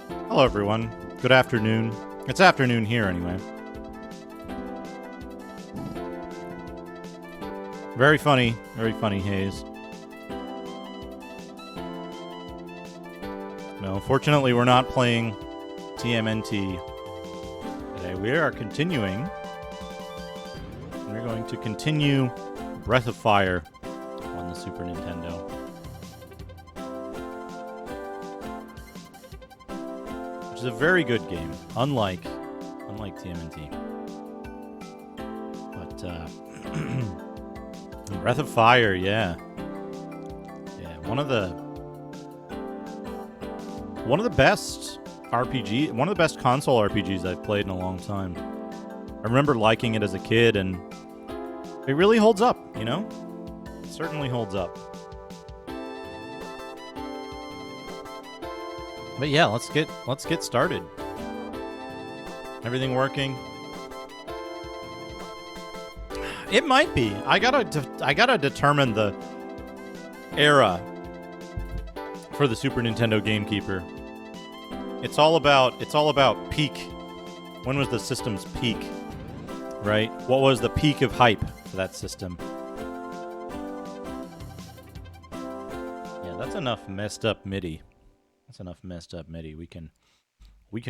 Hello, everyone. Good afternoon. It's afternoon here, anyway. Very funny, Hayes. No, unfortunately, we're not playing TMNT today. We are continuing. We're going to continue Breath of Fire on the Super Nintendo. Which is a very good game, unlike TMNT. But Breath of Fire, yeah, one of the best RPG, one of the best console RPGs I've played in a long time. I remember liking it as a kid, and it really holds up. You know, it certainly holds up. But yeah, let's get started. Everything working? It might be. I gotta determine the era for the Super Nintendo Gamekeeper. It's all about peak. When was the system's peak? Right? What was the peak of hype for that system? Yeah, that's enough messed up MIDI. That's enough messed up MIDI. We can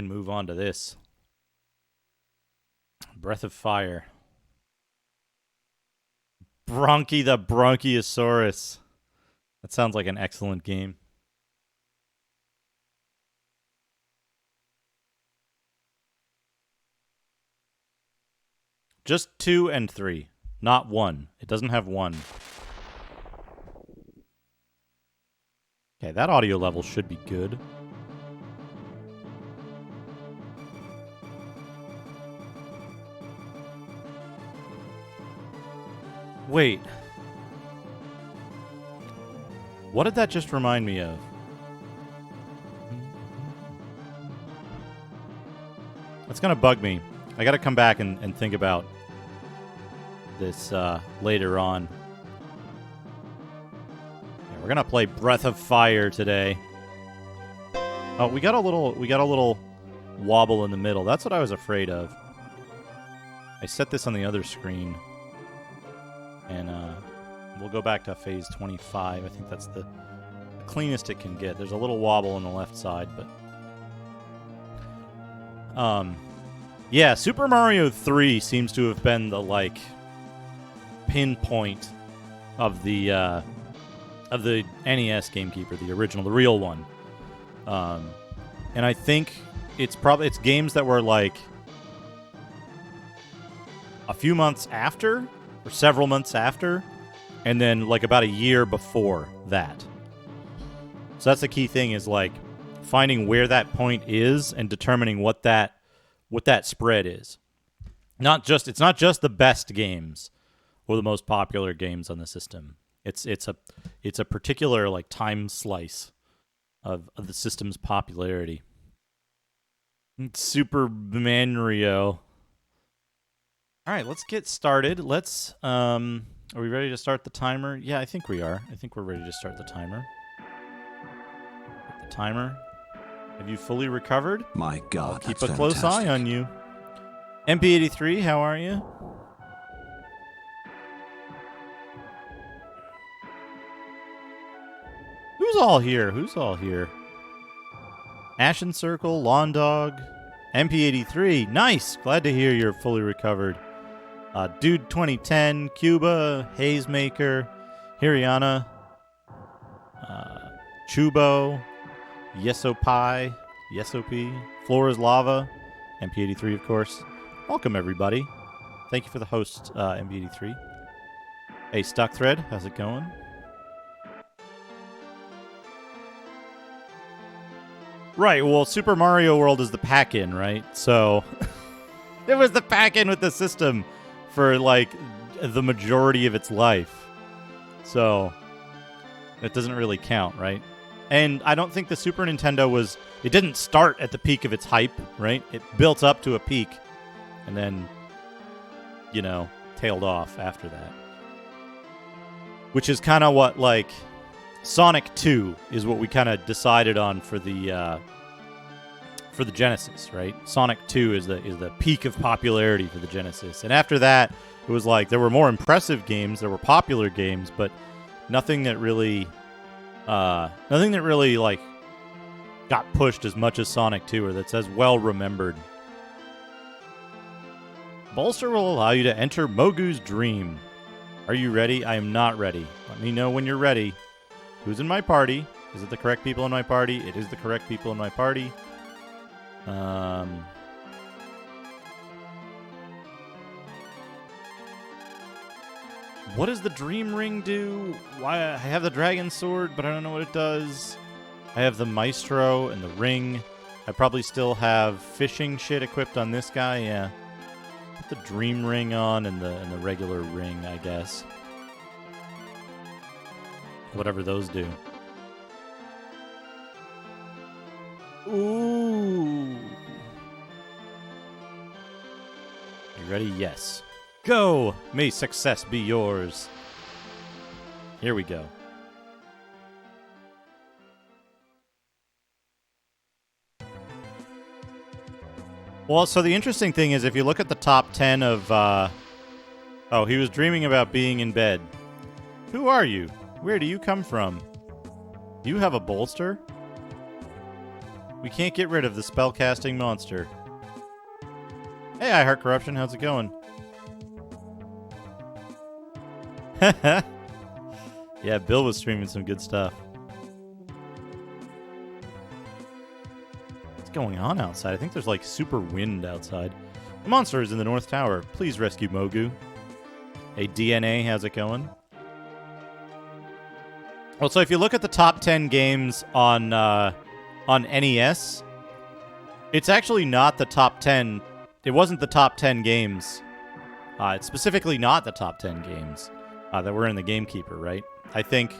move on to this. Breath of Fire. Bronchi the Bronchiosaurus. That sounds like an excellent game. Just 2 and 3, not 1. It doesn't have 1. Okay, that audio level should be good. Wait. What did that just remind me of? That's gonna bug me. I gotta come back and think about this later on. Yeah, we're gonna play Breath of Fire today. Oh, we got a little wobble in the middle. That's what I was afraid of. I set this on the other screen. And we'll go back to phase 25. I think that's the cleanest it can get. There's a little wobble on the left side, but yeah, Super Mario 3 seems to have been the pinpoint of the NES Gamekeeper, the original, the real one. And I think it's games that were like a few months after, or several months after, and then like about a year before that. So that's the key thing, is like finding where that point is and determining what that spread is. It's not just the best games or the most popular games on the system. It's a particular like time slice of the system's popularity. Super Mario. All right, let's get started. Are we ready to start the timer? Yeah, I think we are. I think we're ready to start the timer. The timer. Have you fully recovered? My God, I'll keep a close eye on you. MP83, how are you? Who's all here? Ashen Circle, Lawn Dog, MP83. Nice. Glad to hear you're fully recovered. Dude 2010, Cuba, Hazemaker, Hiriana, Chubo, Yesopi, Floor is Lava, MP83, of course. Welcome, everybody. Thank you for the host, MP83. Hey, Stuck Thread, how's it going? Right, well, Super Mario World is the pack-in, right? So, it was the pack-in with the system for, like, the majority of its life. So, it doesn't really count, right? And I don't think the Super Nintendo it didn't start at the peak of its hype, right? It built up to a peak and then, tailed off after that. Which is kind of what, like, Sonic 2 is what we kind of decided on for the for the Genesis, right? Sonic 2 is the peak of popularity for the Genesis. And after that, it was like there were more impressive games, there were popular games, but nothing that really like got pushed as much as Sonic 2 or that's as well remembered. Bolster will allow you to enter Mogu's dream. Are you ready? I am not ready. Let me know when you're ready. Who's in my party? Is it the correct people in my party? It is the correct people in my party. What does the Dream Ring do? Why I have the Dragon Sword, but I don't know what it does. I have the Maestro and the ring. I probably still have fishing shit equipped on this guy. Yeah, put the Dream Ring on and the regular ring, I guess. Whatever those do. Ooh. You ready? Yes. Go! May success be yours. Here we go. Well, so the interesting thing is if you look at the top 10 of... Oh, he was dreaming about being in bed. Who are you? Where do you come from? You have a bolster? We can't get rid of the spellcasting monster. Hey, I Heart Corruption. How's it going? Yeah, Bill was streaming some good stuff. What's going on outside? I think there's like super wind outside. The monster is in the North Tower. Please rescue Mogu. Hey, DNA, how's it going? Well, so if you look at the top 10 games on NES, it's actually not the top 10. It wasn't the top 10 games. It's specifically not the top 10 games that were in the Gamekeeper, right? I think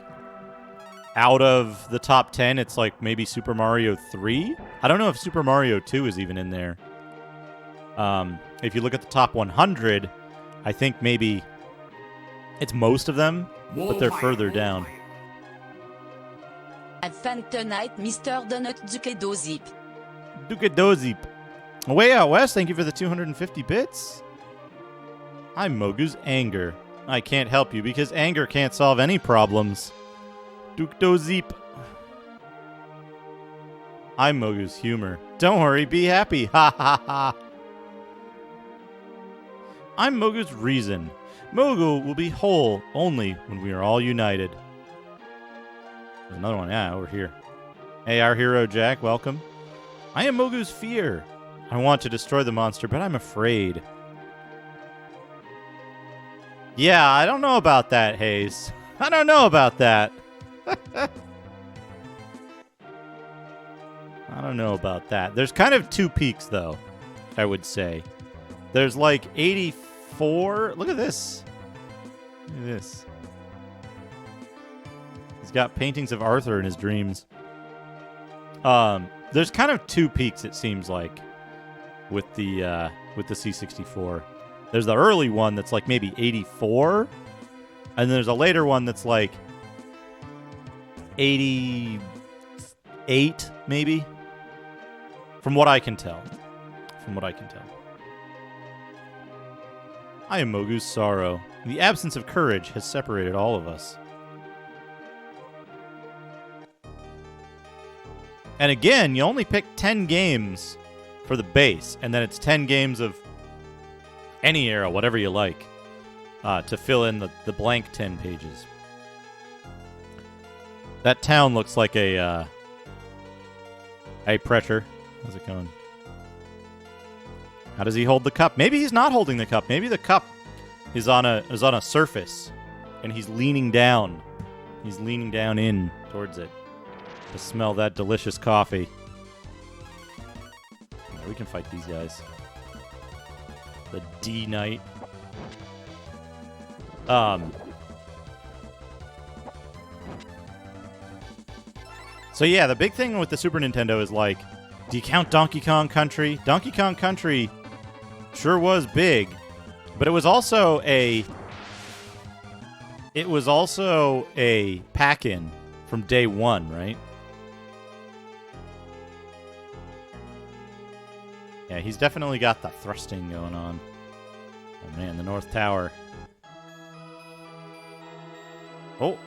out of the top 10, it's like maybe Super Mario 3. I don't know if Super Mario 2 is even in there. If you look at the top 100, I think maybe it's most of them, but they're further down. Have fun tonight, Mr. Donut Duke Dozip. Duke Dozip. Way Out West, thank you for the 250 bits. I'm Mogu's anger. I can't help you because anger can't solve any problems. Duke Dozip. I'm Mogu's humor. Don't worry, be happy. Ha ha ha. I'm Mogu's reason. Mogu will be whole only when we are all united. There's another one. Yeah, over here. Hey, our hero Jack, welcome. I am Mogu's fear. I want to destroy the monster, but I'm afraid. Yeah, I don't know about that, Hayes. I don't know about that. I don't know about that. There's kind of two peaks, though, I would say. There's like 84. Look at this. Look at this. He's got paintings of Arthur in his dreams. There's kind of two peaks, it seems like, with the C64. There's the early one that's like maybe 84, and there's a later one that's like 88, maybe. From what I can tell. I am Mogu's sorrow. The absence of courage has separated all of us. And again, you only pick 10 games for the base, and then it's 10 games of any era, whatever you like, to fill in the blank 10 pages. That town looks like a pressure. How's it going? How does he hold the cup? Maybe he's not holding the cup. Maybe the cup is on a surface, and he's leaning down. He's leaning down in towards it to smell that delicious coffee. Yeah, we can fight these guys. The D Knight. So yeah, the big thing with the Super Nintendo is like, do you count Donkey Kong Country? Donkey Kong Country sure was big, but it was also a pack-in from day one, right? Yeah, he's definitely got the thrusting going on. Oh man, the North Tower. Oh.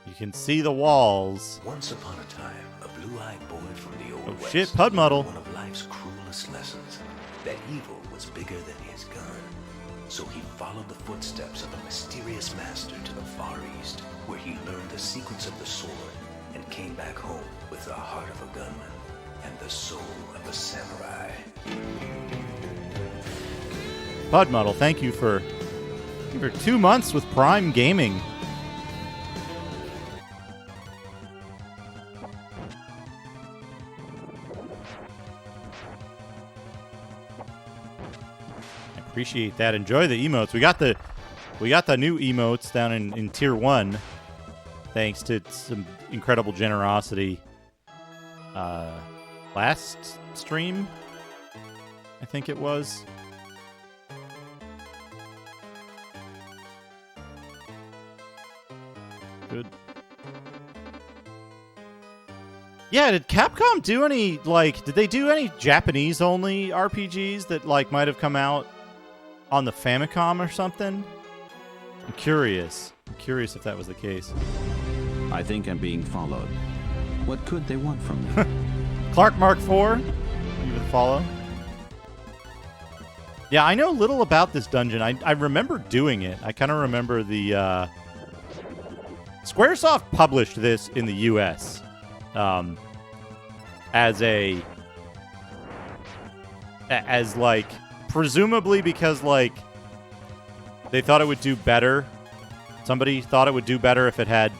You can see the walls. Once upon a time, a blue-eyed boy from the old West Shit, Pudmuddle. learned one of life's cruelest lessons, that evil was bigger than his gun. So he followed the footsteps of a mysterious master to the Far East, where he learned the secrets of the sword and came back home with the heart of a gunman and the soul of a samurai. Pudmuddle, thank you for 2 months with Prime Gaming. Appreciate that. Enjoy the emotes. We got the new emotes down in tier 1, thanks to some incredible generosity. Last stream, I think it was. Good. Yeah, did Capcom do any, did they do any Japanese-only RPGs that, might have come out on the Famicom or something? I'm curious. If that was the case. I think I'm being followed. What could they want from me? Clark Mark IV, you would follow. Yeah, I know little about this dungeon. I remember doing it. I kind of remember the... Squaresoft published this in the U.S. Presumably because, they thought it would do better. Somebody thought it would do better if it had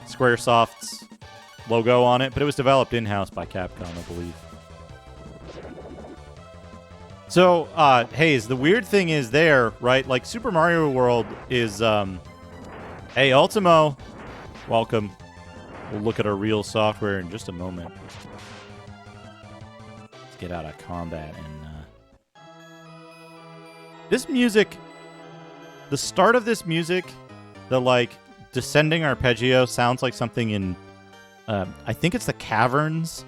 Squaresoft's logo on it, but it was developed in-house by Capcom, I believe. So, Hayes, the weird thing is there, right? Super Mario World is, hey, Ultimo, welcome. We'll look at our real software in just a moment. Let's get out of combat and, this music, the start of this music, the, descending arpeggio sounds like something in, I think it's the caverns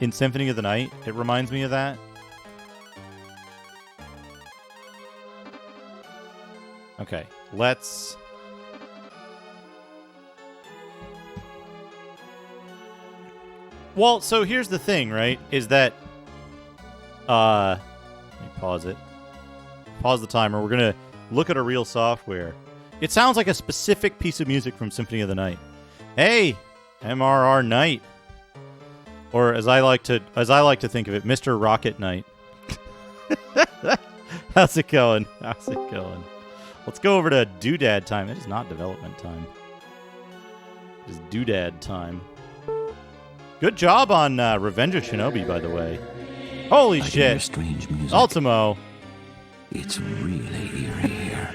in Symphony of the Night. It reminds me of that. Okay, let's... Well, so here's the thing, right? Is that... let me pause it. Pause the timer. We're going to look at a real software. It sounds like a specific piece of music from Symphony of the Night. Hey, MRR Knight. Or as I like to think of it, Mr. Rocket Knight. How's it going? Let's go over to Doodad time. It is not development time. It is Doodad time. Good job on Revenge of Shinobi, by the way. Holy shit. Strange music. Ultimo. It's really eerie here.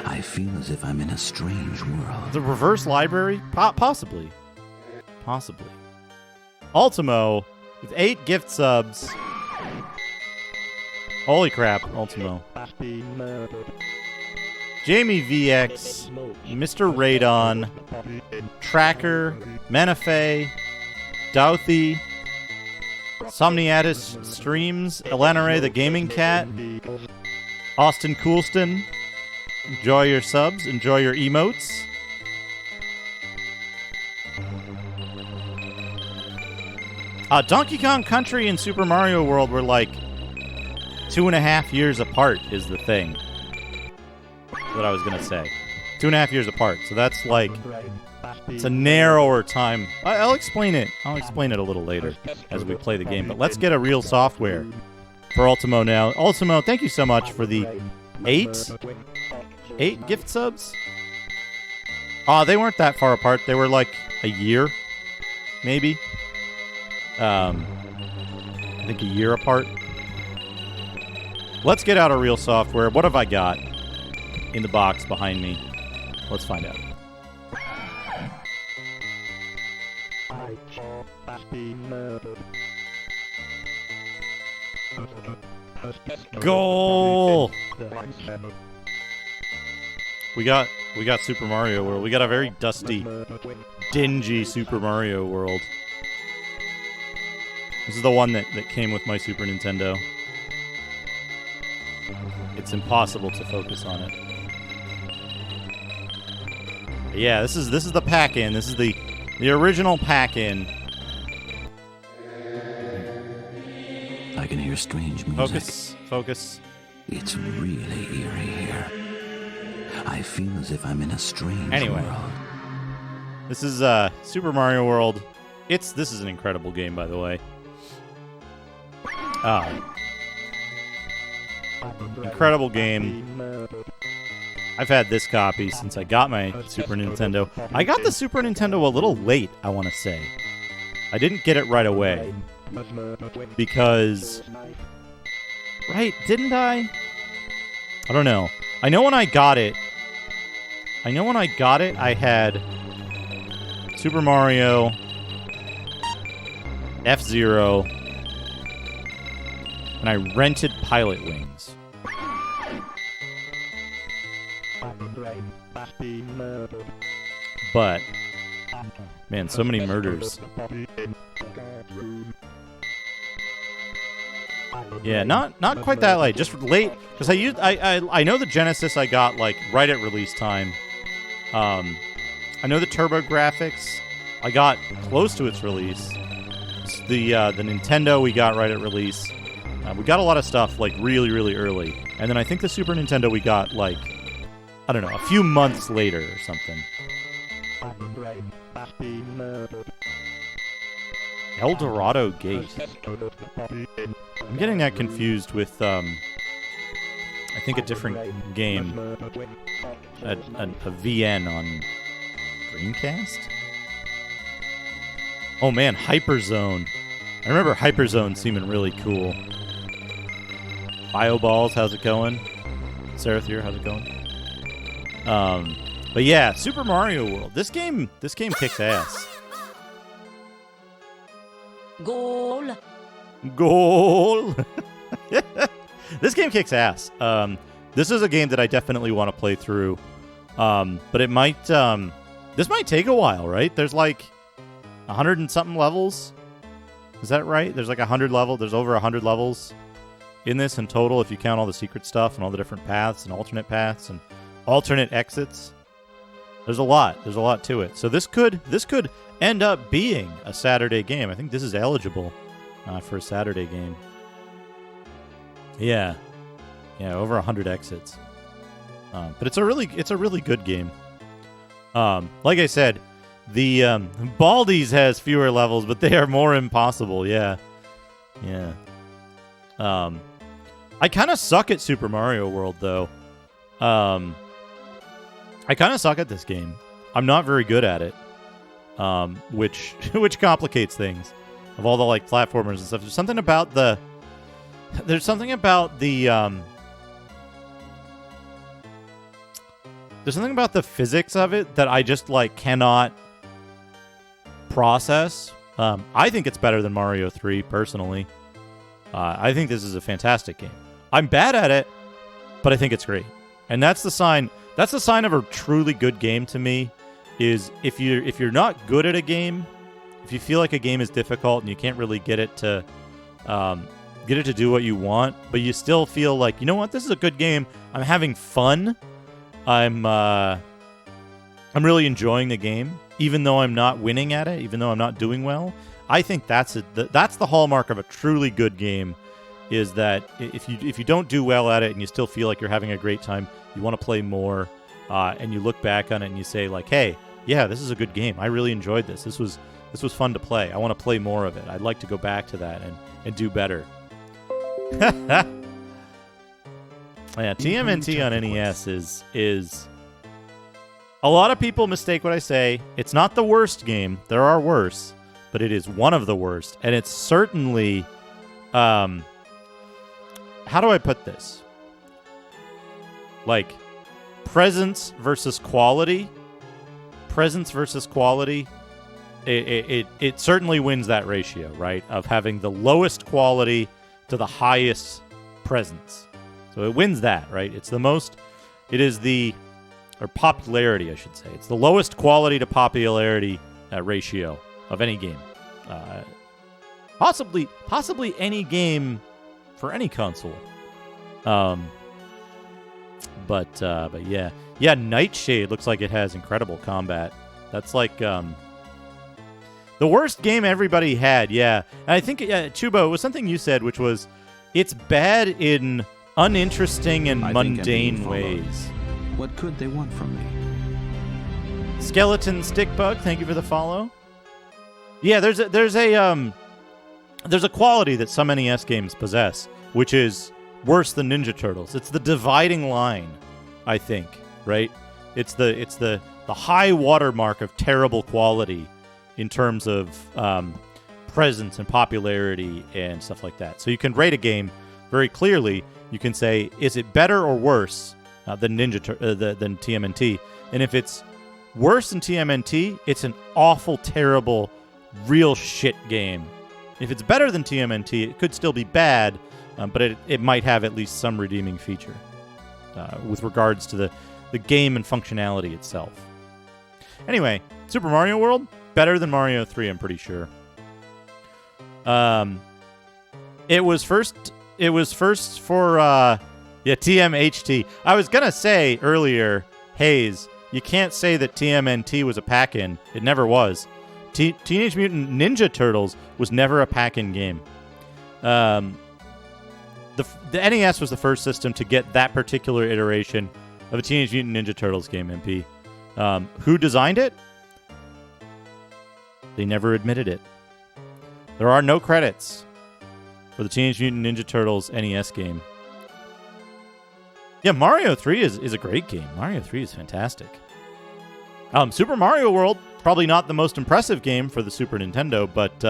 I feel as if I'm in a strange world. The reverse library? Possibly. Ultimo with 8 gift subs. Holy crap, Ultimo. Jamie VX, Mr. Radon, Tracker, Menafee, Douthie, Somniatus Streams, Elena Ray the Gaming Cat, Austin Coolston. Enjoy your subs, enjoy your emotes. Donkey Kong Country and Super Mario World were 2.5 years apart is the thing. That's what I was going to say. 2.5 years apart. So that's it's a narrower time. I'll explain it. I'll explain it a little later as we play the game. But let's get a real software for Ultimo now. Ultimo, thank you so much for the 8 gift subs. They weren't that far apart. They were a year, maybe. I think a year apart. Let's get out a real software. What have I got in the box behind me? Let's find out. Goal! We got Super Mario World. We got a very dusty, dingy Super Mario World. This is the one that came with my Super Nintendo. It's impossible to focus on it. Yeah, this is the pack-in. This is the original pack-in. I can hear strange music. Focus. It's really eerie here. I feel as if I'm in a strange world. This is Super Mario World. This is an incredible game, by the way. Incredible game. I've had this copy since I got my Super Nintendo. I got the Super Nintendo a little late, I want to say. I didn't get it right away. Because... Right, didn't I? I don't know. I know when I got it, I had Super Mario, F-Zero, and I rented Pilot Wings. But, man, so many murders. Yeah, not quite that late. Just late because I know the Genesis I got like right at release time. I know the TurboGrafx I got close to its release. The Nintendo we got right at release. We got a lot of stuff like really, really early, and then I think the Super Nintendo we got like I don't know, a few months later or something. El Dorado Gate. I'm getting that confused with, I think a different game. A VN on Dreamcast? Oh man, Hyperzone. I remember Hyperzone seeming really cool. Bioballs, how's it going? Sarathir, how's it going? But yeah, Super Mario World. This game kicks ass. Goal. This game kicks ass. This is a game that I definitely want to play through. But it might this might take a while, right? There's like 100 and something levels. Is that right? There's like 100 levels. There's over 100 levels in this in total if you count all the secret stuff and all the different paths and alternate exits. There's a lot. There's a lot to it. So this could end up being a Saturday game. I think this is eligible for a Saturday game. Yeah, over 100 exits. But it's a really good game. Like I said, the Baldi's has fewer levels, but they are more impossible. Yeah. I kind of suck at Super Mario World though. I kind of suck at this game. I'm not very good at it. Which complicates things. Of all the like platformers and stuff, there's something about the physics of it that I just like cannot process. I think it's better than Mario 3 personally. I think this is a fantastic game. I'm bad at it, but I think it's great. And that's the sign of a truly good game to me. Is if you're not good at a game, if you feel like a game is difficult and you can't really get it to do what you want, but you still feel like, you know what, this is a good game. I'm having fun. I'm really enjoying the game, even though I'm not winning at it, even though I'm not doing well. I think that's the hallmark of a truly good game. Is that if you don't do well at it and you still feel like you're having a great time, you want to play more, and you look back on it and you say like, hey, yeah, this is a good game. I really enjoyed this. This was fun to play. I want to play more of it. I'd like to go back to that and do better. Yeah, TMNT on NES is a lot of people mistake what I say. It's not the worst game. There are worse, but it is one of the worst, and it's certainly how do I put this? Like, presence versus quality. It certainly wins that ratio, right? Of having the lowest quality to the highest presence. So it wins that, right? Or popularity, I should say. It's the lowest quality to popularity ratio of any game. Possibly any game for any console. But yeah. Yeah, Nightshade looks like it has incredible combat. That's like the worst game everybody had, yeah. And I think, Chubo, it was something you said, which was, it's bad in uninteresting and mundane ways. What could they want from me? Skeleton Stickbug, thank you for the follow. Yeah, there's a quality that some NES games possess, which is worse than Ninja Turtles. It's the dividing line, I think, right? It's the high watermark of terrible quality in terms of presence and popularity and stuff like that. So you can rate a game very clearly. You can say, is it better or worse than than TMNT? And if it's worse than TMNT, it's an awful, terrible, real shit game. If it's better than TMNT, it could still be bad, but it might have at least some redeeming feature with regards to the game and functionality itself. Anyway, Super Mario World, better than Mario 3, I'm pretty sure. It was first for TMHT. I was gonna say earlier, Hayes, you can't say that TMNT was a pack-in. It never was. Teenage Mutant Ninja Turtles was never a pack-in game. The NES was the first system to get that particular iteration of a Teenage Mutant Ninja Turtles game, MP. Who designed it? They never admitted it. There are no credits for the Teenage Mutant Ninja Turtles NES game. Yeah, Mario 3 is a great game. Mario 3 is fantastic. Super Mario World, probably not the most impressive game for the Super Nintendo, but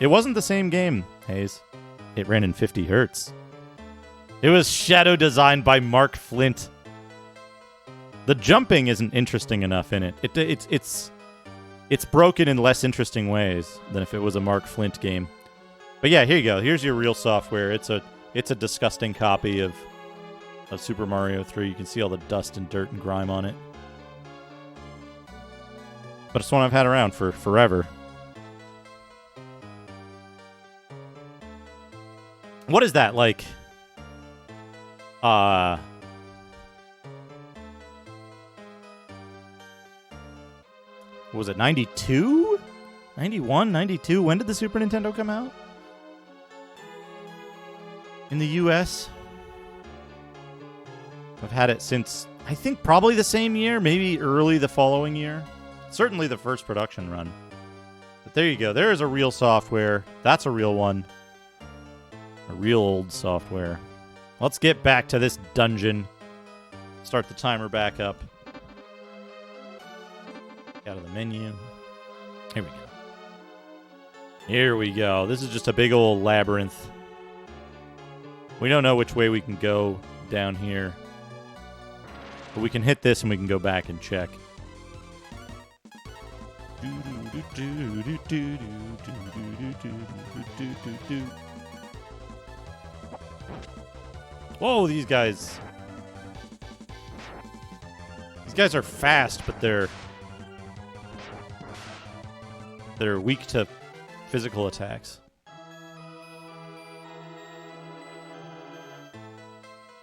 it wasn't the same game, Hayes. It ran in 50 hertz. It was shadow designed by Mark Flint. The jumping isn't interesting enough in it. It's broken in less interesting ways than if it was a Mark Flint game. But yeah, here you go. Here's your real software. It's a disgusting copy of Super Mario 3. You can see all the dust and dirt and grime on it. But it's one I've had around for forever. What is that, like? Was it 92? 91? 92? When did the Super Nintendo come out? In the US? I've had it since, I think, probably the same year, maybe early the following year. Certainly the first production run. But there you go. There is a real software. That's a real one. A real old software. Let's get back to this dungeon. Start the timer back up. Out of the menu. Here we go. Here we go. This is just a big old labyrinth. We don't know which way we can go down here. But we can hit this and we can go back and check. Whoa, these guys. These guys are fast, but they're weak to physical attacks.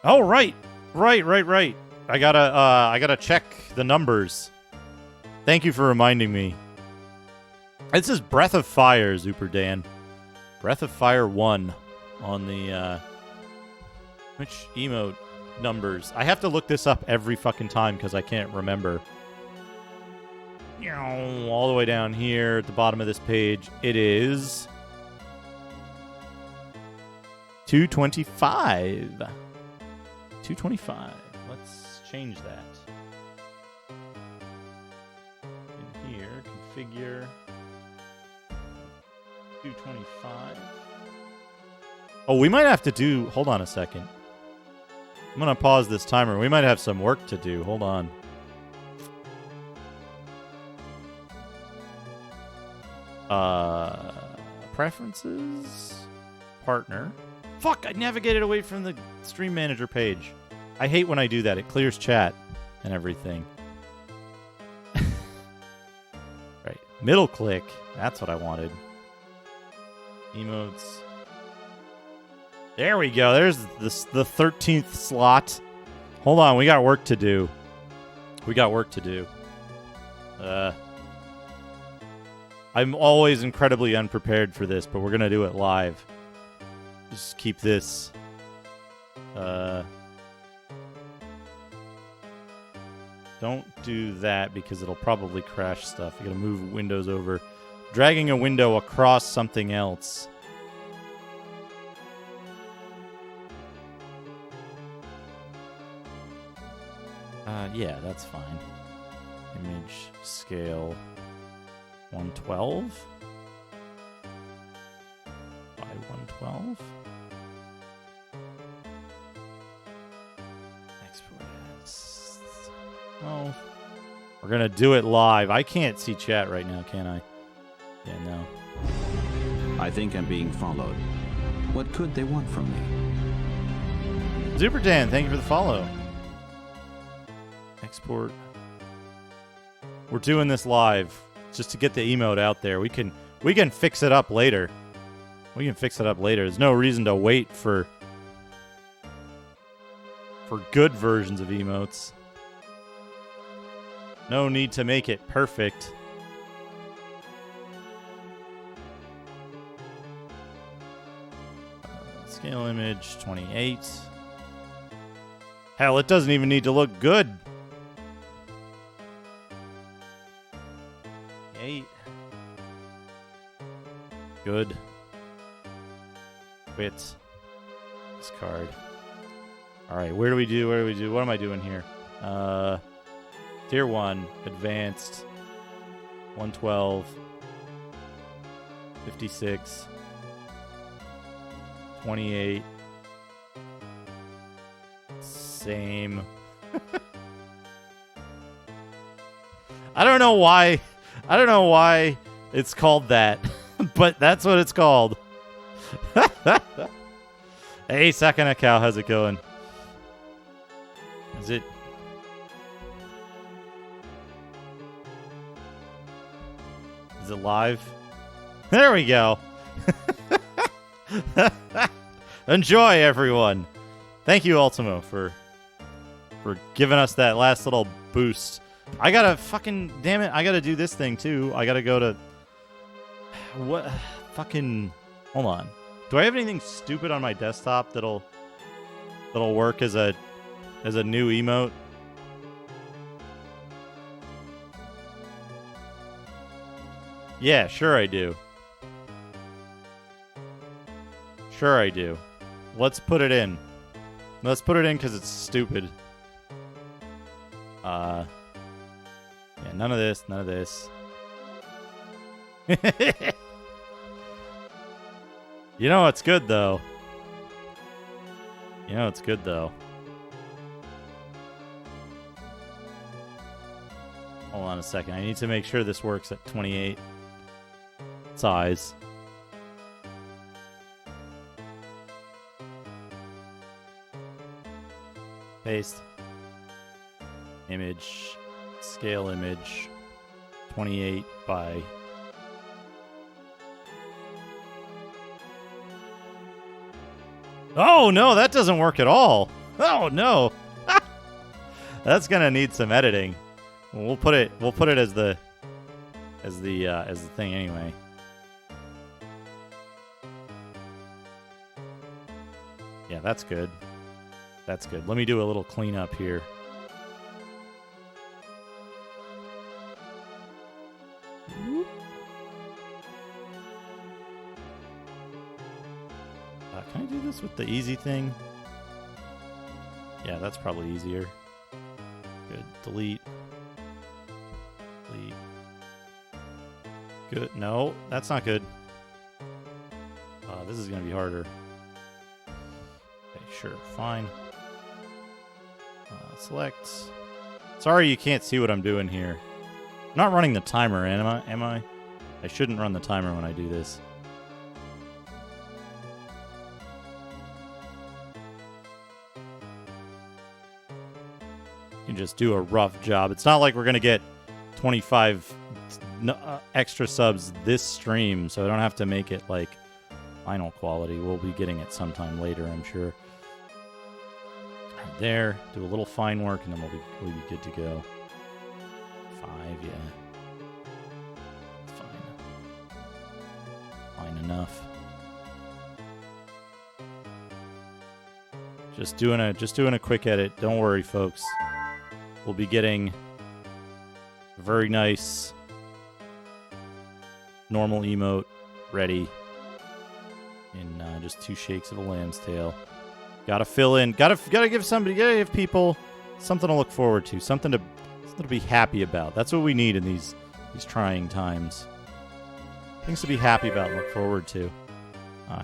Oh, right. Right. I gotta check the numbers. Thank you for reminding me. This is Breath of Fire, Zuper Dan. Breath of Fire 1 on the, which emote numbers? I have to look this up every fucking time because I can't remember. All the way down here at the bottom of this page, it is 225. 225. Let's change that. In here, configure 225. Oh, we might have to do... Hold on a second. I'm going to pause this timer. We might have some work to do. Hold on. Preferences? Partner. Fuck, I navigated away from the Stream Manager page. I hate when I do that. It clears chat and everything. Right, right. Middle click. That's what I wanted. Emotes. There we go. There's the 13th slot. Hold on. We got work to do. I'm always incredibly unprepared for this, but we're going to do it live. Just keep this. Don't do that because it'll probably crash stuff. You got to move windows over. Dragging a window across something else. Yeah, that's fine. Image scale 112 by 112. Export as. Well, we're gonna do it live. I can't see chat right now, can I? Yeah, no. I think I'm being followed. What could they want from me? Super Dan, thank you for the follow. Export. We're doing this live just to get the emote out there. We can fix it up later. There's no reason to wait for good versions of emotes. No need to make it perfect. Scale image 28. Hell, it doesn't even need to look good. 8. Good. Quit. Discard. Alright, where do we do? What am I doing here? Tier 1, Advanced, 112, 56, 28, same. I don't know why it's called that, but that's what it's called. Hey, Sakana Cow, how's it going? Is it? Is it live? There we go. Enjoy, everyone. Thank you, Ultimo, for giving us that last little boost. I gotta damn it, I gotta do this thing too. I gotta go to what hold on. Do I have anything stupid on my desktop that'll work as a new emote? Yeah, sure I do. Let's put it in. Let's put it in because it's stupid. Yeah, none of this. You know what's good, though? Hold on a second. I need to make sure this works at 28 size. Paste. Image. Scale image. 28 by... Oh, no, that doesn't work at all. Oh, no. That's going to need some editing. We'll put it as the thing anyway. Yeah, that's good. Let me do a little cleanup here. Can I do this with the easy thing? Yeah, that's probably easier. Good. Delete. Good. No, that's not good. This is going to be harder. Okay, sure. Fine. Select. Sorry you can't see what I'm doing here. I'm not running the timer, am I? I shouldn't run the timer when I do this. You can just do a rough job. It's not like we're going to get 25 no, extra subs this stream, so I don't have to make it like final quality. We'll be getting it sometime later, I'm sure. Right there, do a little fine work, and then we'll be good to go. 5, yeah. It's fine. Fine enough. Just doing a quick edit. Don't worry, folks. We'll be getting a very nice normal emote ready in just 2 shakes of a lamb's tail. Gotta fill in. Gotta give people something to look forward to, something to be happy about. That's what we need in these trying times. Things to be happy about and look forward to.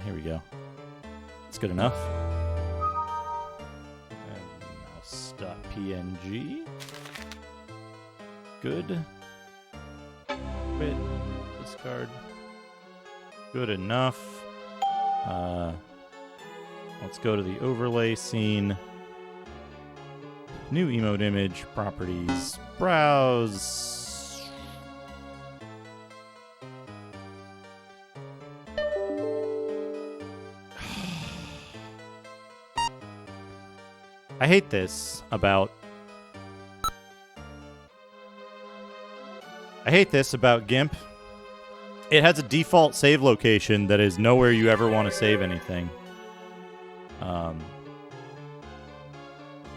Here we go. It's good enough. Mouse.png. Good. Quit. Discard. Good enough. Let's go to the overlay scene. New emote image. Properties. Browse. I hate this about GIMP. It has a default save location that is nowhere you ever want to save anything.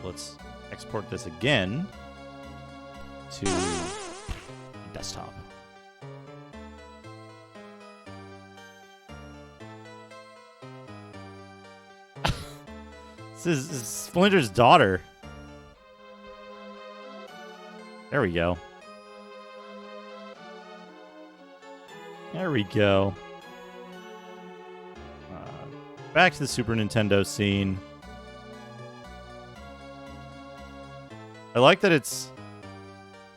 Let's export this again to desktop. This is Splinter's daughter. There we go. There we go. Back to the Super Nintendo scene. I like that it's...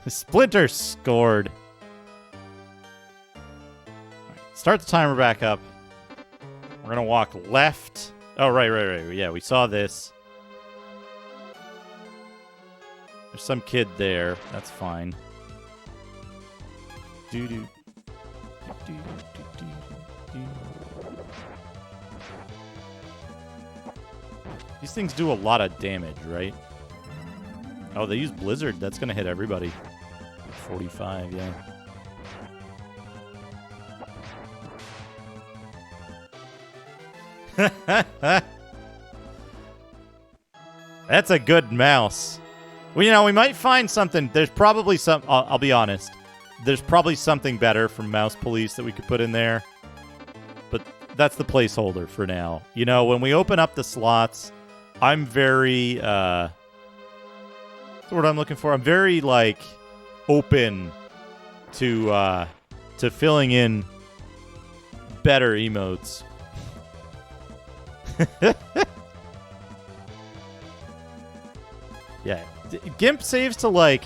Splinter scored. Right, start the timer back up. We're going to walk left. Oh, right. Yeah, we saw this. There's some kid there. That's fine. Doo-doo. These things do a lot of damage, right? Oh, they use Blizzard. That's going to hit everybody. 45, yeah. That's a good mouse. Well, we might find something. There's probably some... I'll be honest. There's probably something better from Mouse Police that we could put in there. But that's the placeholder for now. When we open up the slots, I'm very... That's what I'm looking for. I'm very, open to filling in better emotes. Yeah. GIMP saves to,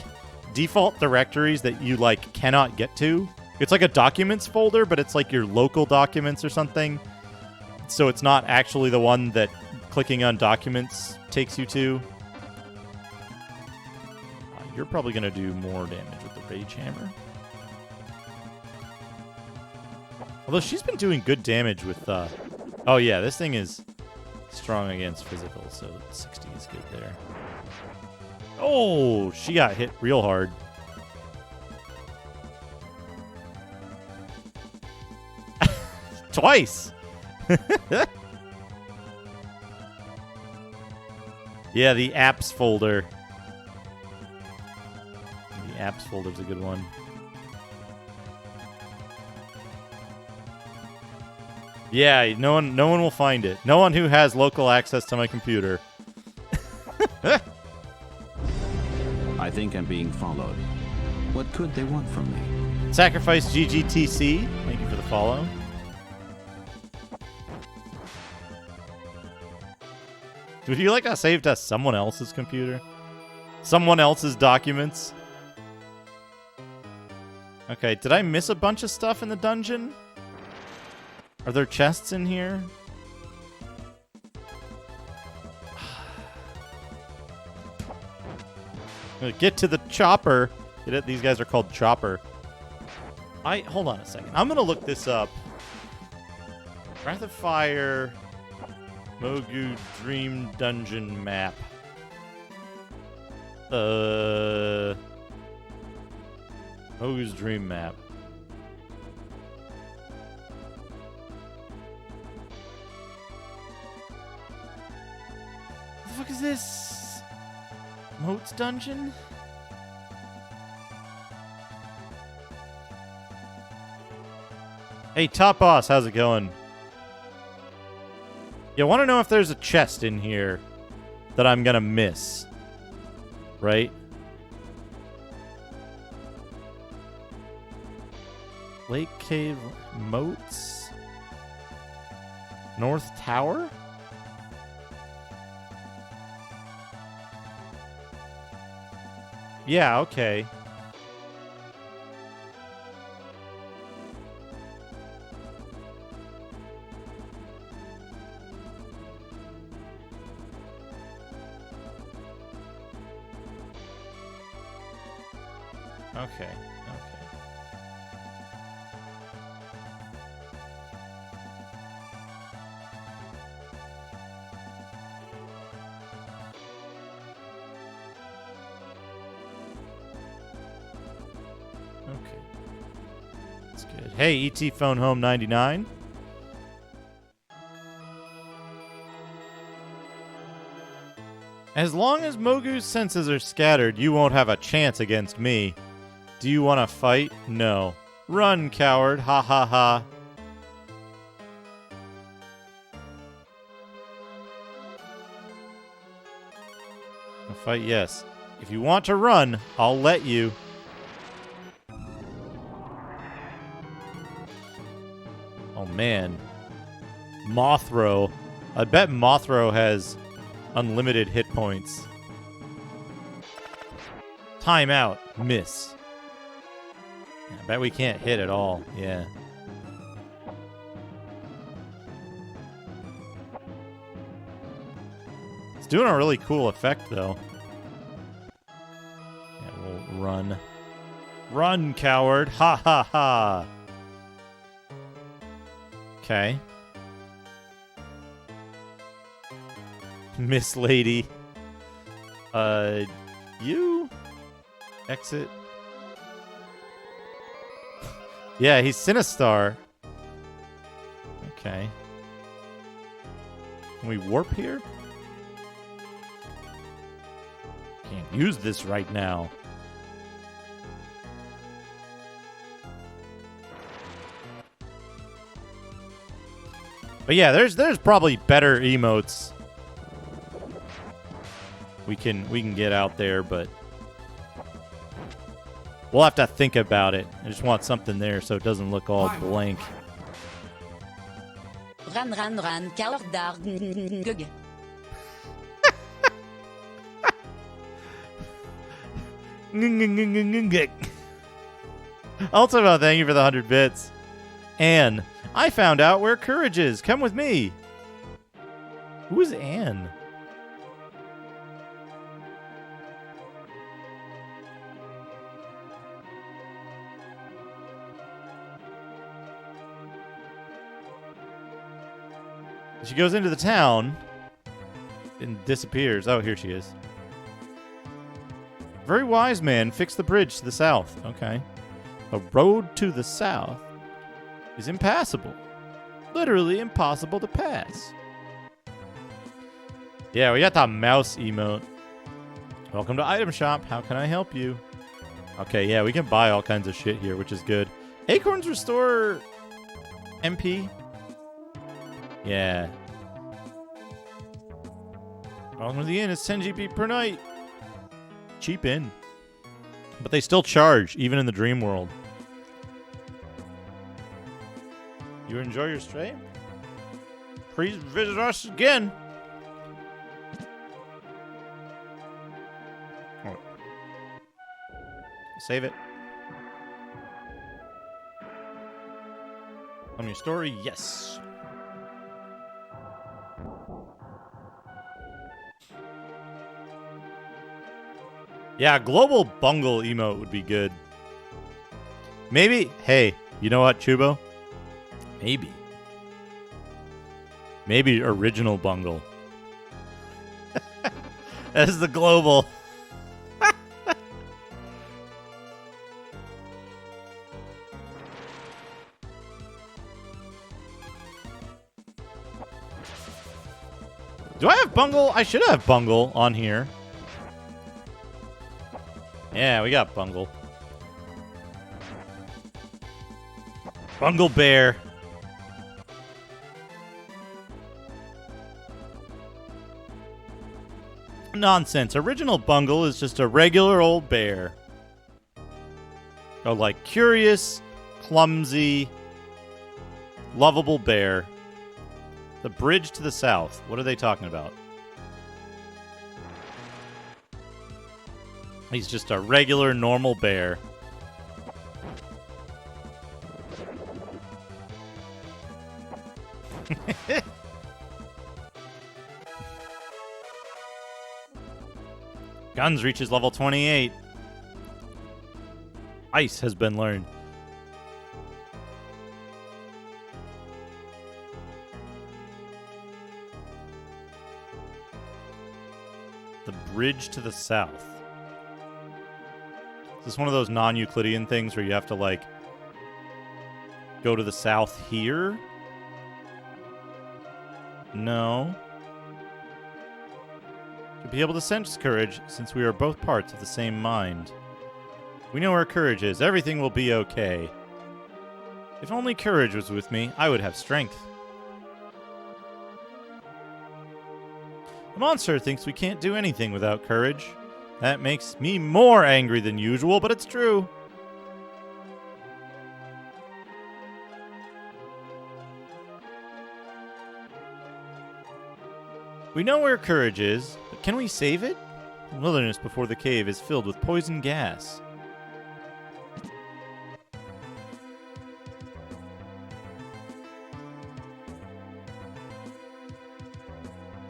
default directories that you, cannot get to. It's like a documents folder, but it's your local documents or something. So it's not actually the one that clicking on documents takes you to. You're probably going to do more damage with the Rage Hammer. Although she's been doing good damage with... Oh, yeah, this thing is strong against physical, so 60 is good there. Oh, she got hit real hard. Twice! Yeah, the apps folder. The apps folder's a good one. Yeah, no one will find it. No one who has local access to my computer. I think I'm being followed. What could they want from me? Sacrifice GGTC. Thank you for the follow. Would you like to save to someone else's computer? Someone else's documents? Okay, did I miss a bunch of stuff in the dungeon? Are there chests in here? Get to the chopper. Get it? These guys are called Chopper. Hold on a second. I'm gonna look this up. Wrath of Fire, Mogu Dream Dungeon map. Mogu's Dream map. What the fuck is this? Moat's Dungeon? Hey, Top Boss, how's it going? You want to know if there's a chest in here that I'm gonna miss, right? Lake Cave Moats? North Tower? Yeah, okay. Okay. That's good. Hey, ET Phone Home 99. As long as Mogu's senses are scattered, you won't have a chance against me. Do you want to fight? No. Run, coward. Ha ha ha. A fight, yes. If you want to run, I'll let you. Oh, man. Mothro. I bet Mothro has unlimited hit points. Timeout. Miss. I bet we can't hit at all. Yeah. It's doing a really cool effect, though. Yeah, we'll run. Run, coward. Ha ha ha. Okay. Miss Lady. You? Exit. Yeah, he's Sinistar. Okay. Can we warp here? Can't use this right now. But yeah, there's probably better emotes we can get out there, but we'll have to think about it. I just want something there so it doesn't look all blank. Run, coward dog. Also, thank you for the 100 bits. Anne, I found out where courage is. Come with me. Who is Anne? She goes into the town and disappears. Oh, here she is. Very wise man fixed the bridge to the south. Okay. A road to the south is impassable. Literally impossible to pass. Yeah, we got the mouse emote. Welcome to Item Shop. How can I help you? Okay, yeah, we can buy all kinds of shit here, which is good. Acorns restore MP. Yeah. Welcome to the inn. It's 10 GP per night. Cheap inn. But they still charge, even in the dream world. You enjoy your stay? Please visit us again. Oh. Save it. Tell me your story. Yes. Yeah, global bungle emote would be good. Maybe, hey, you know what, Chubo? Maybe original bungle. That is the global. Do I have bungle? I should have bungle on here. Yeah, we got bungle. Bungle bear. Nonsense. Original bungle is just a regular old bear. Oh, like curious, clumsy, lovable bear. The bridge to the south. What are they talking about? He's just a regular, normal bear. Guns reaches level 28. Ice has been learned. The bridge to the south. Is this one of those non-Euclidean things where you have to, like, go to the south here? No. To be able to sense courage, since we are both parts of the same mind. We know where courage is. Everything will be okay. If only courage was with me, I would have strength. The monster thinks we can't do anything without courage. That makes me more angry than usual, but it's true. We know where courage is, but can we save it? The wilderness before the cave is filled with poison gas.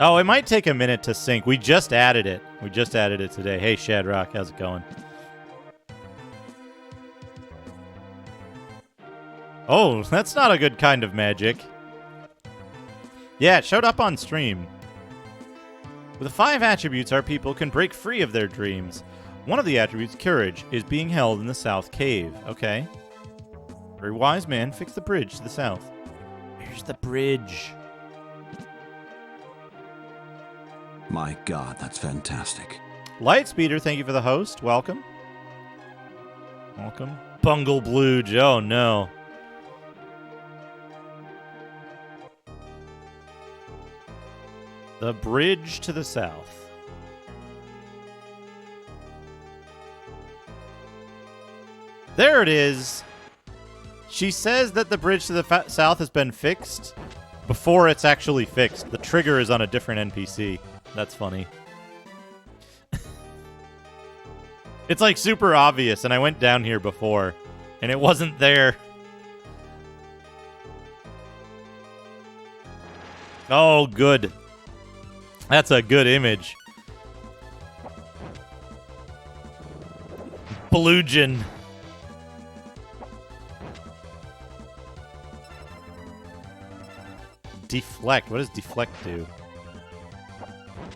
Oh, it might take a minute to sync. We just added it. We just added it today. Hey, Shadrock, how's it going? Oh, that's not a good kind of magic. Yeah, it showed up on stream. With the 5 attributes, our people can break free of their dreams. One of the attributes, courage, is being held in the South Cave. Okay. Very wise man, fix the bridge to the south. Where's the bridge? My God, that's fantastic. Lightspeeder, thank you for the host. Welcome. Welcome. Bungle Blooge. Oh, no. The bridge to the south. There it is. She says that the bridge to the south has been fixed before it's actually fixed. The trigger is on a different NPC. That's funny. It's like super obvious, and I went down here before, and it wasn't there. Oh, good. That's a good image. Bludgeon. Deflect. What does deflect do?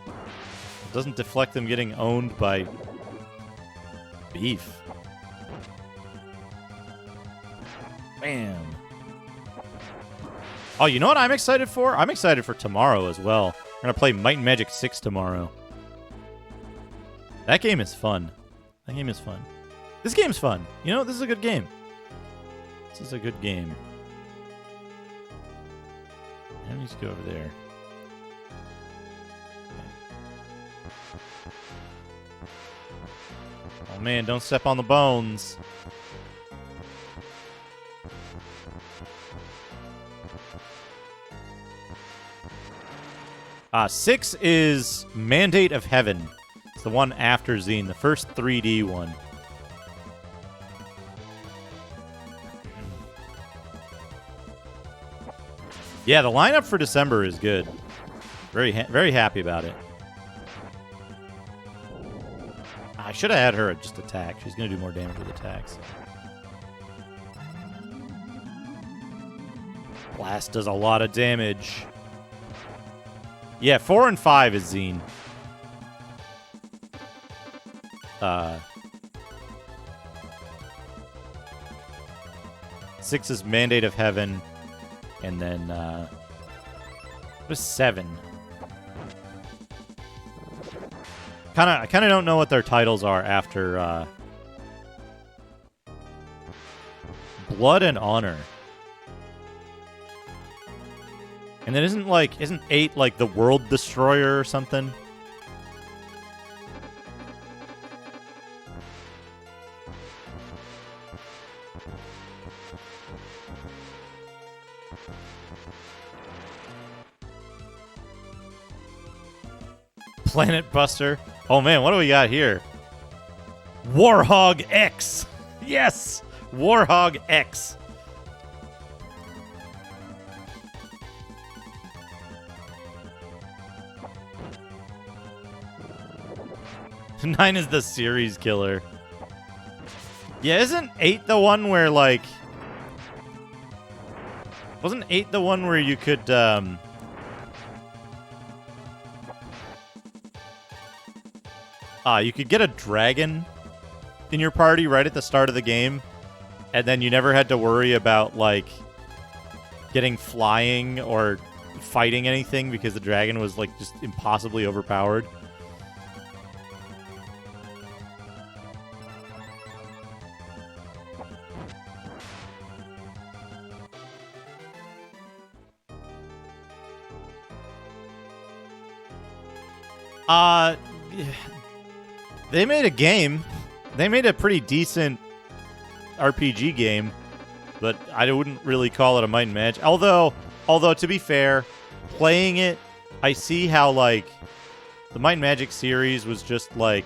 It doesn't deflect them getting owned by beef. Bam. Oh, you know what I'm excited for? I'm excited for tomorrow as well. We're going to play Might and Magic 6 tomorrow. That game is fun. That game is fun. This game's fun. You know, this is a good game. This is a good game. I need to go over there. Oh man, don't step on the bones. Ah, 6 is Mandate of Heaven. It's the one after Zine, the first 3D one. Yeah, the lineup for December is good. Very happy about it. I should have had her just attack. She's going to do more damage with attacks. Blast does a lot of damage. Yeah, 4 and 5 is Zine. 6 is Mandate of Heaven. And then, what is 7? I kind of don't know what their titles are after, Blood and Honor. And then isn't 8 like the World Destroyer or something? Planet Buster. Oh man, what do we got here? Warhog X. Yes, Warhog X. Nine is the series killer. Yeah, isn't 8 the one where like... Wasn't 8 the one where you could, you could get a dragon in your party right at the start of the game, and then you never had to worry about, like, getting flying or fighting anything because the dragon was, like, just impossibly overpowered. They made a game. They made a pretty decent RPG game, but I wouldn't really call it a Might and Magic. Although to be fair, playing it, I see how like the Might and Magic series was just like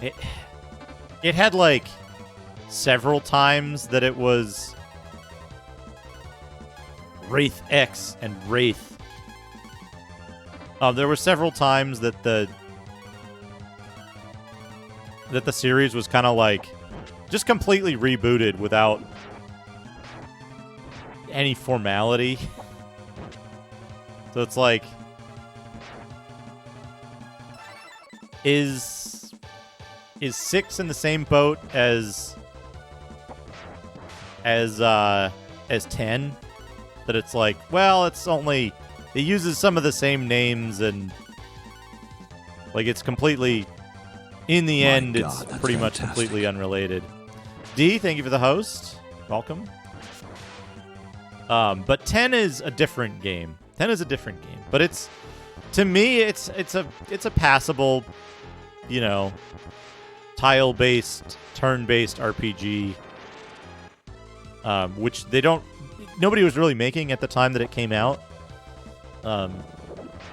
it had like several times that it was Wraith X and Wraith. There were several times that the series was kind of like just completely rebooted without any formality. So it's like, is 6 in the same boat as 10? That it's like, well, it uses some of the same names and like it's completely, in the end, it's pretty much completely unrelated. D, thank you for the host. Welcome. But 10 is a different game. 10 is a different game, but it's, to me, it's a passable, you know, tile-based, turn-based RPG, which nobody was really making at the time that it came out.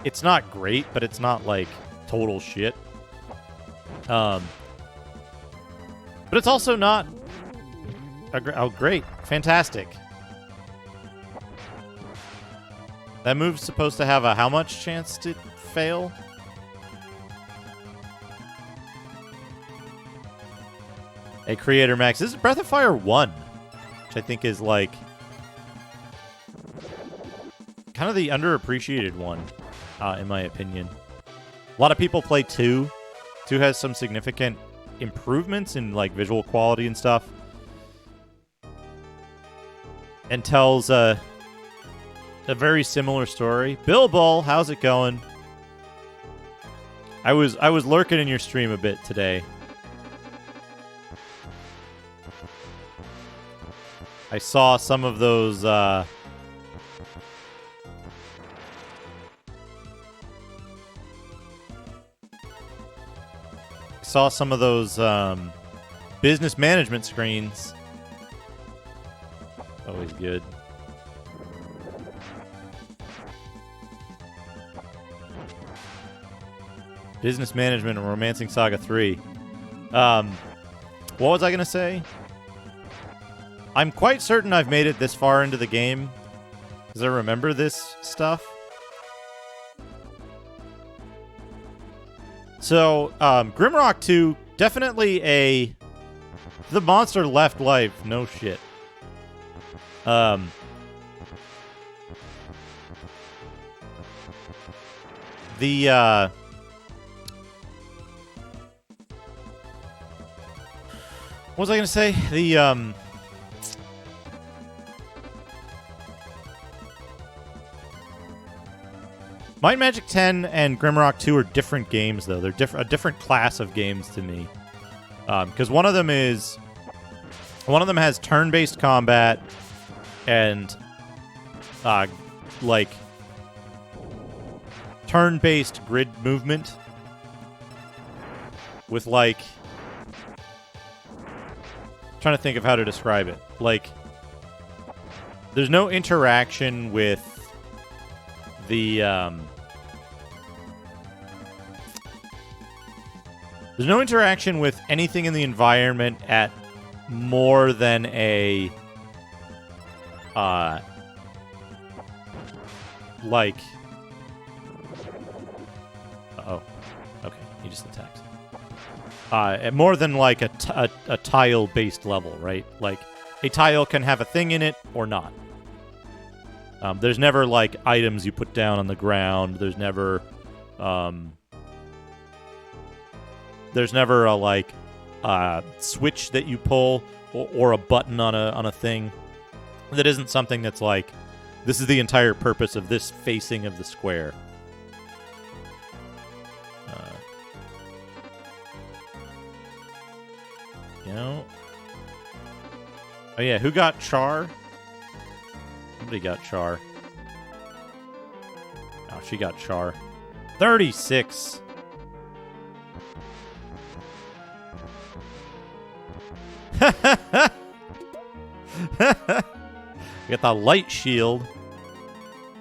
It's not great, but it's not like total shit. But it's also not great, fantastic. That move's supposed to have a how much chance to fail? A Creator Max. This is Breath of Fire 1, which I think is like kind of the underappreciated one, in my opinion. A lot of people play 2. 2 has some significant improvements in like visual quality and stuff, and tells a very similar story. Bill Bull, how's it going? I was lurking in your stream a bit today. I saw some of those business management screens. Always good. Business Management and Romancing Saga 3. What was I going to say? I'm quite certain I've made it this far into the game, because I remember this stuff. So, Grimrock 2, definitely a The monster left life. No shit. What was I gonna say? Might and Magic 10 and Grimrock 2 are different games, though. They're a different class of games to me. Because one of them has turn-based combat and like turn-based grid movement with like, trying to think of how to describe it. Like, there's no interaction with the there's no interaction with anything in the environment at more than a like oh, okay, he just attacked. At more than like a tile-based level, right? Like, a tile can have a thing in it or not. There's never, like, items you put down on the ground. There's never a, like, switch that you pull or a button on a thing. That isn't something that's like, this is the entire purpose of this facing of the square. You know? Oh, yeah, who got Char? Somebody got Char. Oh, she got Char. 36. You got the light shield.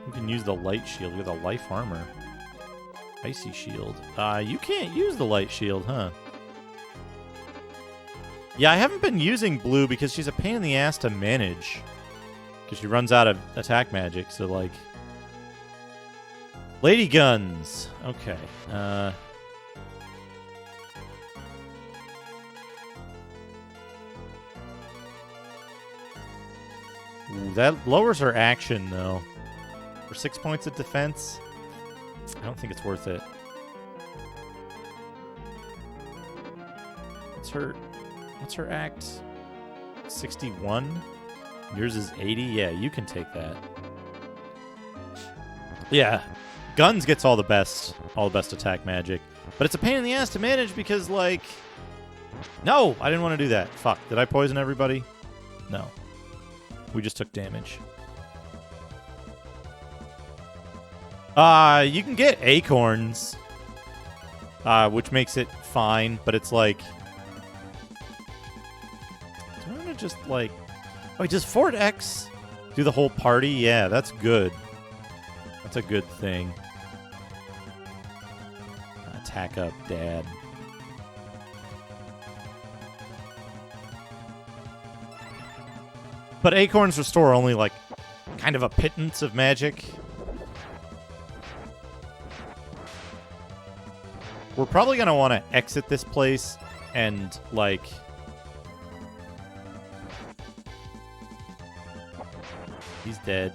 You can use the light shield with a life armor. Icy shield. You can't use the light shield, huh? Yeah, I haven't been using blue because she's a pain in the ass to manage. Because she runs out of attack magic, so like... Lady guns! Okay. Ooh, that lowers her action, though. For 6 points of defense? I don't think it's worth it. What's her act? 61? Yours is 80? Yeah, you can take that. Yeah. Guns gets all the best attack magic. But it's a pain in the ass to manage because, like... No! I didn't want to do that. Fuck. Did I poison everybody? No. We just took damage. You can get acorns. Which makes it fine, but it's like... Do I want to just, like... Wait, does Fort X do the whole party? Yeah, that's good. That's a good thing. Attack up, Dad. But acorns restore only, like, kind of a pittance of magic. We're probably going to want to exit this place and, like... He's dead.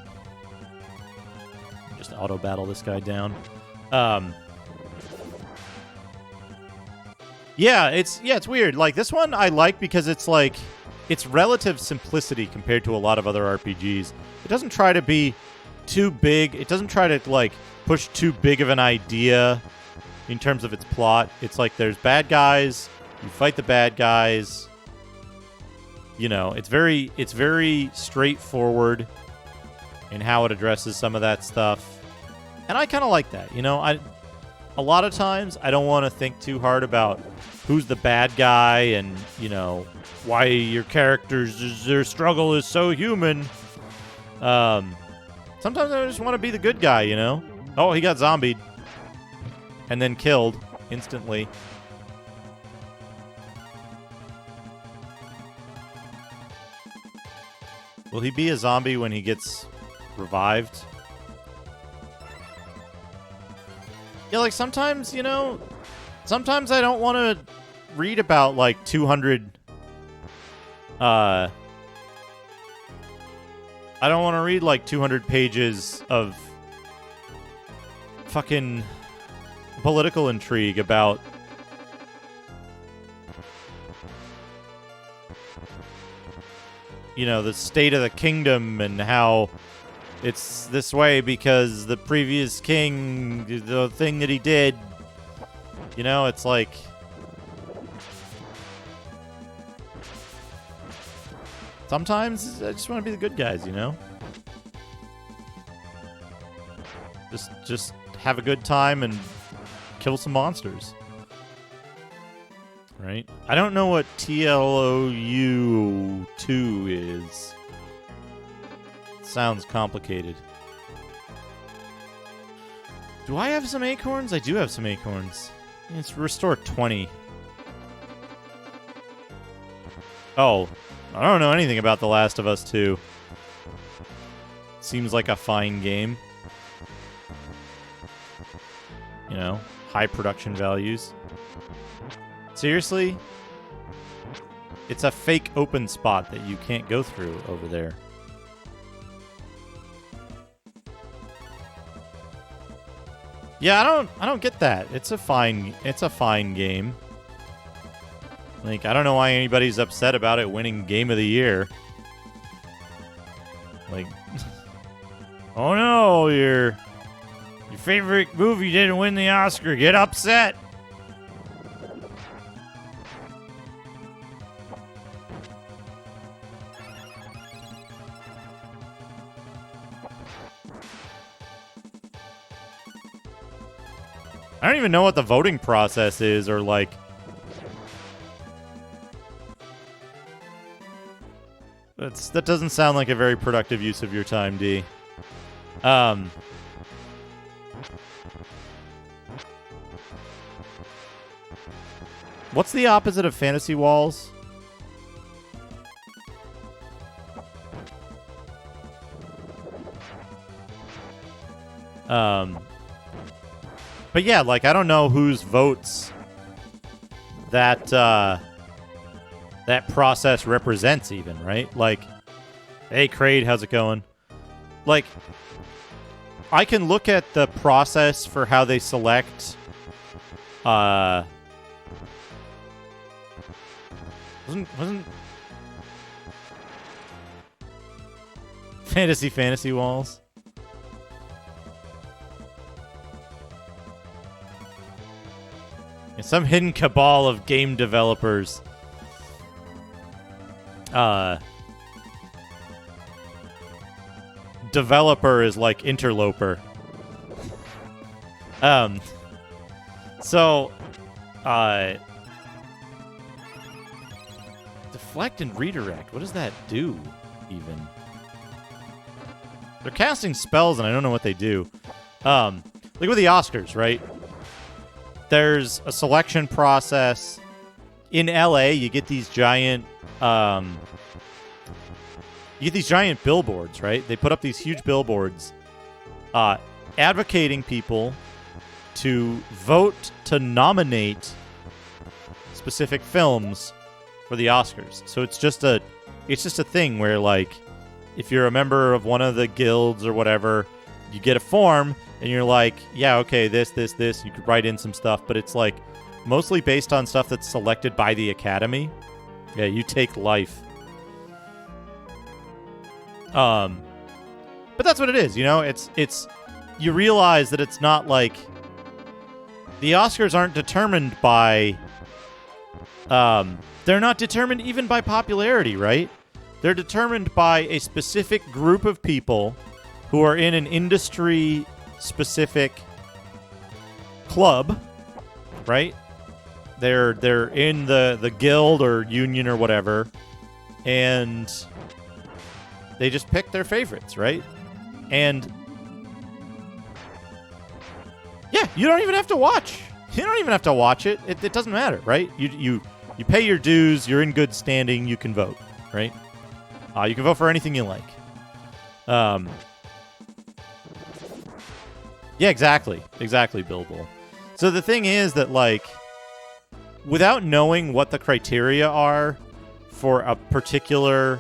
Just auto-battle this guy down. Yeah, it's weird. Like, this one I like because it's, like... It's relative simplicity compared to a lot of other RPGs. It doesn't try to be too big. It doesn't try to, like, push too big of an idea in terms of its plot. It's like there's bad guys. You fight the bad guys. You know, it's very straightforward in how it addresses some of that stuff. And I kind of like that. You know, a lot of times I don't want to think too hard about who's the bad guy and, you know, why your characters, their struggle is so human. Sometimes I just want to be the good guy, you know? Oh, he got zombied. And then killed instantly. Will he be a zombie when he gets revived? Yeah, like sometimes, you know, sometimes I don't want to read about like 200 I don't want to read like 200 pages of fucking political intrigue about the state of the kingdom and how it's this way because the previous king, the thing that he did, it's like sometimes I just want to be the good guys, Just have a good time and kill some monsters. Right? I don't know what TLOU 2 is. Sounds complicated. Do I have some acorns? I do have some acorns. It's restore 20. Oh, I don't know anything about The Last of Us 2. Seems like a fine game. High production values. Seriously? It's a fake open spot that you can't go through over there. Yeah, I don't get that. It's a fine game. Like, I don't know why anybody's upset about it winning Game of the Year. Like, oh no, your favorite movie didn't win the Oscar. Get upset. I don't even know what the voting process is, or like... That doesn't sound like a very productive use of your time, D. What's the opposite of fantasy walls? But yeah, like, I don't know whose votes that process represents even, right? Like, hey, Kraid, how's it going? Like, I can look at the process for how they select wasn't fantasy walls? Some hidden cabal of game developers. Developer is like interloper. Deflect and redirect. What does that do, even? They're casting spells, and I don't know what they do. Like with the Oscars, right? There's a selection process. In LA, you get these giant billboards, right? They put up these huge billboards advocating people to vote to nominate specific films for the Oscars. So it's just a thing where, like, if you're a member of one of the guilds or whatever, you get a form and you're like, yeah, okay, this. You could write in some stuff, but it's like mostly based on stuff that's selected by the Academy. Yeah, you take life. But that's what it is, It's you realize that it's not like the Oscars aren't determined by they're not determined even by popularity, right? They're determined by a specific group of people who are in an industry-specific club, right? They're in the guild or union or whatever, and they just pick their favorites, right? And yeah, you don't even have to watch. You don't even have to watch it. It doesn't matter, right? You pay your dues. You're in good standing. You can vote, right? You can vote for anything you like. Yeah, exactly, Bill Bull. So the thing is that, like, without knowing what the criteria are for a particular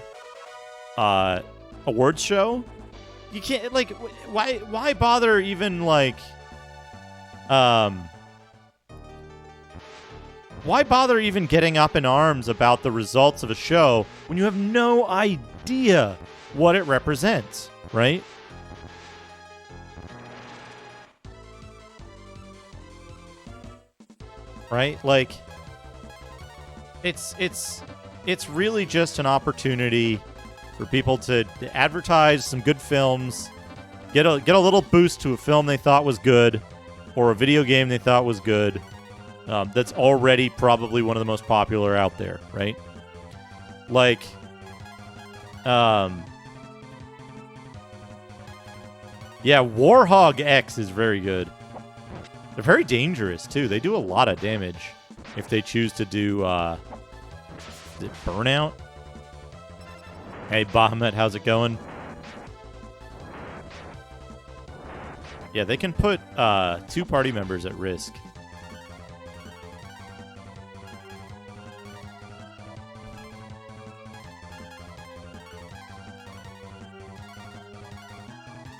awards show, you can't, like, why bother even, like, why bother even getting up in arms about the results of a show when you have no idea what it represents, right? Right? Like, it's really just an opportunity for people to advertise some good films, get a little boost to a film they thought was good, or a video game they thought was good, that's already probably one of the most popular out there, right? Like, yeah, Warhog X is very good. They're very dangerous, too. They do a lot of damage if they choose to do, is it Burnout? Hey, Bahamut, how's it going? Yeah, they can put 2 party members at risk.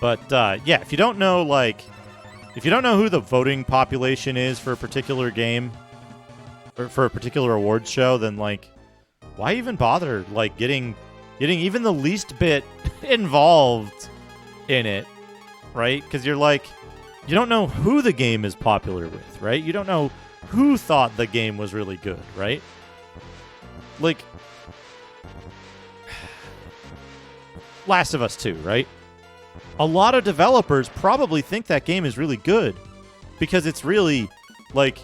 But, yeah, if you don't know, like, if you don't know who the voting population is for a particular game, or for a particular awards show, then, like, why even bother, like, getting even the least bit involved in it, right? Because you're like, you don't know who the game is popular with, right? You don't know who thought the game was really good, right? Like, Last of Us 2, right? A lot of developers probably think that game is really good because it's really, like,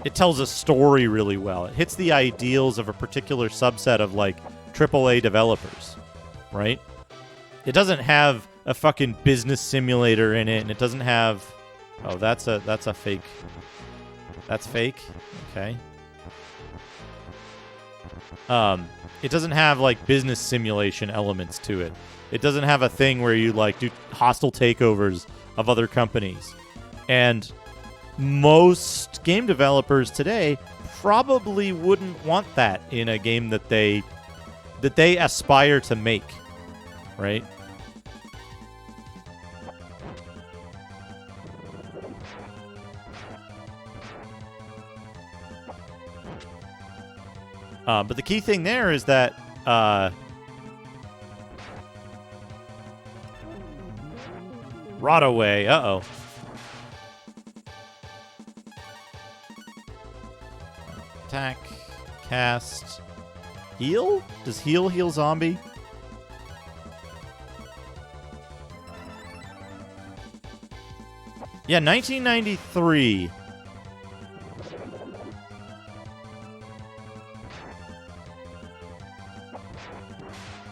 it tells a story really well. It hits the ideals of a particular subset of, like, AAA developers, right? It doesn't have a fucking business simulator in it, and it doesn't have... Oh, that's a fake. That's fake? Okay. It doesn't have, like, business simulation elements to it. It doesn't have a thing where you, like, do hostile takeovers of other companies. And most game developers today probably wouldn't want that in a game that they aspire to make, right? But the key thing there is that Rodaway, uh-oh. Attack, cast, heal? Does heal zombie? Yeah, 1993.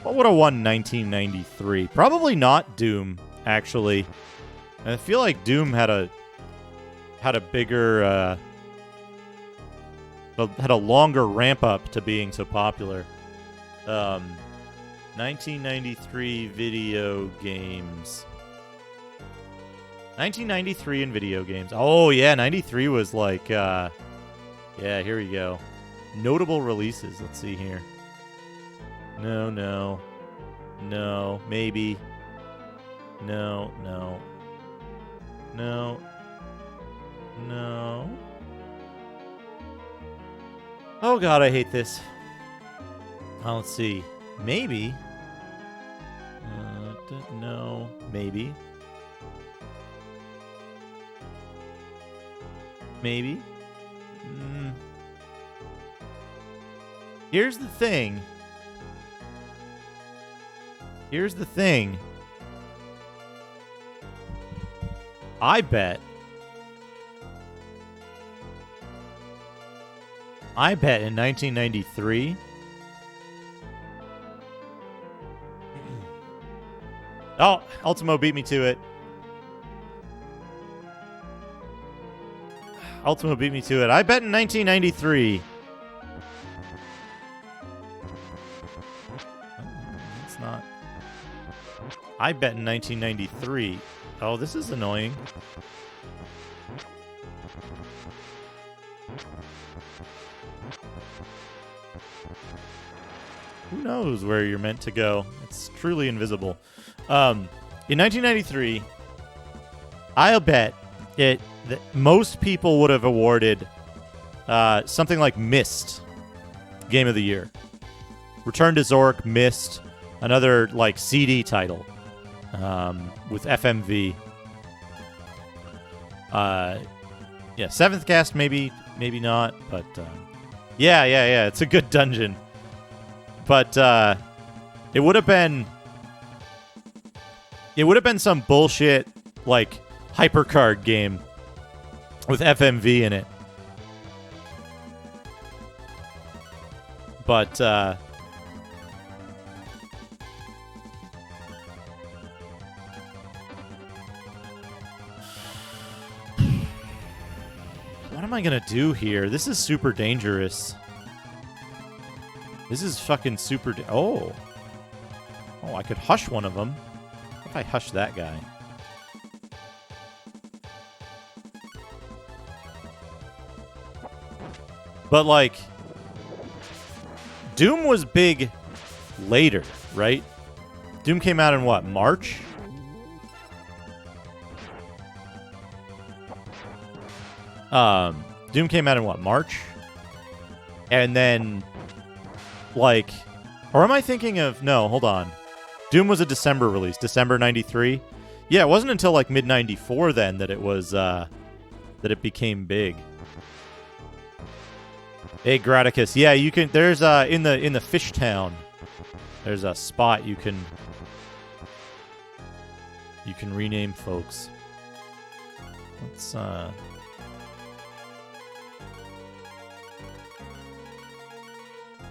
What would have won 1993? Probably not Doom, actually. I feel like Doom had a bigger, had a longer ramp up to being so popular. 1993 video games. 1993 in video games. Oh yeah, 93 was like, yeah, here we go. Notable releases. Let's see here. No, maybe. No. Oh god, I hate this. Let's see. Maybe. No, maybe. Maybe. Here's the thing. I bet in 1993 Oh, Ultimo beat me to it. I bet in 1993. It's not. I bet in 1993. Oh, this is annoying. Who knows where you're meant to go? It's truly invisible. In 1993, I'll bet that most people would have awarded something like Myst Game of the Year. Return to Zork, Myst, another like CD title with FMV. Yeah, Seventh Cast maybe not, but yeah, it's a good dungeon. But it would have been some bullshit like hypercard game with FMV in it. But what am I gonna do here? This is super dangerous. This is fucking super... Oh, I could hush one of them. What if I hush that guy? But, like, Doom was big later, right? Doom came out in, what, March? Doom came out in, what, March? And then... like, or am I thinking of... No, hold on. Doom was a December release, December 93. Yeah, it wasn't until like mid 94 then that it was that it became big. Hey Graticus, yeah, you can. There's in the Fish Town, there's a spot you can rename folks. Let's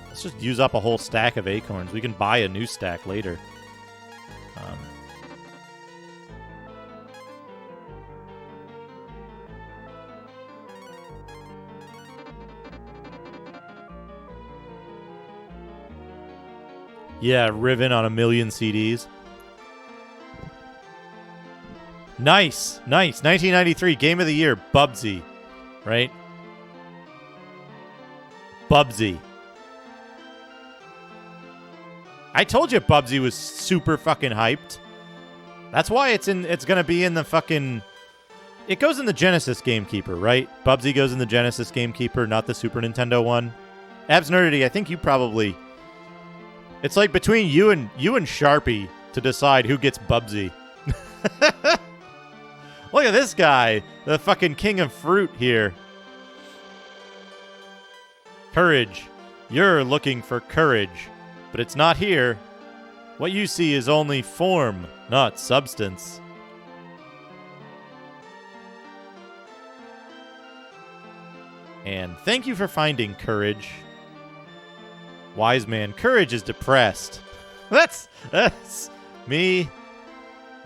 Let's just use up a whole stack of acorns. We can buy a new stack later. Yeah, Riven on 1,000,000 CDs. Nice. 1993, Game of the Year, Bubsy. Right? Bubsy. I told you Bubsy was super fucking hyped. That's why it's gonna be in the fucking... It goes in the Genesis Gamekeeper, right? Bubsy goes in the Genesis Gamekeeper, not the Super Nintendo one. Abs Nerdity, I think you probably... It's like between you and Sharpie to decide who gets Bubsy. Look at this guy, the fucking king of fruit here. Courage. You're looking for courage. But it's not here. What you see is only form, not substance. And thank you for finding courage. Wise man, courage is depressed. That's me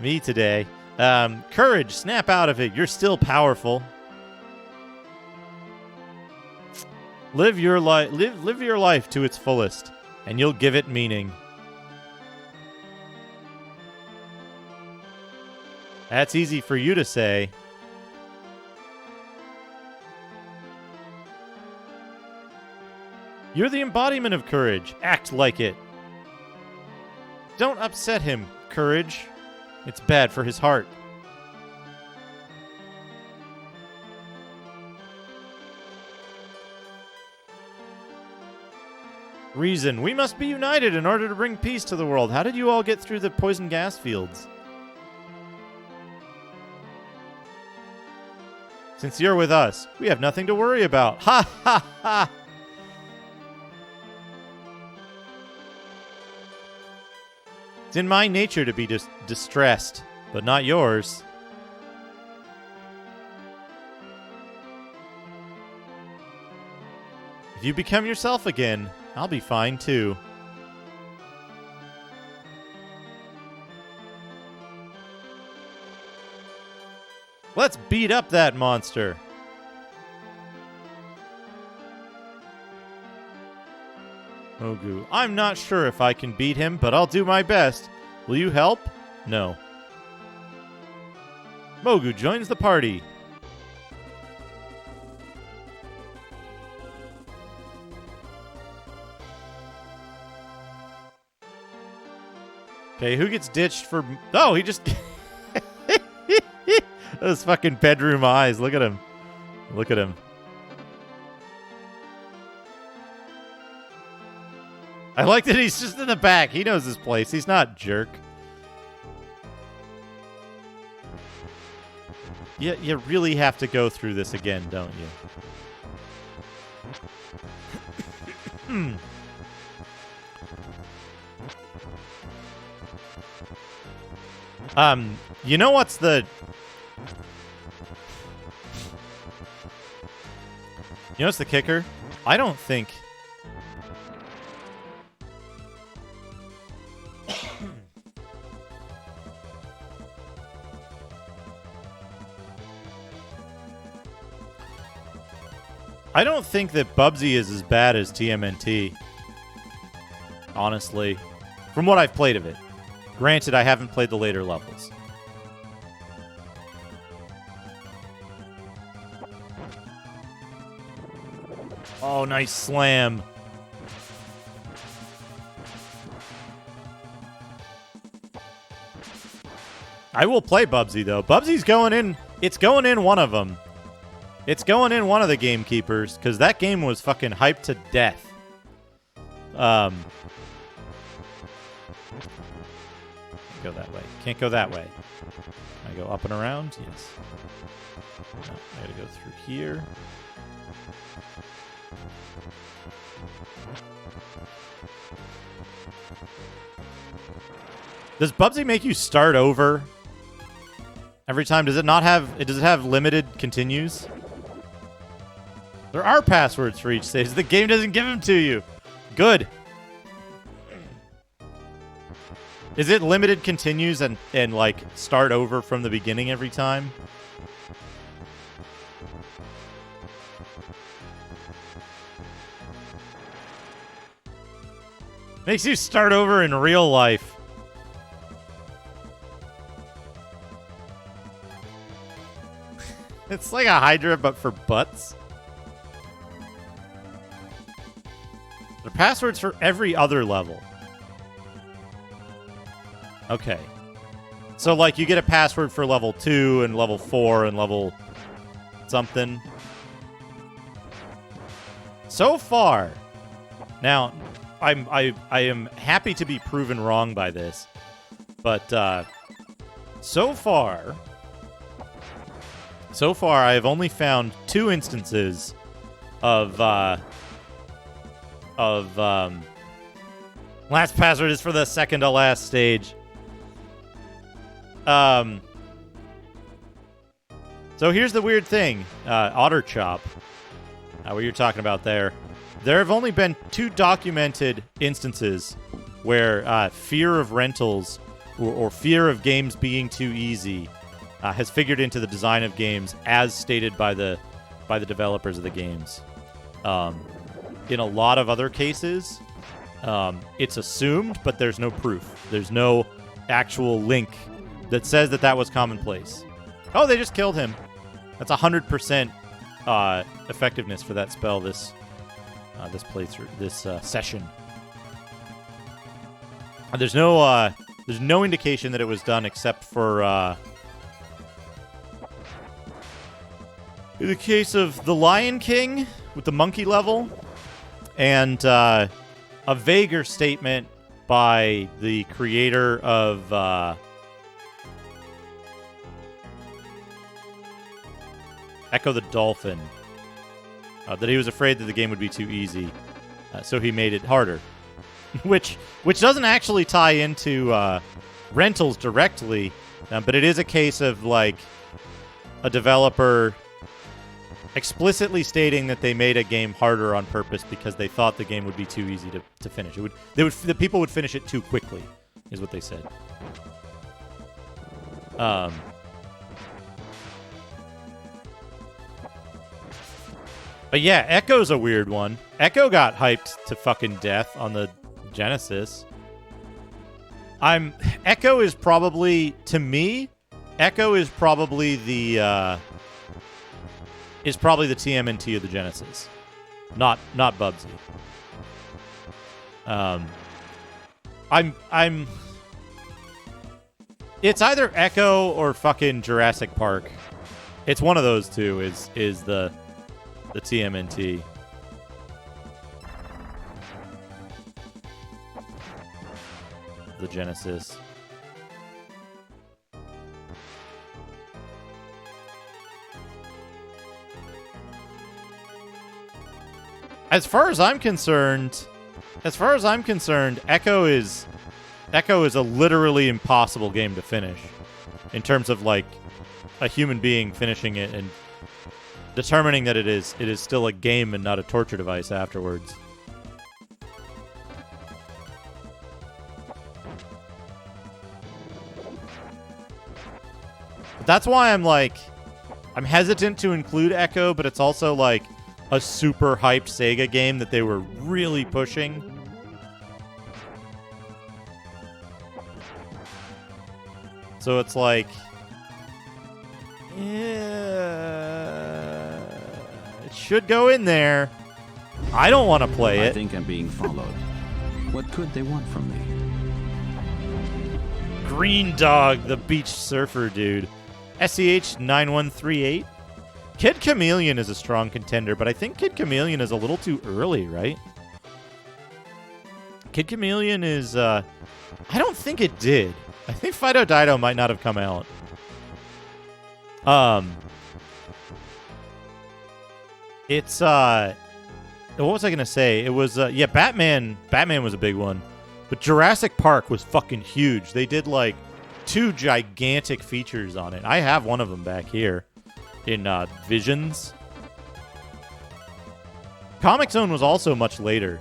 today. Courage, snap out of it. You're still powerful. Live your life to its fullest. And you'll give it meaning. That's easy for you to say. You're the embodiment of courage. Act like it. Don't upset him, courage. It's bad for his heart. Reason. We must be united in order to bring peace to the world. How did you all get through the poison gas fields? Since you're with us, we have nothing to worry about. Ha ha ha! It's in my nature to be distressed, but not yours. If you become yourself again, I'll be fine too. Let's beat up that monster. Mogu. I'm not sure if I can beat him, but I'll do my best. Will you help? No. Mogu joins the party. Okay, who gets ditched for... Oh, he just... Those fucking bedroom eyes. Look at him. Look at him. I like that he's just in the back. He knows his place. He's not a jerk. You really have to go through this again, don't you? You know what's the... You know what's the kicker? I don't think... I don't think that Bubsy is as bad as TMNT. Honestly. From what I've played of it. Granted, I haven't played the later levels. Oh, nice slam. I will play Bubsy, though. Bubsy's going in. It's going in one of them. It's going in one of the gamekeepers, because that game was fucking hyped to death. Go that way. Can't go that way. Can I go up and around? Yes. No, I gotta go through here. Does Bubsy make you start over every time? Does it not have... Does it have limited continues? There are passwords for each stage. The game doesn't give them to you. Good. Is it limited continues and like start over from the beginning every time? Makes you start over in real life. It's like a Hydra, but for butts. There are passwords for every other level. Okay. So, like, you get a password for level 2 and level 4 and level something. So far. Now, I am happy to be proven wrong by this. But, so far, I have only found 2 instances of last password is for the second to last stage. So here's the weird thing. Otter Chop, what you're talking about there. There have only been 2 documented instances where fear of rentals or fear of games being too easy has figured into the design of games as stated by the developers of the games. In a lot of other cases, it's assumed, but there's no proof. There's no actual link that says that was commonplace. Oh, they just killed him. That's 100% effectiveness for that spell this playthrough, this session. There's no indication that it was done except for in the case of the Lion King with the monkey level, and a vaguer statement by the creator of Echo the Dolphin, that he was afraid that the game would be too easy, so he made it harder. which doesn't actually tie into rentals directly, but it is a case of like a developer explicitly stating that they made a game harder on purpose because they thought the game would be too easy to finish. The people would finish it too quickly, is what they said. But yeah, Echo's a weird one. Echo got hyped to fucking death on the Genesis. Echo is probably, to me, Echo is probably the TMNT of the Genesis. Not Bubsy. It's either Echo or fucking Jurassic Park. It's one of those two. Is the TMNT. The Genesis. As far as I'm concerned, Echo is a literally impossible game to finish in terms of like a human being finishing it and determining that it is still a game and not a torture device afterwards. But that's why I'm hesitant to include Echo, but it's also like a super hyped Sega game that they were really pushing. So it's like, yeah, it should go in there. I don't want to play it. I think I'm being followed. What could they want from me? Green Dog, the beach surfer dude. SEH9138. Kid Chameleon is a strong contender, but I think Kid Chameleon is a little too early, right? Kid Chameleon is, I don't think it did. I think Fido Dido might not have come out. It's, what was I going to say? It was, yeah, Batman was a big one. But Jurassic Park was fucking huge. They did, like, 2 gigantic features on it. I have one of them back here in Visions. Comic Zone was also much later.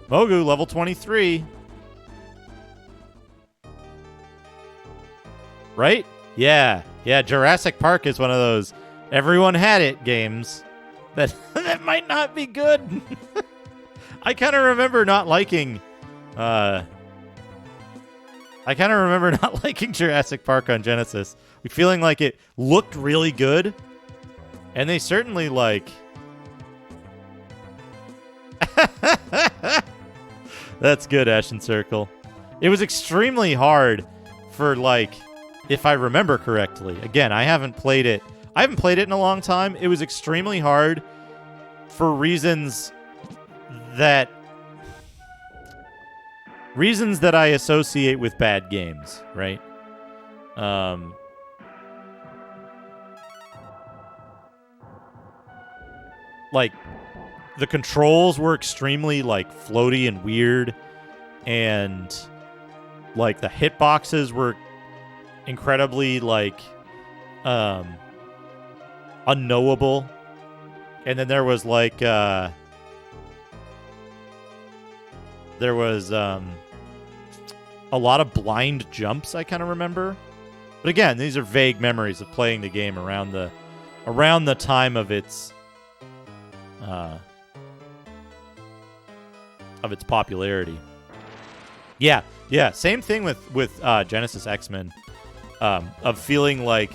Mogu, level 23. Right? Yeah. Yeah, Jurassic Park is one of those everyone had it games that that might not be good. I kind of remember not liking Jurassic Park on Genesis. Feeling like it looked really good. And they certainly like That's good, Ashen Circle. It was extremely hard for, like, if I remember correctly. Again, I haven't played it in a long time. It was extremely hard for reasons that I associate with bad games, right? Like, the controls were extremely, like, floaty and weird, and, like, the hitboxes were incredibly, like, unknowable. And then there was, like, there was a lot of blind jumps, I kind of remember. But again, these are vague memories of playing the game around the time of its popularity. Yeah, same thing with Genesis X-Men, of feeling like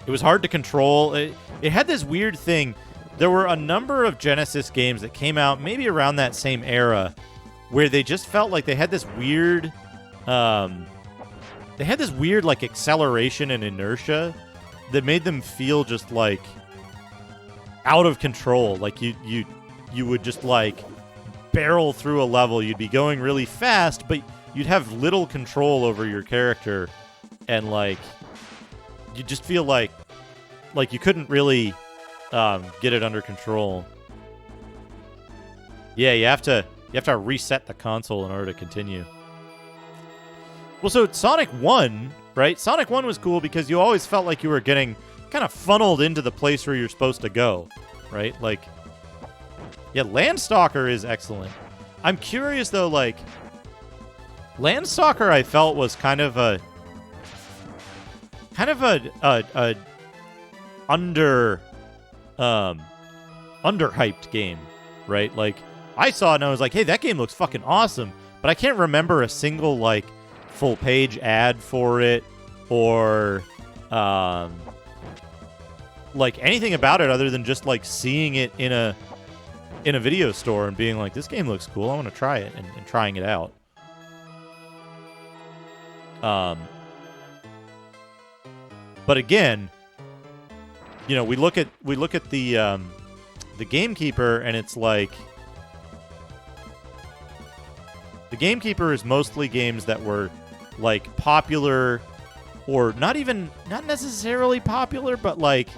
it was hard to control. It had this weird thing. There were a number of Genesis games that came out maybe around that same era where they just felt like they had this weird like acceleration and inertia that made them feel just like out of control. Like you would just like barrel through a level. You'd be going really fast, but you'd have little control over your character, and like you just feel like you couldn't really get it under control. Yeah, you have to reset the console in order to continue. Well, so Sonic 1, right? Sonic 1 was cool because you always felt like you were getting kind of funneled into the place where you're supposed to go, right? Like, yeah, Landstalker is excellent. I'm curious, though, like, Landstalker I felt was kind of a underhyped game, right? Like, I saw it and I was like, hey, that game looks fucking awesome, but I can't remember a single, like, full page ad for it or like anything about it other than just like seeing it in a in a video store and being like, this game looks cool, I want to try it, and trying it out. But again, you know, we look at the Gamekeeper, and it's like the Gamekeeper is mostly games that were like popular, or not necessarily popular, but like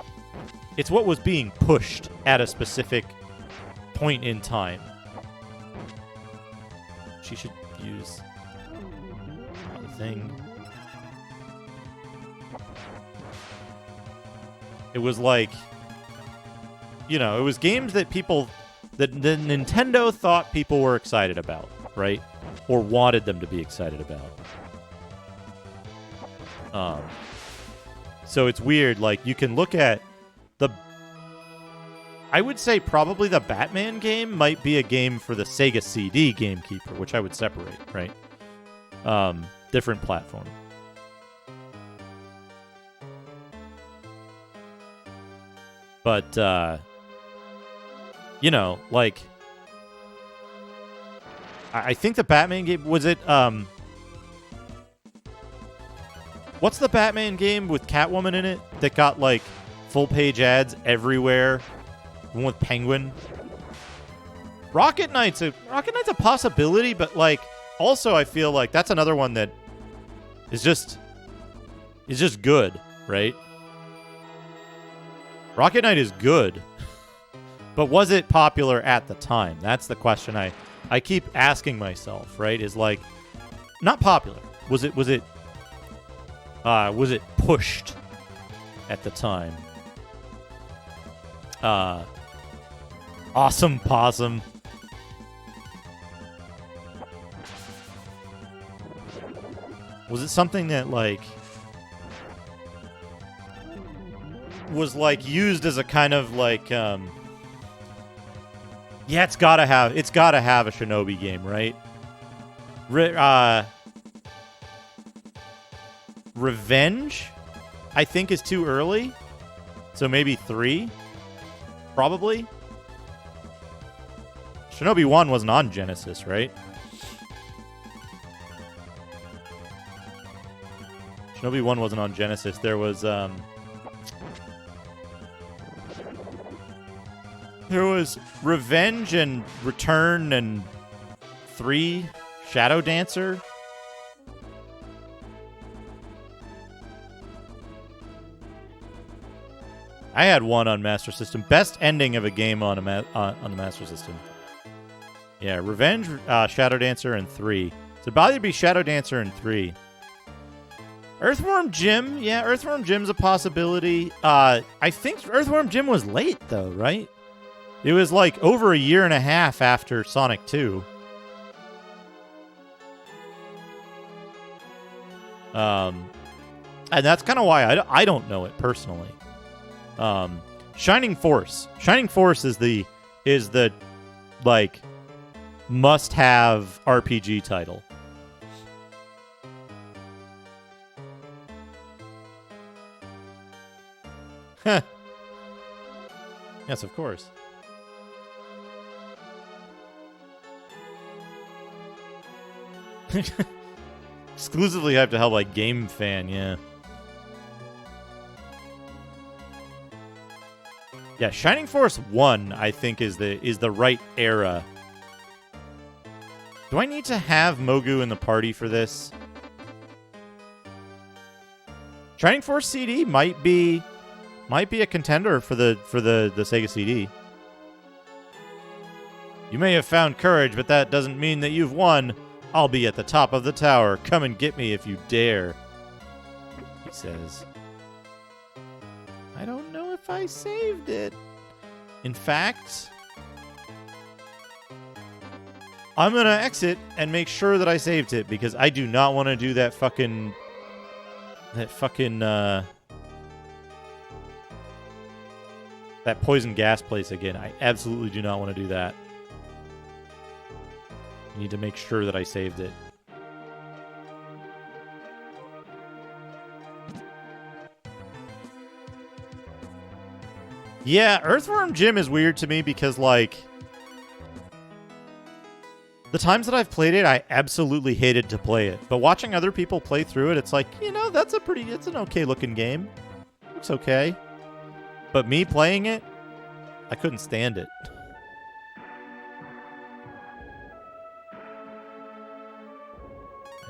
it's what was being pushed at a specific point in time. She should use the thing. It was like, you know, it was games that that Nintendo thought people were excited about, right? Or wanted them to be excited about. So it's weird. Like, you can look at I would say probably the Batman game might be a game for the Sega CD Gamekeeper, which I would separate, right? Different platform. But, you know, like, I think the Batman game, was it, what's the Batman game with Catwoman in it that got, like, full-page ads everywhere? The one with Penguin? Rocket Knight's a possibility, but, like, also I feel like that's another one that is just good, right? Rocket Knight is good, but was it popular at the time? That's the question I keep asking myself, right? Is like, not popular. Was it pushed at the time? Awesome Possum. Was it something that, like, was, like, used as a kind of, like, yeah, it's gotta have a Shinobi game, right? Revenge, I think, is too early. So maybe 3? Probably. Shinobi 1 wasn't on Genesis, right? Shinobi 1 wasn't on Genesis. There was, Revenge and Return and 3, Shadow Dancer. I had 1 on Master System. Best ending of a game on the Master System. Yeah, Revenge, Shadow Dancer, and 3. So it'd either be Shadow Dancer and 3. Earthworm Jim, yeah, Earthworm Jim's a possibility. I think Earthworm Jim was late, though, right? It was like over a year and a half after Sonic 2. And that's kind of why I don't know it personally. Shining Force. Shining Force is the like must-have RPG title. Huh. Yes, of course. Exclusively have to help like Game Fan, yeah. Yeah, Shining Force 1, I think, is the right era. Do I need to have Mogu in the party for this? Shining Force CD might be a contender for the Sega CD. You may have found courage, but that doesn't mean that you've won. I'll be at the top of the tower. Come and get me if you dare, he says. I don't know if I saved it. In fact, I'm going to exit and make sure that I saved it, because I do not want to do that fucking that poison gas place again. I absolutely do not want to do that. I need to make sure that I saved it. Yeah, Earthworm Jim is weird to me because, like, The times that I've played it, I absolutely hated to play it. But watching other people play through it, it's like, it's an okay looking game. Looks okay. But me playing it, I couldn't stand it.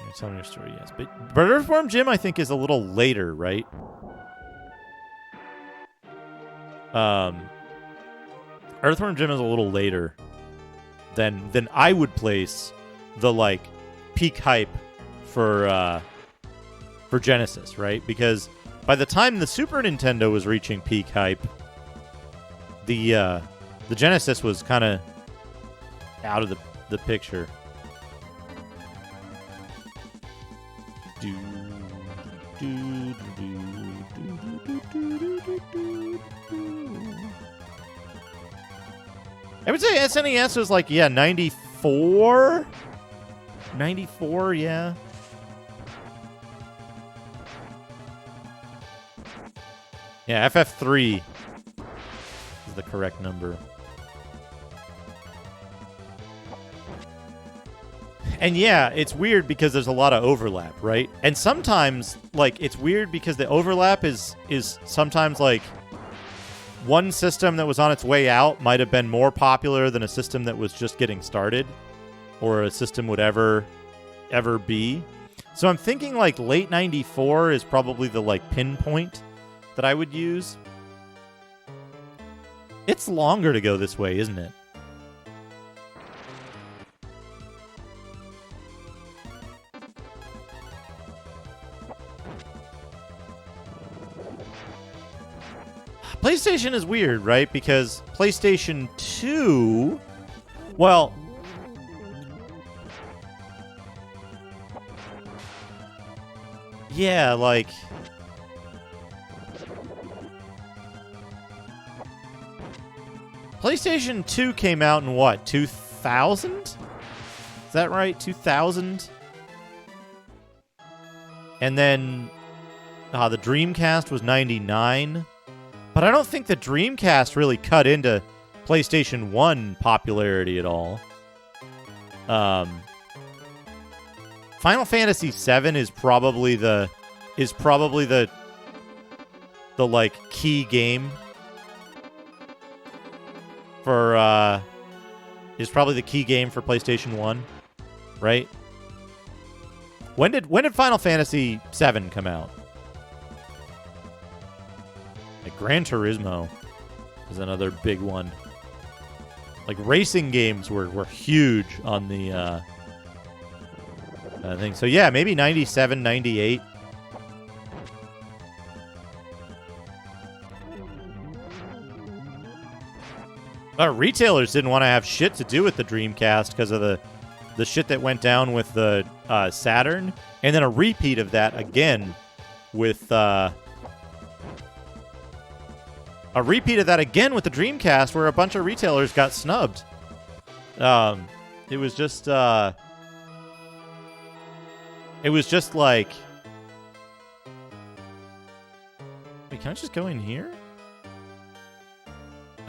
You're telling your story, yes. But Earthworm Jim, I think, is a little later, right? Earthworm Jim is a little later than I would place the like peak hype for Genesis, right? Because by the time the Super Nintendo was reaching peak hype, the Genesis was kind of out of the picture. I would say SNES was like, 94? 94, yeah. Yeah, FF3 is the correct number. And yeah, it's weird because there's a lot of overlap, right? And sometimes, like, it's weird because the overlap is sometimes, like, one system that was on its way out might have been more popular than a system that was just getting started, or a system would ever be. So I'm thinking, like, late 94 is probably the, like, pinpoint that I would use. It's longer to go this way, isn't it? PlayStation is weird, right? Because PlayStation 2... Well... Yeah, like... PlayStation 2 came out in what? 2000? Is that right? 2000? And then... the Dreamcast was 99. But I don't think the Dreamcast really cut into PlayStation 1 popularity at all. Final Fantasy VII is probably the like key game for is probably the key game for PlayStation 1, right? When did Final Fantasy VII come out? Like Gran Turismo is another big one. Like racing games were huge on the thing. So yeah, maybe 97, 98. Retailers didn't want to have shit to do with the Dreamcast because of the shit that went down with the Saturn, and then a repeat of that again with the Dreamcast, where a bunch of retailers got snubbed. It was just like, wait, can I just go in here?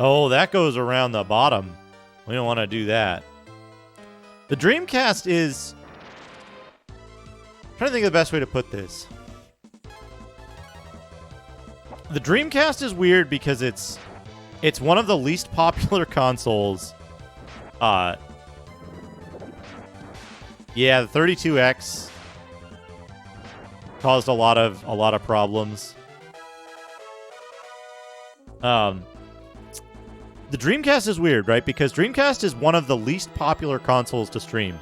Oh, that goes around the bottom. We don't want to do that. The Dreamcast is... I'm trying to think of the best way to put this. The Dreamcast is weird because it's one of the least popular consoles. Yeah, the 32X caused a lot of problems. The Dreamcast is weird, right? Because Dreamcast is one of the least popular consoles to stream.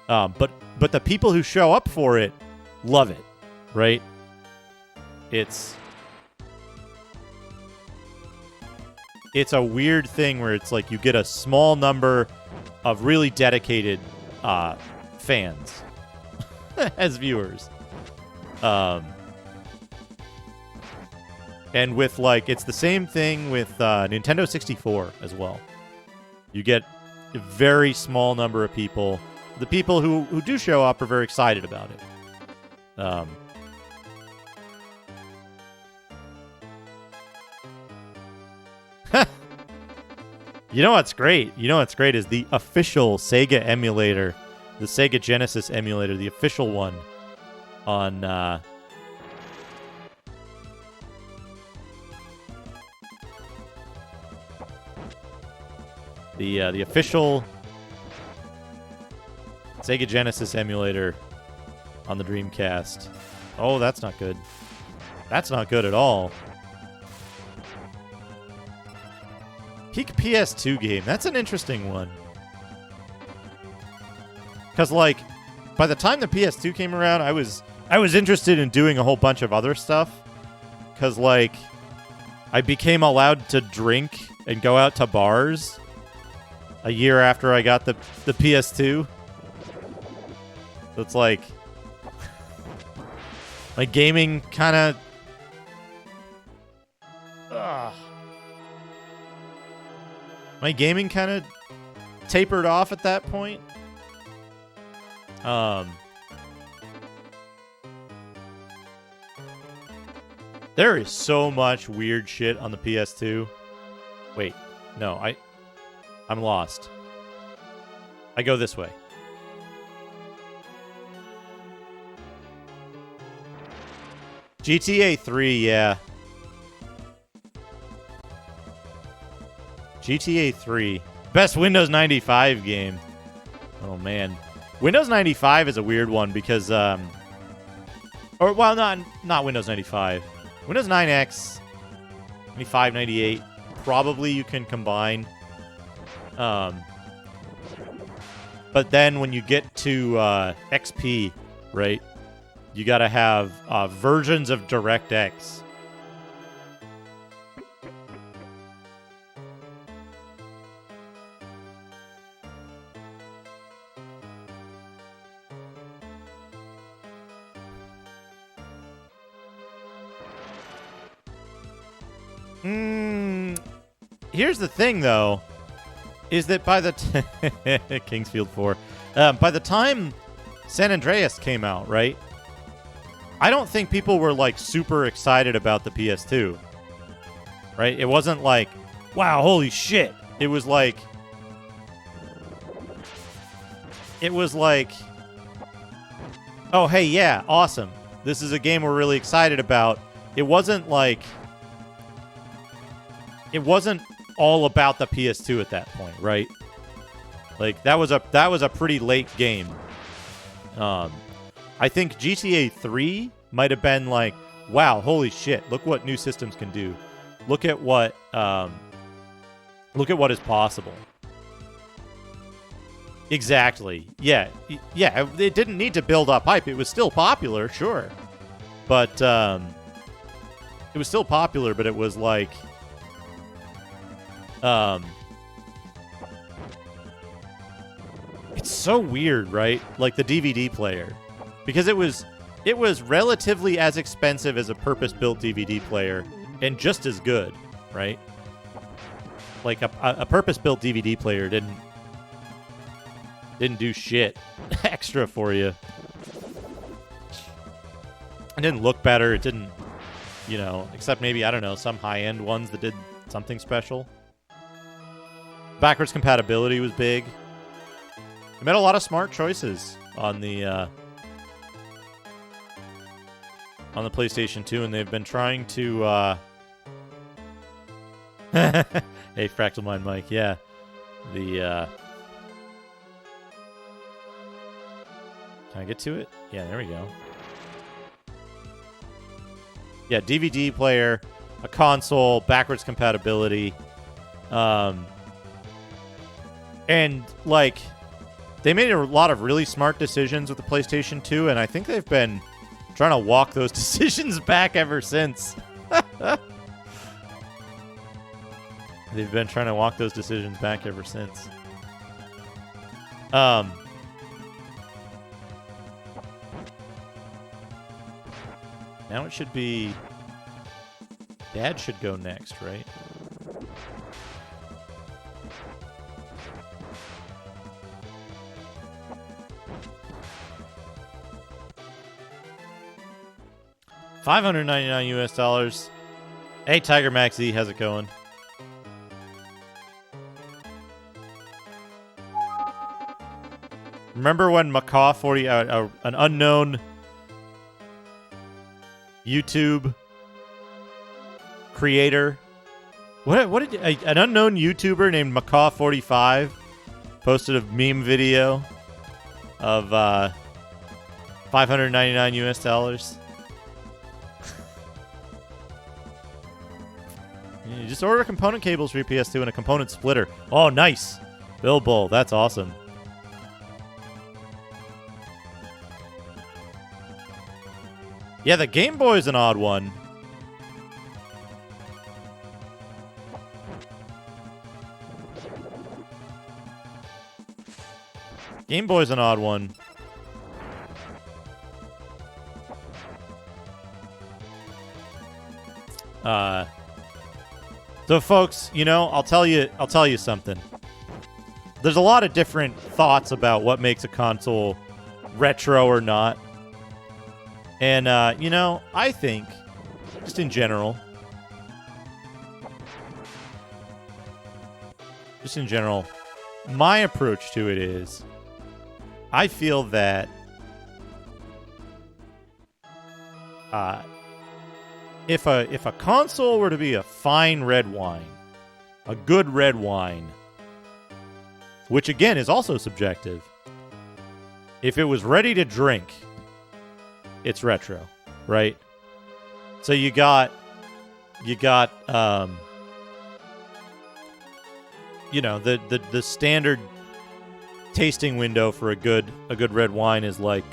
But the people who show up for it love it, right? It's a weird thing where it's like you get a small number of really dedicated fans as viewers. And with, like, it's the same thing with Nintendo 64 as well. You get a very small number of people. The people who do show up are very excited about it. You know what's great? You know what's great is the official Sega emulator, the Sega Genesis emulator, the official one on the official Sega Genesis emulator on the Dreamcast. Oh, that's not good. That's not good at all. Peak PS2 game. That's an interesting one. Because, like, by the time the PS2 came around, I was interested in doing a whole bunch of other stuff. Because, like, I became allowed to drink and go out to bars a year after I got the PS2. So it's like, my gaming kind of... My gaming kind of tapered off at that point. There is so much weird shit on the PS2. Wait, no, I'm lost. I go this way. GTA 3, yeah. GTA 3. Best Windows 95 game. Oh, man. Windows 95 is a weird one because, not Windows 95. Windows 9X, 95, 98, probably you can combine. But then when you get to XP, right, you gotta have versions of DirectX. Here's the thing, though, is that by the Kingsfield 4, by the time San Andreas came out, right? I don't think people were like super excited about the PS2, right? It wasn't like, wow, holy shit. It was like, oh, hey, yeah, awesome. This is a game we're really excited about. It wasn't all about the PS2 at that point, right? Like that was a pretty late game. I think GTA 3 might have been like, wow, holy shit, look what new systems can do. Look at what is possible. Exactly. Yeah. Yeah, it didn't need to build up hype. It was still popular, sure. But it was still popular, but it was like it's so weird, right? Like the DVD player. Because it was relatively as expensive as a purpose-built DVD player and just as good, right? Like a purpose-built DVD player didn't do shit extra for you. It didn't look better. It didn't, except maybe, I don't know, some high-end ones that did something special. Backwards compatibility was big. They made a lot of smart choices on the PlayStation 2, and they've been trying to hey, Fractal Mind Mike, yeah. Can I get to it? Yeah, there we go. Yeah, DVD player, a console, backwards compatibility. And, like, they made a lot of really smart decisions with the PlayStation 2, and I think they've been trying to walk those decisions back ever since. They've been trying to walk those decisions back ever since. Now it should be... Dad should go next, right? $599 US. Hey, Tiger Maxi, how's it going? Remember when Macaw 40, an unknown YouTube creator, what did an unknown YouTuber named Macaw 45 posted a meme video of $599 US. You just order component cables for your PS2 and a component splitter. Oh, nice. Bill Bull, that's awesome. Yeah, the Game Boy's an odd one. Game Boy's an odd one. So folks, you know, I'll tell you something. There's a lot of different thoughts about what makes a console retro or not. And you know, I think just in general, my approach to it is I feel that if a console were to be a fine red wine, a good red wine, which again is also subjective, if it was ready to drink, it's retro, right? So you got you know, the standard tasting window for a good red wine is like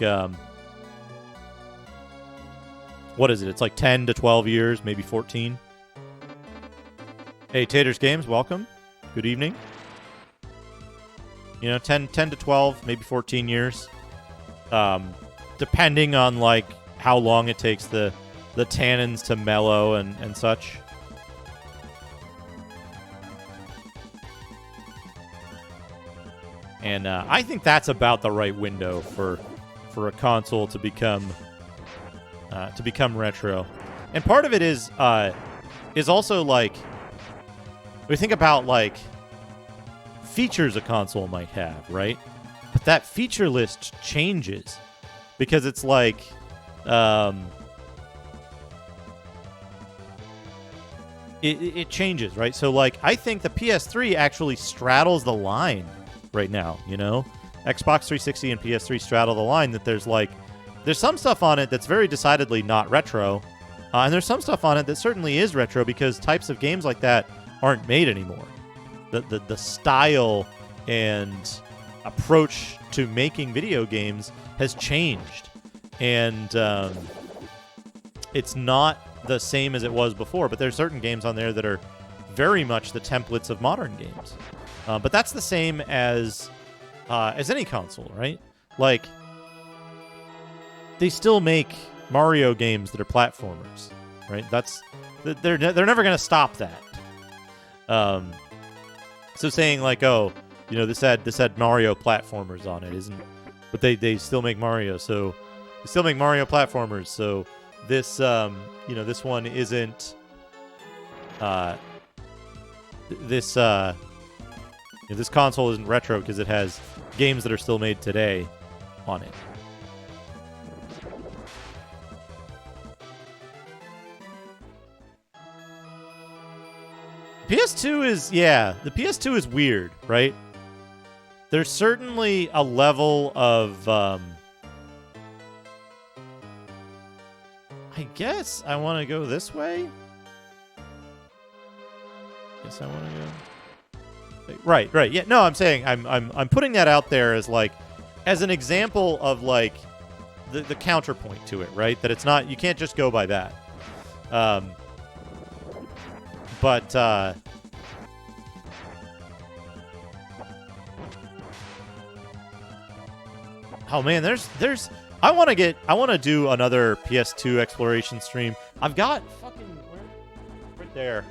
what is it? It's like 10 to 12 years, maybe 14. Hey, Taters Games, welcome. Good evening. You know, 10 to 12, maybe 14 years. Depending on like how long it takes the tannins to mellow and such. And I think that's about the right window for a console to become retro. And part of it is also like we think about like features a console might have, right? But that feature list changes because it's like it changes, right? So like I think the PS3 actually straddles the line right now, you know? Xbox 360 and PS3 straddle the line that there's some stuff on it that's very decidedly not retro, and there's some stuff on it that certainly is retro because types of games like that aren't made anymore. The style and approach to making video games has changed, and it's not the same as it was before, but there's certain games on there that are very much the templates of modern games. But that's the same as any console, right? Like, they still make Mario games that are platformers, right? They're never going to stop that. So saying like, oh, you know, this had Mario platformers on it, isn't? But they still make Mario, so they still make Mario platformers. So this you know, this one isn't this console isn't retro because it has games that are still made today on it. The PS2 is weird, right? There's certainly a level of I guess I want to go this way. Guess I want to go. Right. Yeah, no, I'm saying I'm putting that out there as like as an example of like the counterpoint to it, right? That it's not, you can't just go by that. But oh man, there's I want to do another PS2 exploration stream. I've got fucking right there.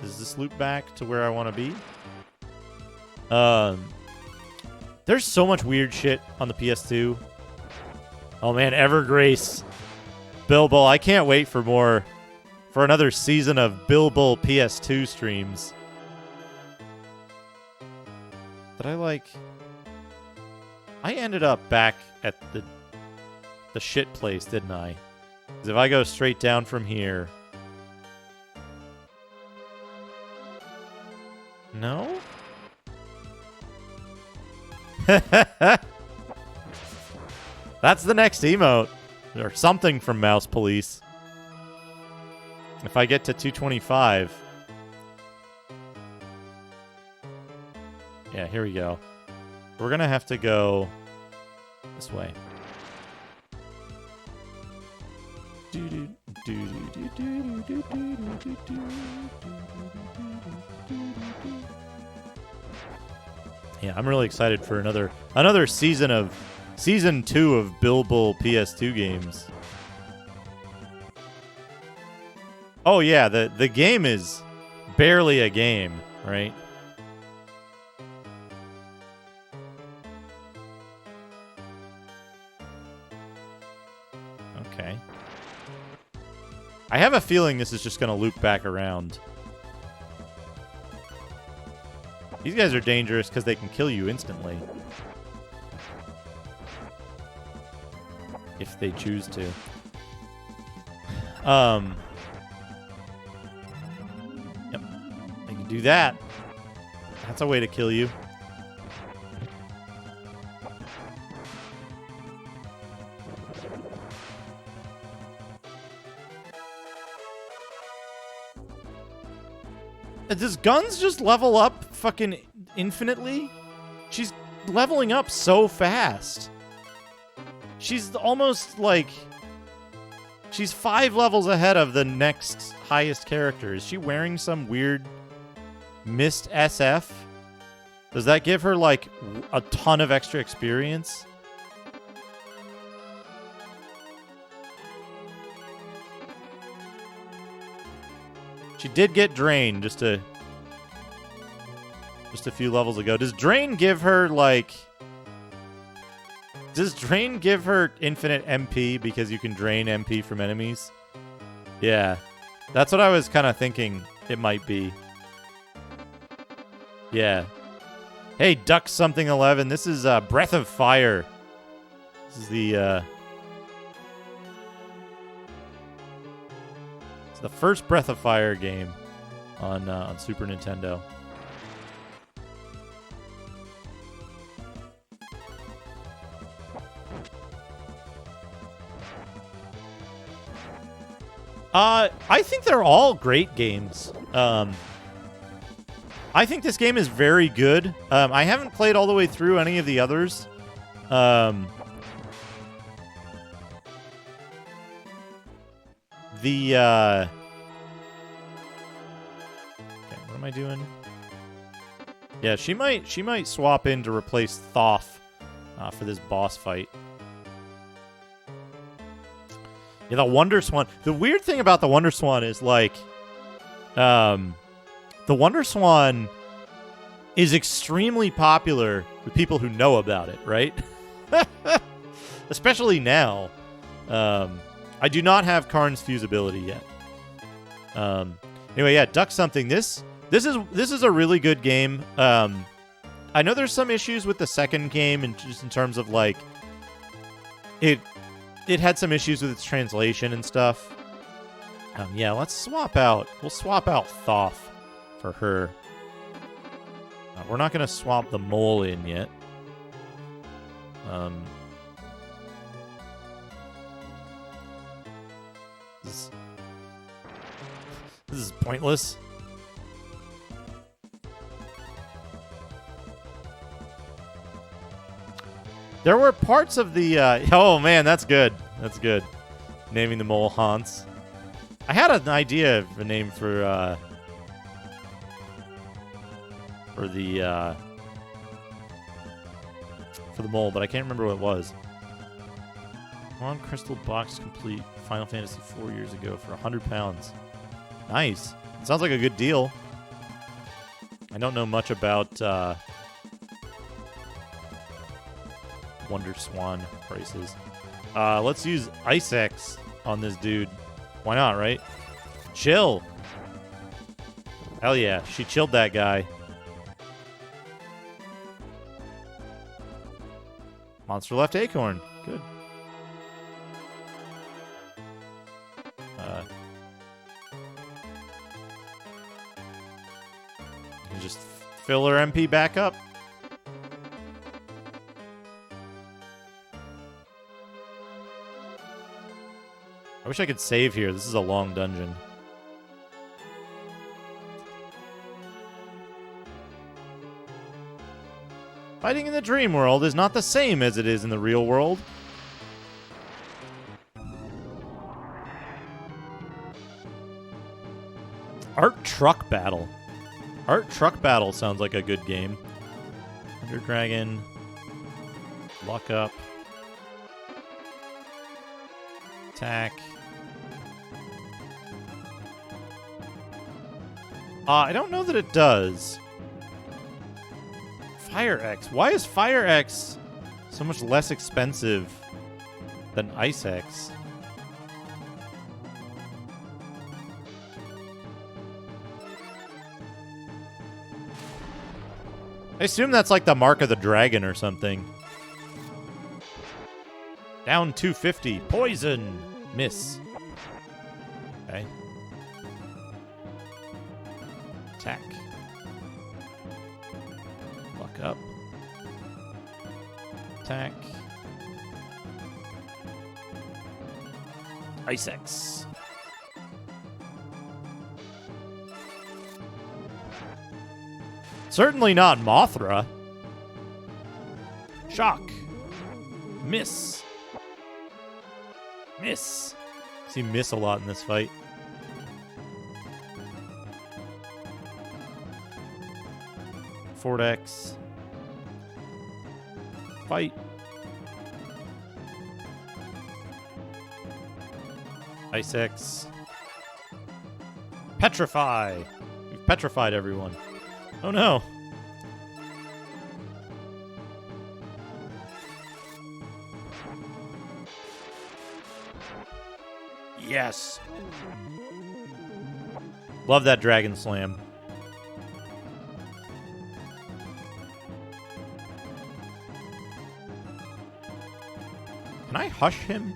Does this loop back to where I want to be? There's so much weird shit on the PS2. Oh man, Evergrace, Bilbo. I can't wait for more for another season of Bilbo PS2 streams. Did I like... I ended up back at the shit place, didn't I? 'Cause if I go straight down from here... No? That's the next emote. Or something from Mouse Police. If I get to 225... Yeah, here we go. We're going to have to go this way. Yeah, I'm really excited for another season of Season 2 of Bilbo PS2 games. Oh yeah, the game is barely a game, right? Okay. I have a feeling this is just going to loop back around. These guys are dangerous because they can kill you instantly. If they choose to. Yep. They can do that. That's a way to kill you. Does Guns just level up fucking infinitely? She's leveling up so fast. She's almost like... She's 5 levels ahead of the next highest character. Is she wearing some weird Mist SF? Does that give her, like, a ton of extra experience? She did get Drain just a few levels ago. Does Drain give her, like... Does Drain give her infinite MP because you can drain MP from enemies? Yeah. That's what I was kind of thinking it might be. Yeah. Hey, Duck something 11. This is Breath of Fire. This is the it's the first Breath of Fire game on Super Nintendo. I think they're all great games. I think this game is very good. I haven't played all the way through any of the others. Okay, what am I doing? Yeah, she might swap in to replace Thoth for this boss fight. Yeah, the Wonder Swan. The weird thing about the Wonder Swan is, like, the Wonder Swan is extremely popular with people who know about it, right? Especially now. I do not have Karn's fusibility yet. Anyway, yeah, Duck Something. This is a really good game. I know there's some issues with the second game, and just in terms of, like, it had some issues with its translation and stuff. Yeah, let's swap out. We'll swap out Thoth for her. We're not going to swap the mole in yet. This is pointless. There were parts of the... oh, man, that's good. That's good. Naming the mole Hans. I had an idea of a name for the mole, but I can't remember what it was. One crystal box complete Final Fantasy 4 years ago for £100. Nice. It sounds like a good deal. I don't know much about... Wonder Swan prices. Let's use Ice X on this dude. Why not, right? Chill. Hell yeah, she chilled that guy. Monster left acorn. Good. You just fill her MP back up. I wish I could save here. This is a long dungeon. Fighting in the dream world is not the same as it is in the real world. Art Truck Battle. Art Truck Battle sounds like a good game. Under Dragon. Luck up. Attack. I don't know that it does. Fire X. Why is Fire X so much less expensive than Ice X? I assume that's like the Mark of the Dragon or something. Down 250. Poison. Miss. Okay. Attack. Luck up. Attack. Ice X. Certainly not Mothra. Shock. Miss. Miss. See miss a lot in this fight. Vortex. Fight. Ice X. Petrify. We've petrified everyone. Oh no. Yes. Love that Dragon Slam. Can I hush him?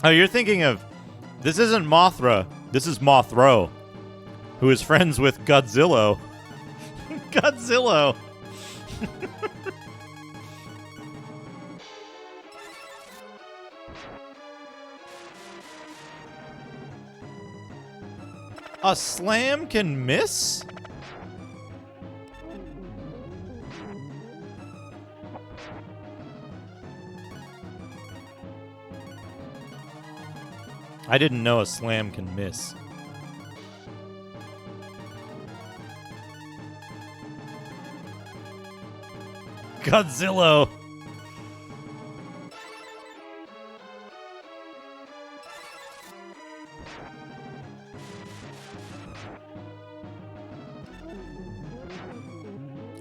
Oh, you're thinking of... This isn't Mothra. This is Mothro, who is friends with Godzilla. Godzilla. A slam can miss? I didn't know a slam can miss. Godzilla.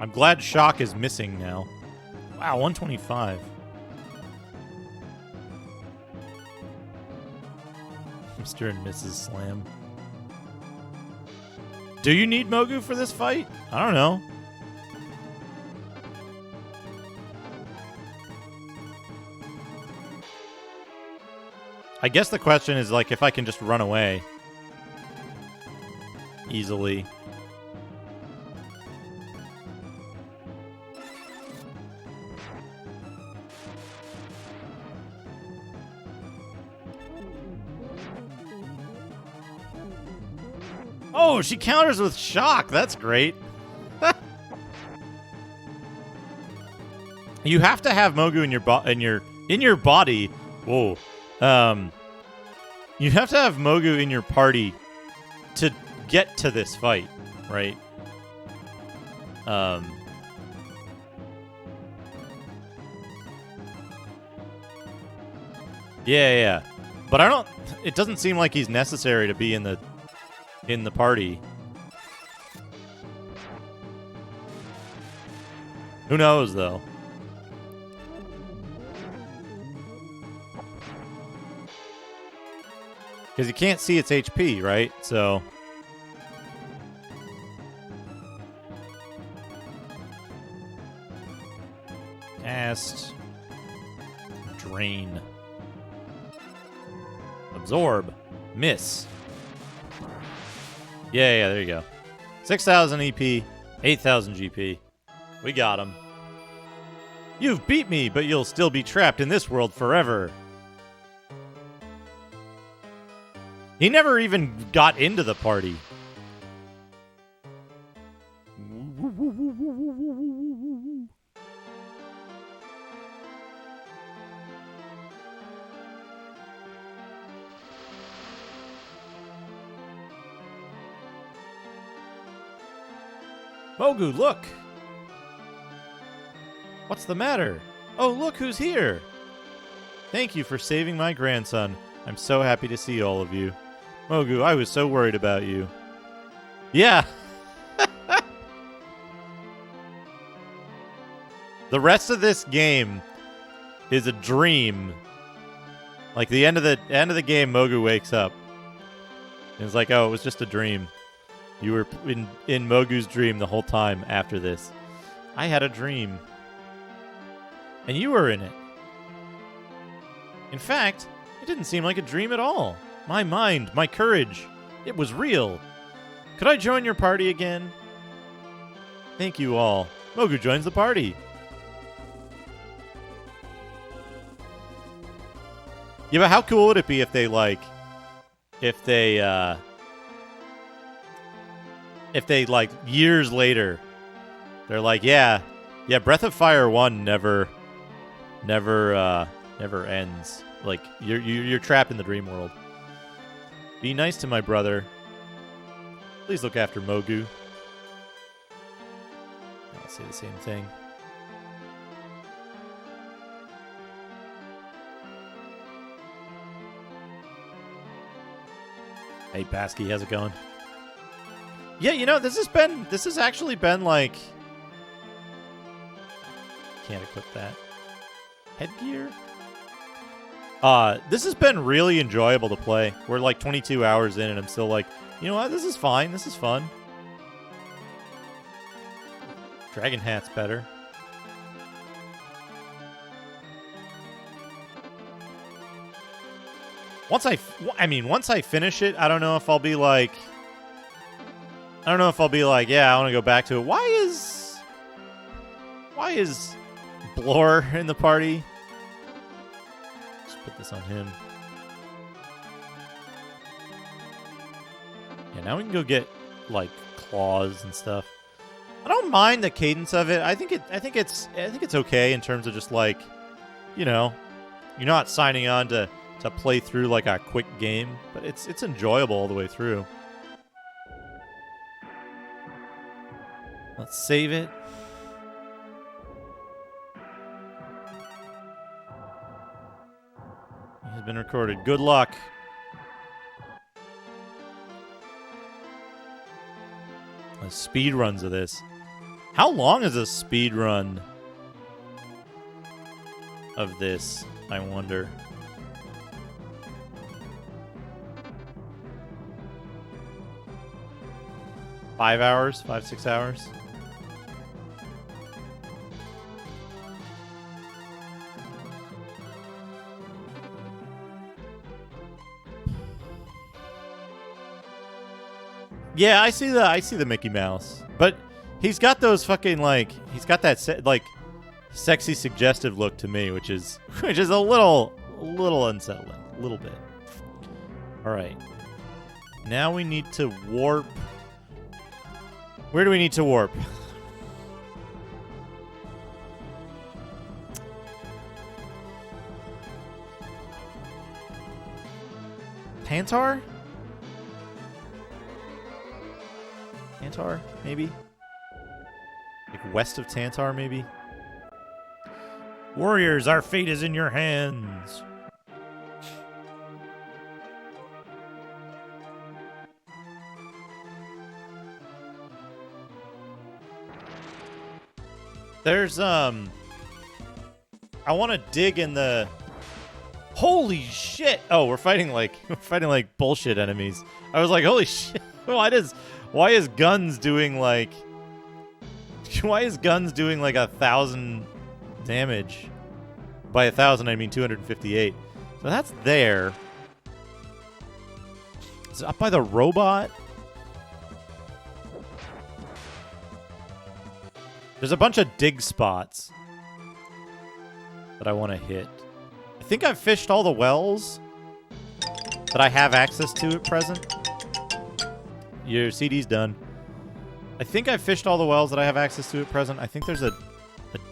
I'm glad Shock is missing now. Wow, 125. Mr. and Mrs. Slam. Do you need Mogu for this fight? I don't know. I guess the question is, like, if I can just run away easily. Oh, she counters with Shock. That's great. You have to have Mogu in your body. Whoa. You have to have Mogu in your party to get to this fight, right? Yeah. But I don't... It doesn't seem like he's necessary to be in the party. Who knows, though? Because you can't see its HP, right? So... Cast. Drain. Absorb. Miss. Yeah, there you go. 6,000 EP, 8,000 GP. We got him. You've beat me, but you'll still be trapped in this world forever. He never even got into the party. Mogu, look! What's the matter? Oh, look who's here! Thank you for saving my grandson. I'm so happy to see all of you. Mogu, I was so worried about you. Yeah! The rest of this game is a dream. Like the end of the game, Mogu wakes up. And it's like, oh, it was just a dream. You were in Mogu's dream the whole time after this. I had a dream. And you were in it. In fact, it didn't seem like a dream at all. My mind, my courage, it was real. Could I join your party again? Thank you all. Mogu joins the party. Yeah, but how cool would it be if they years later, they're like, yeah, Breath of Fire 1 never ends. Like you're trapped in the dream world. Be nice to my brother. Please look after Mogu. I'll say the same thing. Hey, Basky, how's it going? Yeah, you know, this has actually been like... Can't equip that. Headgear? This has been really enjoyable to play. We're like 22 hours in and I'm still like, you know what, this is fine, this is fun. Dragon Hat's better. Once I finish it, I don't know if I'll be like, yeah, I want to go back to it. Why is Blore in the party? Just put this on him. Yeah, now we can go get like claws and stuff. I don't mind the cadence of it. I think it's okay in terms of just like, you know, you're not signing on to play through like a quick game, but it's enjoyable all the way through. Let's save it. It has been recorded. Good luck. Speed runs of this. How long is a speed run of this, I wonder? Five hours? 5-6 hours? Yeah, I see the Mickey Mouse, but he's got those fucking like he's got that sexy suggestive look to me, which is a little unsettling, a little bit. All right, now we need to warp. Where do we need to warp? Tantar? Tantar, maybe? Like west of Tantar, maybe? Warriors, our fate is in your hands. There's, I want to dig in the... Holy shit! Oh, we're fighting like bullshit enemies. I was like, holy shit! Why is guns doing like 1,000 damage? By 1,000, I mean 258. So that's there. Is it up by the robot? There's a bunch of dig spots that I want to hit. I think I've fished all the wells that I have access to at present. Your CD's done. I think I've fished all the wells that I have access to at present. I think there's a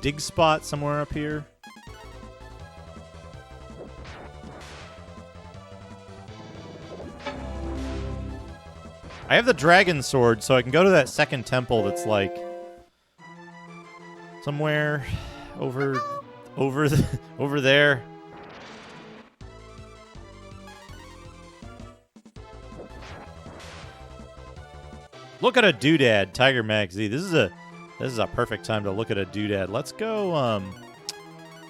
dig spot somewhere up here. I have the dragon sword, so I can go to that second temple that's like somewhere over there. Look at a doodad, Tiger Mag Z. This is a perfect time to look at a doodad. Let's go.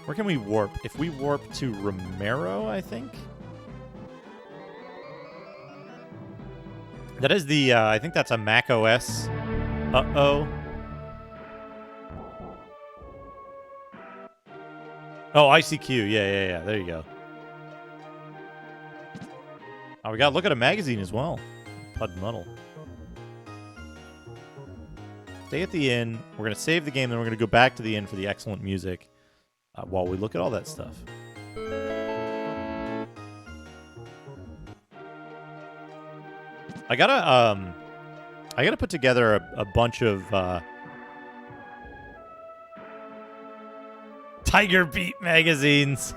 Where can we warp? If we warp to Romero, I think. That is the. I think that's a Mac OS. Uh-oh. Oh, ICQ. Yeah. There you go. Oh, we got to look at a magazine as well. Pud Muddle. Stay at the inn. We're going to save the game, then we're going to go back to the inn for the excellent music while we look at all that stuff. I gotta put together a bunch of Tiger Beat magazines.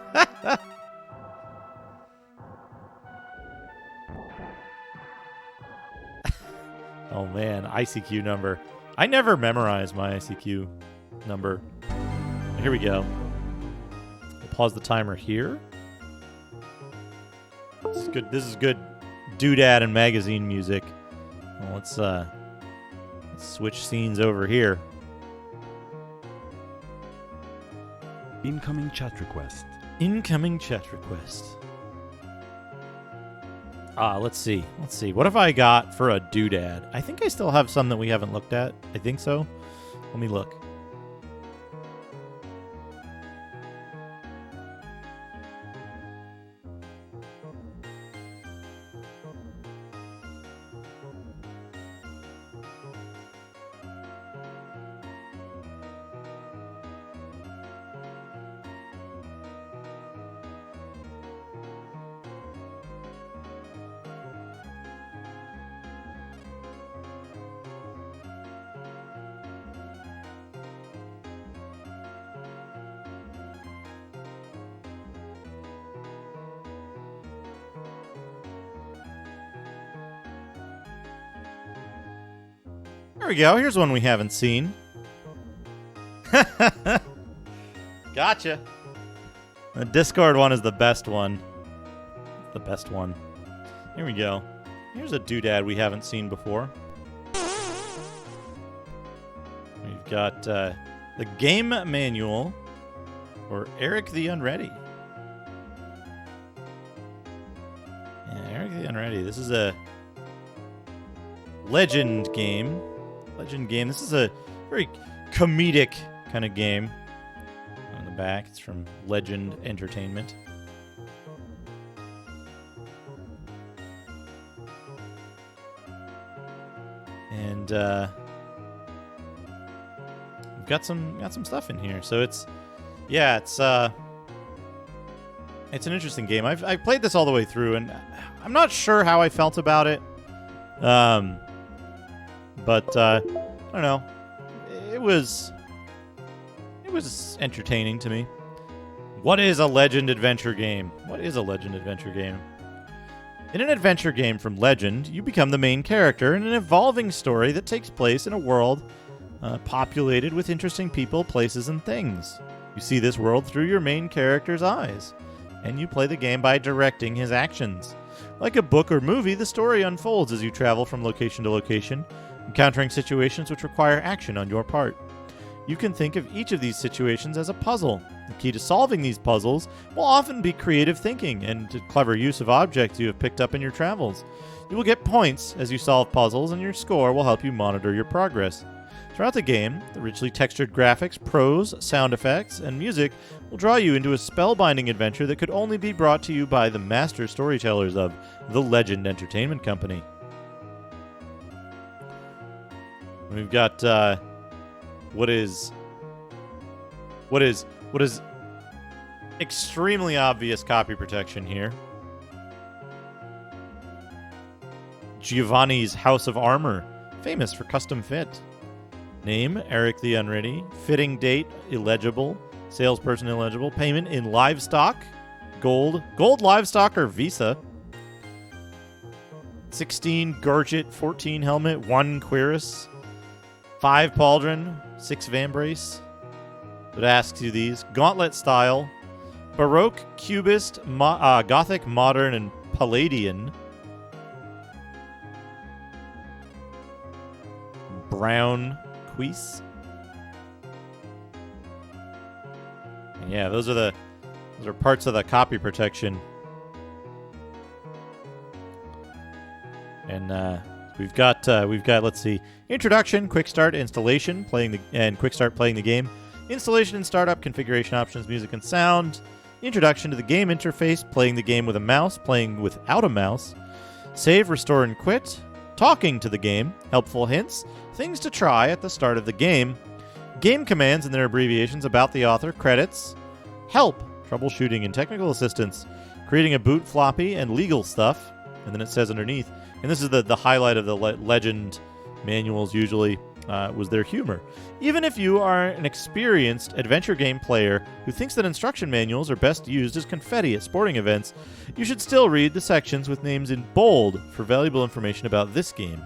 Oh man, ICQ number. I never memorize my ICQ number. Here we go. We'll pause the timer here. This is good. This is good doodad and magazine music. Well, let's switch scenes over here. Incoming chat request. Incoming chat request. Let's see. What have I got for a doodad? I think I still have some that we haven't looked at. I think so. Let me look. There we go. Here's one we haven't seen. Gotcha. The Discord one is the best one. The best one. Here we go. Here's a doodad we haven't seen before. We've got the game manual for Eric the Unready. Yeah, Eric the Unready. This is a Legend game. This is a very comedic kind of game. On the back, it's from Legend Entertainment. And we've got some stuff in here. So it's an interesting game. I've played this all the way through, and I'm not sure how I felt about it. But I don't know. It was entertaining to me. What is a Legend adventure game? In an adventure game from Legend, you become the main character in an evolving story that takes place in a world populated with interesting people, places, and things. You see this world through your main character's eyes, and you play the game by directing his actions. Like a book or movie, the story unfolds as you travel from location to location, encountering situations which require action on your part. you can think of each of these situations as a puzzle. The key to solving these puzzles will often be creative thinking and clever use of objects you have picked up in your travels. You will get points as you solve puzzles, and your score will help you monitor your progress. Throughout the game, the richly textured graphics, prose, sound effects, and music will draw you into a spellbinding adventure that could only be brought to you by the master storytellers of the Legend Entertainment Company. We've got what is extremely obvious copy protection here. Giovanni's House of Armor, famous for custom fit. Name, Eric the Unready. Fitting date, illegible. Salesperson, illegible. Payment in livestock, gold. Gold livestock or Visa. 16 Gorget, 14 Helmet, 1 Quiris. 5 Pauldron, 6 Vambrace. It asks you these. Gauntlet style. Baroque, Cubist, Gothic, Modern, and Palladian. Brown Queese. Yeah, those are parts of the copy protection. And we've got let's see, introduction, quick start, installation, and quick start playing the game, installation and startup, configuration options, music and sound, introduction to the game interface, playing the game with a mouse, playing without a mouse, save, restore, and quit, talking to the game, helpful hints, things to try at the start of the game, game commands and their abbreviations about the author, credits, help, troubleshooting and technical assistance, creating a boot floppy, and legal stuff. And then it says underneath, and this is the highlight of the Legend manuals usually, was their humor. Even if you are an experienced adventure game player who thinks that instruction manuals are best used as confetti at sporting events, you should still read the sections with names in bold for valuable information about this game.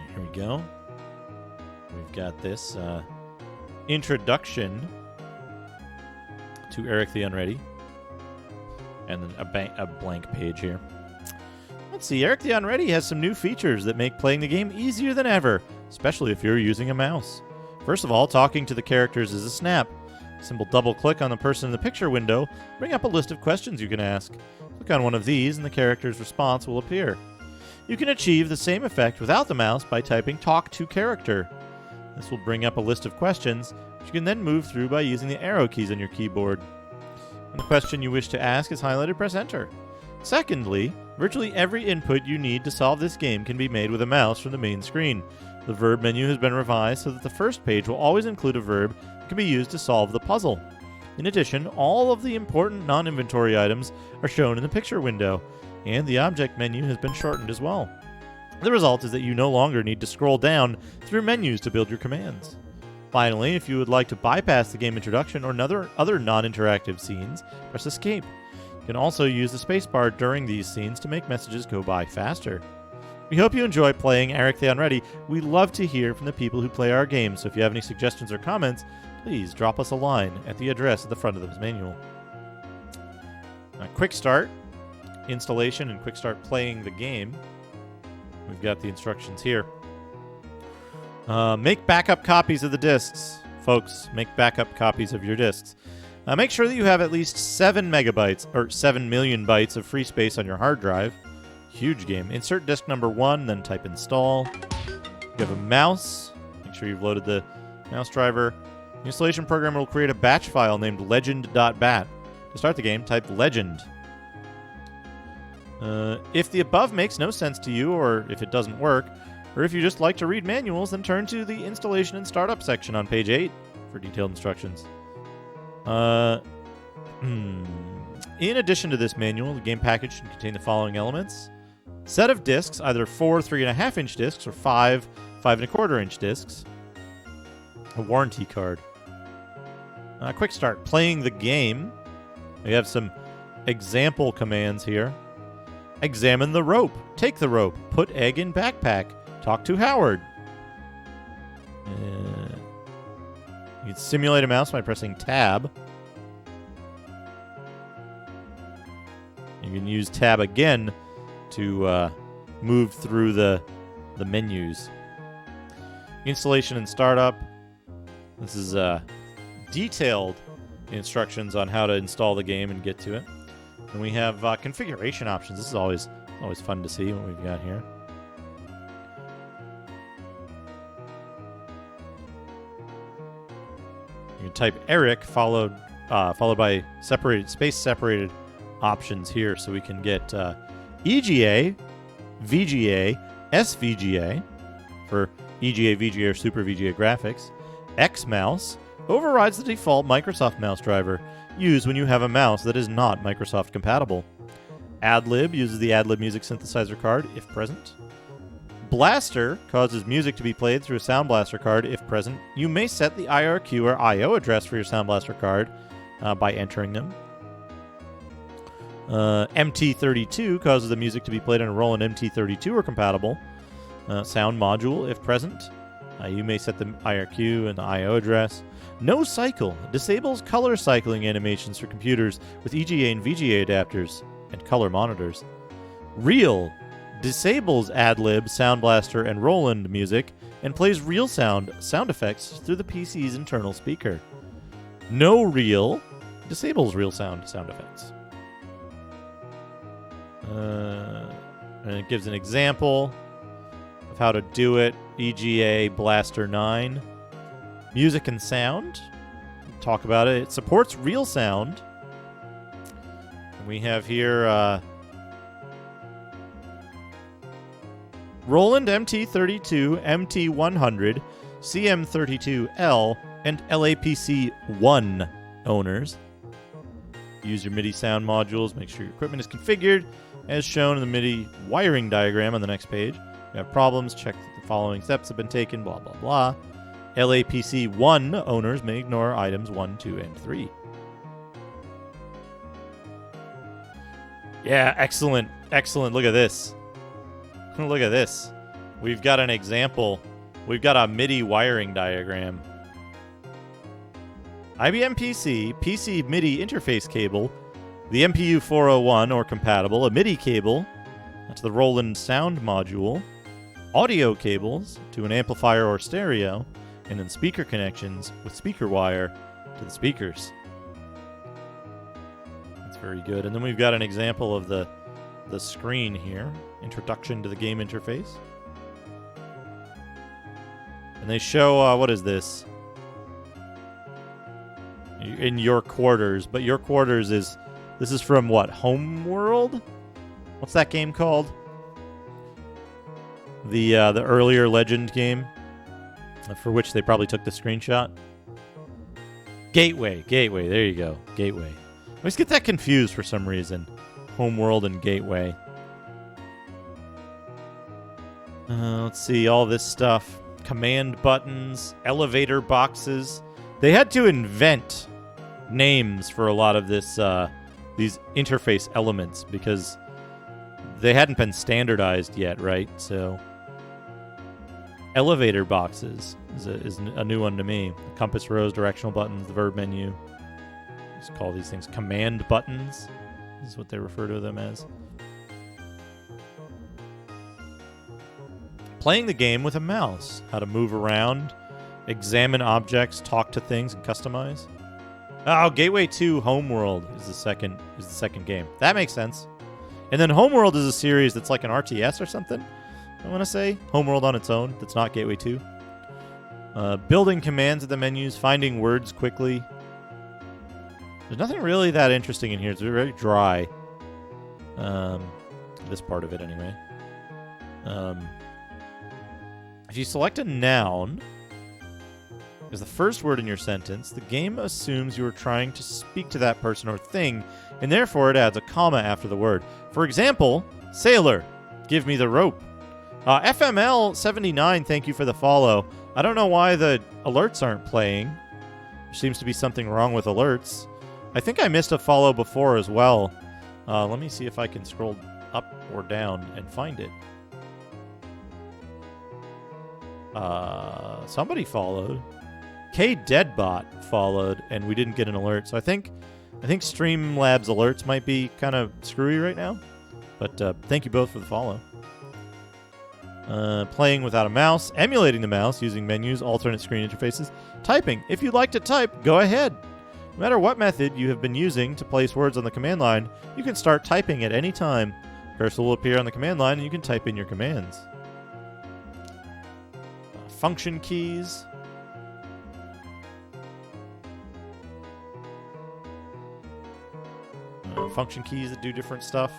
Here we go. We've got this introduction to Eric the Unready. And then a blank page here. Let's see, Eric the Unready has some new features that make playing the game easier than ever, especially if you're using a mouse. First of all, talking to the characters is a snap. Simple double-click on the person in the picture window, bring up a list of questions you can ask. Click on one of these and the character's response will appear. You can achieve the same effect without the mouse by typing Talk to Character. This will bring up a list of questions, which you can then move through by using the arrow keys on your keyboard. When the question you wish to ask is highlighted, press Enter. Secondly, virtually every input you need to solve this game can be made with a mouse from the main screen. The verb menu has been revised so that the first page will always include a verb that can be used to solve the puzzle. In addition, all of the important non-inventory items are shown in the picture window, and the object menu has been shortened as well. The result is that you no longer need to scroll down through menus to build your commands. Finally, if you would like to bypass the game introduction or other non-interactive scenes, press Escape. You can also use the spacebar during these scenes to make messages go by faster. We hope you enjoy playing Eric the Unready. We love to hear from the people who play our games, so if you have any suggestions or comments, please drop us a line at the address at the front of this manual. Quick Start, installation, and Quick Start playing the game. We've got the instructions here. Make backup copies of the discs. Folks, make backup copies of your discs. Make sure that you have at least 7 megabytes, or 7 million bytes of free space on your hard drive. Huge game. Insert disk number 1, then type install. You have a mouse. Make sure you've loaded the mouse driver. The installation program will create a batch file named legend.bat. To start the game, type legend. If the above makes no sense to you, or if it doesn't work, or if you just like to read manuals, then turn to the installation and startup section on page 8 for detailed instructions. In addition to this manual, the game package should contain the following elements. Set of discs, either 4 3.5-inch discs or 5 5.25-inch discs. A warranty card. Quick Start, playing the game. We have some example commands here. Examine the rope. Take the rope. Put egg in backpack. Talk to Howard. You can simulate a mouse by pressing Tab. You can use Tab again to move through the the menus. Installation and startup. This is detailed instructions on how to install the game and get to it. And we have configuration options. This is always fun to see what we've got here. You can type Eric followed by separated options here, so we can get EGA, VGA, SVGA for EGA, VGA, or Super VGA graphics. Xmouse overrides the default Microsoft mouse driver used when you have a mouse that is not Microsoft compatible. AdLib uses the AdLib music synthesizer card if present. Blaster causes music to be played through a Sound Blaster card if present. You may set the IRQ or I/O address for your Sound Blaster card by entering them. MT32 causes the music to be played on a Roland MT32 or compatible sound module if present. You may set the IRQ and the I/O address. No Cycle disables color cycling animations for computers with EGA and VGA adapters and color monitors. Real disables AdLib, Sound Blaster, and Roland music and plays real sound effects through the PC's internal speaker. No Real disables real sound effects. And it gives an example of how to do it. EGA Blaster 9. Music and sound. Talk about it. It supports real sound. And we have here Roland MT32, MT100, CM32L, and LAPC1 owners. Use your MIDI sound modules. Make sure your equipment is configured as shown in the MIDI wiring diagram on the next page. If you have problems, check that the following steps have been taken, blah, blah, blah. LAPC1 owners may ignore items 1, 2, and 3. Yeah, excellent. Excellent. Look at this. Look at this. We've got an example. We've got a MIDI wiring diagram. IBM PC MIDI interface cable, the MPU 401 or compatible, a MIDI cable, that's the Roland sound module, audio cables to an amplifier or stereo, and then speaker connections with speaker wire to the speakers. That's very good. And then we've got an example of the screen here. Introduction to the game interface. And they show, what is this? In your quarters. But your quarters is, this is from what? Homeworld? What's that game called? The earlier Legend game, for which they probably took the screenshot. Gateway. There you go. Gateway. I always get that confused for some reason. Homeworld and Gateway. Let's see, all this stuff. Command buttons, elevator boxes. They had to invent names for a lot of this, these interface elements because they hadn't been standardized yet, right? So, elevator boxes is a new one to me. Compass rose, directional buttons, the verb menu. Just call these things command buttons. This is what they refer to them as. Playing the game with a mouse. How to move around, examine objects, talk to things, and customize. Oh, Gateway 2 Homeworld is the second game. That makes sense. And then Homeworld is a series that's like an RTS or something. I want to say Homeworld on its own. That's not Gateway 2. Building commands at the menus, finding words quickly. There's nothing really that interesting in here. It's very dry. This part of it, anyway. If you select a noun as the first word in your sentence, the game assumes you are trying to speak to that person or thing, and therefore it adds a comma after the word. For example, sailor, give me the rope. FML79, thank you for the follow. I don't know why the alerts aren't playing. There seems to be something wrong with alerts. I think I missed a follow before as well. Let me see if I can scroll up or down and find it. Somebody followed. K Deadbot followed, and we didn't get an alert. So I think Streamlabs alerts might be kind of screwy right now. But thank you both for the follow. Playing without a mouse, emulating the mouse using menus, alternate screen interfaces, typing. If you'd like to type, go ahead. No matter what method you have been using to place words on the command line, you can start typing at any time. Cursor will appear on the command line and you can type in your commands. Function keys. Function keys that do different stuff.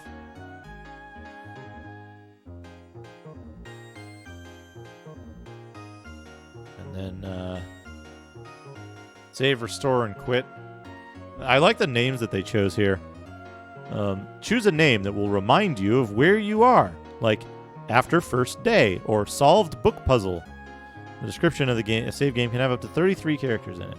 And then save, restore, and quit. I like the names that they chose here. Choose a name that will remind you of where you are, like after first day or solved book puzzle. The description of the game, a save game, can have up to 33 characters in it.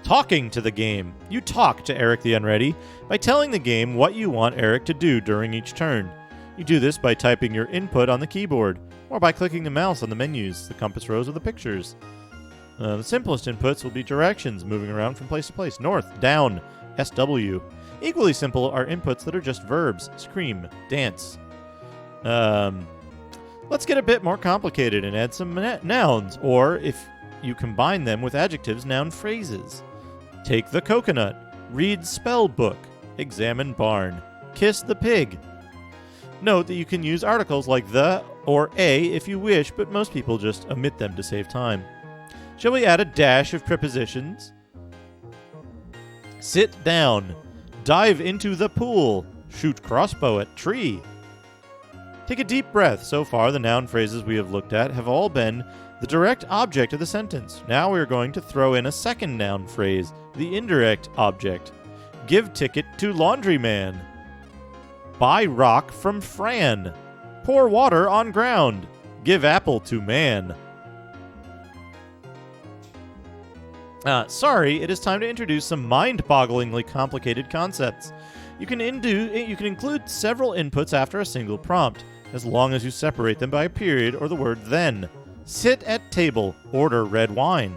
Talking to the game. You talk to Eric the Unready by telling the game what you want Eric to do during each turn. You do this by typing your input on the keyboard, or by clicking the mouse on the menus, the compass rose, or the pictures. The simplest inputs will be directions moving around from place to place. North, down, SW. Equally simple are inputs that are just verbs. Scream, dance. Let's get a bit more complicated and add some nouns, or if you combine them with adjectives, noun phrases. Take the coconut, read spell book, examine barn, kiss the pig. Note that you can use articles like the or a if you wish, but most people just omit them to save time. Shall we add a dash of prepositions? Sit down, dive into the pool, shoot crossbow at tree. Take a deep breath. So far, the noun phrases we have looked at have all been the direct object of the sentence. Now we are going to throw in a second noun phrase, the indirect object. Give ticket to laundryman. Buy rock from Fran. Pour water on ground. Give apple to man. Sorry, it is time to introduce some mind-bogglingly complicated concepts. You can include several inputs after a single prompt, as long as you separate them by a period or the word then. Sit at table, order red wine.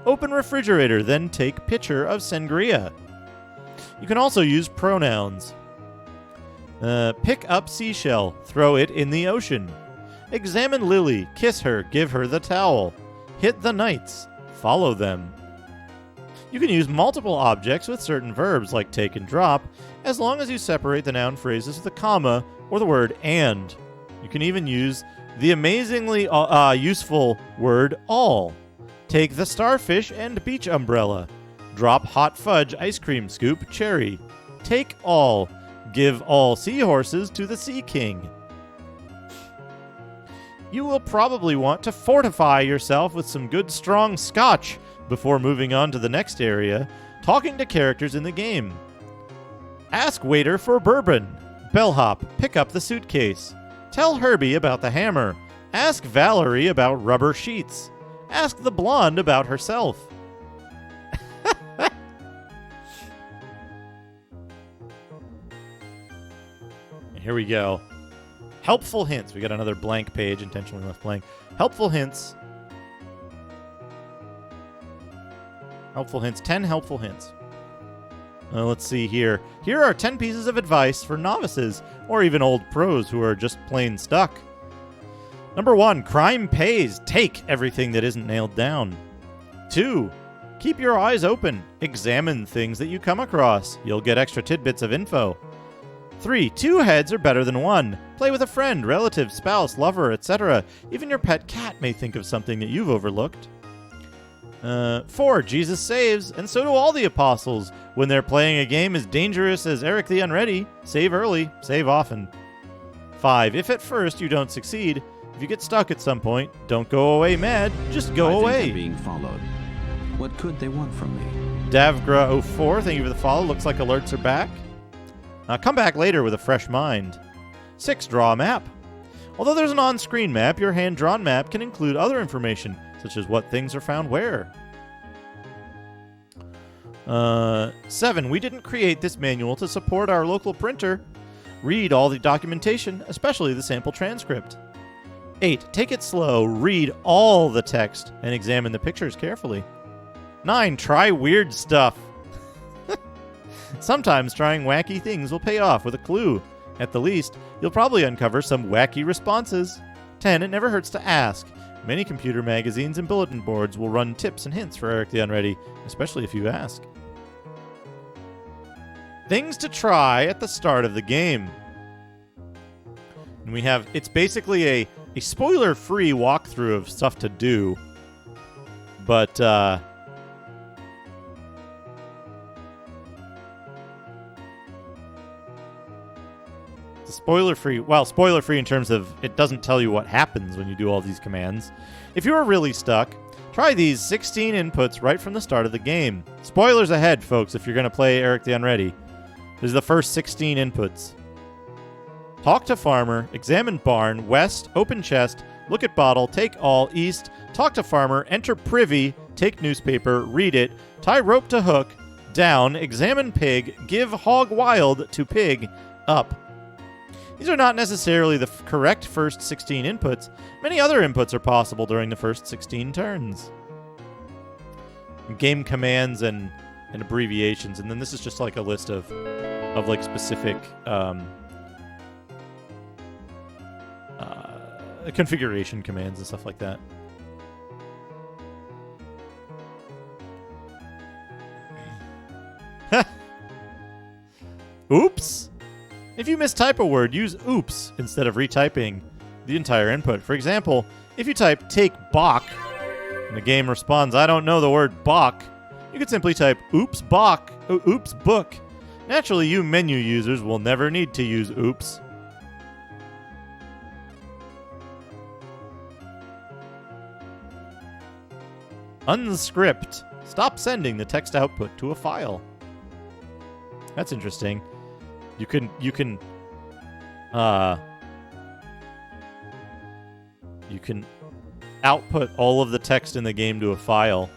Open refrigerator, then take picture of sangria. You can also use pronouns. Pick up seashell, throw it in the ocean. Examine Lily, kiss her, give her the towel. Hit the knights, follow them. You can use multiple objects with certain verbs like take and drop, as long as you separate the noun phrases with a comma or the word and. You can even use the amazingly useful word all. Take the starfish and beach umbrella. Drop hot fudge ice cream scoop cherry. Take all. Give all seahorses to the Sea King. You will probably want to fortify yourself with some good strong scotch before moving on to the next area, talking to characters in the game. Ask waiter for bourbon. Bellhop, pick up the suitcase. Tell Herbie about the hammer. Ask Valerie about rubber sheets. Ask the blonde about herself. Here we go. Helpful hints. We got another blank page, intentionally left blank. Helpful hints. Helpful hints. 10 helpful hints. Let's see here. Here are 10 pieces of advice for novices, or even old pros who are just plain stuck. Number 1, crime pays. Take everything that isn't nailed down. 2, keep your eyes open. Examine things that you come across. You'll get extra tidbits of info. 3, 2 heads are better than one. Play with a friend, relative, spouse, lover, etc. Even your pet cat may think of something that you've overlooked. 4, Jesus saves, and so do all the apostles. When they're playing a game as dangerous as Eric the Unready, save early, save often. 5, if at first you don't succeed, if you get stuck at some point, don't go away mad, just go away. I think I'm being followed. What could they want from me? Davgra04, thank you for the follow. Looks like alerts are back. Come back later with a fresh mind. 6, draw a map. Although there's an on-screen map, your hand-drawn map can include other information, such as what things are found where. 7, we didn't create this manual to support our local printer. Read all the documentation, especially the sample transcript. 8, take it slow, read all the text, and examine the pictures carefully. 9, try weird stuff. Sometimes trying wacky things will pay off with a clue. At the least, you'll probably uncover some wacky responses. 10. It never hurts to ask. Many computer magazines and bulletin boards will run tips and hints for Eric the Unready, especially if you ask. Things to try at the start of the game. And we have, it's basically a spoiler-free walkthrough of stuff to do, but the spoiler-free, well, spoiler-free in terms of it doesn't tell you what happens when you do all these commands. If you are really stuck, try these 16 inputs right from the start of the game. Spoilers ahead, folks, if you're going to play Eric the Unready. There's the first 16 inputs. Talk to farmer, examine barn, west, open chest, look at bottle, take all, east, talk to farmer, enter privy, take newspaper, read it, tie rope to hook, down, examine pig, give hog wild to pig, up. These are not necessarily the correct first 16 inputs. Many other inputs are possible during the first 16 turns. Game commands and abbreviations, and then this is just like a list of like specific configuration commands and stuff like that. Oops! If you mistype a word, use oops instead of retyping the entire input. For example, if you type take Bach, and the game responds, I don't know the word Bach, you could simply type oops Bach, oops book. Naturally, you menu users will never need to use oops. Unscript. Stop sending the text output to a file. That's interesting. You can output all of the text in the game to a file.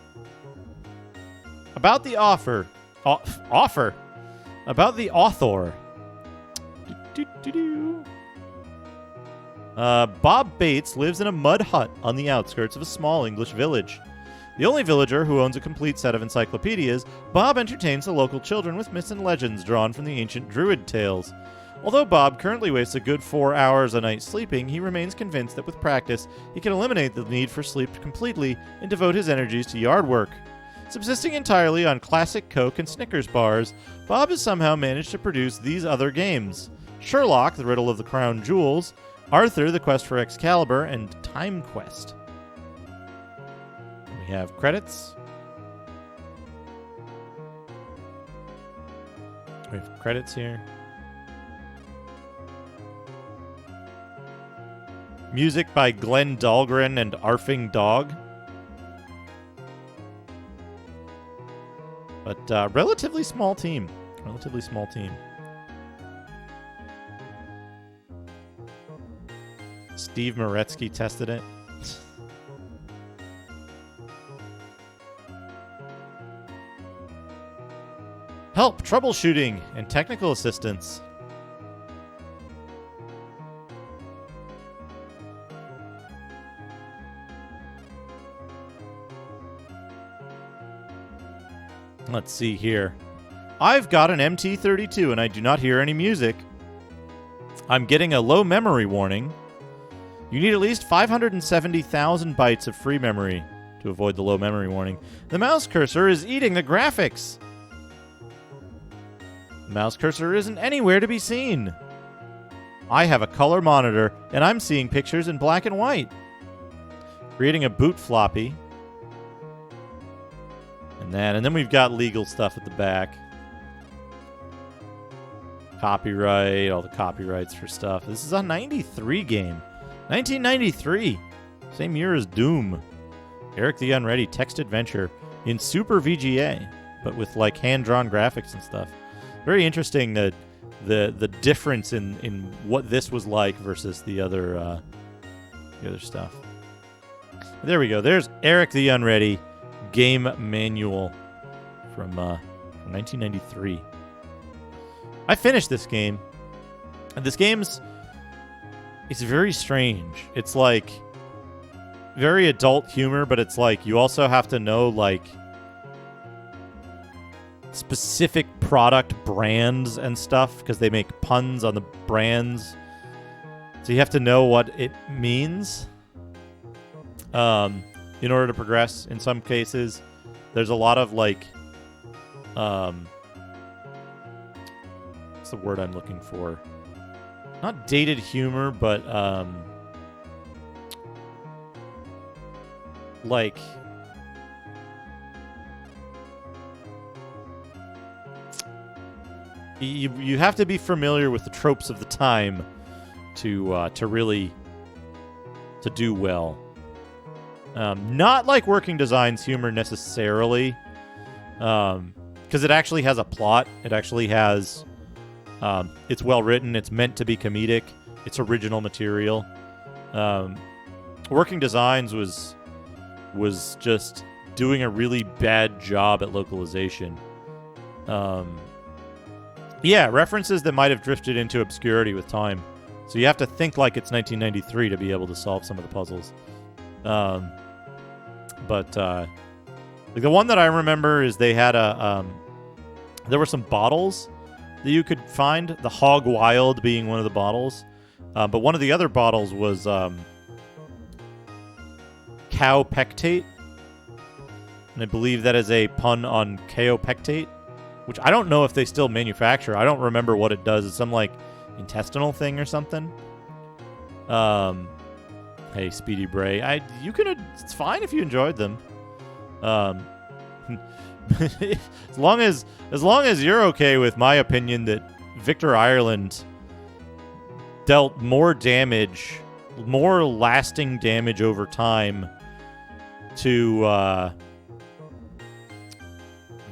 About the offer. About the author. Bob Bates lives in a mud hut on the outskirts of a small English village. The only villager who owns a complete set of encyclopedias, Bob entertains the local children with myths and legends drawn from the ancient Druid tales. Although Bob currently wastes a good 4 hours a night sleeping, he remains convinced that with practice, he can eliminate the need for sleep completely and devote his energies to yard work. Subsisting entirely on classic Coke and Snickers bars, Bob has somehow managed to produce these other games: Sherlock, The Riddle of the Crown Jewels, Arthur, The Quest for Excalibur, and Time Quest. We have credits. We have credits here. Music by Glenn Dahlgren and Arfing Dog. But relatively small team. Relatively small team. Steve Moretsky tested it. Help, troubleshooting, and technical assistance. Let's see here. I've got an MT32 and I do not hear any music. I'm getting a low memory warning. You need at least 570,000 bytes of free memory to avoid the low memory warning. The mouse cursor is eating the graphics. The mouse cursor isn't anywhere to be seen. I have a color monitor and I'm seeing pictures in black and white. Creating a boot floppy. And then we've got legal stuff at the back. Copyright, all the copyrights for stuff. This is a 93 game. 1993. Same year as Doom. Eric the Unready text adventure in Super VGA, but with like hand-drawn graphics and stuff. Very interesting that the difference in what this was like versus the other stuff. There we go. There's Eric the Unready game manual from 1993. I finished this game. And this game's it's very strange. It's like very adult humor, but it's like you also have to know like specific product brands and stuff because they make puns on the brands. So you have to know what it means in order to progress. In some cases, there's a lot of like, what's the word I'm looking for? Not dated humor, but like you have to be familiar with the tropes of the time to really to do well. Not like Working Design's humor necessarily, because it actually has a plot. It actually has, it's well written. It's meant to be comedic. It's original material. Working Designs was just doing a really bad job at localization. Yeah, references that might have drifted into obscurity with time. So you have to think like it's 1993 to be able to solve some of the puzzles. But like the one that I remember is they had there were some bottles that you could find. The Hog Wild being one of the bottles, but one of the other bottles was cow pectate, and I believe that is a pun on kaopectate, which I don't know if they still manufacture. I don't remember what it does. It's some like intestinal thing or something. Hey, Speedy Bray, it's fine if you enjoyed them. As long as you're okay with my opinion that Victor Ireland dealt more damage, more lasting damage over time to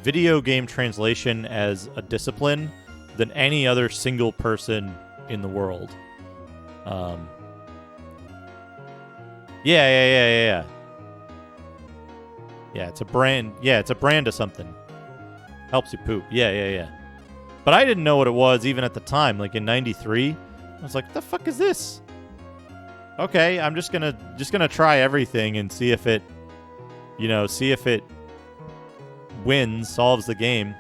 video game translation as a discipline than any other single person in the world. Yeah. Yeah, it's a brand. Yeah, it's a brand of something. Helps you poop. Yeah. But I didn't know what it was even at the time. Like in '93, I was like, "What the fuck is this?" Okay, I'm just gonna try everything and see if it wins, solves the game.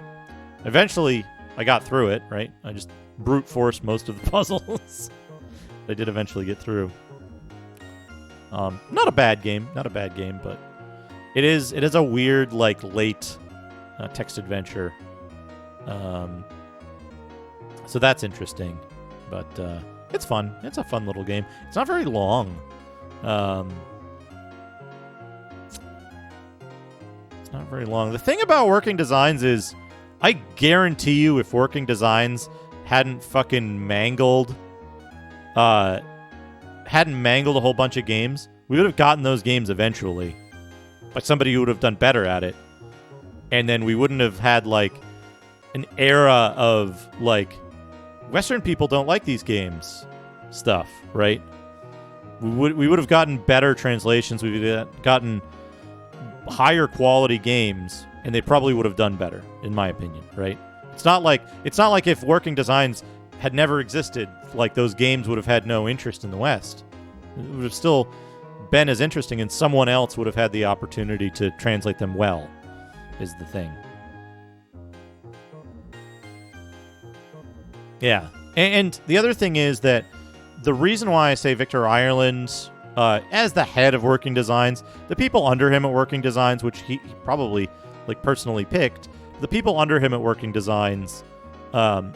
Eventually, I got through it. Right, I just brute forced most of the puzzles. I did eventually get through. Not a bad game, but it is a weird like late text adventure. So that's interesting, but it's fun. It's a fun little game. It's not very long. It's not very long. The thing about Working Designs is, I guarantee you, if Working Designs hadn't fucking mangled a whole bunch of games, we would have gotten those games eventually by somebody who would have done better at it. And then we wouldn't have had like an era of like Western people don't like these games stuff, right? We would have gotten better translations. We would have gotten higher quality games, and they probably would have done better, in my opinion, right? It's not like if Working Designs had never existed, like those games would have had no interest in the West. It would have still been as interesting, and someone else would have had the opportunity to translate them well, is the thing. Yeah. And the other thing is that the reason why I say Victor Ireland as the head of Working Designs, the people under him at Working Designs, which he probably like personally picked, the people under him at Working Designs were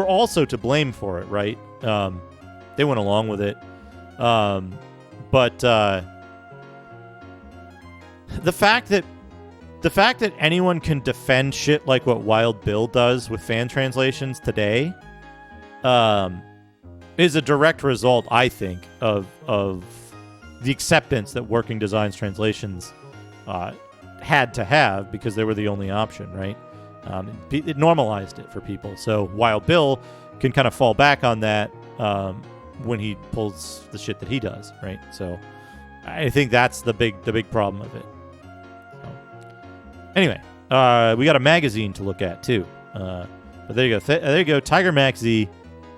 also to blame for it, right? They went along with it. But the fact that anyone can defend shit like what Wild Bill does with fan translations today is a direct result, I think, of the acceptance that Working Designs translations had to have because they were the only option, right? It normalized it for people. So Wild Bill can kind of fall back on that when he pulls the shit that he does, right? So I think that's the big problem of it. So, anyway, we got a magazine to look at too. But there you go. There you go. Tiger Max Z.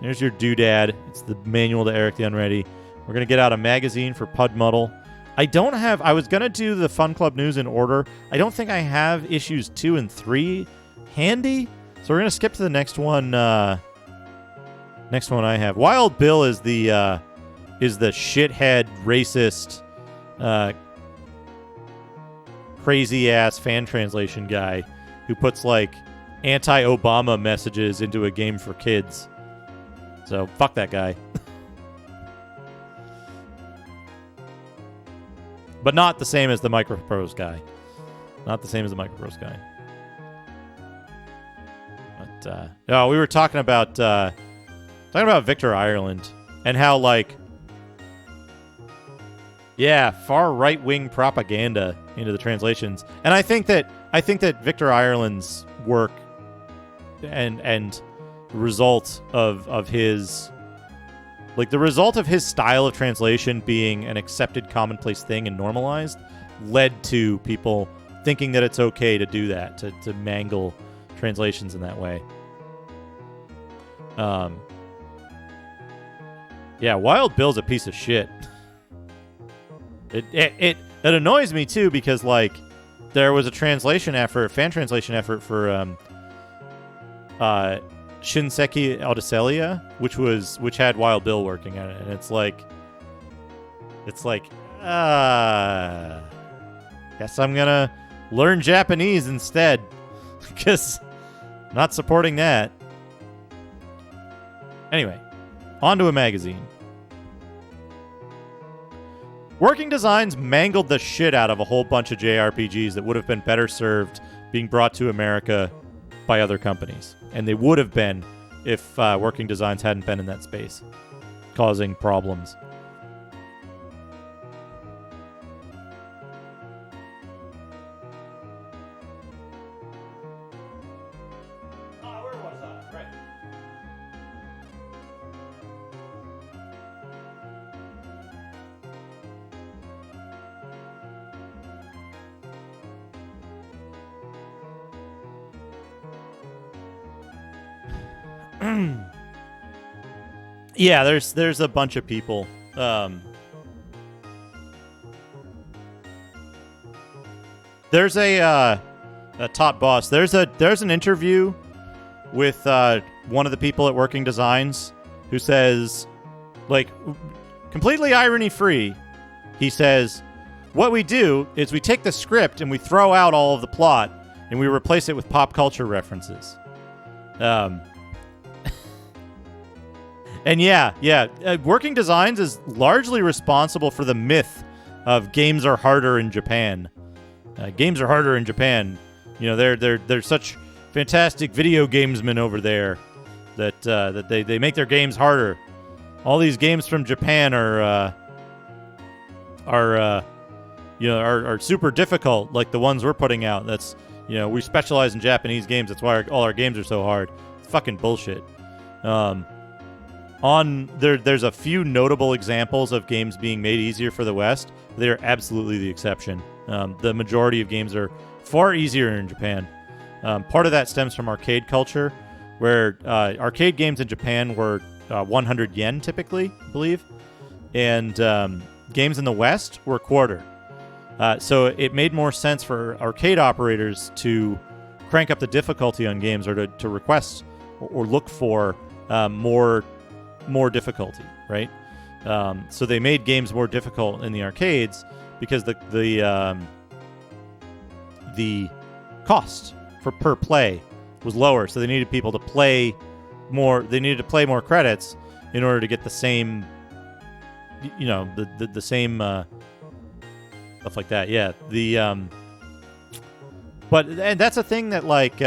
There's your doodad. It's the manual to Eric the Unready. We're gonna get out a magazine for Pud Muddle. I don't have... I was going to do the Fun Club news in order. I don't think I have issues 2 and 3 handy. So we're going to skip to the next one. Next one I have. Wild Bill is the shithead, racist, crazy-ass fan translation guy who puts, like, anti-Obama messages into a game for kids. So, fuck that guy. But not the same as the Microprose guy. Not the same as the Microprose guy. But, we were talking about Victor Ireland and how, like, yeah, far right-wing propaganda into the translations. And I think that Victor Ireland's work and result of his, like, the result of his style of translation being an accepted commonplace thing and normalized led to people thinking that it's okay to do that, to mangle translations in that way. Yeah, Wild Bill's a piece of shit. It annoys me too because, like, there was a fan translation effort for Shinseki Odysselia, which had Wild Bill working on it, and it's like guess I'm gonna learn Japanese instead because not supporting that. Anyway, on to a magazine. Working Designs mangled the shit out of a whole bunch of JRPGs that would have been better served being brought to America by other companies. And they would have been if Working Designs hadn't been in that space, causing problems. Where was I? Right. Yeah, there's a bunch of people. There's a top boss. There's an interview with one of the people at Working Designs who says, like, completely irony free. He says, "What we do is we take the script and we throw out all of the plot and we replace it with pop culture references." And Working Designs is largely responsible for the myth of games are harder in Japan. Games are harder in Japan. You know, they're such fantastic video gamesmen over there that they make their games harder. All these games from Japan are super difficult, like the ones we're putting out. That's, you know, we specialize in Japanese games. That's why all our games are so hard. It's fucking bullshit. There's a few notable examples of games being made easier for the West. They are absolutely the exception. The majority of games are far easier in Japan. Part of that stems from arcade culture, where arcade games in Japan were 100 yen typically, I believe, and games in the West were a quarter. So it made more sense for arcade operators to crank up the difficulty on games, or to request or look for more difficulty, right? So they made games more difficult in the arcades because the cost for per play was lower, so they needed people to play more. They needed to play more credits in order to get the same, you know, the same stuff like that. Yeah, and that's a thing that, like,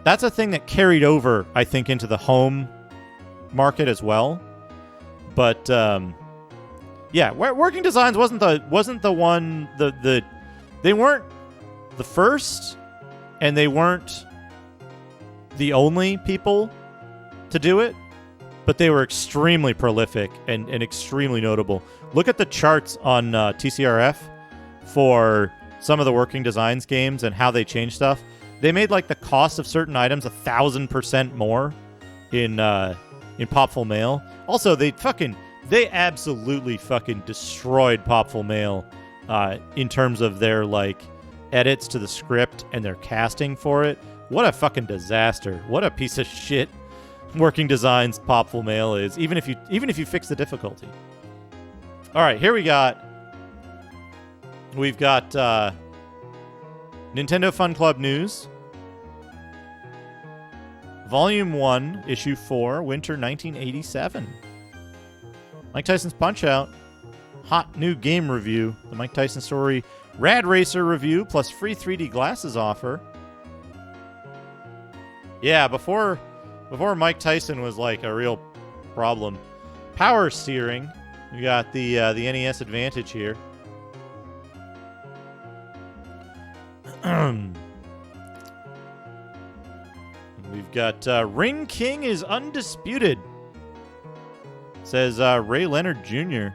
that's a thing that carried over, I think, into the home market as well. But Working Designs wasn't the one. They weren't the first, and they weren't the only people to do it. But they were extremely prolific and extremely notable. Look at the charts on TCRF for some of the Working Designs games and how they changed stuff. They made, like, the cost of certain items 1,000% more in Popful Mail. Also, they they absolutely fucking destroyed Popful Mail in terms of their, like, edits to the script and their casting for it. What a fucking disaster. What a piece of shit Working Designs Popful Mail is, even if you fix the difficulty. All right, here we've got Nintendo Fun Club News. Volume 1, Issue 4, Winter 1987. Mike Tyson's Punch-Out. Hot new game review. The Mike Tyson Story Rad Racer review plus free 3D glasses offer. Yeah, before Mike Tyson was like a real problem. Power steering. We got the NES Advantage here. We've got Ring King is undisputed. Says Ray Leonard Jr.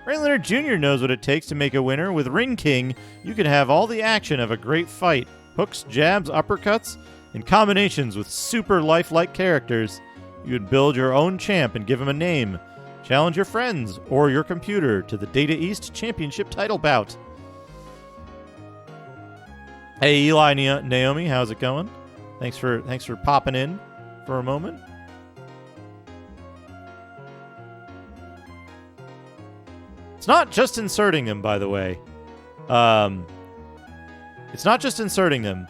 Ray Leonard Jr. knows what it takes to make a winner. With Ring King, you can have all the action of a great fight. Hooks, jabs, uppercuts, and combinations with super lifelike characters. You would build your own champ and give him a name. Challenge your friends or your computer to the Data East Championship title bout. Hey, Eli Naomi, how's it going? Thanks for popping in for a moment. It's not just inserting them, by the way. It's not just inserting them.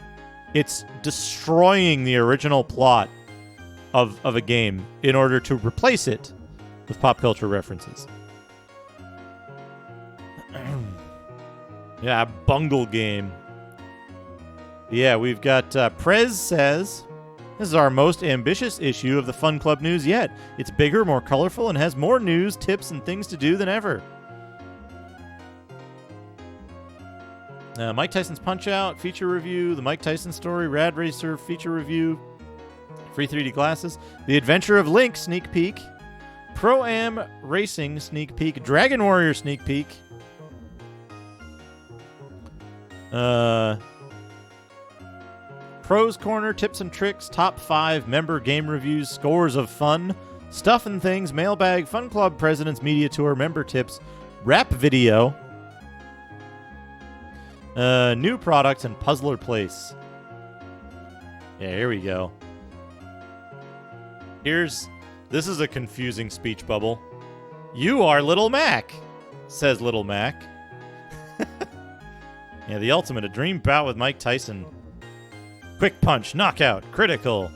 It's destroying the original plot of a game in order to replace it with pop culture references. Yeah, bungle game. Yeah, we've got Prez says, this is our most ambitious issue of the Fun Club News yet. It's bigger, more colorful, and has more news, tips, and things to do than ever. Mike Tyson's Punch-Out feature review, the Mike Tyson Story Rad Racer feature review, free 3D glasses, the Adventure of Link sneak peek, Pro-Am Racing sneak peek, Dragon Warrior sneak peek, Pros Corner, tips and tricks, top 5 member game reviews, scores of fun, stuff and things, mailbag, Fun Club President's Media Tour, member tips, rap video, new products, and Puzzler Place. Yeah, here we go. This is a confusing speech bubble. You are Little Mac, says Little Mac. Yeah, the ultimate, a dream bout with Mike Tyson. Quick punch, knockout, critical.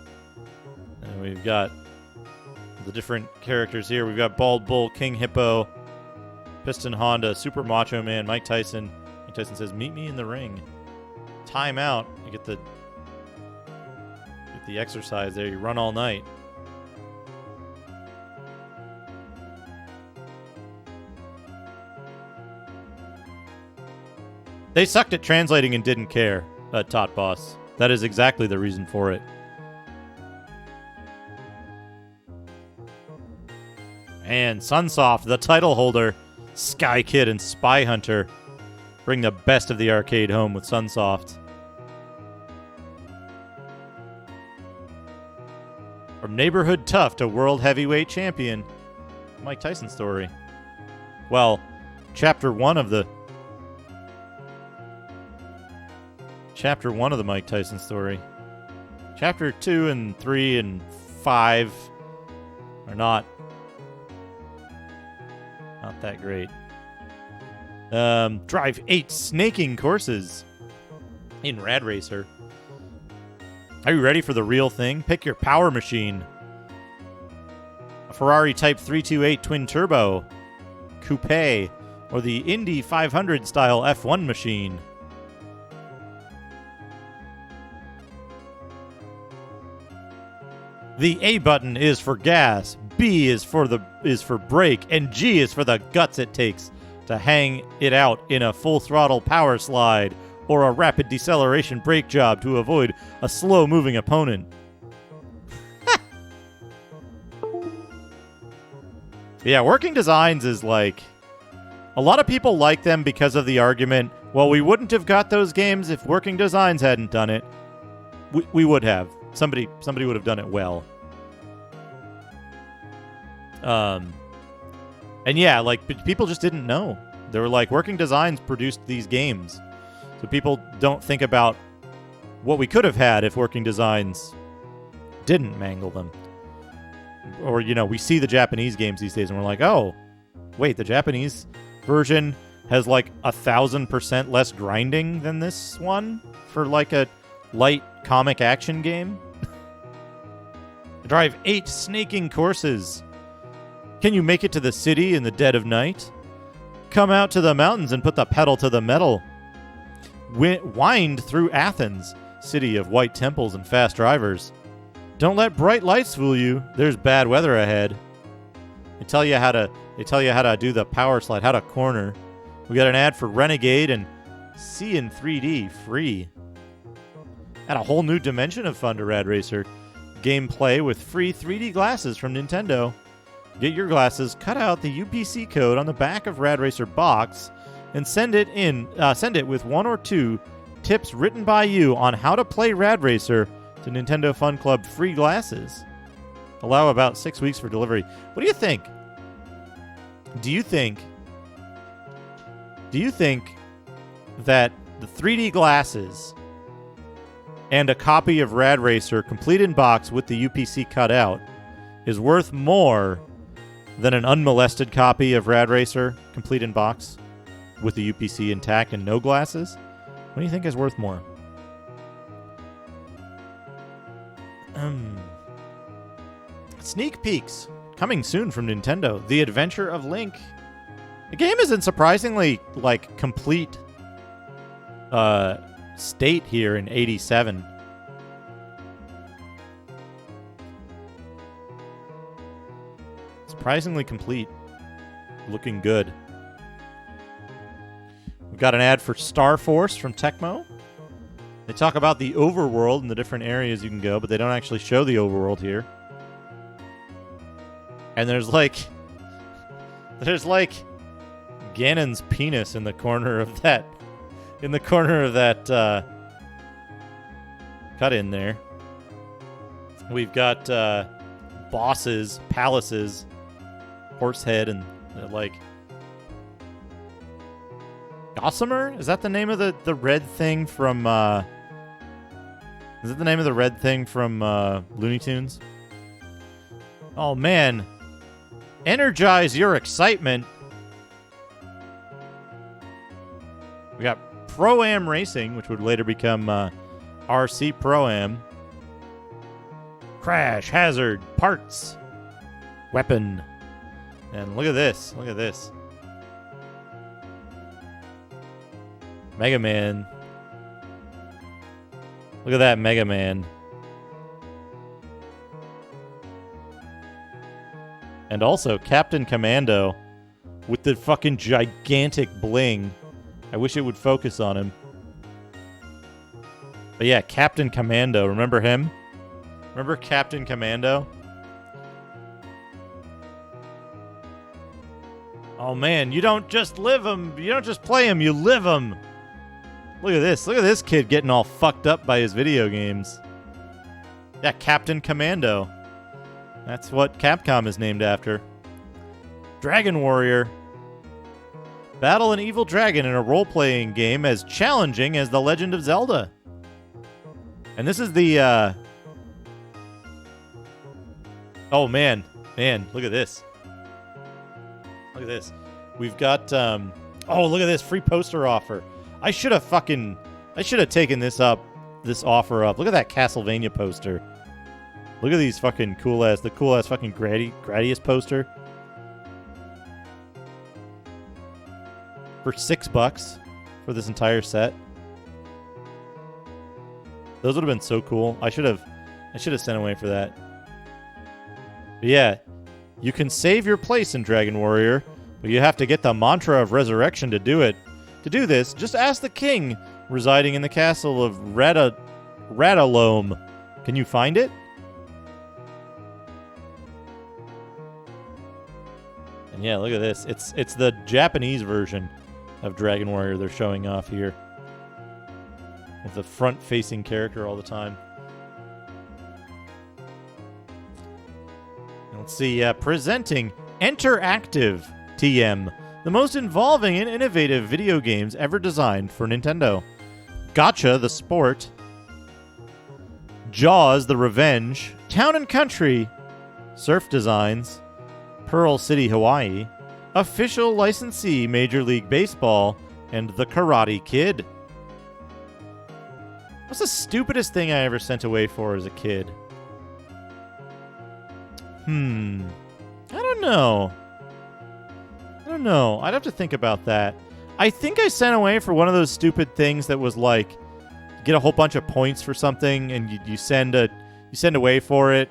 And we've got the different characters here. We've got Bald Bull, King Hippo, Piston Honda, Super Macho Man, Mike Tyson. Mike Tyson says, meet me in the ring. Time out. You get the exercise there. You run all night. They sucked at translating and didn't care, Tot Boss. That is exactly the reason for it. And Sunsoft, the title holder, Sky Kid and Spy Hunter, bring the best of the arcade home with Sunsoft. From neighborhood tough to world heavyweight champion, Mike Tyson Story. Well, Chapter 1 of the Mike Tyson Story. Chapter 2 and 3 and 5 are not that great. Drive 8 snaking courses in Rad Racer. Are you ready for the real thing? Pick your power machine. A Ferrari Type 328 Twin Turbo, Coupe, or the Indy 500 style F1 machine. The A button is for gas, B is for brake, and G is for the guts it takes to hang it out in a full throttle power slide or a rapid deceleration brake job to avoid a slow-moving opponent. Yeah, Working Designs is like... A lot of people like them because of the argument, well, we wouldn't have got those games if Working Designs hadn't done it. We would have. Somebody would have done it well. And yeah, like, people just didn't know. They were like, Working Designs produced these games. So people don't think about what we could have had if Working Designs didn't mangle them. Or, you know, we see the Japanese games these days and we're like, oh, wait, the Japanese version has like 1,000% less grinding than this one for like a light comic action game. Drive 8 snaking courses. Can you make it to the city in the dead of night? Come out to the mountains and put the pedal to the metal. Wind through Athens, city of white temples and fast drivers. Don't let bright lights fool you. There's bad weather ahead. They tell you how to do the power slide, how to corner. We got an ad for Renegade and See in 3D free. Add a whole new dimension of fun to Rad Racer. Gameplay with free 3D glasses from Nintendo. Get your glasses, cut out the UPC code on the back of Rad Racer box, and send it with 1 or 2 tips written by you on how to play Rad Racer to Nintendo Fun Club free glasses. Allow about 6 weeks for delivery. What do you think? Do you think that the 3D glasses and a copy of Rad Racer complete in box with the UPC cut out is worth more than an unmolested copy of Rad Racer complete in box with the UPC intact and no glasses? What do you think is worth more? Sneak peeks coming soon from Nintendo. The Adventure of Link. The game is in surprisingly like complete state here in 87. Surprisingly complete. Looking good. We've got an ad for Star Force from Tecmo. They talk about the overworld and the different areas you can go, but they don't actually show the overworld here. And there's like Ganon's penis in the corner of that cut in there. We've got bosses, palaces, Horsehead, and like Gossamer? Is that the name of the red thing from is it the name of the red thing from Looney Tunes? Oh man. Energize your excitement. We got Pro-Am Racing, which would later become RC Pro-Am. Crash, hazard, parts, weapon. And look at this. Look at this. Mega Man. Look at that Mega Man. And also Captain Commando with the fucking gigantic bling. I wish it would focus on him. But yeah, Captain Commando. Remember him? Remember Captain Commando? Oh man, you don't just live him. You don't just play him, you live him. Look at this. Look at this kid getting all fucked up by his video games. Yeah, Captain Commando. That's what Capcom is named after. Dragon Warrior. Battle an evil dragon in a role-playing game as challenging as The Legend of Zelda. And this is the, Oh, man. Man, look at this. Look at this. We've got, Oh, look at this. Free poster offer. I should have taken this offer up. Look at that Castlevania poster. Look at these fucking the cool-ass fucking Gradius poster. For $6 for this entire set. Those would have been so cool. I should have sent away for that. But yeah, you can save your place in Dragon Warrior, but you have to get the mantra of resurrection to do it. To do this, just ask the king residing in the castle of Radalome. Can you find it? And yeah, look at this. It's the Japanese version of Dragon Warrior they're showing off here. With the front-facing character all the time. And let's see, presenting Interactive TM. The most involving and innovative video games ever designed for Nintendo. Gotcha, the sport. Jaws, the revenge. Town and Country. Surf Designs. Pearl City, Hawaii. Official licensee, Major League Baseball. And The Karate Kid. What's the stupidest thing I ever sent away for as a kid? I don't know. I'd have to think about that. I think I sent away for one of those stupid things that was like, get a whole bunch of points for something, and you send away for it,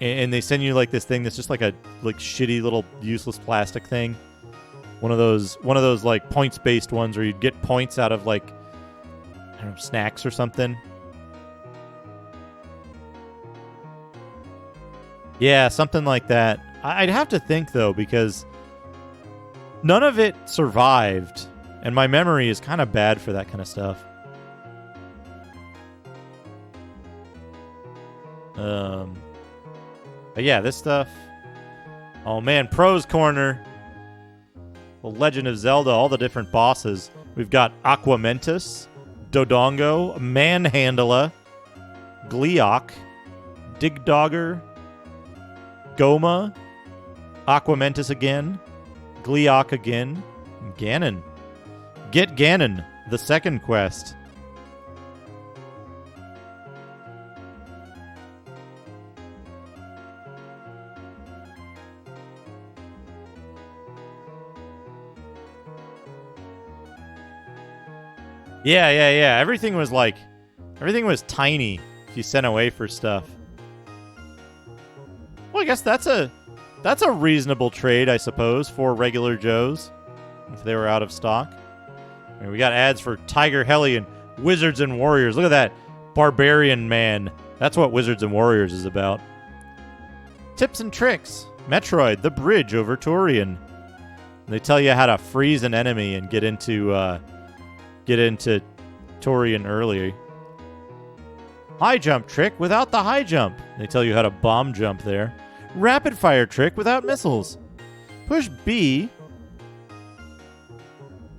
and they send you like this thing that's just like a shitty little useless plastic thing. One of those like points based ones where you'd get points out of like, I don't know, snacks or something. Yeah, something like that. I'd have to think though, because none of it survived, and my memory is kind of bad for that kind of stuff. But yeah, this stuff. Oh man, Pros Corner. The Legend of Zelda, all the different bosses. We've got Aquamentus, Dodongo, Manhandla, Gleeok, Digdogger, Goma, Aquamentus again, Gleeok again, and Ganon. Get Ganon, the second quest. Yeah. Everything was tiny if you sent away for stuff. Well, I guess that's a reasonable trade, I suppose, for regular Joes if they were out of stock. I mean, we got ads for Tiger Hellion, Wizards and Warriors. Look at that barbarian man. That's what Wizards and Warriors is about. Tips and tricks. Metroid: The Bridge over Torian. They tell you how to freeze an enemy and get into Torian early. High jump trick without the high jump. They tell you how to bomb jump there. Rapid fire trick without missiles. Push B.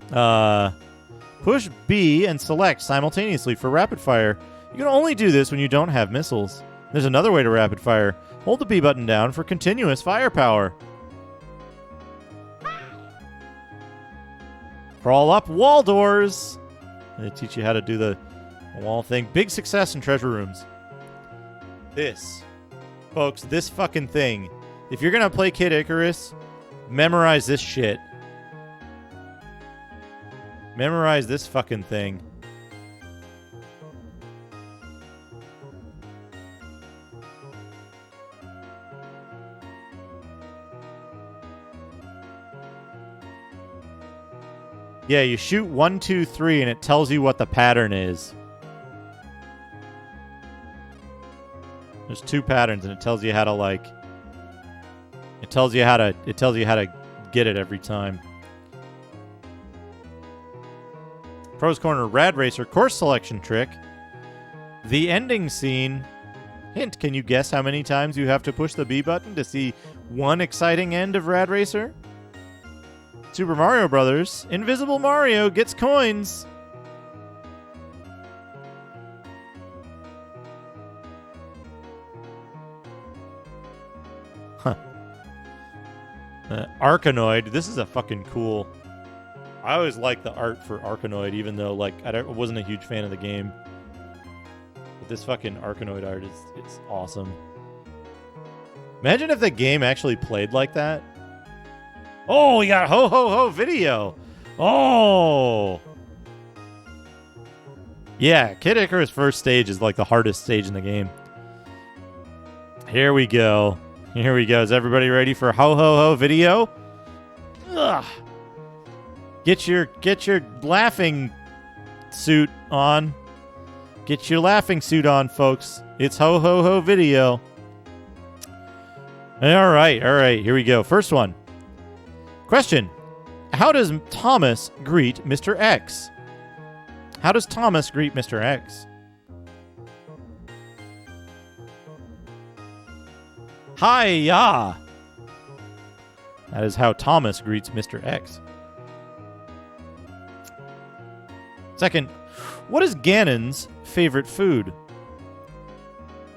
Push B and select simultaneously for rapid fire. You can only do this when you don't have missiles. There's another way to rapid fire. Hold the B button down for continuous firepower. Crawl up wall doors. They teach you how to do the wall thing. Big success in treasure rooms. Folks, this fucking thing. If you're going to play Kid Icarus, memorize this shit. Memorize this fucking thing. Yeah, you shoot 1, 2, 3, and it tells you what the pattern is. There's 2 patterns, and it tells you how to It tells you how to get it every time. Pros Corner Rad Racer course selection trick. The ending scene. Hint: can you guess how many times you have to push the B button to see one exciting end of Rad Racer? Super Mario Brothers. Invisible Mario gets coins. Huh. Arkanoid. This is a fucking cool. I always liked the art for Arkanoid, even though I wasn't a huge fan of the game. But this fucking Arkanoid art it's awesome. Imagine if the game actually played like that. Oh, we got Ho Ho Ho video. Oh. Yeah, Kid Icarus' first stage is like the hardest stage in the game. Here we go. Is everybody ready for Ho Ho Ho video? Ugh. Get your laughing suit on. Get your laughing suit on, folks. It's Ho Ho Ho video. All right. Here we go. First one. Question: how does Thomas greet Mr. X? How does Thomas greet Mr. X? Hi-ya. That is how Thomas greets Mr. X. Second, what is Ganon's favorite food?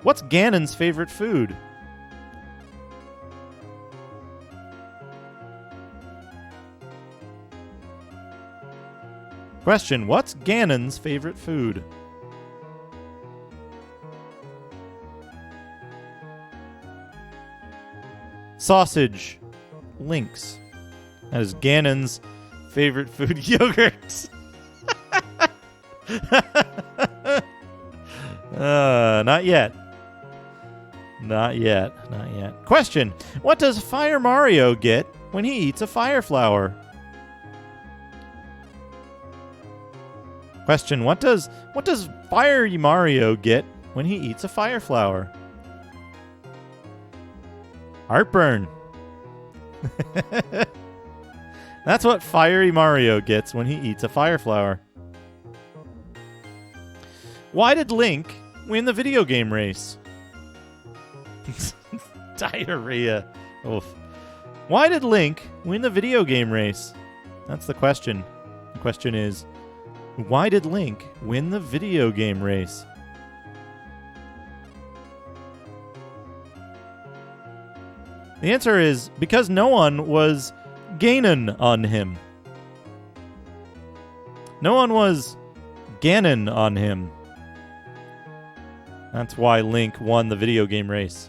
What's Ganon's favorite food? Question, what's Ganon's favorite food? Sausage. Lynx. That is Ganon's favorite food. Yogurt. Not yet. Not yet. Not yet. Question, what does Fire Mario get when he eats a fire flower? Question, what does Fire Mario get when he eats a fire flower? Heartburn. That's what Fiery Mario gets when he eats a fire flower. Why did Link win the video game race? Diarrhea. Oof. Why did Link win the video game race? That's the question. The question is, why did Link win the video game race? The answer is because no one was Ganon on him. No one was Ganon on him. That's why Link won the video game race.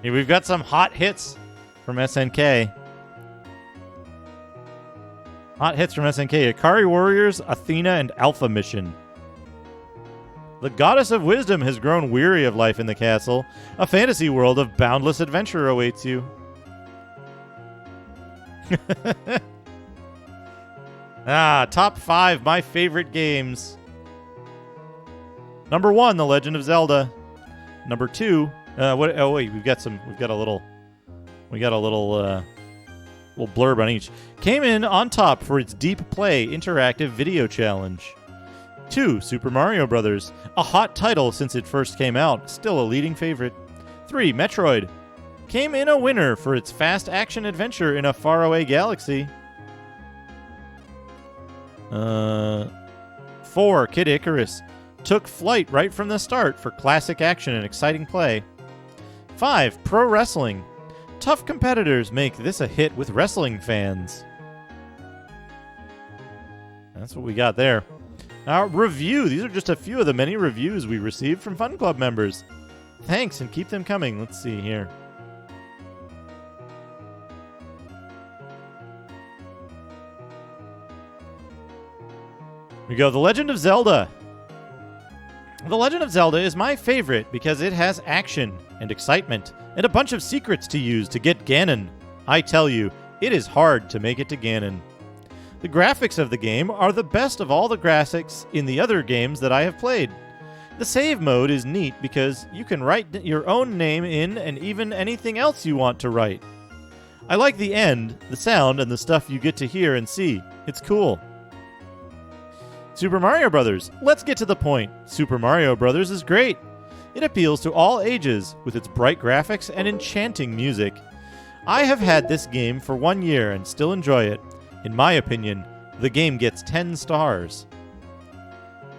Hey, we've got some hot hits from SNK. Hot hits from SNK. Akari Warriors, Athena, and Alpha Mission. The goddess of wisdom has grown weary of life in the castle. A fantasy world of boundless adventure awaits you. Top 5 my favorite games. Number 1, The Legend of Zelda. Number 2, what? Oh wait, we got a little blurb on each. Came in on top for its deep play interactive video challenge. 2, Super Mario Bros. A hot title since it first came out, still a leading favorite. 3, Metroid. Came in a winner for its fast action adventure in a faraway galaxy. 4, Kid Icarus. Took flight right from the start for classic action and exciting play. 5, Pro Wrestling. Tough competitors make this a hit with wrestling fans. That's what we got there. Our review. These are just a few of the many reviews we received from Fun Club members. Thanks, and keep them coming. Let's see here. We go, The Legend of Zelda. The Legend of Zelda is my favorite because it has action and excitement and a bunch of secrets to use to get Ganon. I tell you, it is hard to make it to Ganon. The graphics of the game are the best of all the graphics in the other games that I have played. The save mode is neat because you can write your own name in and even anything else you want to write. I like the end, the sound, and the stuff you get to hear and see. It's cool. Super Mario Bros. Let's get to the point. Super Mario Bros. Is great. It appeals to all ages with its bright graphics and enchanting music. I have had this game for 1 year and still enjoy it. In my opinion, the game gets 10 stars.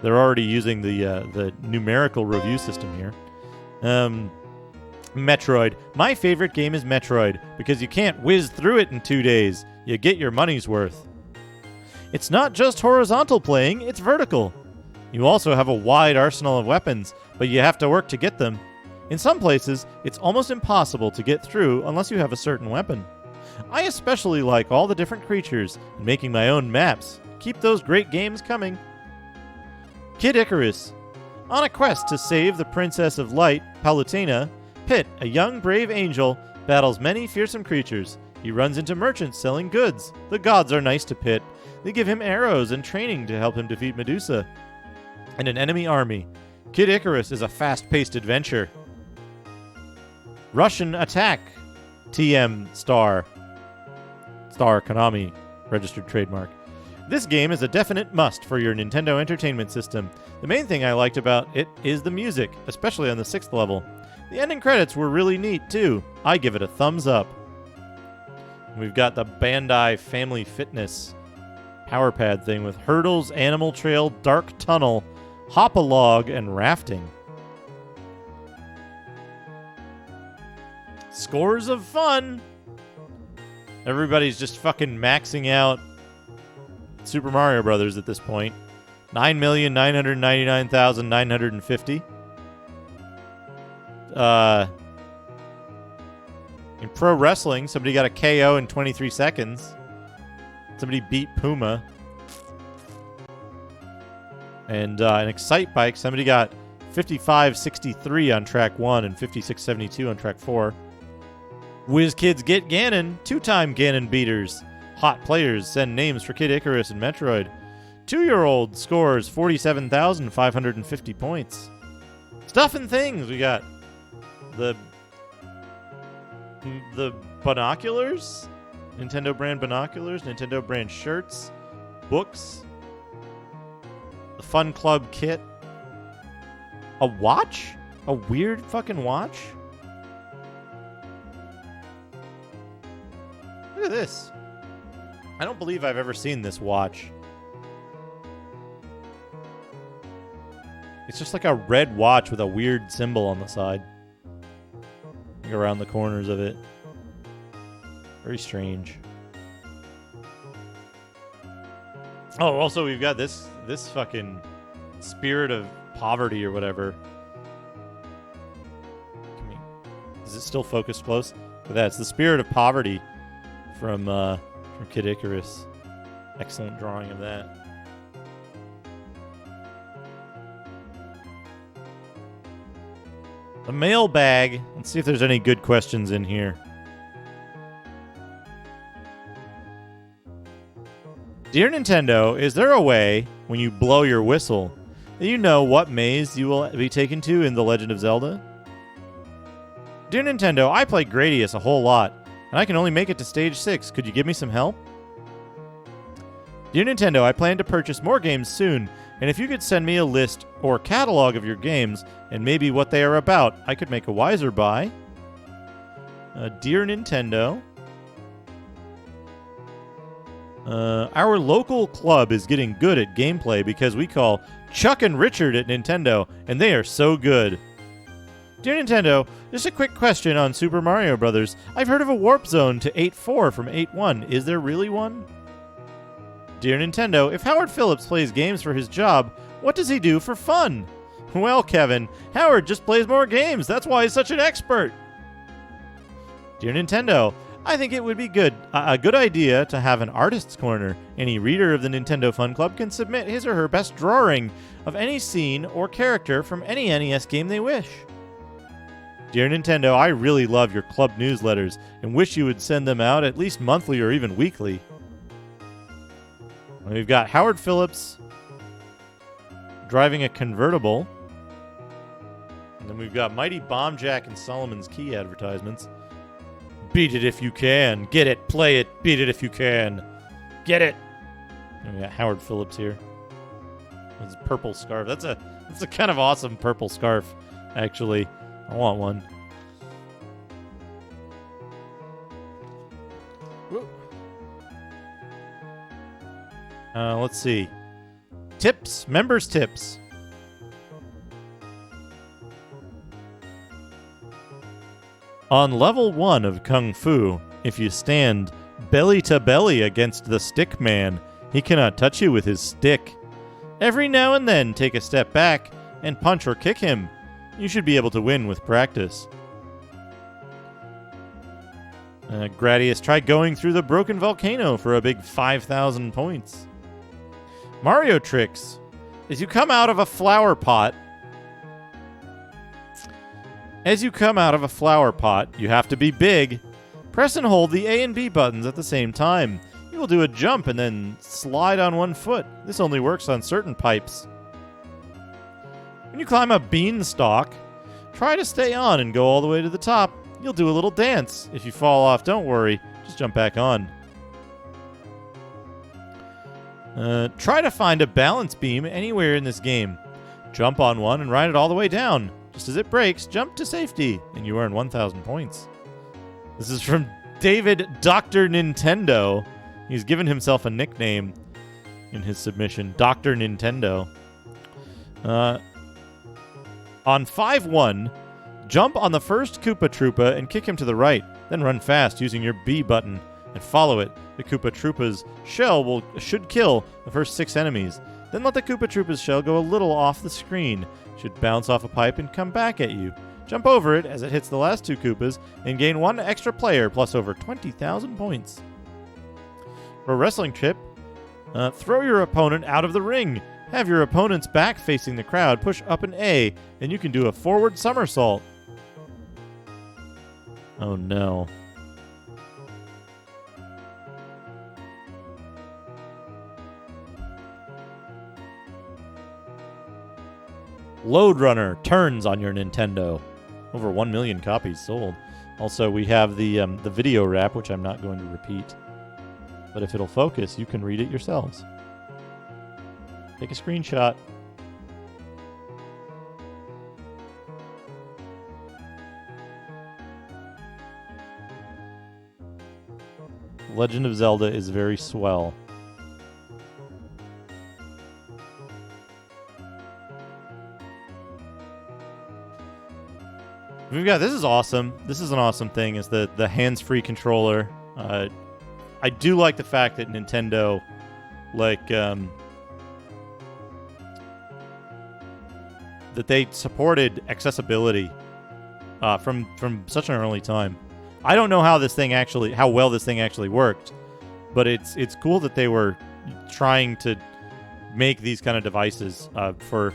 They're already using the numerical review system here. Metroid. My favorite game is Metroid because you can't whiz through it in 2 days. You get your money's worth. It's not just horizontal playing, it's vertical. You also have a wide arsenal of weapons, but you have to work to get them. In some places, it's almost impossible to get through unless you have a certain weapon. I especially like all the different creatures and making my own maps. Keep those great games coming. Kid Icarus. On a quest to save the Princess of Light, Palutena, Pit, a young brave angel, battles many fearsome creatures. He runs into merchants selling goods. The gods are nice to Pit. They give him arrows and training to help him defeat Medusa and an enemy army. Kid Icarus is a fast-paced adventure. Russian Attack. TM Star Konami registered trademark. This game is a definite must for your Nintendo Entertainment System. The main thing I liked about it is the music, especially on the 6th level. The ending credits were really neat, too. I give it a thumbs up. We've got the Bandai Family Fitness power pad thing with hurdles, animal trail, dark tunnel, hop-a-log, and rafting. Scores of fun! Everybody's just fucking maxing out Super Mario Brothers at this point. 9,999,950. In pro wrestling, somebody got a KO in 23 seconds. Somebody beat Puma. And in Excite Bike, somebody got 55.63 on track 1 and 56.72 on track 4. Whiz Kids Get Ganon, 2-time Ganon beaters. Hot players send names for Kid Icarus and Metroid. 2-year-old scores 47,550 points. Stuff and things. We got the binoculars, Nintendo brand binoculars, Nintendo brand shirts, books, the Fun Club kit, a watch, a weird fucking watch. Look at this. I don't believe I've ever seen this watch. It's just like a red watch with a weird symbol on the side. Like around the corners of it. Very strange. Oh, also we've got this fucking spirit of poverty or whatever. Is it still focused close? But that's the spirit of poverty from Kid Icarus. Excellent drawing of that. The mailbag. Let's see if there's any good questions in here. Dear Nintendo, is there a way, when you blow your whistle, that you know what maze you will be taken to in The Legend of Zelda? Dear Nintendo, I play Gradius a whole lot, and I can only make it to stage 6. Could you give me some help? Dear Nintendo, I plan to purchase more games soon, and if you could send me a list or catalog of your games, and maybe what they are about, I could make a wiser buy. Dear Nintendo, our local club is getting good at gameplay because we call Chuck and Richard at Nintendo, and they are so good. Dear Nintendo, just a quick question on Super Mario Brothers. I've heard of a warp zone to 8.4 from 8.1. Is there really one? Dear Nintendo, if Howard Phillips plays games for his job, what does he do for fun? Well, Kevin, Howard just plays more games. That's why he's such an expert. Dear Nintendo, I think it would be a good idea to have an artist's corner. Any reader of the Nintendo Fun Club can submit his or her best drawing of any scene or character from any NES game they wish. Dear Nintendo, I really love your club newsletters and wish you would send them out at least monthly or even weekly. And we've got Howard Phillips driving a convertible. And then we've got Mighty Bomb Jack and Solomon's Key advertisements. Beat it if you can. Get it. Play it. Beat it if you can. Get it. And we got Howard Phillips here. With his purple scarf. That's a kind of awesome purple scarf, actually. I want one. Let's see. Tips. Members' tips. On level 1 of Kung Fu, if you stand belly to belly against the stick man, he cannot touch you with his stick. Every now and then, take a step back and punch or kick him. You should be able to win with practice. Gradius, try going through the broken volcano for a big 5,000 points. Mario tricks. As you come out of a flower pot, you have to be big. Press and hold the A and B buttons at the same time. You will do a jump and then slide on one foot. This only works on certain pipes. When you climb a beanstalk, try to stay on and go all the way to the top. You'll do a little dance. If you fall off, don't worry. Just jump back on. Try to find a balance beam anywhere in this game. Jump on one and ride it all the way down. Just as it breaks, jump to safety, and you earn 1,000 points. This is from David Dr. Nintendo. He's given himself a nickname in his submission, Dr. Nintendo. On 5-1, jump on the first Koopa Troopa and kick him to the right. Then run fast using your B button and follow it. The Koopa Troopa's shell should kill the first 6 enemies. Then let the Koopa Troopa's shell go a little off the screen. It should bounce off a pipe and come back at you. Jump over it as it hits the last 2 Koopas and gain 1 extra player plus over 20,000 points. For a wrestling trip, throw your opponent out of the ring. Have your opponent's back facing the crowd. Push up an A, and you can do a forward somersault. Oh no. Load Runner turns on your Nintendo. Over 1 million copies sold. Also, we have the video wrap, which I'm not going to repeat. But if it'll focus, you can read it yourselves. Take a screenshot. Legend of Zelda is very swell. We've got, this is awesome. This is an awesome thing, is the hands-free controller. I do like the fact that Nintendo, like, that they supported accessibility from such an early time. I don't know how well this thing actually worked, but it's cool that they were trying to make these kind of devices for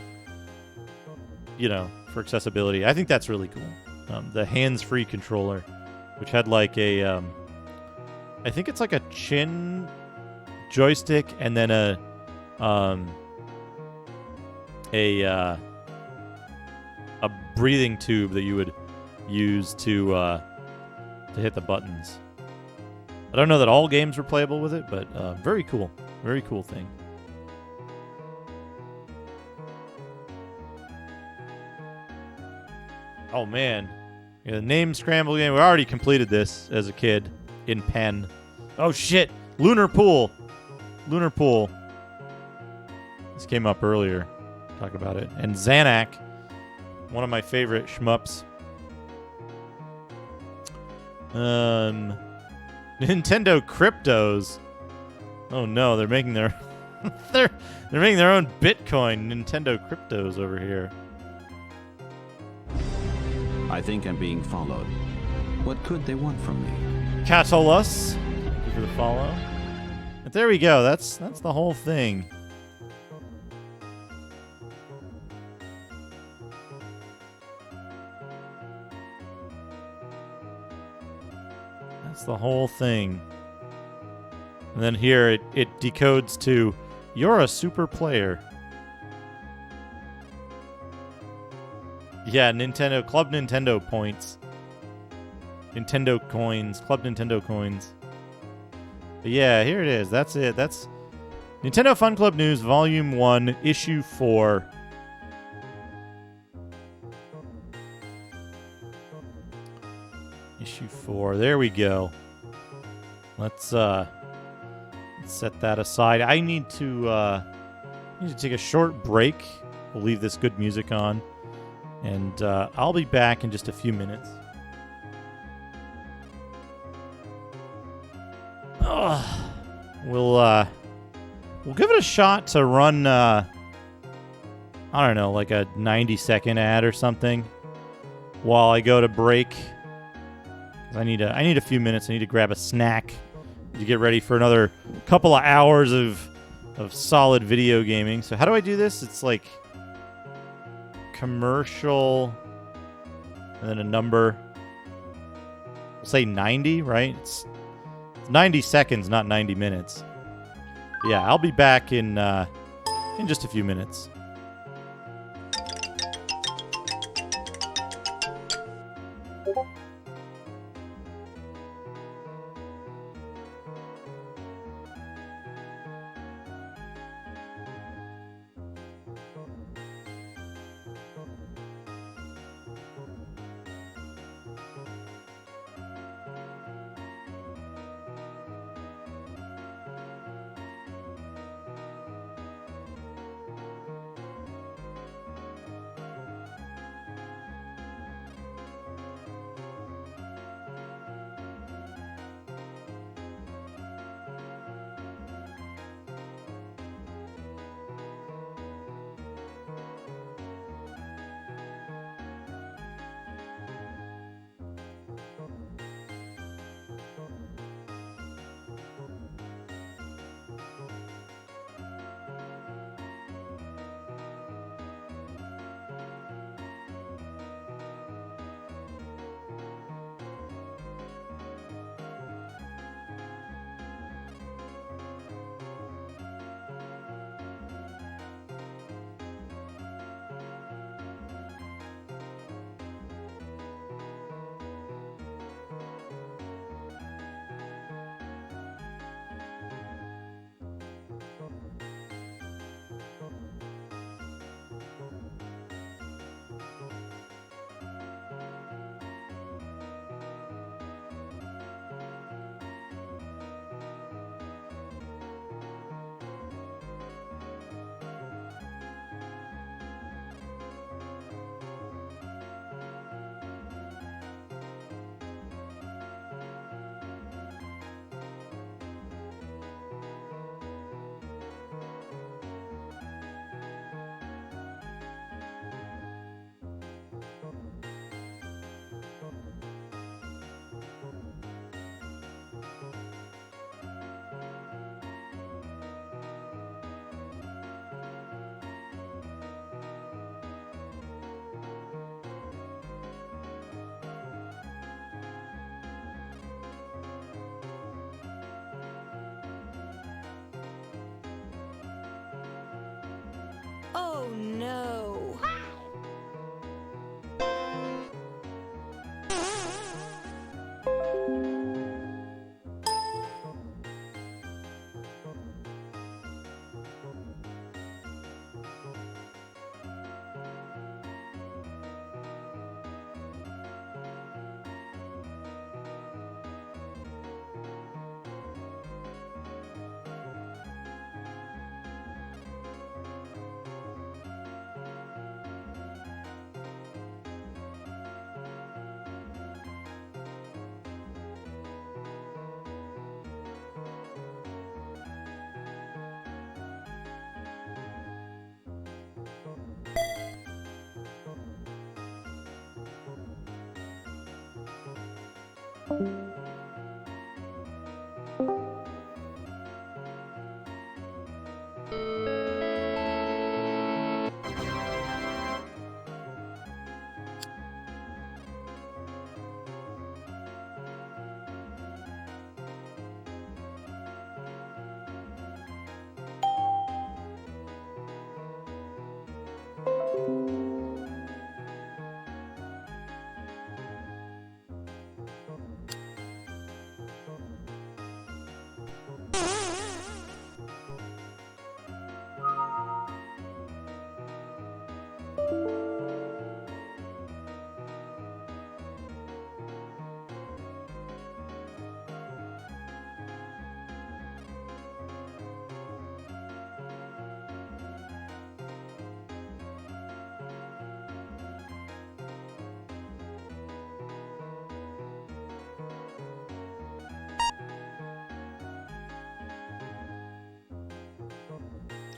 accessibility. I think that's really cool. The hands-free controller, which had like a, I think it's like a chin joystick and then a breathing tube that you would use to hit the buttons. I don't know that all games were playable with it, but very cool. Very cool thing. Oh, man. Yeah, the name scramble game. We already completed this as a kid in pen. Oh, shit. Lunar Pool. Lunar Pool. This came up earlier. Talk about it. And Xanac. One of my favorite shmups. Nintendo Cryptos. Oh no, they're making their they're making their own Bitcoin. Nintendo Cryptos over here. I think I'm being followed. What could they want from me? Catalus. Thank you for the follow. But there we go. That's the whole thing. That's the whole thing. And then here it decodes to, you're a super player. Yeah, Nintendo, Club Nintendo points. Nintendo coins, Club Nintendo coins. But yeah, here it is. That's it. That's Nintendo Fun Club News, Volume 1, Issue 4. Issue 4. There we go. Let's set that aside. I need to take a short break. We'll leave this good music on. And I'll be back in just a few minutes. We'll give it a shot to run, I don't know, like a 90-second ad or something while I go to break. I need a few minutes. I need to grab a snack to get ready for another couple of hours of solid video gaming. So how do I do this? It's like commercial and then a number. We'll say 90, right? It's 90 seconds, not 90 minutes. Yeah, I'll be back in just a few minutes. Oh no.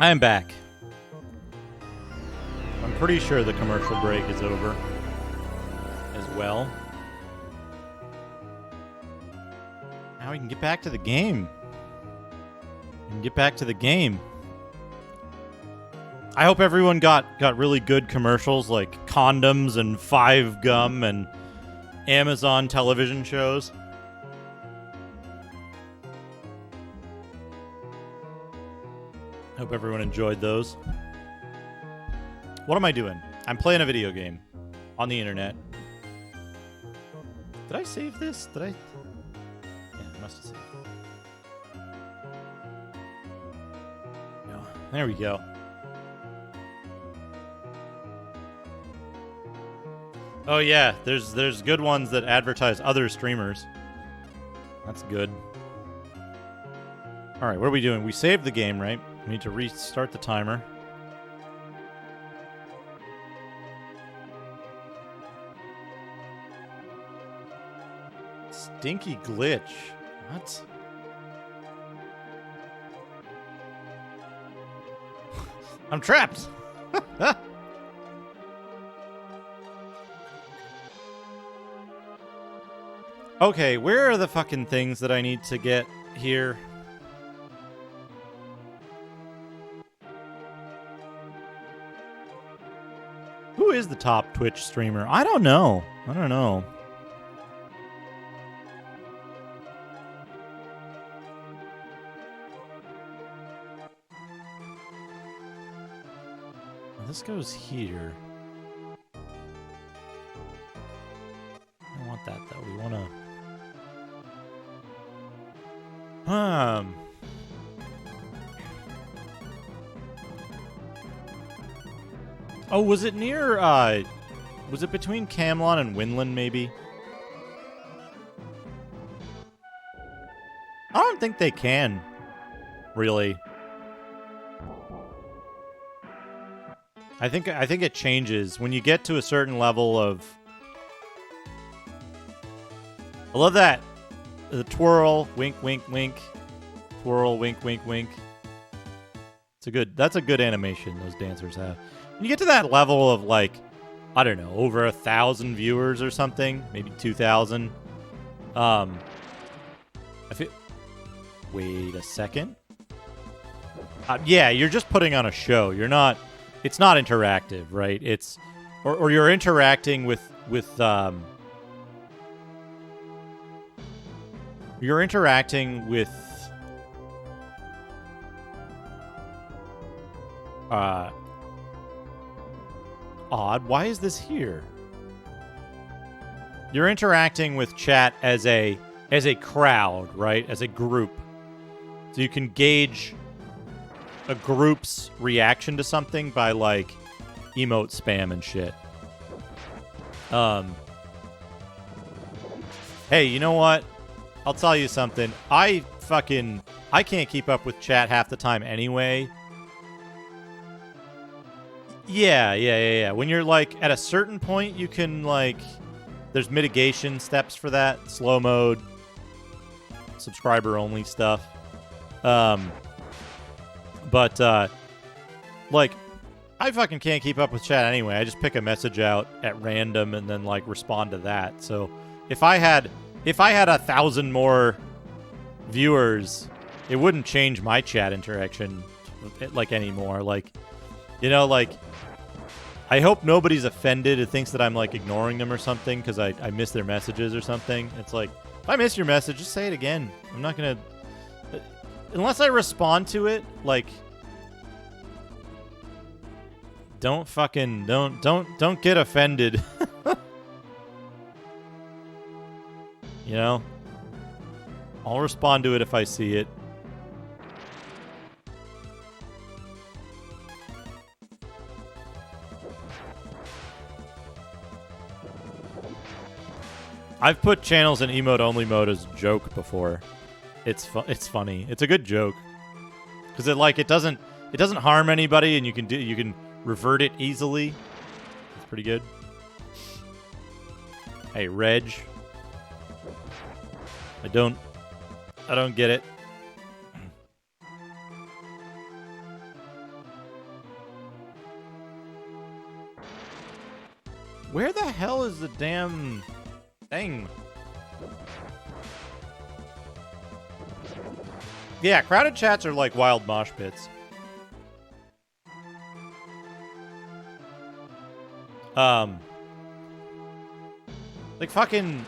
I am back. I'm pretty sure the commercial break is over as well. Now we can get back to the game. I hope everyone got really good commercials like condoms and 5 gum and Amazon television shows. Hope everyone enjoyed those. What am I doing? I'm playing a video game on the internet. Did I save this? Yeah, I must have saved it. No. There we go. Oh yeah, there's good ones that advertise other streamers. That's good. All right, what are we doing? We saved the game, right? We need to restart the timer. Stinky glitch. What? I'm trapped. Okay, where are the fucking things that I need to get here? Who is the top Twitch streamer? I don't know. This goes here. I don't want that though. We want to. Oh, was it near? Was it between Camlon and Winland? Maybe. I don't think they can. Really. I think it changes when you get to a certain level of. I love that. The twirl, wink, wink, wink. Twirl, wink, wink, wink. That's a good animation those dancers have. When you get to that level of like, I don't know, over 1,000 viewers or something, maybe 2,000. I feel. Wait a second. Yeah, you're just putting on a show. You're not. It's not interactive, right? It's, or you're interacting with. You're interacting with. odd. Why is this here? You're interacting with chat as a crowd, right? As a group. So you can gauge a group's reaction to something by, like, emote spam and shit. Hey, you know what? I'll tell you something. I can't keep up with chat half the time anyway. Yeah. When you're, like, at a certain point, you can, like... There's mitigation steps for that. Slow mode. Subscriber-only stuff. Like, I fucking can't keep up with chat anyway. I just pick a message out at random and then, like, respond to that. So, if I had 1,000 more viewers, it wouldn't change my chat interaction, like, anymore. Like, you know, like, I hope nobody's offended and thinks that I'm, like, ignoring them or something because I miss their messages or something. It's like, if I miss your message, just say it again. I'm not gonna... Unless I respond to it, like... Don't get offended. You know? I'll respond to it if I see it. I've put channels in emote-only mode as a joke before. It's funny. It's a good joke. Because it doesn't harm anybody and you can revert it easily. It's pretty good. Hey, Reg. I don't get it. Where the hell is the damn thing? Yeah, crowded chats are like wild mosh pits. Like fucking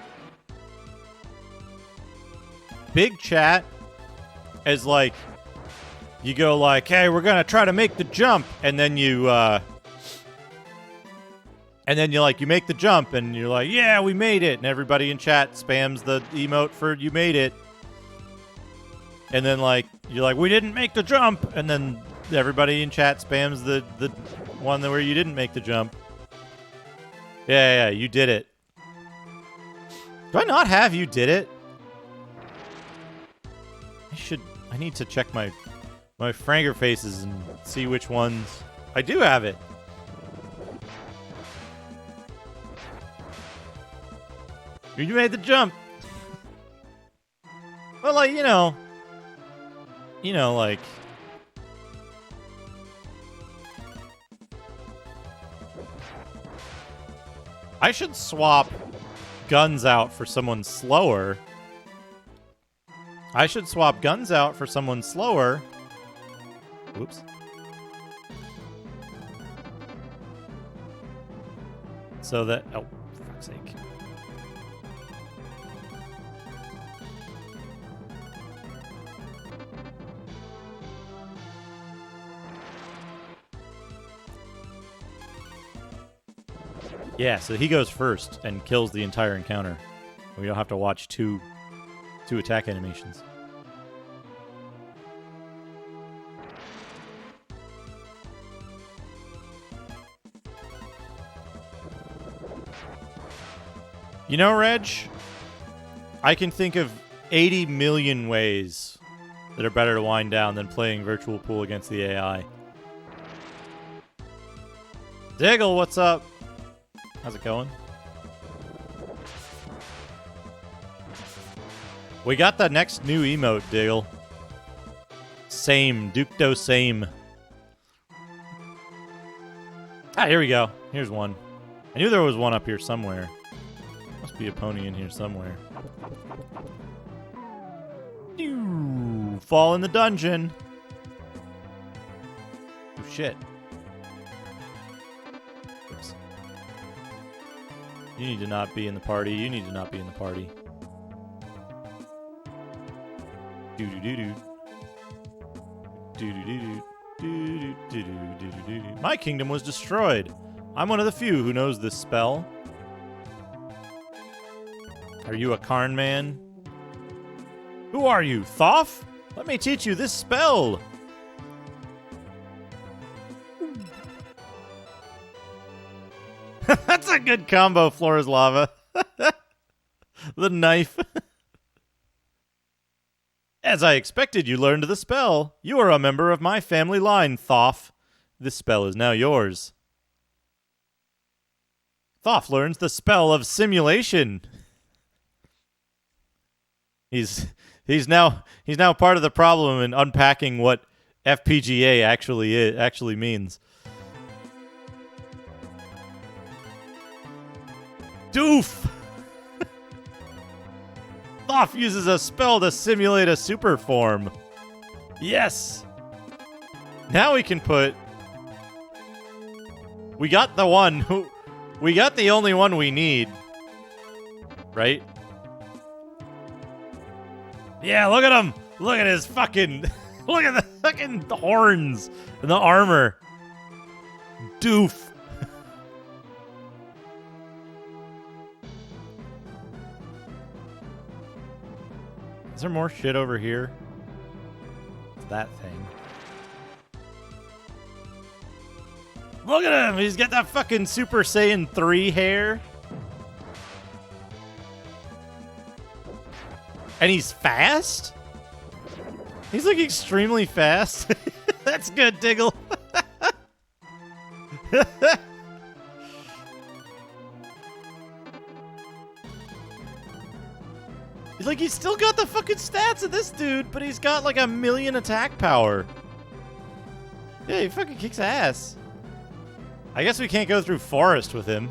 big chat is like, you go like, hey, we're gonna try to make the jump, and then you make the jump, and you're like, yeah, we made it, and everybody in chat spams the emote for you made it, and then like you're like, we didn't make the jump, and then everybody in chat spams the one where you didn't make the jump. Yeah, you did it. Do I not have you did it? I need to check my Franger faces and see which ones. I do have it. You made the jump. Well, like, you know, like, I should swap guns out for someone slower. Whoops. So that... Oh, for fuck's sake. Yeah, so he goes first and kills the entire encounter. We don't have to watch two attack animations. You know, Reg, I can think of 80 million ways that are better to wind down than playing Virtual Pool against the AI. Diggle, what's up? How's it going? We got the next new emote, Diggle. Same. Ducto same. Ah, here we go. Here's one. I knew there was one up here somewhere. Must be a pony in here somewhere. Fall in the dungeon. Oh, shit. Oops. You need to not be in the party. You need to not be in the party. Do-do-do-do. Do-do-do-do. Do-do-do-do-do-do-do. My kingdom was destroyed. I'm one of the few who knows this spell. Are you a Karn man? Who are you, Thoth? Let me teach you this spell. That's a good combo, Flora's Lava. The knife. As I expected, you learned the spell. You are a member of my family line, Thoth. This spell is now yours. Thoth learns the spell of simulation. He's now part of the problem in unpacking what FPGA actually means. Doof! Thoth uses a spell to simulate a super form. Yes! Now we can put... We got the one who... We got the only one we need. Right? Yeah, look at him! Look at his fucking... Look at the fucking horns and the armor. Doof. Is there more shit over here? It's that thing. Look at him! He's got that fucking Super Saiyan 3 hair. And he's fast? He's like extremely fast. That's good, Diggle. Like, he's still got the fucking stats of this dude, but he's got like 1,000,000 attack power. Yeah, he fucking kicks ass. I guess we can't go through forest with him.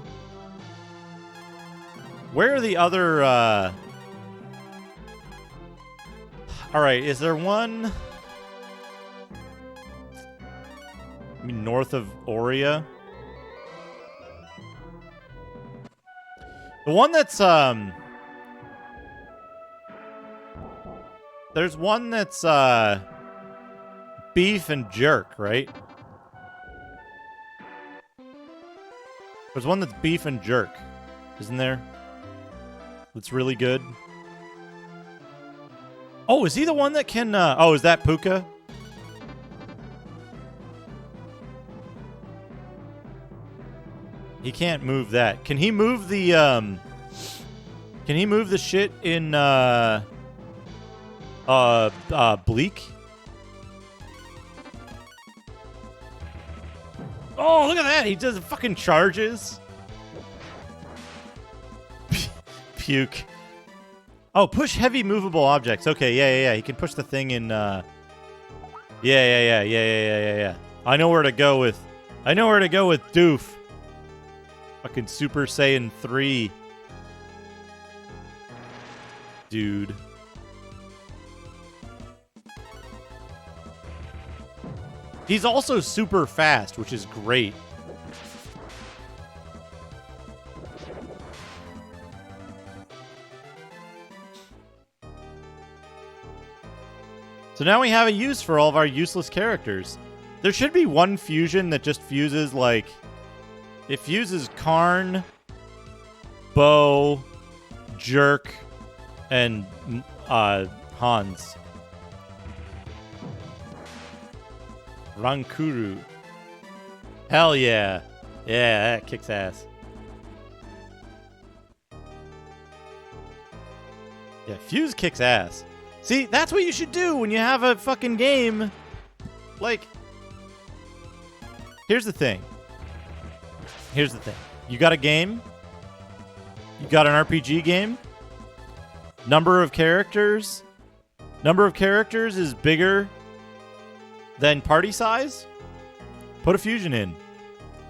Where are the other, Alright, is there one... I mean, north of Aurea? The one that's, There's one that's, beef and jerk, right? There's one that's beef and jerk, isn't there? That's really good. Oh, is he the one that can, oh, is that Puka? He can't move that. Can he move the, Can he move the shit in, Bleak? Oh, look at that! He does fucking charges. Puke. Oh, push heavy movable objects. Okay, yeah. He can push the thing in, Yeah. I know where to go with Doof. Fucking Super Saiyan 3. Dude. He's also super fast, which is great. So now we have a use for all of our useless characters. There should be one fusion that just fuses, like... It fuses Karn, Bo, Jerk, and Hans. Rankuru. Hell yeah. Yeah, that kicks ass. Yeah, Fuse kicks ass. See, that's what you should do when you have a fucking game. Like, here's the thing. You got a game. You got an RPG game. Number of characters. Number of characters is bigger than party size. Put a fusion in.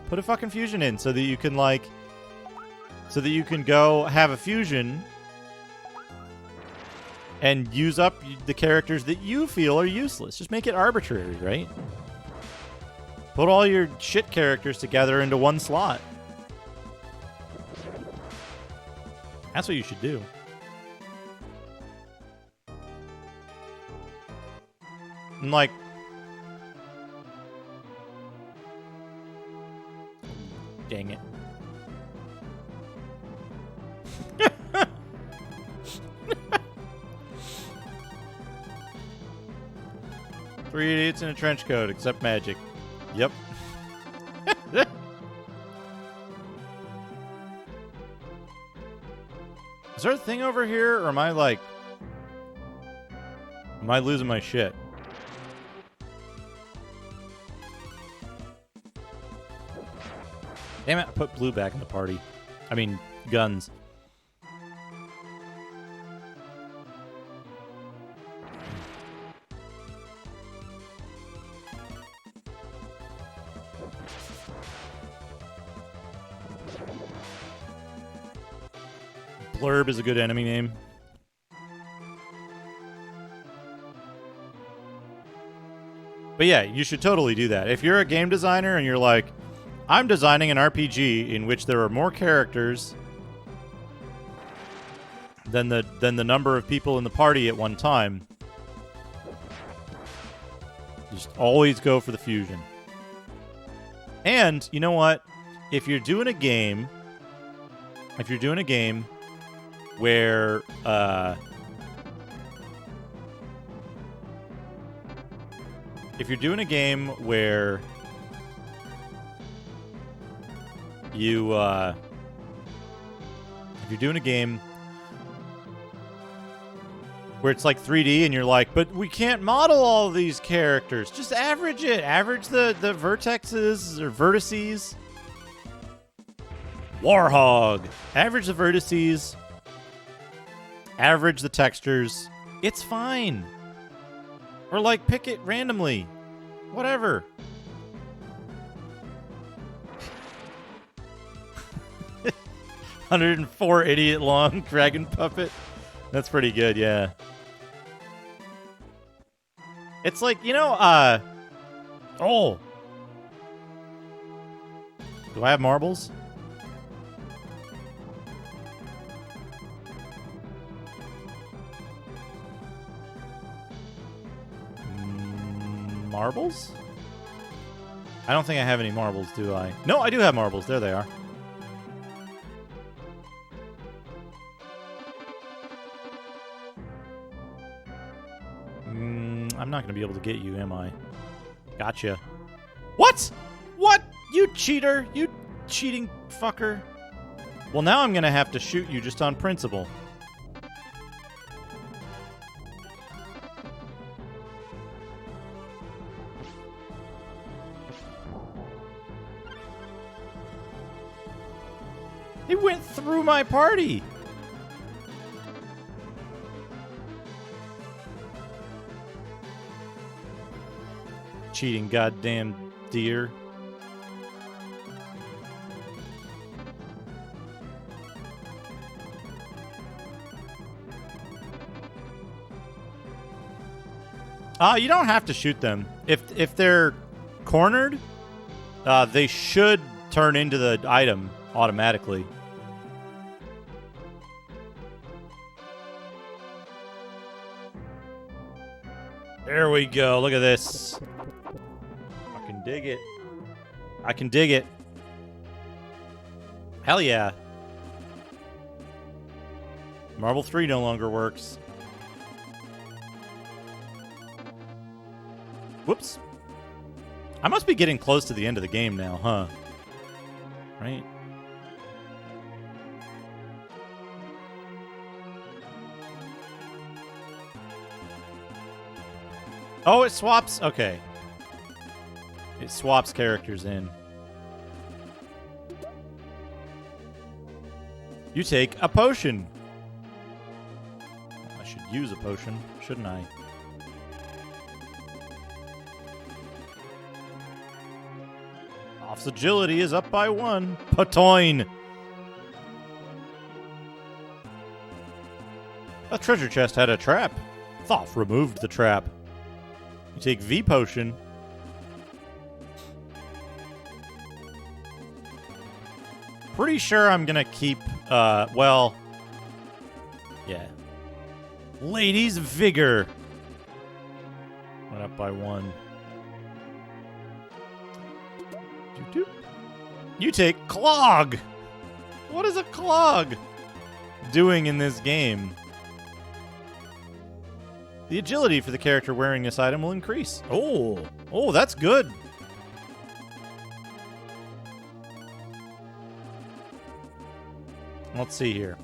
Put a fucking fusion in so that you can, like... So that you can go have a fusion and use up the characters that you feel are useless. Just make it arbitrary, right? Put all your shit characters together into one slot. That's what you should do. And, like... Dang it. Three idiots in a trench coat, except magic. Yep. Is there a thing over here, or am I like... Am I losing my shit? Damn it, I put blue back in the party. I mean, guns. Blurb is a good enemy name. But yeah, you should totally do that. If you're a game designer and you're like, I'm designing an RPG in which there are more characters than the number of people in the party at one time, just always go for the fusion. And you know what? If you're doing a game where if you're doing a game where you if you're doing a game where it's like 3D and you're like, but we can't model all of these characters, just average it. Average the vertexes or vertices. Warhog. Average the vertices. Average the textures. It's fine. Or like pick it randomly. Whatever. $104 idiot long dragon puppet. That's pretty good, yeah. It's like, you know, oh. Do I have marbles? Marbles? I don't think I have any marbles, do I? No, I do have marbles. There they are. I'm not going to be able to get you, am I? Gotcha. What? What? You cheater. You cheating fucker. Well, now I'm going to have to shoot you just on principle. He went through my party. Cheating goddamn deer. You don't have to shoot them. If they're cornered, they should turn into the item automatically. There we go. Look at this. I can dig it. I can dig it. Hell yeah. Marble 3 no longer works. Whoops. I must be getting close to the end of the game now, huh? Right? Oh, it swaps? Okay. It swaps characters in. You take a potion. I should use a potion, shouldn't I? Off's agility is up by 1. Patoin! A treasure chest had a trap. Thoth removed the trap. You take V potion. Pretty sure I'm gonna keep, well, yeah. Ladies' Vigor. Went up by 1. You take clog. What is a clog doing in this game? The agility for the character wearing this item will increase. Oh, that's good. Let's see here.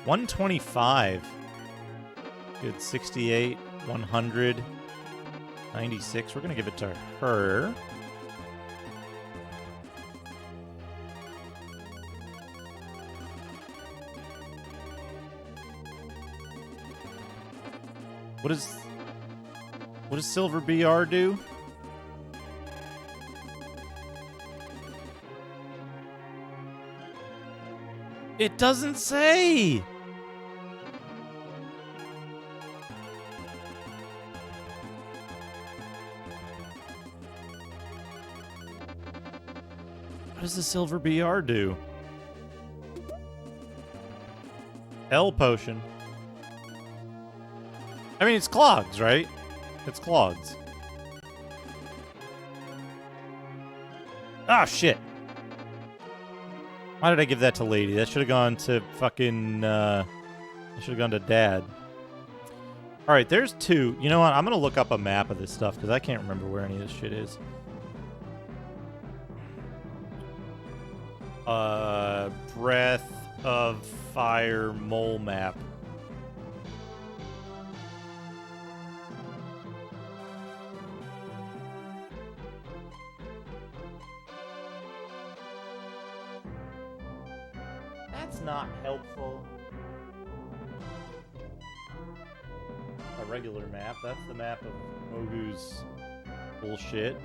125. Good. 68, 100, 96. We're going to give it to her. What does Silver BR do? It doesn't say. What does the Silver BR do? L potion. I mean, it's clogs, right? It's clogs. Ah, shit. Why did I give that to Lady? That should have gone to fucking, that should have gone to Dad. Alright, there's two. You know what? I'm going to look up a map of this stuff, because I can't remember where any of this shit is. Breath of Fire mole map. That's not helpful. A regular map. That's the map of Mogu's bullshit.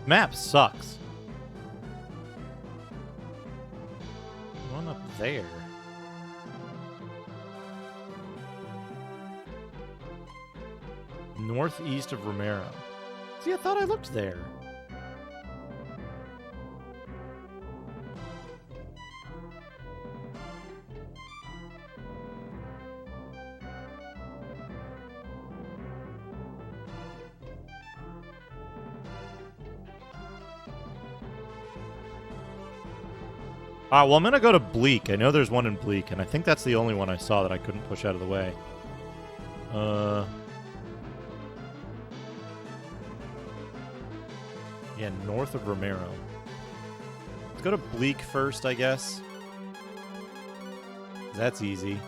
Map sucks. One up there. Northeast of Romero. See, I thought I looked there. Well, I'm going to go to Bleak. I know there's one in Bleak, and I think that's the only one I saw that I couldn't push out of the way. Yeah, north of Romero. Let's go to Bleak first, I guess. That's easy.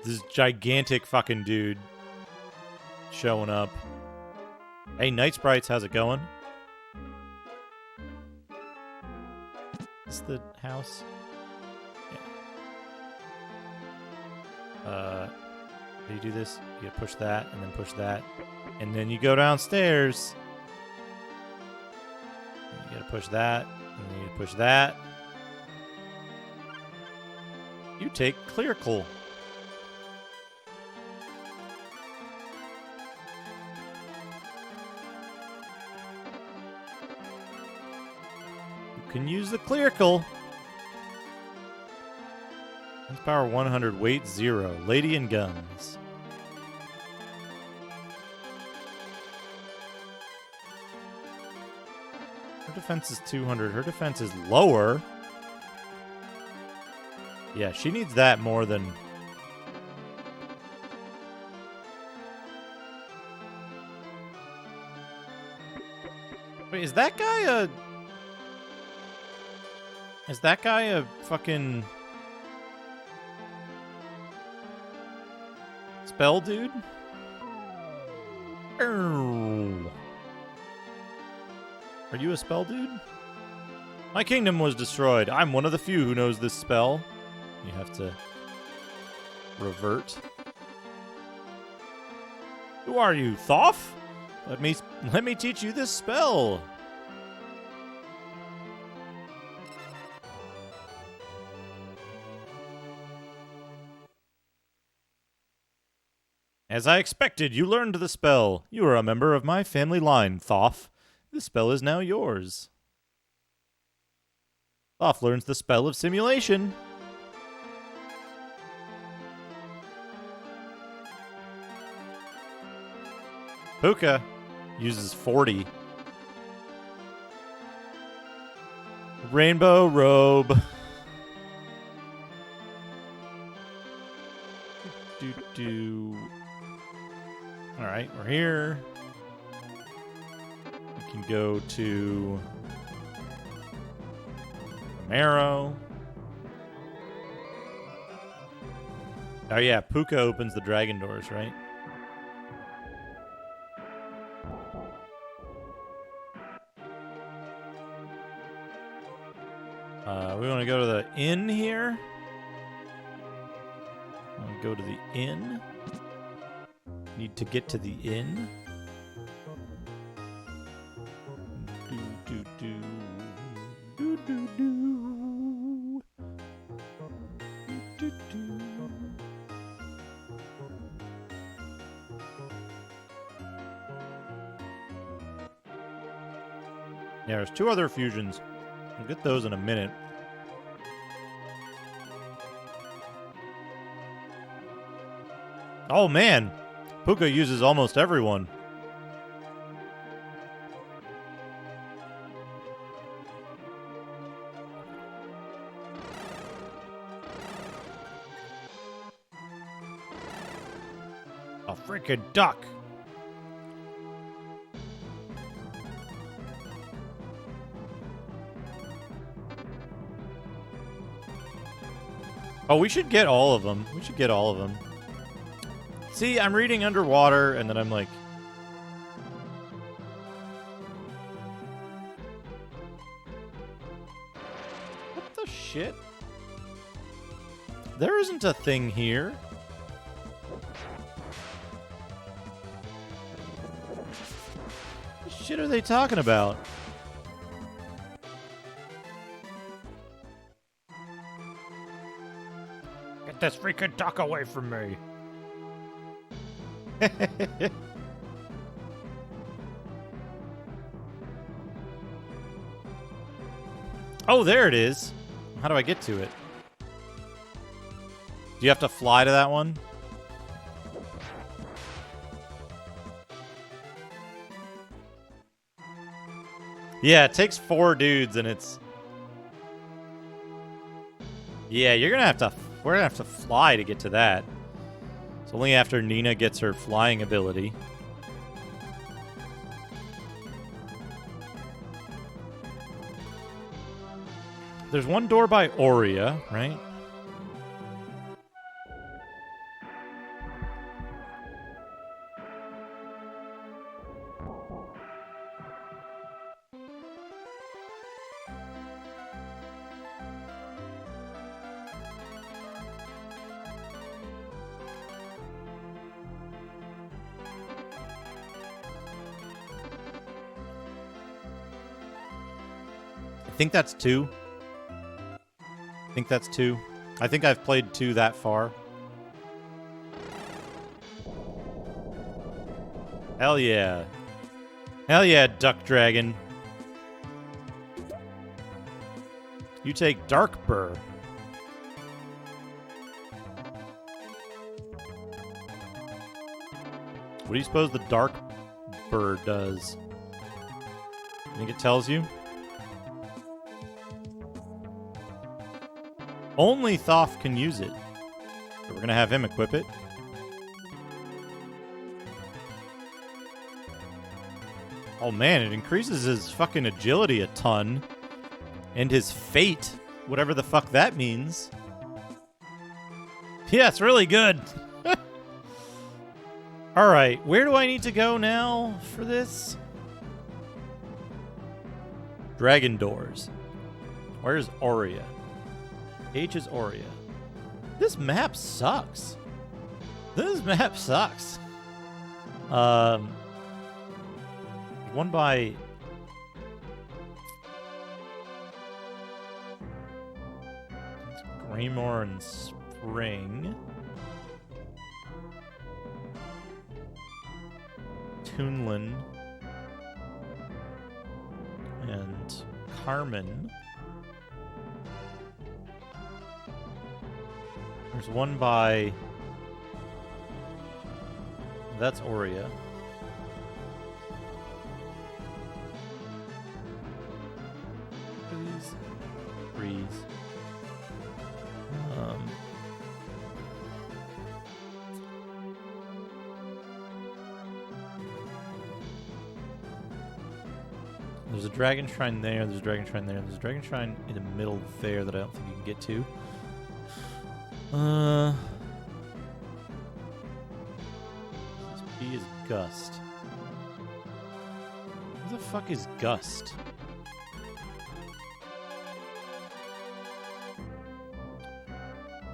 This gigantic fucking dude showing up. Hey, Night Sprites, how's it going? Is this the house? Yeah. How do you do this? You push that, and then push that. And then you go downstairs. You gotta push that, and then you push that. You take Clear Coal. Can use the Clerical. That's power 100, weight 0. Lady and guns. Her defense is 200. Her defense is lower. Yeah, she needs that more than... Wait, is that guy a... Is that guy a fucking spell dude? Oh. Are you a spell dude? My kingdom was destroyed. I'm one of the few who knows this spell. You have to revert. Who are you, Thoth? Let me teach you this spell. As I expected, you learned the spell. You are a member of my family line, Thoth. This spell is now yours. Thoth learns the spell of simulation. Puka uses 40. Rainbow robe. Alright, we're here. We can go to Marrow. Oh yeah, Puka opens the dragon doors, right? We want to go to the inn here. Go to the inn. Need to get to the inn. Yeah, there's two other fusions. We'll get those in a minute. Oh man, Puka uses almost everyone. A freaking duck. Oh, we should get all of them. We should get all of them. See, I'm reading underwater, and then I'm like... What the shit? There isn't a thing here. What the shit are they talking about? Get this freaking duck away from me. Oh, there it is. How do I get to it? Do you have to fly to that one? Yeah, it takes 4 dudes and it's... Yeah, you're gonna have to... We're gonna have to fly to get to that. It's only after Nina gets her flying ability. There's one door by Aurea, right? I think that's 2. I think that's 2. I think I've played 2 that far. Hell yeah. Hell yeah, Duck Dragon. You take Dark Burr. What do you suppose the Dark Burr does? I think it tells you? Only Thoth can use it. So we're going to have him equip it. Oh man, it increases his fucking agility a ton. And his fate, whatever the fuck that means. Yeah, it's really good. Alright, where do I need to go now for this? Dragon Doors. Where's Aurea? H is Aurea. This map sucks. This map sucks. One by... Greymore and Spring. Toonland. And Carmen. There's one by... That's Aurea. Breeze. There's a dragon shrine there, there's a dragon shrine there, there's a dragon shrine in the middle there that I don't think you can get to. This B is Gust. Who the fuck is Gust?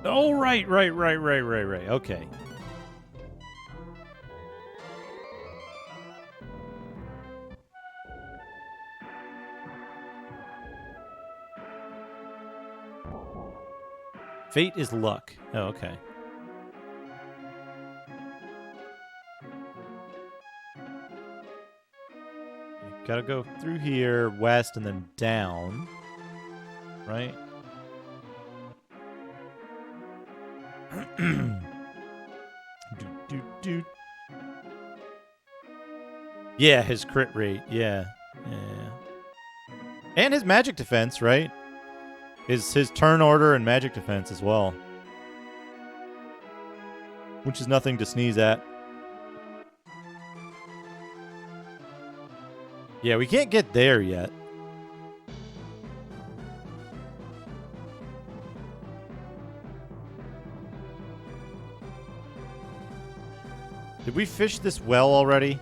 Oh, right. Okay. Fate is luck. Oh, okay. You gotta go through here, west, and then down. Right? Yeah, his crit rate. Yeah. And his magic defense, right? His turn order and magic defense as well. Which is nothing to sneeze at. Yeah, we can't get there yet. Did we fish this well already?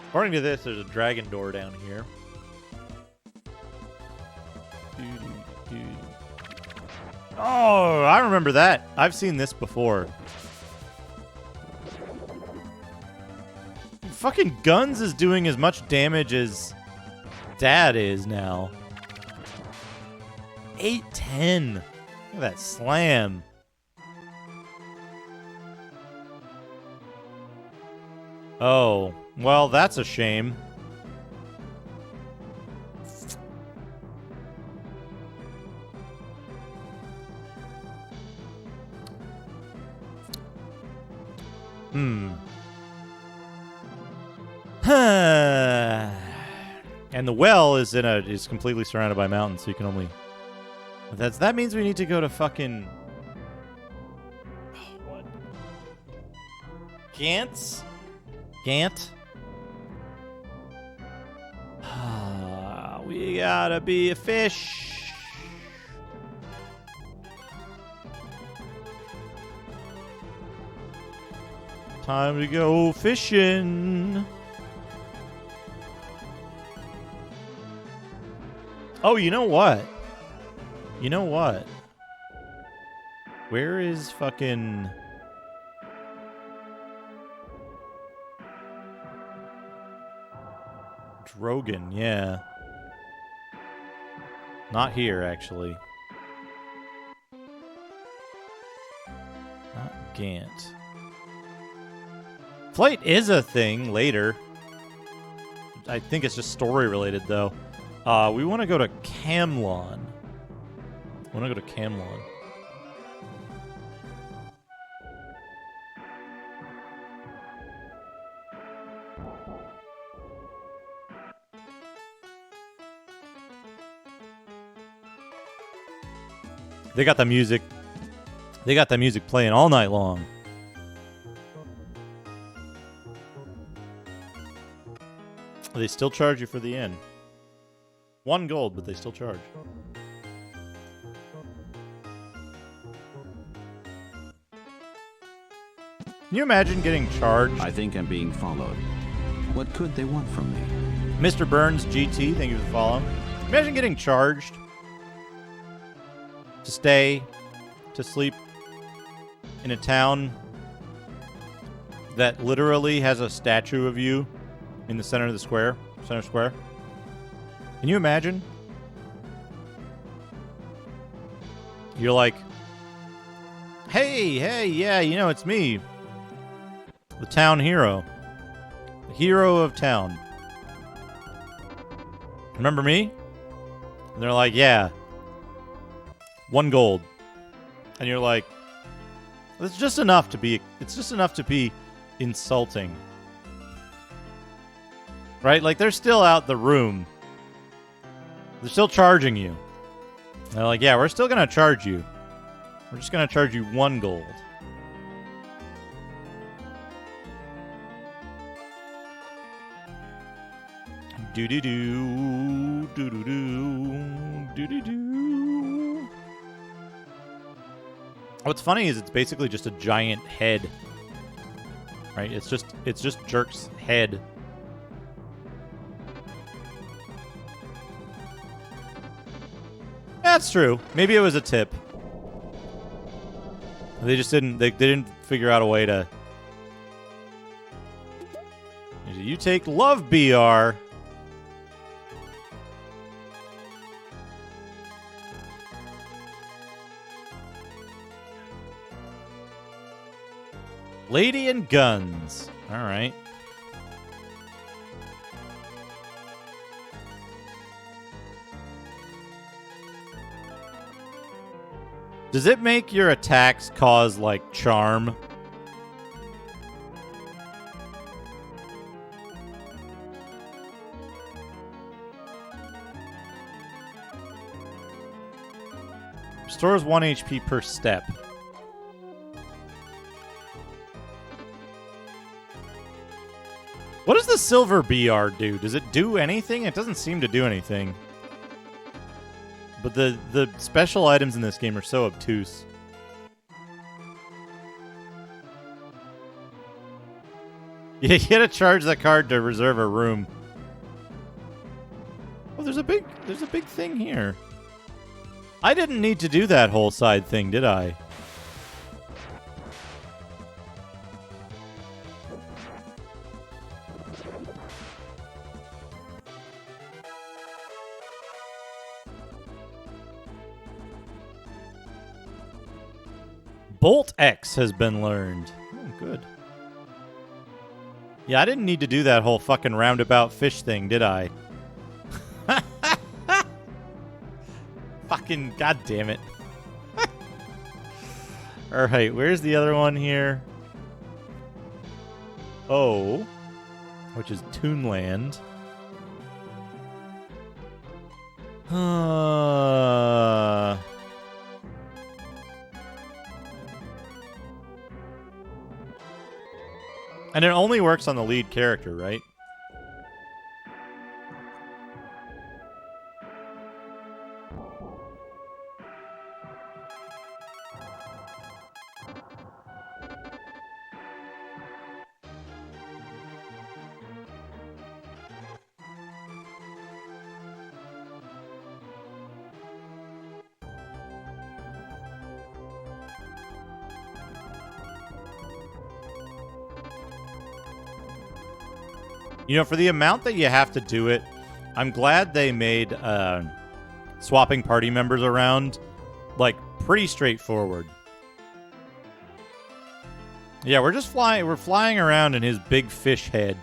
According to this, there's a dragon door down here. Oh, I remember that. I've seen this before. Fucking Guns is doing as much damage as Dad is now. 810. Look at that slam. Oh, well, that's a shame. And the well is is completely surrounded by mountains, so you can only... That means we need to go to fucking... What? Gant? We gotta be a fish. Time to go fishing. Oh, you know what? Where is fucking... Drogon, yeah. Not here, actually. Not Gant. Flight is a thing later. I think it's just story related, though. We want to go to Camlon. They got the music. They got the music playing all night long. They still charge you for the inn. 1 gold, but they still charge. Can you imagine getting charged? I think I'm being followed. What could they want from me? Mr. Burns GT, thank you for the follow. Imagine getting charged to stay, to sleep in a town that literally has a statue of you in the center of the square, center square. Can you imagine? You're like, hey, yeah, you know, it's me, the town hero, the hero of town. Remember me? And they're like, yeah, 1 gold. And you're like, it's just enough to be insulting. Right? Like, they're still out the room. They're still charging you. And they're like, yeah, we're still going to charge you. We're just going to charge you 1 gold. Do-do-do, do-do-do, do-do-do. What's funny is it's basically just a giant head. Right? It's just Jerk's head. That's true. Maybe it was a tip. They just didn't figure out a way to. You take love BR. Lady and guns. All right. Does it make your attacks cause, like, charm? Restores 1 HP per step. What does the silver BR do? Does it do anything? It doesn't seem to do anything. But the special items in this game are so obtuse. You gotta charge that card to reserve a room. Oh, there's a big thing here. I didn't need to do that whole side thing, did I? Bolt X has been learned. Oh, good. Yeah, I didn't need to do that whole fucking roundabout fish thing, did I? Fucking goddamn it. Alright, where's the other one here? Oh. Which is Toonland. And it only works on the lead character, right? You know, for the amount that you have to do it, I'm glad they made swapping party members around, like, pretty straightforward. Yeah, we're just flying. We're flying around in his big fish head.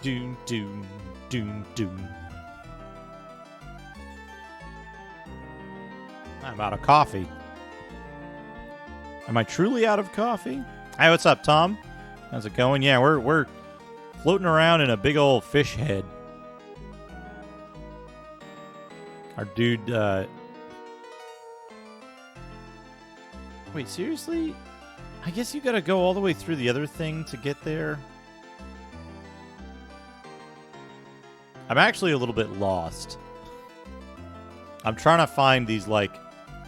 Doom, doom, doom, doom. I'm out of coffee. Am I truly out of coffee? Hey, what's up, Tom? How's it going? Yeah, we're floating around in a big old fish head. Our dude, Wait, seriously? I guess you gotta go all the way through the other thing to get there. I'm actually a little bit lost. I'm trying to find these, like,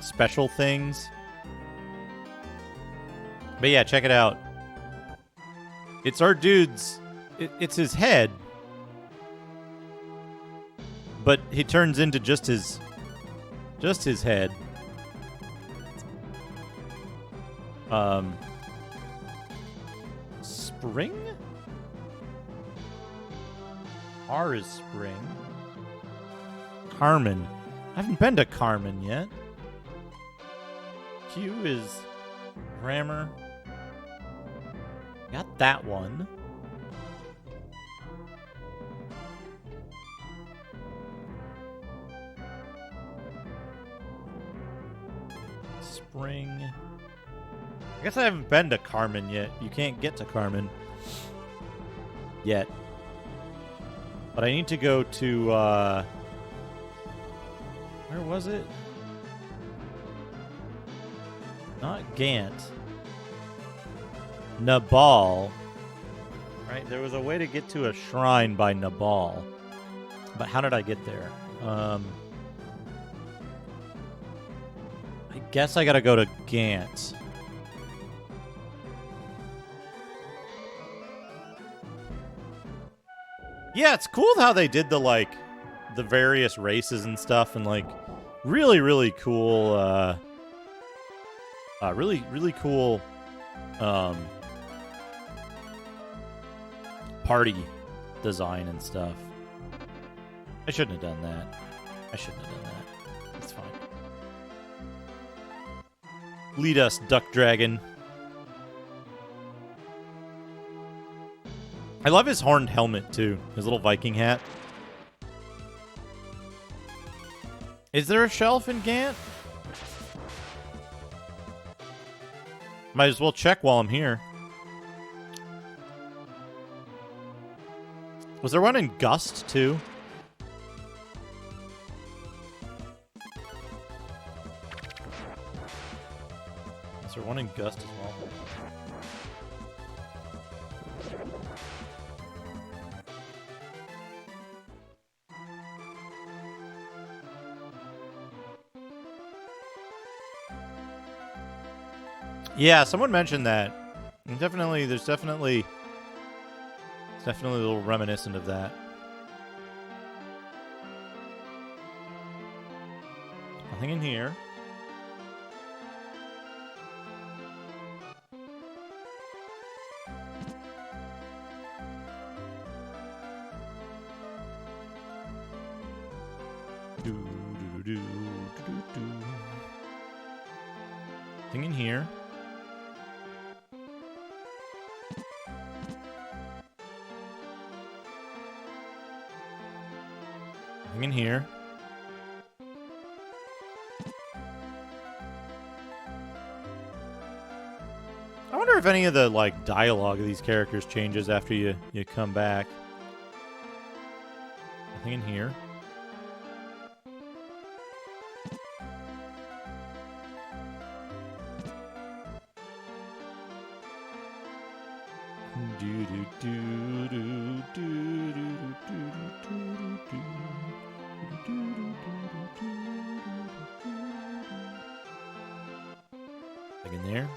special things. But yeah, check it out. It's our dude's... It's his head. But he turns into just his head. Spring? R is spring. Carmen. I haven't been to Carmen yet. Q is grammar. Got that one. Spring. I guess I haven't been to Carmen yet. You can't get to Carmen yet. But I need to go to, where was it? Not Gant. Nabal. Right? There was a way to get to a shrine by Nabal. But how did I get there? I guess I gotta go to Gant. Yeah, it's cool how they did the, like, the various races and stuff, and, like, really, really cool, really cool, party design and stuff. I shouldn't have done that. It's fine. Lead us, Duck Dragon. I love his horned helmet, too. His little Viking hat. Is there a shelf in Gant? Might as well check while I'm here. Was there one in Gust, too? Is there one in Gust as well? Yeah, someone mentioned that. And there's definitely a little reminiscent of that. Nothing in here. Nothing in here. In here. I wonder if any of the, like, dialogue of these characters changes after you come back. Nothing in here. Nothing in there.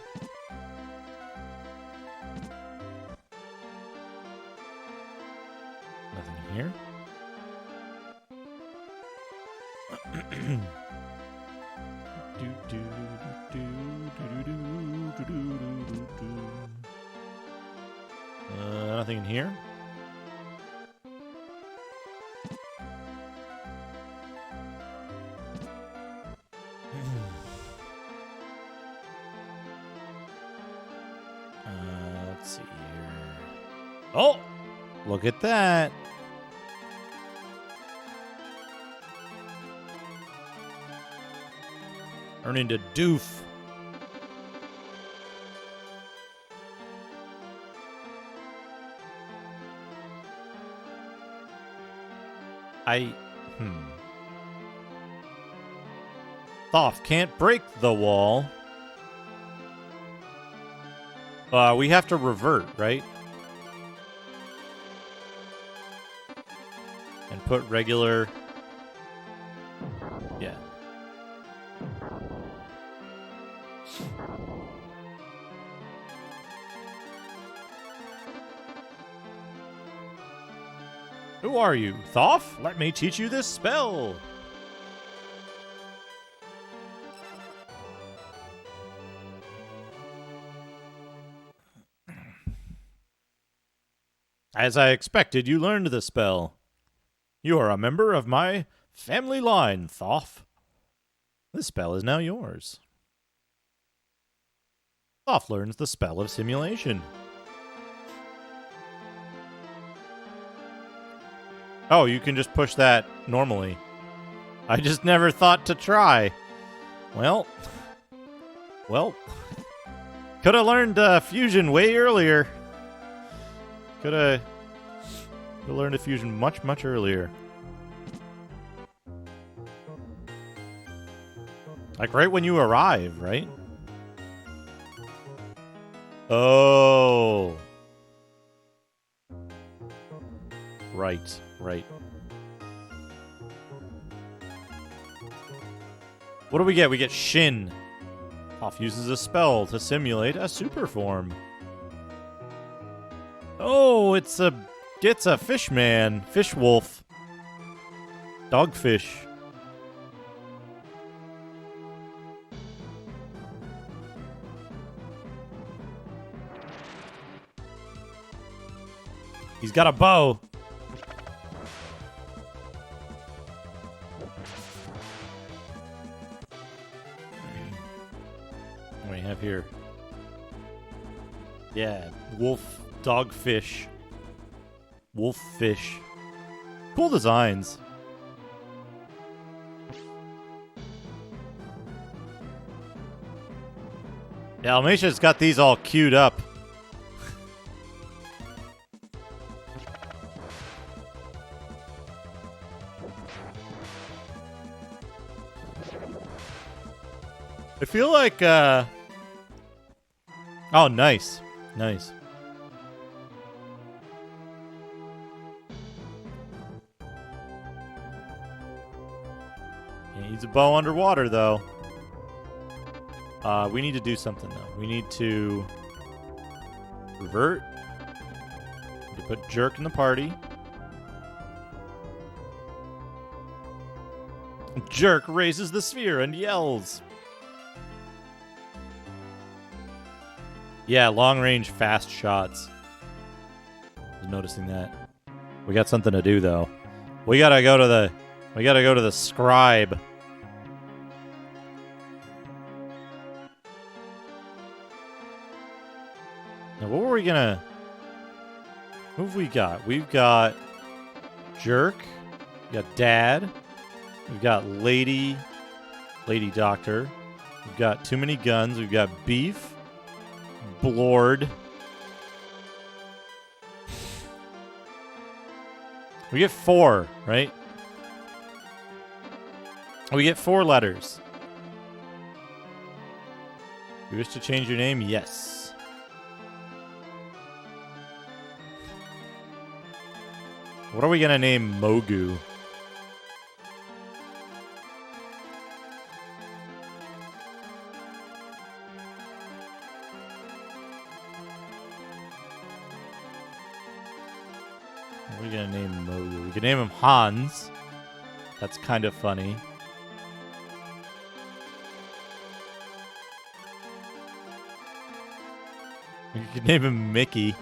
Nothing in here. Nothing in here. Let's see here. Oh! Look at that. Turn into doof. Thoth can't break the wall. We have to revert, right? And put regular... Yeah. Who are you, Thoth? Let me teach you this spell. As I expected, you learned the spell. You are a member of my family line, Thoth. This spell is now yours. Thoth learns the spell of simulation. Oh, you can just push that normally. I just never thought to try. Well, could have learned fusion way earlier. Could have learned a fusion much earlier. Like right when you arrive, right? Oh. Right. What do we get? We get Shin. Thoth uses a spell to simulate a super form. Oh, it's a fish man, fish wolf, dogfish. He's got a bow. What do we have here? Yeah, wolf, dogfish, wolffish. Cool designs. Yeah, Almatia's got these all queued up. I feel like, oh, nice. Nice. He needs a bow underwater, though. We need to do something, though. We need to revert. To put Jerk in the party. Jerk raises the sphere and yells. Yeah, long-range fast shots. I was noticing that. We got something to do, though. We gotta go to the scribe. Now, what were we gonna... Who have we got? We've got Jerk. We got Dad. We've got Lady Doctor. We've got Too Many Guns. We've got Beef. Blord. We get 4, right? We get 4 letters. You wish to change your name? Yes. What are we going to name Mogu? What are we going to name Mogu? We could name him Hans. That's kind of funny. We could name him Mickey.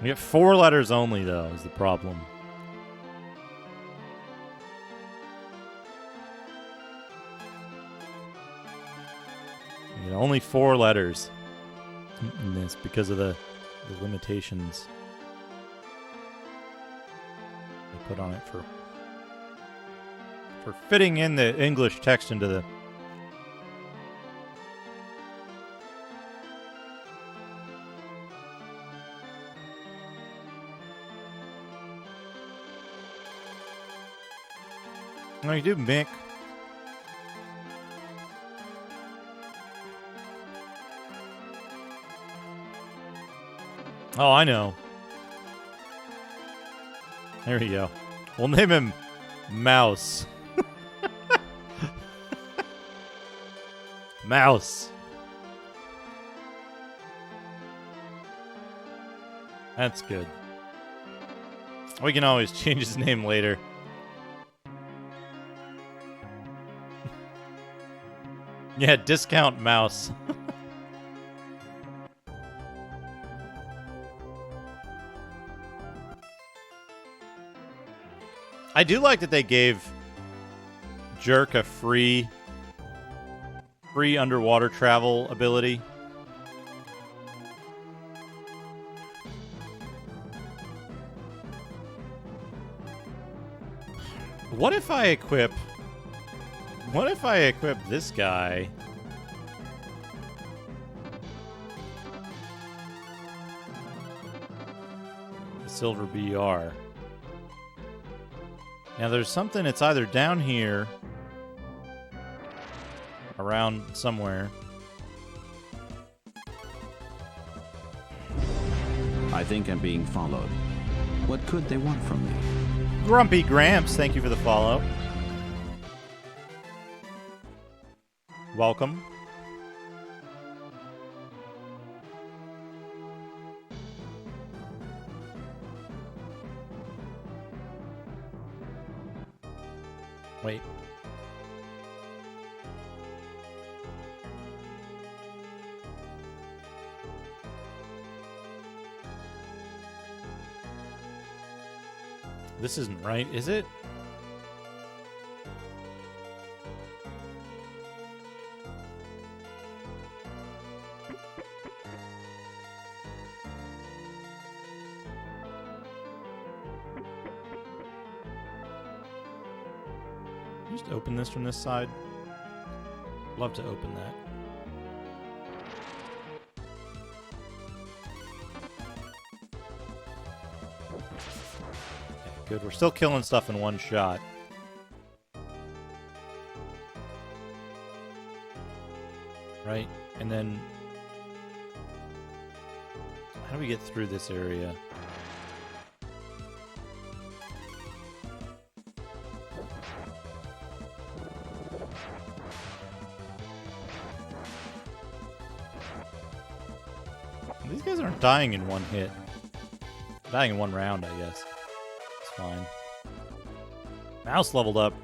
We get 4 letters only, though, is the problem. We get only 4 letters in this because of the limitations they put on it for fitting in the English text into the... How you do, Mick? Oh, I know. There you go. We'll name him Mouse. Mouse. That's good. We can always change his name later. Yeah, discount mouse. I do like that they gave Jerk a free underwater travel ability. What if I equip this guy? The Silver BR. Now there's something, it's either down here, around somewhere. I think I'm being followed. What could they want from me? Grumpy Gramps, thank you for the follow. Welcome. Wait. This isn't right, is it? Just open this from this side. Love to open that. Okay, good. We're still killing stuff in one shot. Right? And then how do we get through this area? These guys aren't dying in one hit. Dying in one round, I guess. It's fine. Mouse leveled up.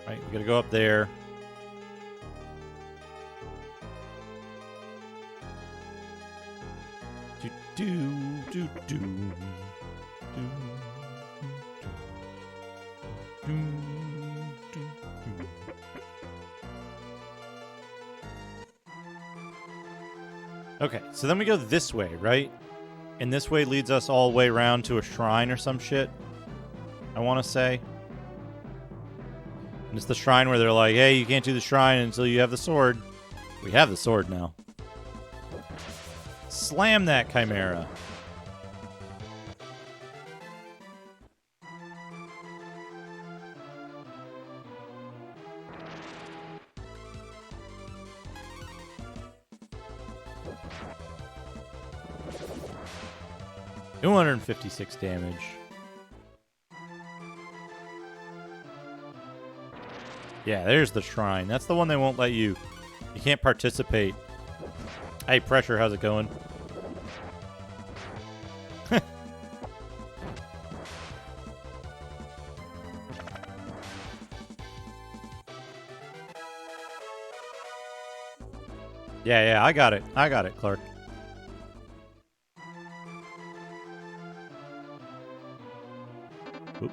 Right, we gotta go up there. Do do do do do do do do. Okay, so then we go this way, right? And this way leads us all the way around to a shrine or some shit, I want to say. And it's the shrine where they're like, hey, you can't do the shrine until you have the sword. We have the sword now. Slam that chimera. $256 damage. Yeah, there's the shrine. That's the one they won't let you. You can't participate. Hey, Pressure, how's it going? Yeah, I got it. I got it, Clark. Oop.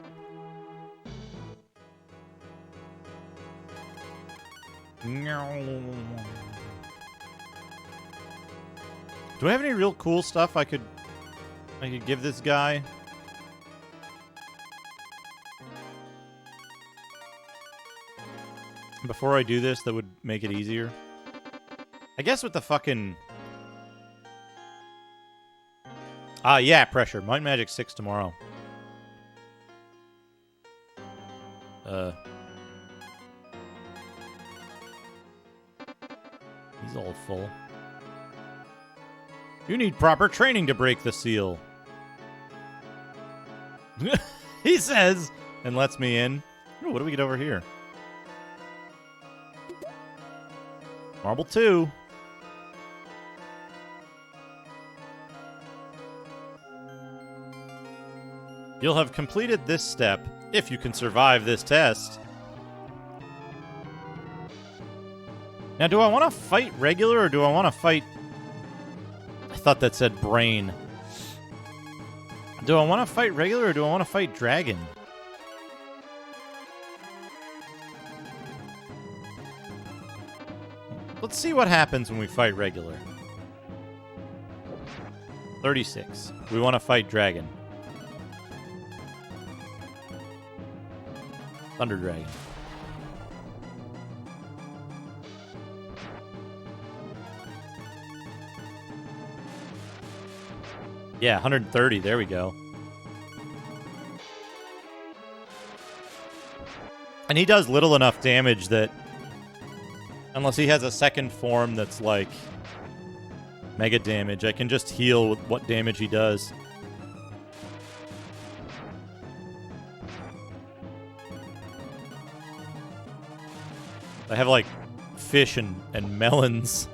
Do I have any real cool stuff I could give this guy? Before I do this, that would make it easier. I guess with the fucking... yeah, Pressure. Might Magic 6 tomorrow. He's all full. You need proper training to break the seal. He says, and lets me in. Ooh, what do we get over here? Marble 2. You'll have completed this step if you can survive this test. Now, do I want to fight regular or do I want to fight... I thought that said brain. Do I want to fight regular or do I want to fight dragon? Let's see what happens when we fight regular. 36. We want to fight dragon. Thunder dragon. Yeah, 130. There we go. And he does little enough damage that... Unless he has a second form that's like... mega damage, I can just heal with what damage he does. I have like fish and melons.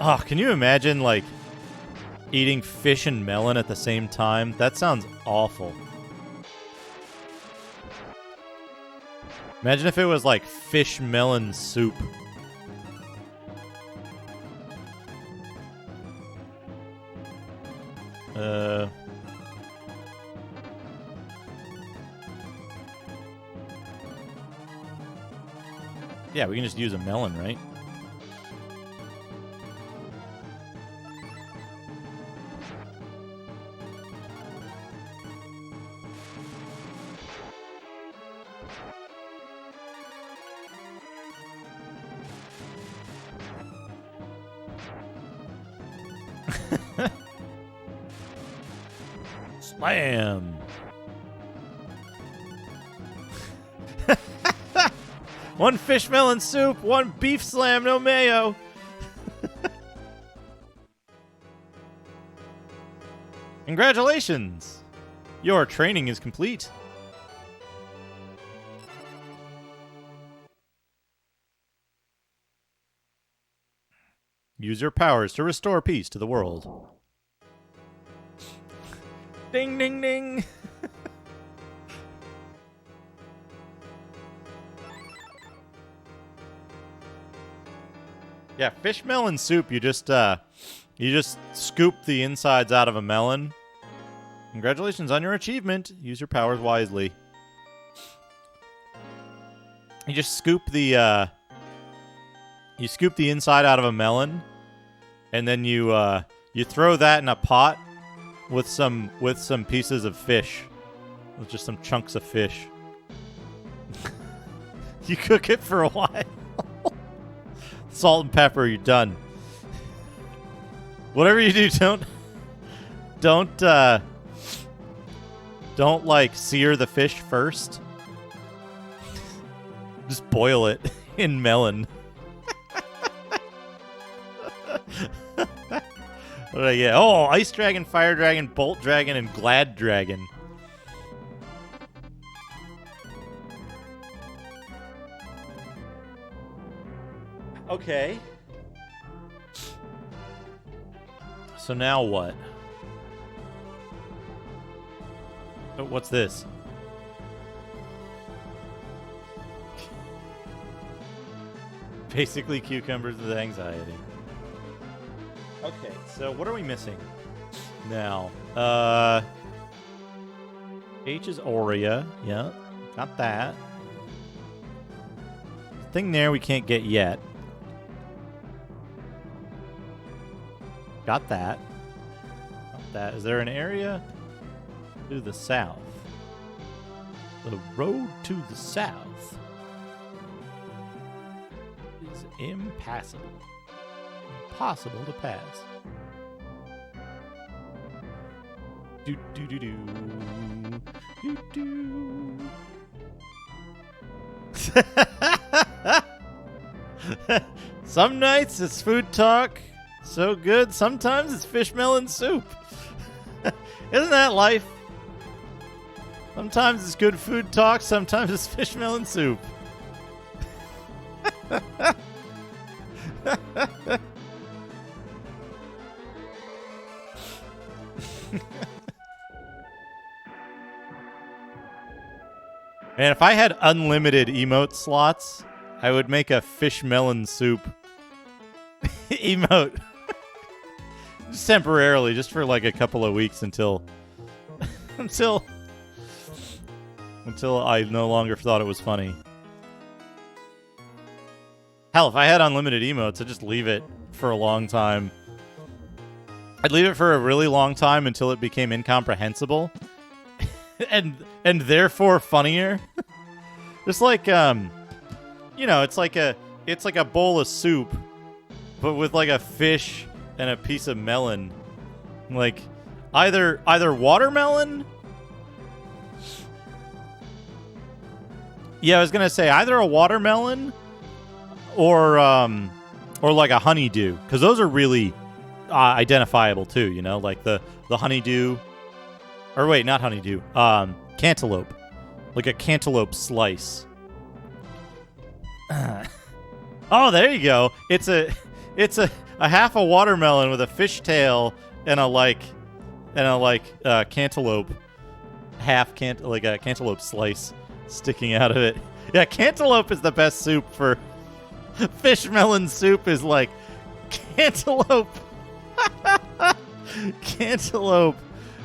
Oh, can you imagine like eating fish and melon at the same time? That sounds awful. Imagine if it was like fish melon soup. Yeah, we can just use a melon, right? Slam! One fish melon soup, one beef slam, no mayo. Congratulations! Your training is complete. Use your powers to restore peace to the world. Ding, ding, ding! Yeah, fish melon soup, you just scoop the insides out of a melon. Congratulations on your achievement. Use your powers wisely. You just scoop the inside out of a melon, and then you throw that in a pot with some pieces of fish. With just some chunks of fish. You cook it for a while. Salt and pepper, you're done. Whatever you do, don't like sear the fish first. Just boil it in melon. What did I get? Oh, ice dragon, fire dragon, bolt dragon, and glad dragon. Okay. So now what? Oh, what's this? Basically cucumbers with anxiety. Okay, so what are we missing now? H is Aurea. Yeah, got that. Thing there we can't get yet. Got that. Got that. Is there an area to the south? The road to the south is impassable. Impossible to pass. Do do do do do do. Some nights it's food talk. So good. Sometimes it's fish melon soup. Isn't that life? Sometimes it's good food talk. Sometimes it's fish melon soup. And if I had unlimited emote slots, I would make a fish melon soup emote. Just temporarily, just for like a couple of weeks until until I no longer thought it was funny. Hell, if I had unlimited emotes, I'd just leave it for a long time. I'd leave it for a really long time until it became incomprehensible and therefore funnier. Just like it's like a bowl of soup, but with like a fish and a piece of melon. Like either watermelon. Yeah, I was gonna say either a watermelon or like a honeydew, because those are really identifiable too. You know, like the honeydew, or wait, not honeydew. Cantaloupe, like a cantaloupe slice. Oh, there you go. It's a half a watermelon with a fishtail and a cantaloupe like a cantaloupe slice sticking out of it. Yeah, cantaloupe is the best soup for fish melon soup. Is like cantaloupe, cantaloupe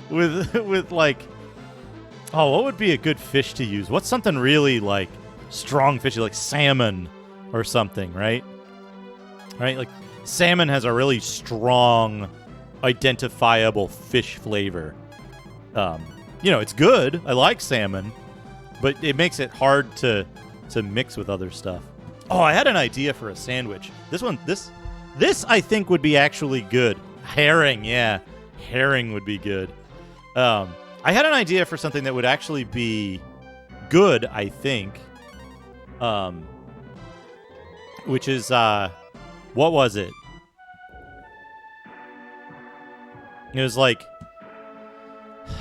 with like, oh, what would be a good fish to use? What's something really like strong fishy, like salmon or something, right? Right, like salmon has a really strong, identifiable fish flavor. It's good. I like salmon, but it makes it hard to mix with other stuff. Oh, I had an idea for a sandwich. This I think would be actually good. Herring, yeah. Herring would be good. I had an idea for something that would actually be good, I think. Which is, what was it? It was like,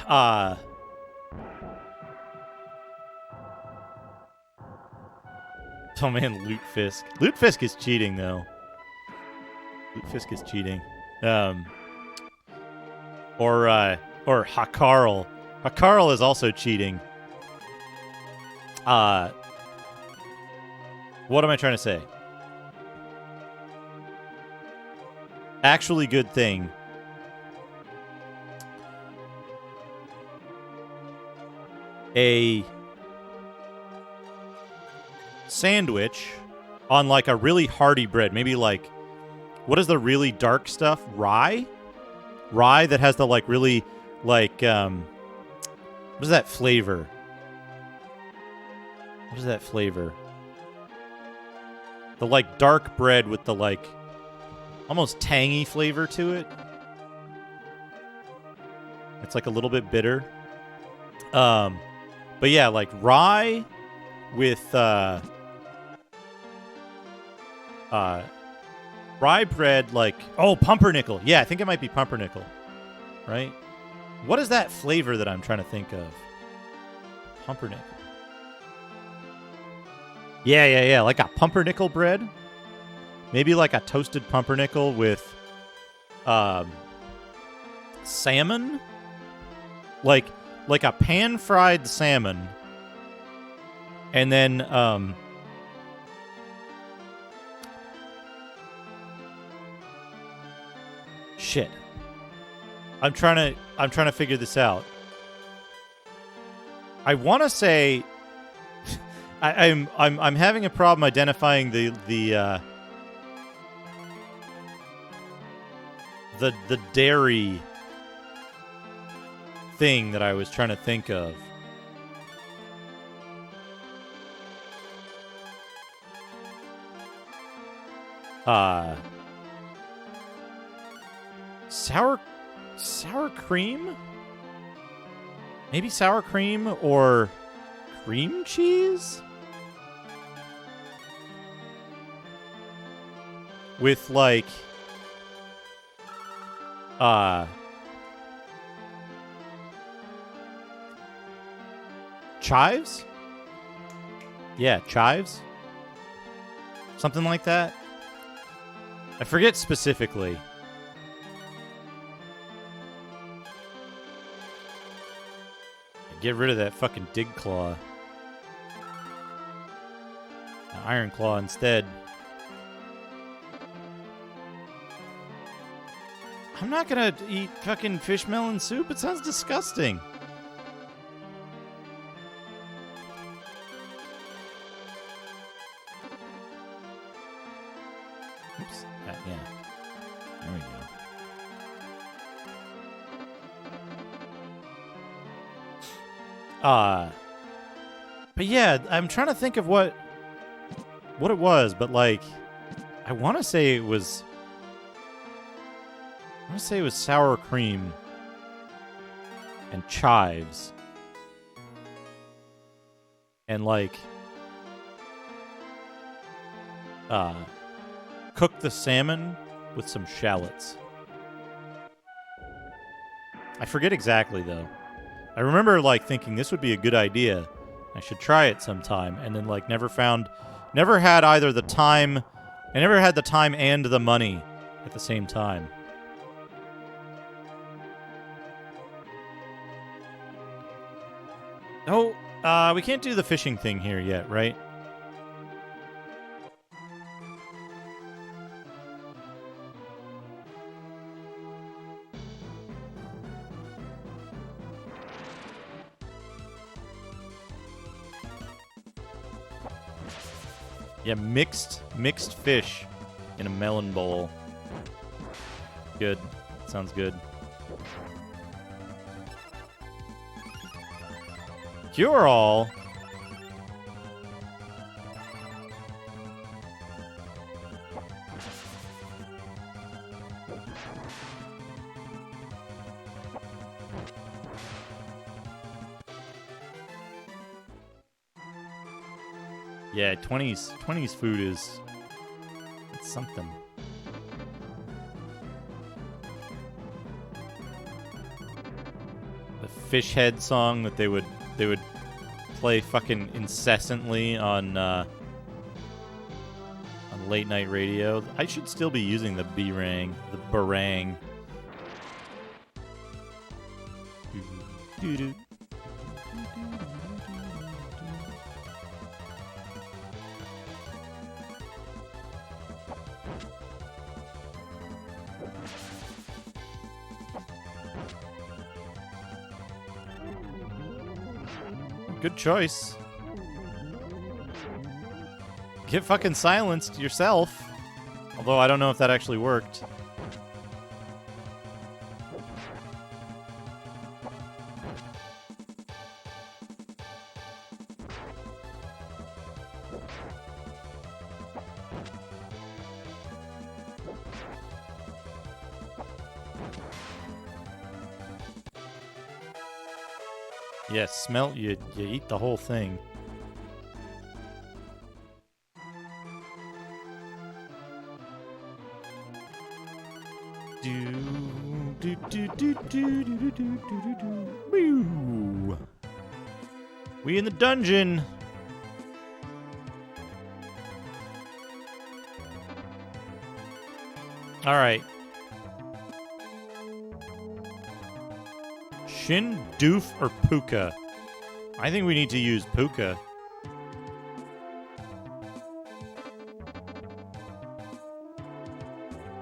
oh man, Lutefisk. Lutefisk is cheating, though. Lutefisk is cheating. Or Hakarl. Hakarl is also cheating. What am I trying to say? Actually good thing. A sandwich on like a really hearty bread. Maybe like, what is the really dark stuff? Rye? Rye that has the like really like, what is that flavor? What is that flavor? The like dark bread with the like almost tangy flavor to it. It's like a little bit bitter. But yeah, like rye with rye bread, like, oh, pumpernickel. Yeah, I think it might be pumpernickel, right? What is that flavor that I'm trying to think of? Pumpernickel. Yeah, like a pumpernickel bread. Maybe like a toasted pumpernickel with salmon. Like a pan-fried salmon. And then shit. I'm trying to figure this out. I want to say I'm having a problem identifying the dairy thing that I was trying to think of. Sour cream? Maybe sour cream or cream cheese? With like chives? Yeah, chives? Something like that. I forget specifically. Get rid of that fucking dig claw. Iron Claw instead. I'm not gonna eat fucking fish melon soup. It sounds disgusting. Oops. Yeah. There we go. But yeah, I'm trying to think of what it was, but like, I want to say it was sour cream and chives. And like, cook the salmon with some shallots. I forget exactly though. I remember like thinking this would be a good idea. I should try it sometime, and then like never had either the time. I never had the time and the money at the same time. Oh, we can't do the fishing thing here yet, right? Yeah, mixed fish in a melon bowl. Good. Sounds good. Cure-all? Yeah, 20s food is... it's something. The fish head song that they would play fucking incessantly on late night radio. I should still be using the barang. Doo-doo. Good choice. Get fucking silenced yourself. Although I don't know if that actually worked. Yeah, smelt, you eat the whole thing. We in the dungeon. All right. Shin, Doof, or Puka? I think we need to use Puka.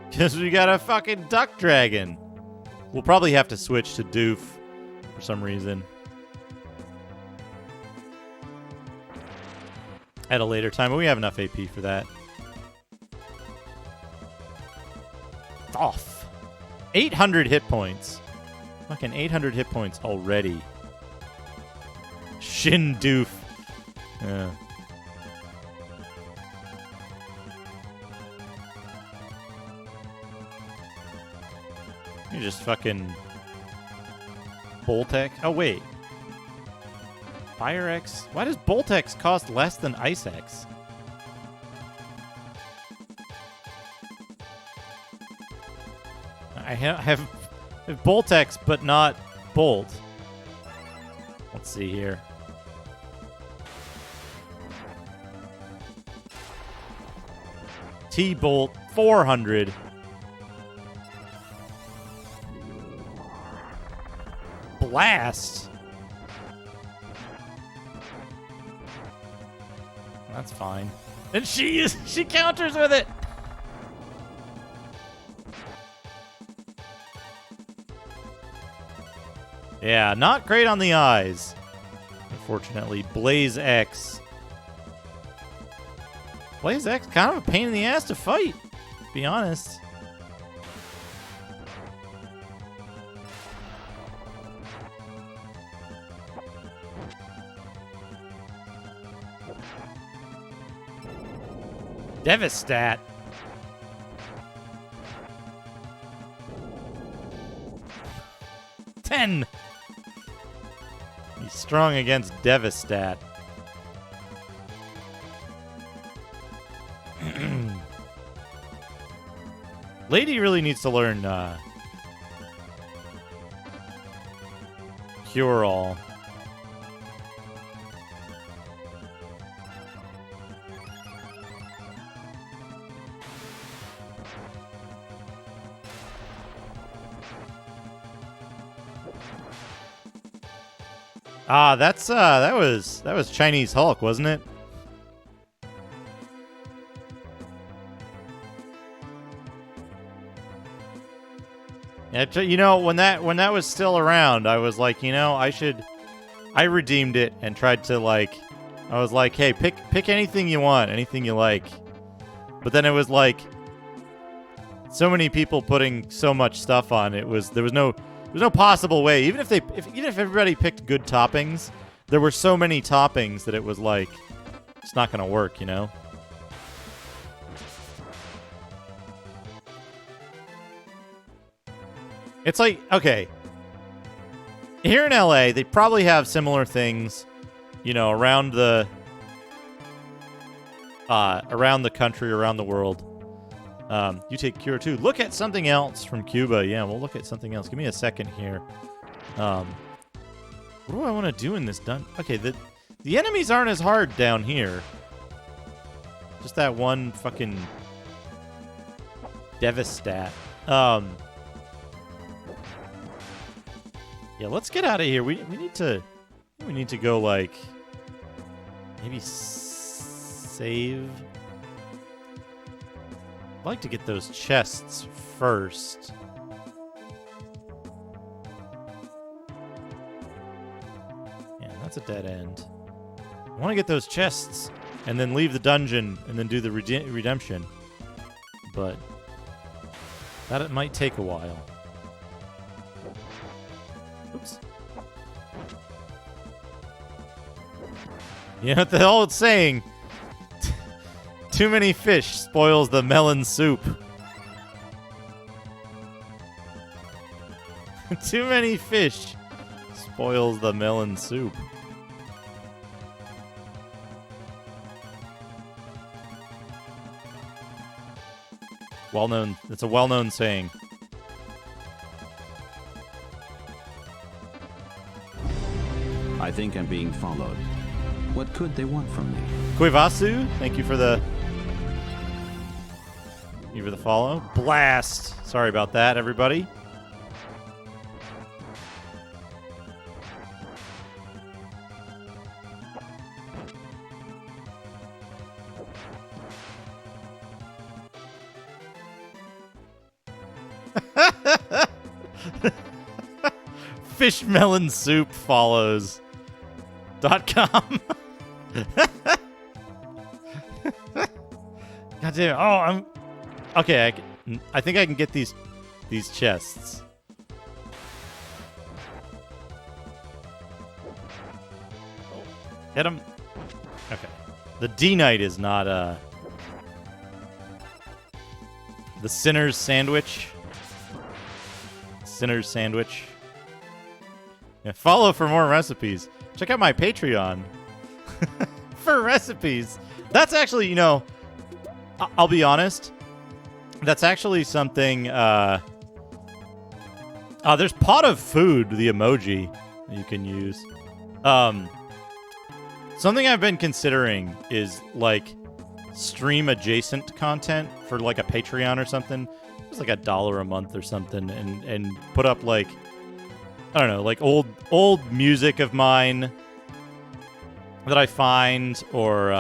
Because we got a fucking duck dragon. We'll probably have to switch to Doof for some reason. At a later time, but we have enough AP for that. Off. 800 hit points. Fucking 800 hit points already. Shin Doof. Yeah. You just fucking Boltex. Oh wait. Fire X. Why does Boltex cost less than Ice X? I have Boltex, but not Bolt. Let's see here. T-Bolt, 400. Blast. That's fine. And she counters with it. Yeah, not great on the eyes. Unfortunately, Blaze X. Blaze X, kind of a pain in the ass to fight, to be honest. Devastat. Ten. He's strong against Devastat. Lady really needs to learn Cure All. Ah, that was Chinese Hulk, wasn't it? Yeah, you know, when that was still around, I was like, you know, I redeemed it and tried to I was like, hey, pick anything you want, anything you like. But then it was like so many people putting so much stuff on it there was no possible way. Even if everybody picked good toppings, there were so many toppings that it was like it's not gonna work, you know? It's like, okay, here in LA, they probably have similar things, you know, around the country, around the world. You take Cure too. Look at something else from Cuba. Yeah, we'll look at something else. Give me a second here. What do I want to do in this dungeon? Okay, the enemies aren't as hard down here. Just that one fucking Devastat. Yeah, let's get out of here. We need to go like maybe save. I'd like to get those chests first. Yeah, that's a dead end. I want to get those chests and then leave the dungeon and then do the redemption. But that it might take a while. Oops. You know what the hell it's saying? Too many fish spoils the melon soup. Too many fish spoils the melon soup. Well-known. It's a well-known saying. I think I'm being followed. What could they want from me? Kuivasu, thank you for the follow. Blast. Sorry about that, everybody. Fish melon soup follows. .com. God damn it. Oh, I'm okay. I think I can get these chests. Hit him. Okay. The D Knight is not the Sinner's Sandwich. Sinner's Sandwich. Yeah, follow for more recipes. Check out my Patreon for recipes. That's actually, you know, I'll be honest. That's actually something. There's pot of food, the emoji that you can use. Something I've been considering is like stream adjacent content for like a Patreon or something. It's like $1 a month or something, and put up like, I don't know, like old music of mine that I find, or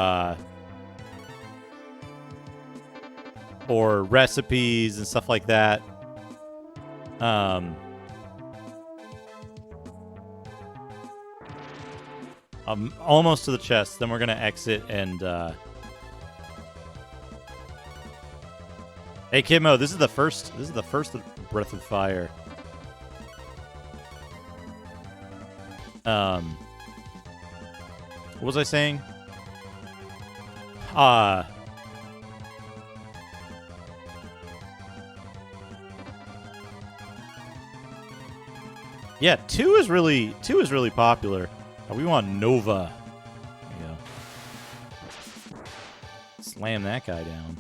or recipes and stuff like that. Almost to the chest. Then we're gonna exit and. Hey Kidmo, this is the first. This is the first of Breath of Fire. What was I saying? Yeah, 2 is really popular. We want Nova. There you go. Slam that guy down.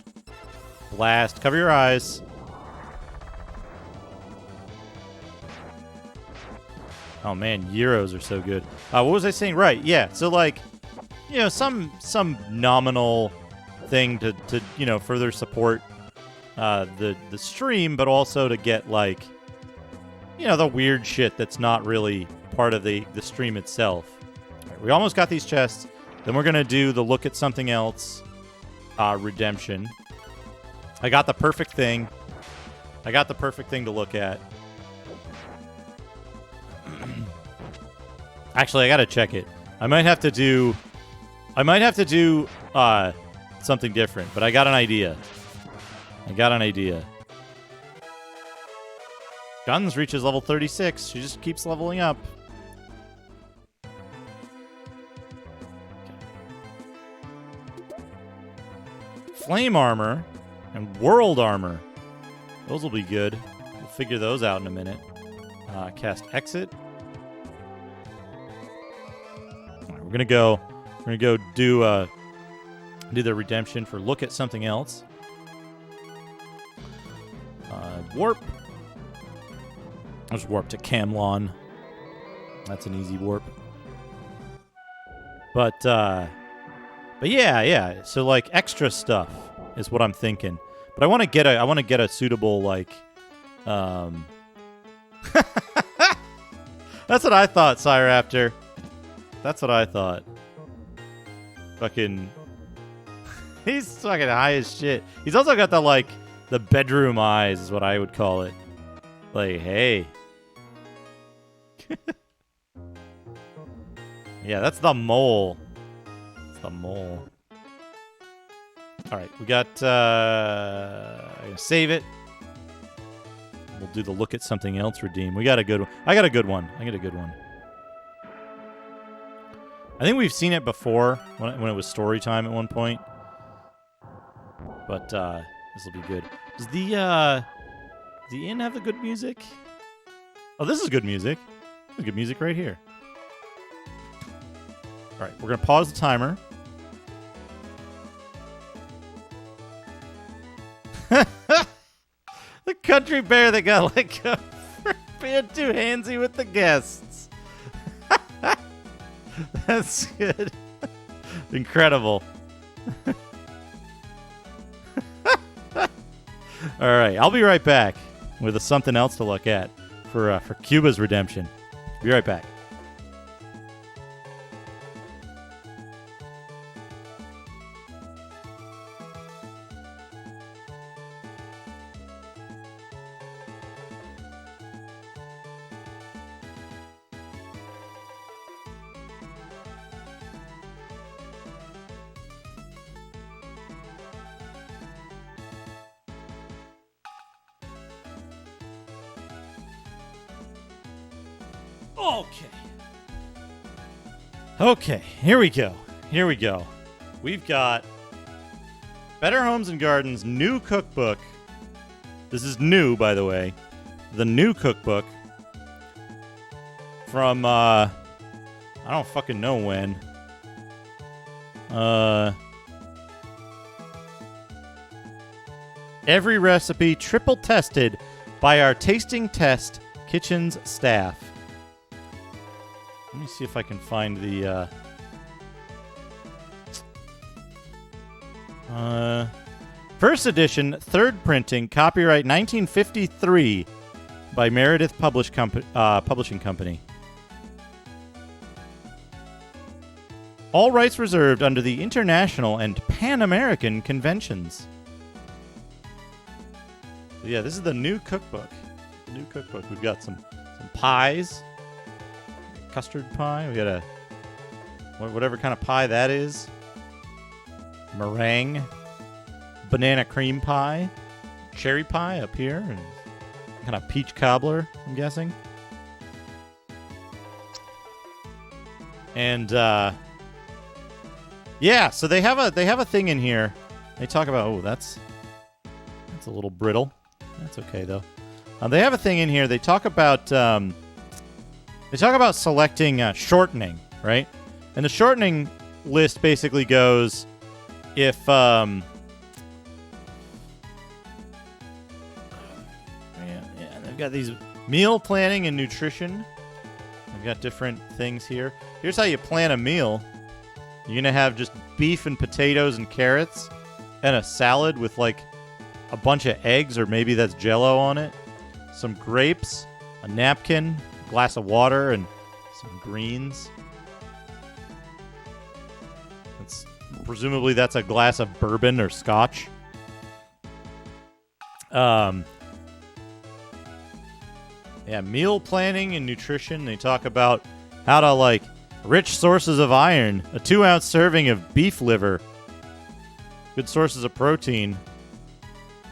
Blast. Cover your eyes. Oh man, Euros are so good. What was I saying? Right, yeah. So like, you know, some nominal thing to you know, further support the stream, but also to get like, you know, the weird shit that's not really part of the stream itself. All right, we almost got these chests. Then we're gonna do the look at something else redemption. I got the perfect thing. I got the perfect thing to look at. Actually, I gotta check it. I might have to do something different, but I got an idea. Guns reaches level 36. She just keeps leveling up. Okay. Flame armor and world armor. Those will be good. We'll figure those out in a minute. Cast exit. All right, we're gonna go do the redemption for look at something else. Warp. I'll just warp to Camlon. That's an easy warp. But yeah. So like extra stuff is what I'm thinking. But I want to get a suitable like. That's what I thought, Cyraptor. That's what I thought. Fucking. He's fucking high as shit. He's also got the bedroom eyes, is what I would call it. Like, hey. Yeah, that's the mole. It's the mole. All right, we got. I'm gonna save it. We'll do the look at something else redeem. We got a good one. I got a good one. I think we've seen it before when it was story time at one point. But this will be good. Does the inn have the good music? Oh, this is good music. This is good music right here. All right, we're going to pause the timer. The country bear that got let go for being too handsy with the guests. That's good. Incredible. All right, I'll be right back with something else to look at for Cuba's redemption. Be right back. Okay, here we go. We've got Better Homes and Gardens new cookbook. This is new, by the way. The new cookbook from, I don't fucking know when. Every recipe triple tested by our Tasting Test Kitchens staff. Let me see if I can find the first edition, third printing, copyright 1953 by Meredith Publishing Company. All rights reserved under the international and Pan-American conventions. Yeah, this is the new cookbook. The new cookbook. We've got some pies. Custard pie. We got a whatever kind of pie that is. Meringue. Banana cream pie. Cherry pie up here. And kind of peach cobbler, I'm guessing. And yeah, so they have a thing in here. They talk about that's a little brittle. That's okay though. They have a thing in here. They talk about selecting shortening, right? And the shortening list basically goes if they've got these meal planning and nutrition. They've got different things here. Here's how you plan a meal. You're gonna have just beef and potatoes and carrots and a salad with like a bunch of eggs, or maybe that's Jell-O on it, some grapes, a napkin, a glass of water, and some greens. Presumably that's a glass of bourbon or scotch. Yeah, meal planning and nutrition. They talk about how to, like, rich sources of iron, a 2-ounce serving of beef liver, good sources of protein,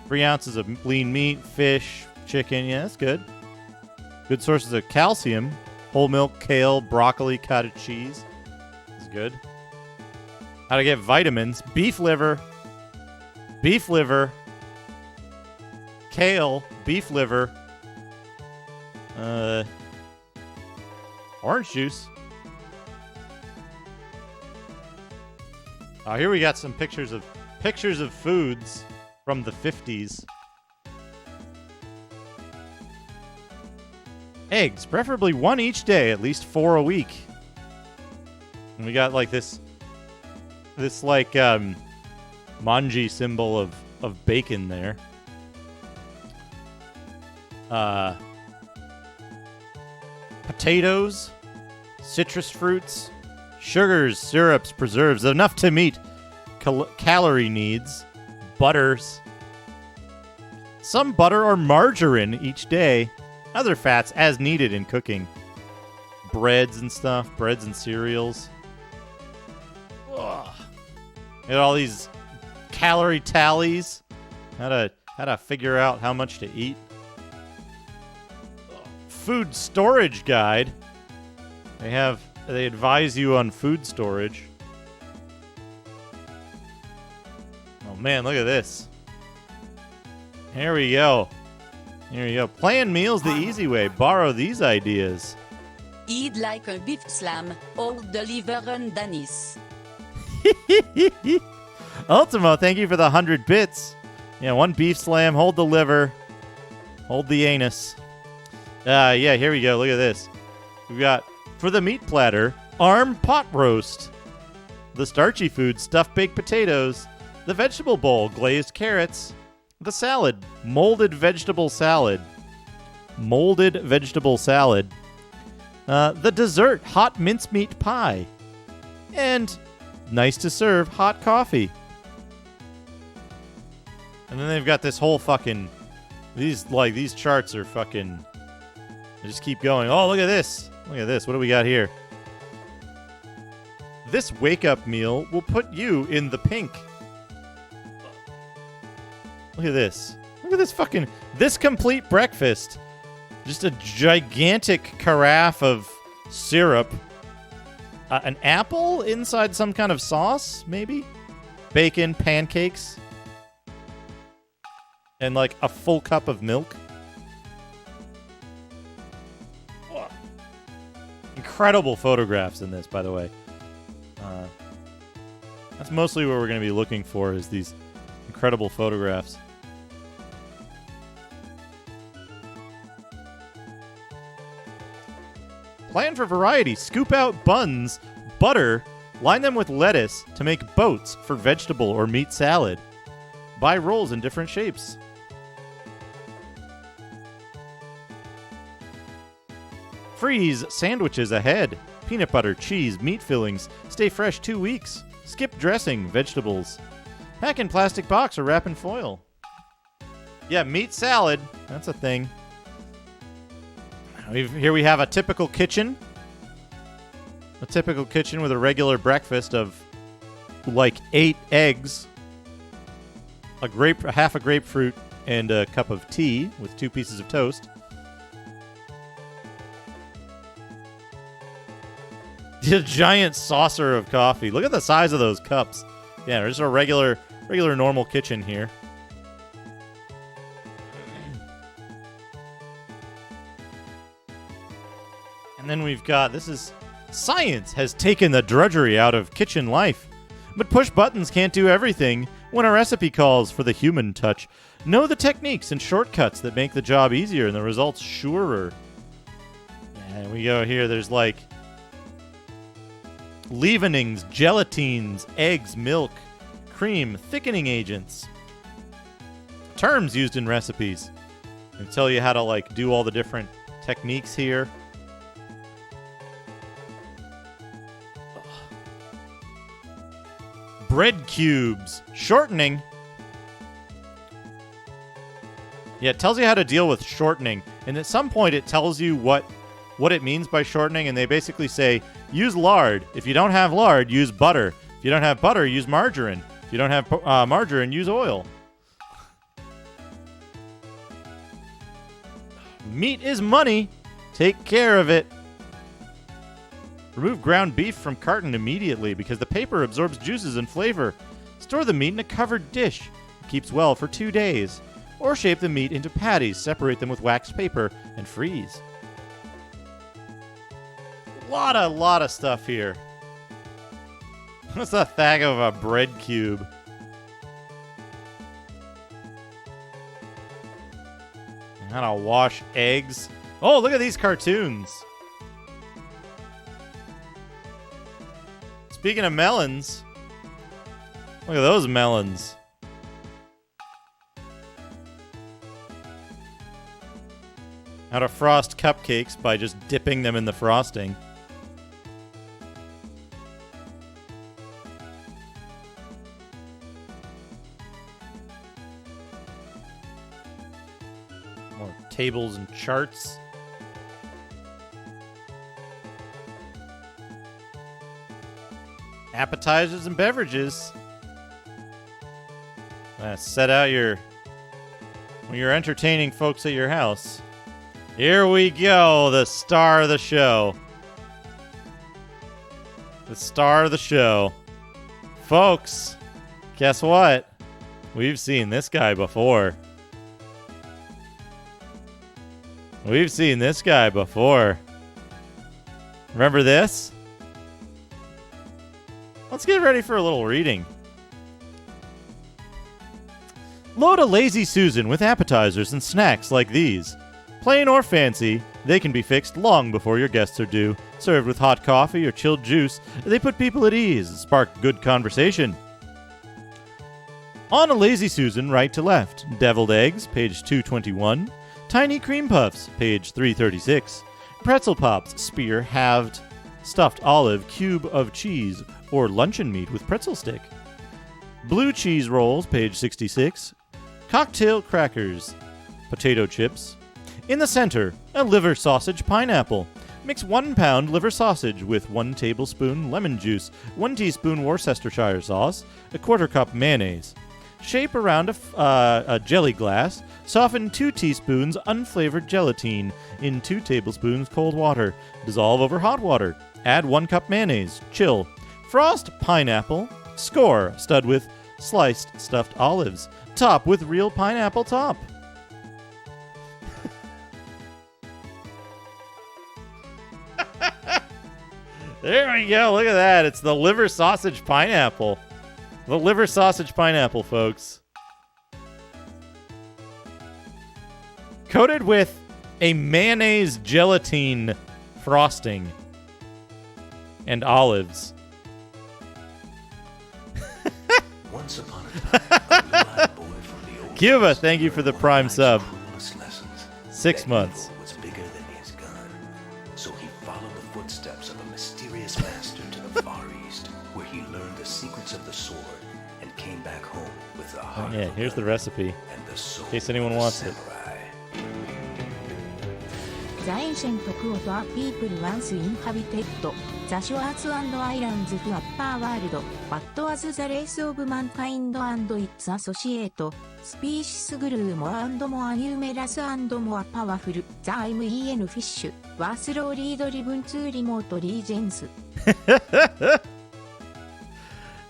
3 ounces of lean meat, fish, chicken. Yeah, that's good. Good sources of calcium, whole milk, kale, broccoli, cottage cheese. That's good. How to get vitamins. Beef liver, kale, beef liver, orange juice. Oh, here we got some pictures of foods from the 50s. Eggs, preferably 1 each day, at least 4 a week. And we got like this like manji symbol of bacon there. Potatoes, citrus fruits, sugars, syrups, preserves, enough to meet calorie needs, butters, some butter or margarine each day, other fats as needed in cooking, breads and stuff, breads and cereals. Ugh. Got all these calorie tallies, how to figure out how much to eat. Food storage guide. They advise you on food storage. Oh man, look at this. Here we go. Plan meals the easy way. Borrow these ideas. Eat like a beef slam, hold the liver underneath. Ultimo, thank you for the 100 bits. Yeah, 1 beef slam, hold the liver, hold the anus. Yeah, here we go. Look at this. We've got, for the meat platter, arm pot roast. The starchy food, stuffed baked potatoes. The vegetable bowl, glazed carrots. The salad, molded vegetable salad. The dessert, hot mincemeat pie. And nice to serve, hot coffee. And then they've got this whole fucking... These charts are fucking... They just keep going. Oh, look at this. Look at this. What do we got here? This wake-up meal will put you in the pink. Look at this. Look at this fucking... This complete breakfast. Just a gigantic carafe of syrup. An apple inside some kind of sauce, maybe? Bacon, pancakes. And like a full cup of milk. Incredible photographs in this, by the way. That's mostly what we're going to be looking for, is these incredible photographs. Plan for variety. Scoop out buns, butter, line them with lettuce to make boats for vegetable or meat salad. Buy rolls in different shapes. Freeze sandwiches ahead. Peanut butter, cheese, meat fillings. Stay fresh 2 weeks. Skip dressing, vegetables. Pack in plastic box or wrap in foil. Yeah, meat salad. That's a thing. Here we have a typical kitchen. A typical kitchen with a regular breakfast of like 8 eggs, half a grapefruit, and a cup of tea with 2 pieces of toast. A giant saucer of coffee. Look at the size of those cups. Yeah, there's a regular normal kitchen here. And then we've got, this is, science has taken the drudgery out of kitchen life. But push buttons can't do everything when a recipe calls for the human touch. Know the techniques and shortcuts that make the job easier and the results surer. And we go here, there's like leavenings, gelatines, eggs, milk, cream, thickening agents. Terms used in recipes. And tell you how to like do all the different techniques here. Bread cubes. Shortening. Yeah, it tells you how to deal with shortening. And at some point it tells you what it means by shortening. And they basically say, use lard. If you don't have lard, use butter. If you don't have butter, use margarine. If you don't have margarine, use oil. Meat is money. Take care of it. Remove ground beef from carton immediately because the paper absorbs juices and flavor. Store the meat in a covered dish. It keeps well for 2 days. Or shape the meat into patties, separate them with waxed paper, and freeze. Lot of stuff here. What's a thag of a bread cube? How to wash eggs. Oh, look at these cartoons. Speaking of melons, look at those melons. How to frost cupcakes by just dipping them in the frosting. More tables and charts. Appetizers and beverages. Set out when you're entertaining folks at your house. Here we go, the star of the show. The star of the show. Folks, guess what? We've seen this guy before. We've seen this guy before. Remember this? Let's get ready for a little reading. Load a Lazy Susan with appetizers and snacks like these. Plain or fancy, they can be fixed long before your guests are due. Served with hot coffee or chilled juice, they put people at ease and spark good conversation. On a Lazy Susan, right to left. Deviled eggs, page 221. Tiny cream puffs, page 336. Pretzel pops, spear, halved, stuffed olive, cube of cheese, or luncheon meat with pretzel stick. Blue cheese rolls, page 66. Cocktail crackers, potato chips. In the center, a liver sausage pineapple. Mix 1 pound liver sausage with 1 tablespoon lemon juice, 1 teaspoon Worcestershire sauce, a 1/4 cup mayonnaise. Shape around a jelly glass. Soften 2 teaspoons unflavored gelatine in 2 tablespoons cold water. Dissolve over hot water. Add 1 cup mayonnaise. Chill. Frost pineapple. Score. Stud with sliced stuffed olives. Top with real pineapple top. There we go. Look at that. It's the liver sausage pineapple. The liver sausage pineapple, folks. Coated with a mayonnaise gelatine frosting and olives. Once upon a time, a blue-eyed boy from the old Cuba, thank you for the prime sub. lessons. 6 months. Evil was bigger than his gun, so he followed the footsteps of a mysterious master to the Far East, where he learned the secrets of the sword and and came back home with the heart Yeah, of a here's the runner recipe. and the soul In case anyone of a wants it. samurai. The ancient Kyoto people once inhabited the shores and islands of upper world. What was the race of mankind and its associate species grew more and more numerous and more powerful. The MEN fish were slowly driven to remote regions.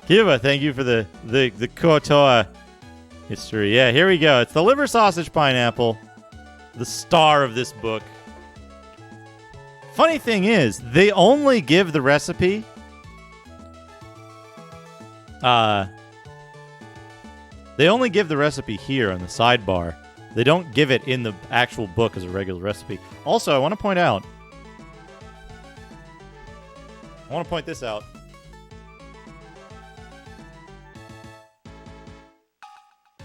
Cuba, thank you for the KOTOA history. Yeah, here we go. It's the liver sausage pineapple, the star of this book. Funny thing is, they only give the recipe. They only give the recipe here on the sidebar. They don't give it in the actual book as a regular recipe. Also, I want to point this out.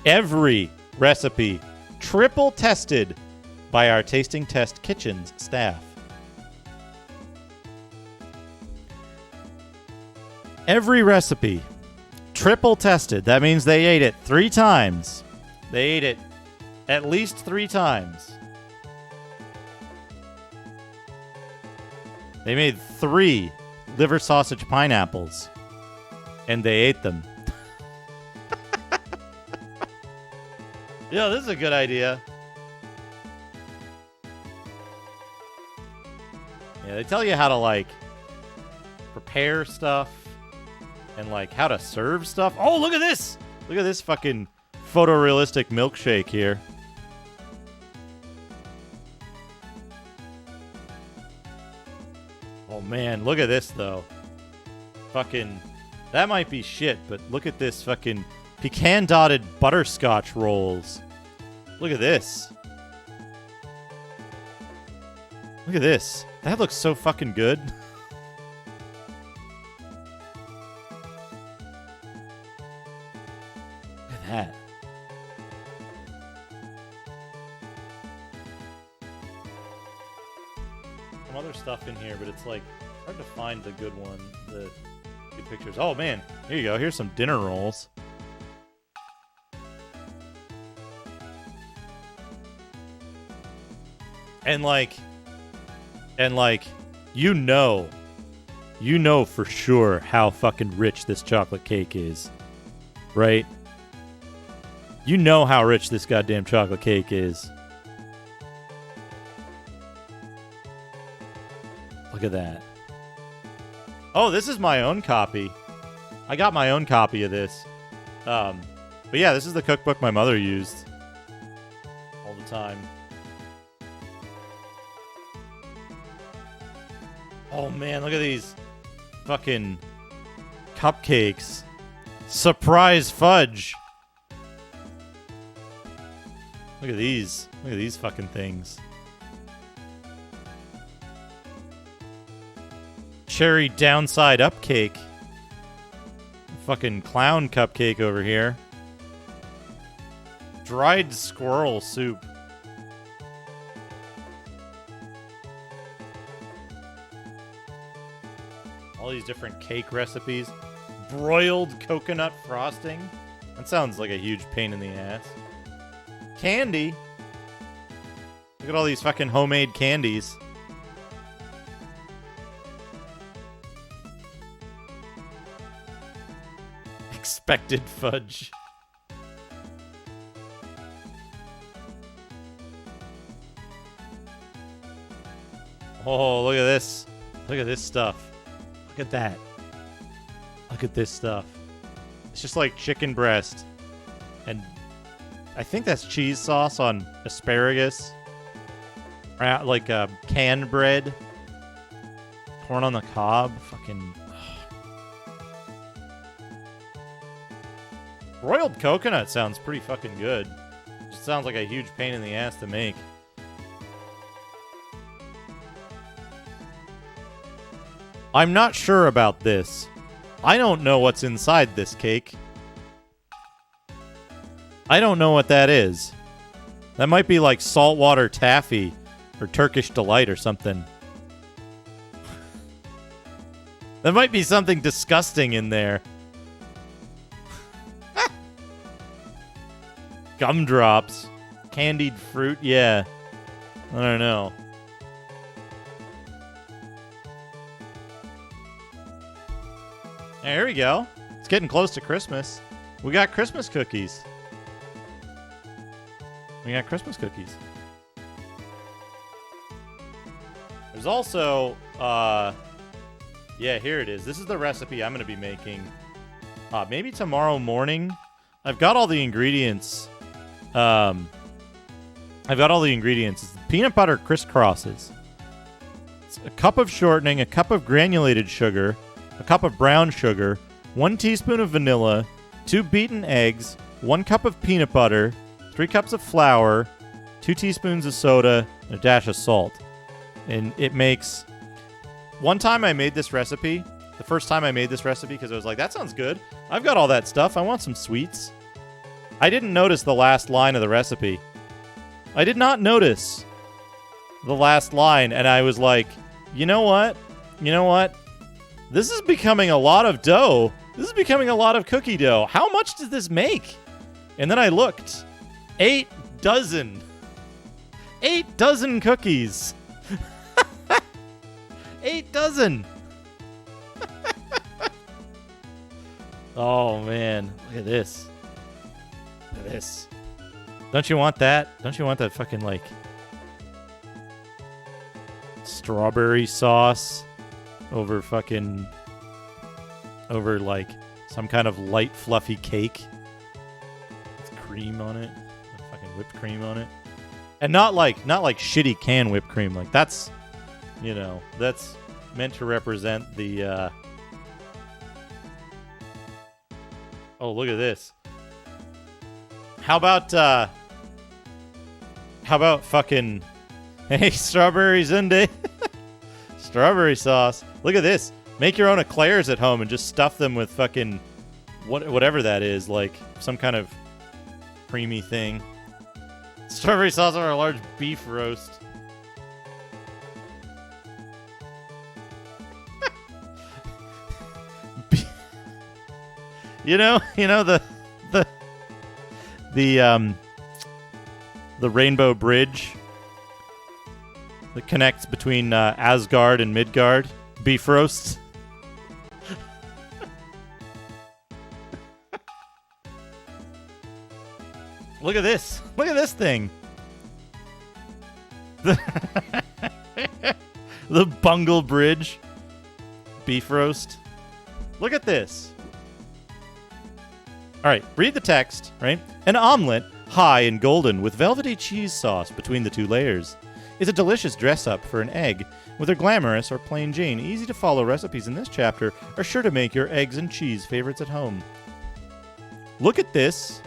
Every recipe triple tested by our Tasting Test Kitchens staff. Every recipe triple tested. That means they ate it 3 times. They ate it at least 3 times. They made 3 liver sausage pineapples, and they ate them. Yeah, this is a good idea. Yeah, they tell you how to, like, prepare stuff and, like, how to serve stuff. Oh, look at this! Look at this fucking photorealistic milkshake here. Oh, man, look at this, though. Fucking... That might be shit, but look at this fucking pecan-dotted butterscotch rolls. Look at this. Look at this. That looks so fucking good. Look at that. Some other stuff in here, but it's like hard to find the good one. The good pictures. Oh man, here you go. Here's some dinner rolls. And like, you know for sure how fucking rich this chocolate cake is, right? You know how rich this goddamn chocolate cake is. Look at that. Oh, this is my own copy. I got my own copy of this. But yeah, this is the cookbook my mother used all the time. Oh man, look at these fucking cupcakes. Surprise fudge. Look at these. Look at these fucking things. Cherry downside up cake. Fucking clown cupcake over here. Dried squirrel soup. All these different cake recipes. Broiled coconut frosting. That sounds like a huge pain in the ass. Candy. Look at all these fucking homemade candies. Expected fudge. Oh, look at this. Look at this stuff. Look at that. Look at this stuff. It's just like chicken breast. And I think that's cheese sauce on asparagus. Like canned bread. Corn on the cob. Fucking... Broiled coconut sounds pretty fucking good. Just sounds like a huge pain in the ass to make. I'm not sure about this. I don't know what's inside this cake. I don't know what that is. That might be like saltwater taffy or Turkish delight or something. There might be something disgusting in there. Gumdrops. Candied fruit. Yeah. I don't know. There we go. It's getting close to Christmas. We got Christmas cookies. There's also, yeah, here it is. This is the recipe I'm going to be making. Maybe tomorrow morning. I've got all the ingredients. It's peanut butter crisscrosses. It's a cup of shortening, a cup of granulated sugar, a cup of brown sugar, 1 teaspoon of vanilla, 2 beaten eggs, 1 cup of peanut butter, 3 cups of flour, 2 teaspoons of soda, and a dash of salt. And it makes... One time I made this recipe, the first time I made this recipe, because I was like, that sounds good. I've got all that stuff. I want some sweets. I didn't notice the last line of the recipe. I did not notice the last line, and I was like, you know what? This is becoming a lot of dough. This is becoming a lot of cookie dough. How much does this make? And then I looked. 8 dozen. 8 dozen cookies. 8 dozen. Oh, man. Look at this. Look at this. Don't you want that? Don't you want that fucking, like, strawberry sauce over like some kind of light fluffy cake with cream on it, with fucking whipped cream on it, and not like shitty canned whipped cream. Like that's meant to represent the. Oh, look at this. How about fucking hey, strawberry sundae? Strawberry sauce. Look at this. Make your own eclairs at home and just stuff them with fucking whatever that is, like some kind of creamy thing. Strawberry sauce on a large beef roast. you know the Rainbow Bridge that connects between Asgard and Midgard. Beef roast. Look at this. Look at this thing. The Bungle Bridge. Beef roast. Look at this. All right, read the text, right? An omelet, high and golden, with velvety cheese sauce between the 2 layers, is a delicious dress-up for an egg. Whether glamorous or plain Jane, easy-to-follow recipes in this chapter are sure to make your eggs and cheese favorites at home. Look at this.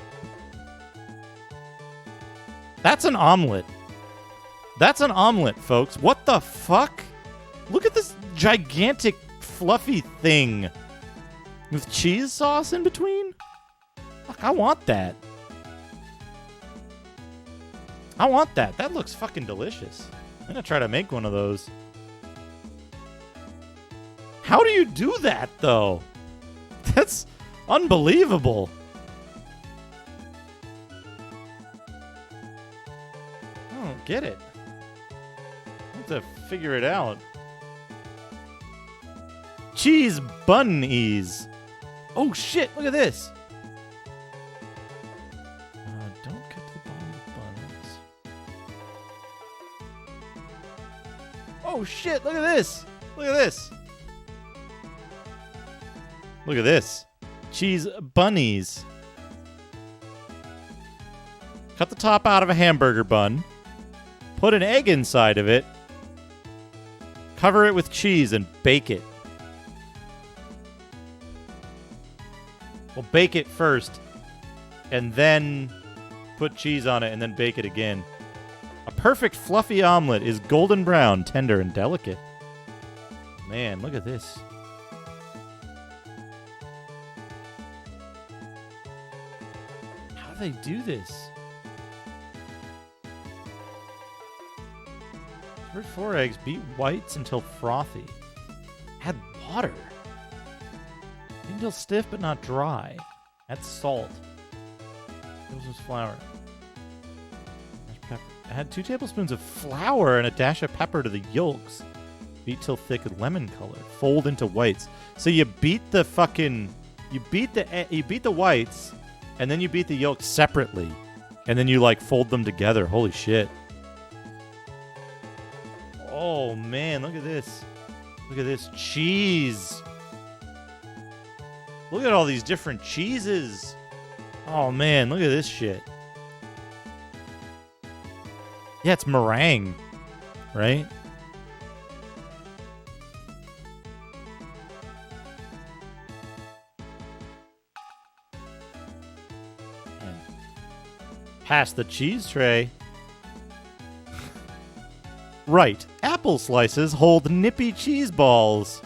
That's an omelet. That's an omelet, folks. What the fuck? Look at this gigantic, fluffy thing with cheese sauce in between. Fuck, I want that. I want that. That looks fucking delicious. I'm gonna try to make one of those. How do you do that, though? That's unbelievable. I don't get it. I have to figure it out. Cheese bunnies. Oh, shit. Look at this. Don't cut to the bottom of the buns. Oh, shit. Look at this. Look at this. Look at this. Cheese bunnies. Cut the top out of a hamburger bun. Put an egg inside of it. Cover it with cheese and bake it. Well, bake it first. And then put cheese on it and then bake it again. A perfect fluffy omelet is golden brown, tender, and delicate. Man, look at this. How do they do this? 3 or 4 eggs. Beat whites until frothy. Add water. Beat until stiff but not dry. Add salt. This is flour. Add 2 tablespoons of flour and a dash of pepper to the yolks. Beat till thick lemon color. Fold into whites. So you beat the fucking... You beat the whites, and then you beat the yolks separately. And then you, like, fold them together. Holy shit. Oh, man. Look at this. Look at this cheese. Look at all these different cheeses. Oh, man. Look at this shit. Yeah, it's meringue, right? Pass the cheese tray. Right. Apple slices hold nippy cheese balls.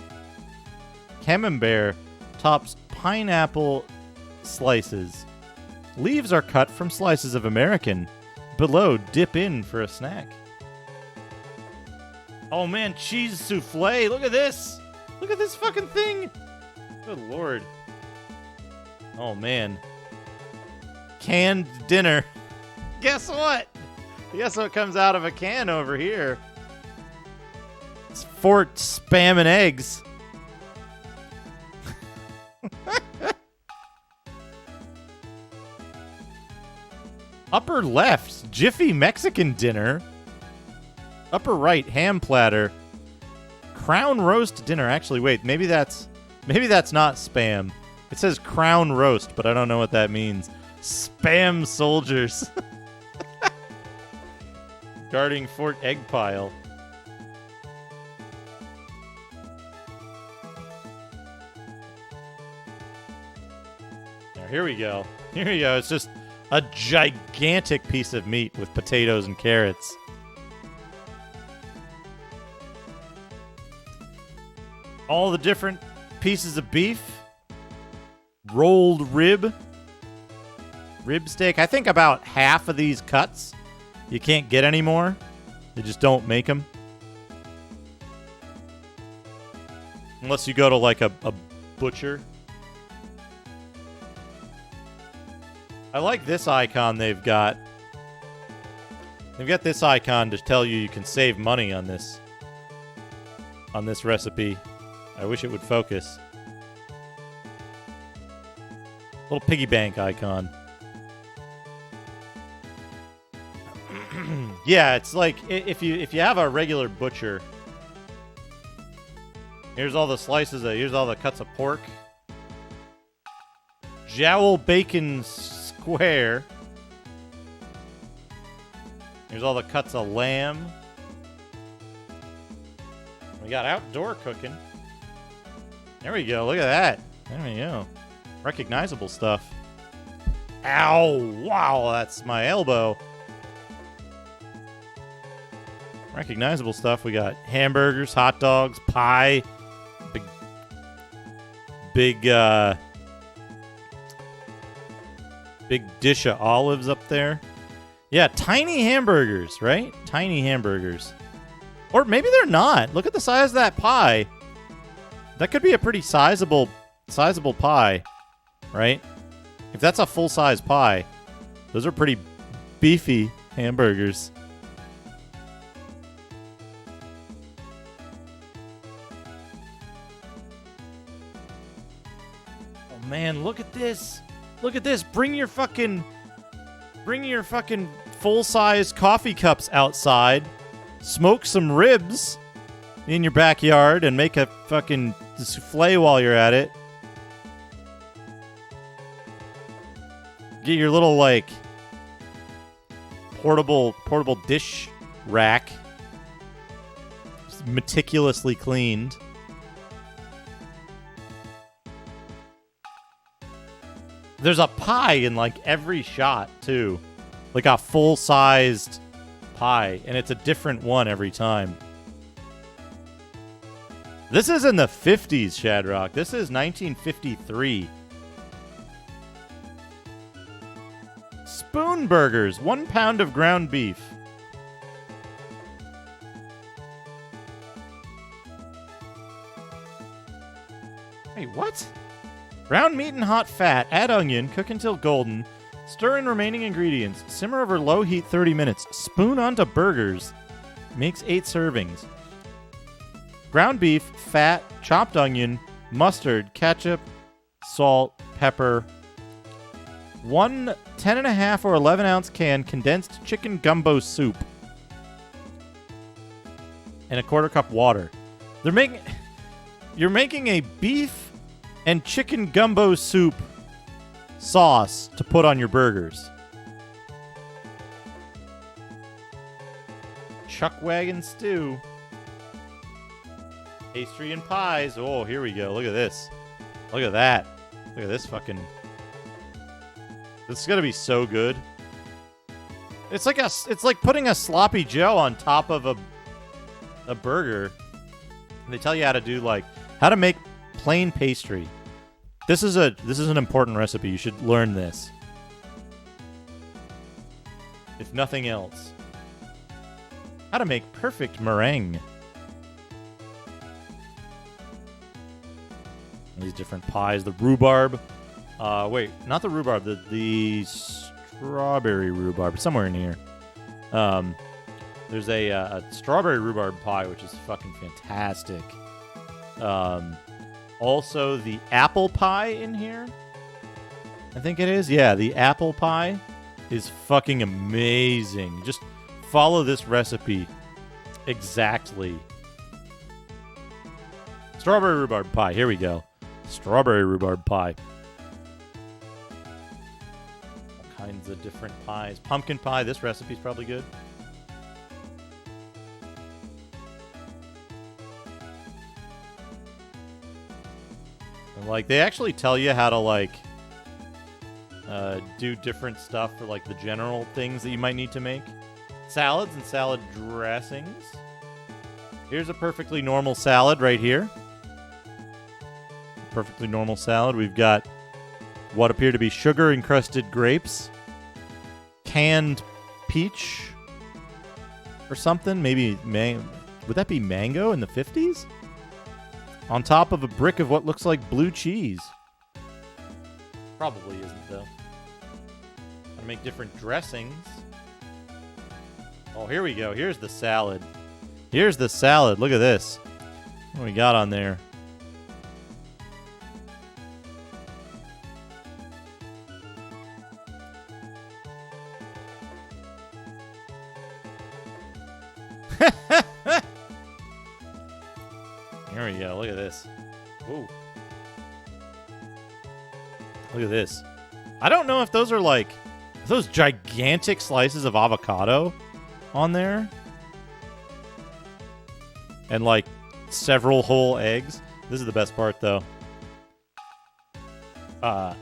Camembert tops pineapple slices. Leaves are cut from slices of American. Below, dip in for a snack. Oh man, cheese souffle. Look at this. Look at this fucking thing. Good lord. Oh man. Canned dinner. Guess what? Guess what comes out of a can over here? It's Fort Spam and Eggs. Upper left, Jiffy Mexican dinner. Upper right, ham platter. Crown roast dinner. Actually, wait, maybe that's not spam. It says crown roast, but I don't know what that means. Spam soldiers. Guarding Fort Egg Pile. Now, here we go. Here we go. It's just a gigantic piece of meat with potatoes and carrots. All the different pieces of beef. Rolled rib. Rib steak. I think about half of these cuts you can't get anymore. They just don't make them. Unless you go to like a butcher. I like this icon they've got. They've got this icon to tell you can save money on this recipe. I wish it would focus. Little piggy bank icon. Yeah, it's like if you have a regular butcher. Here's all the slices. Here's all the cuts of pork. Jowl bacon square. Here's all the cuts of lamb. We got outdoor cooking. There we go. Look at that. There we go. Recognizable stuff. Ow! Wow, that's my elbow. Recognizable stuff. We got hamburgers, hot dogs, pie, big dish of olives up there. Yeah, tiny hamburgers, right? Tiny hamburgers. Or maybe they're not. Look at the size of that pie. That could be a pretty sizable pie, right? If that's a full-size pie, those are pretty beefy hamburgers. Oh man, look at this. Look at this. Bring your fucking full-size coffee cups outside. Smoke some ribs in your backyard and make a fucking souffle while you're at it. Get your little like portable dish rack. Just meticulously cleaned. There's a pie in like every shot too. Like a full-sized pie, and it's a different one every time. This is in the 50s, Shadrock. This is 1953. Spoon burgers, 1 pound of ground beef. Wait, what? Ground meat and hot fat. Add onion. Cook until golden. Stir in remaining ingredients. Simmer over low heat 30 minutes. Spoon onto burgers. Makes 8 servings. Ground beef, fat, chopped onion, mustard, ketchup, salt, pepper. 1 10.5 or 11 ounce can condensed chicken gumbo soup. And a 1/4 cup water. You're making a beef and chicken gumbo soup sauce to put on your burgers. Chuck wagon stew. Pastry and pies. Oh, here we go. Look at this. Look at that. Look at this fucking... This is gonna be so good. It's like putting a sloppy Joe on top of a burger. They tell you how to do how to make plain pastry. This is an important recipe. You should learn this. If nothing else. How to make perfect meringue. These different pies. The rhubarb. Wait, not the rhubarb. The strawberry rhubarb. Somewhere in here. There's a strawberry rhubarb pie, which is fucking fantastic. Also, the apple pie in here. I think it is. Yeah, the apple pie is fucking amazing. Just follow this recipe exactly. Strawberry rhubarb pie. Here we go. Strawberry rhubarb pie. All kinds of different pies. Pumpkin pie. This recipe's probably good. And they actually tell you how to do different stuff for the general things that you might need to make. Salads and salad dressings. Here's a perfectly normal salad right here. Perfectly normal salad. We've got what appear to be sugar-encrusted grapes, canned peach or something. Maybe would that be mango in the 50s? On top of a brick of what looks like blue cheese. Probably isn't, though. Gotta make different dressings. Oh, here we go. Here's the salad. Here's the salad. Look at this. What do we got on there? There we go. Look at this. Ooh. Look at this. I don't know if those are those gigantic slices of avocado on there. And several whole eggs. This is the best part though. A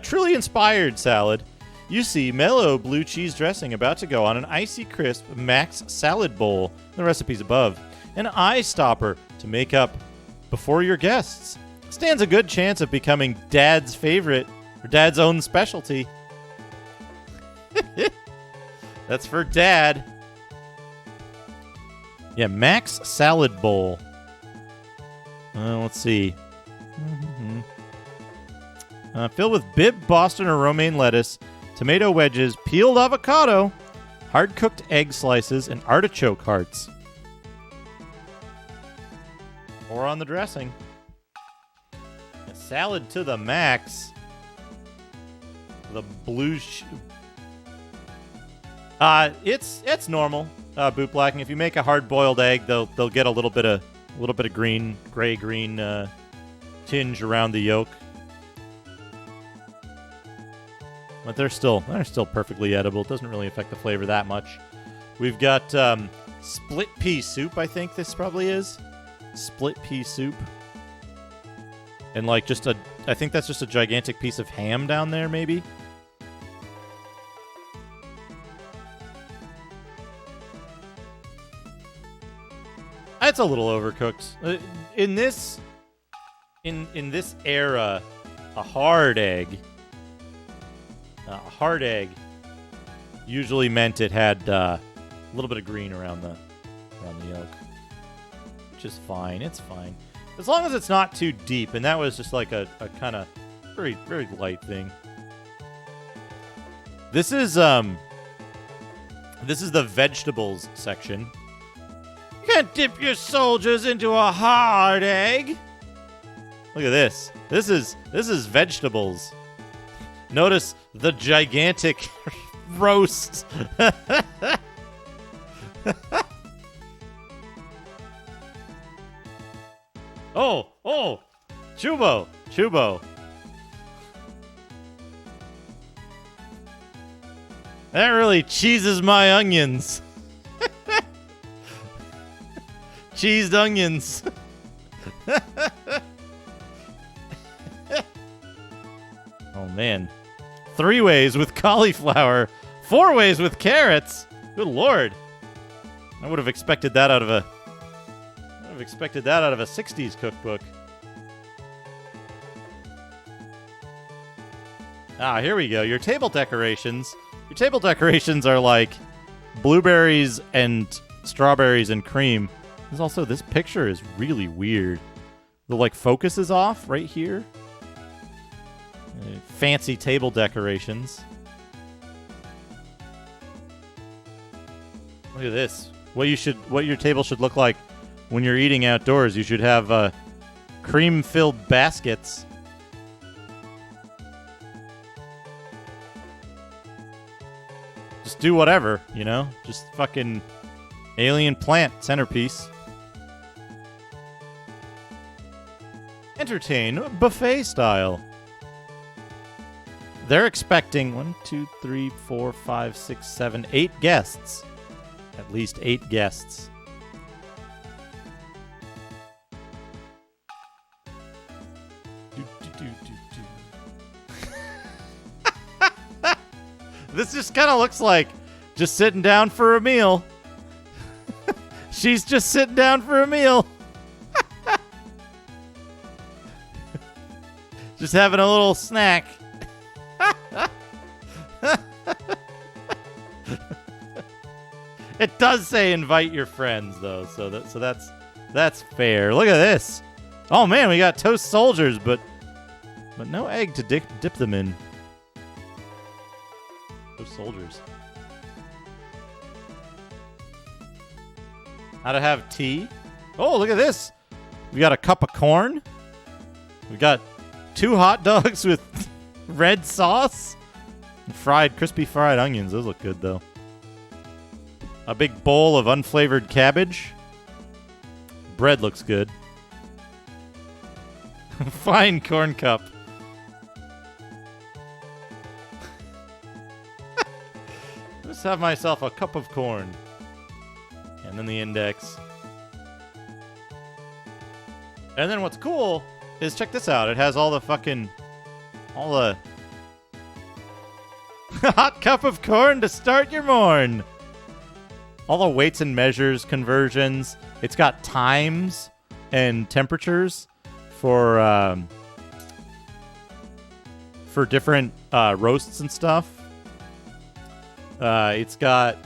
truly inspired salad. You see mellow blue cheese dressing about to go on an icy crisp Max salad bowl. The recipe's above. An eye stopper to make up before your guests. Stands a good chance of becoming Dad's favorite or Dad's own specialty. That's for Dad. Yeah, Max salad bowl. Let's see. Filled with Bib, Boston, or romaine lettuce, tomato wedges, peeled avocado, hard-cooked egg slices, and artichoke hearts. Or on the dressing. A salad to the max. The blue... It's normal. Boot blacking. If you make a hard-boiled egg, they'll get a little bit of green, gray-green tinge around the yolk. But they're still perfectly edible. It doesn't really affect the flavor that much. We've got split pea soup, I think this probably is. Split pea soup. And I think that's just a gigantic piece of ham down there, maybe. It's a little overcooked. In this era, a hard egg usually meant it had a little bit of green around the yolk, which is fine. It's fine as long as it's not too deep. And that was just a kind of very, very light thing. This is the vegetables section. You can't dip your soldiers into a hard egg. Look at this. This is vegetables. Notice the gigantic roast. Oh, Chubo. That really cheeses my onions. Cheesed onions. Oh, man. 3 ways with cauliflower. 4 ways with carrots. Good lord. I would have expected that out of a 60s cookbook. Ah, here we go. Your table decorations. Your table decorations are like blueberries and strawberries and cream. There's also, this picture is really weird. The like focus is off right here. Fancy table decorations. Look at this. What your table should look like when you're eating outdoors. You should have cream-filled baskets. Just do whatever, you know? Just fucking alien plant centerpiece. Entertain buffet style. They're expecting 1, 2, 3, 4, 5, 6, 7, 8 guests. At least 8 guests. This just kind of looks like just sitting down for a meal. She's just sitting down for a meal. Just having a little snack. It does say invite your friends though, so that's fair. Look at this. Oh man, we got toast soldiers, but no egg to dip them in. Toast soldiers. How to have tea? Oh, look at this. We got a cup of corn. We got 2 hot dogs with red sauce and crispy fried onions. Those look good though. A big bowl of unflavored cabbage. Bread looks good. Fine corn cup. Just have myself a cup of corn. And then the index. And then what's cool is, check this out. It has all the hot cup of corn to start your morn. All the weights and measures conversions. It's got times and temperatures for different roasts and stuff. It's got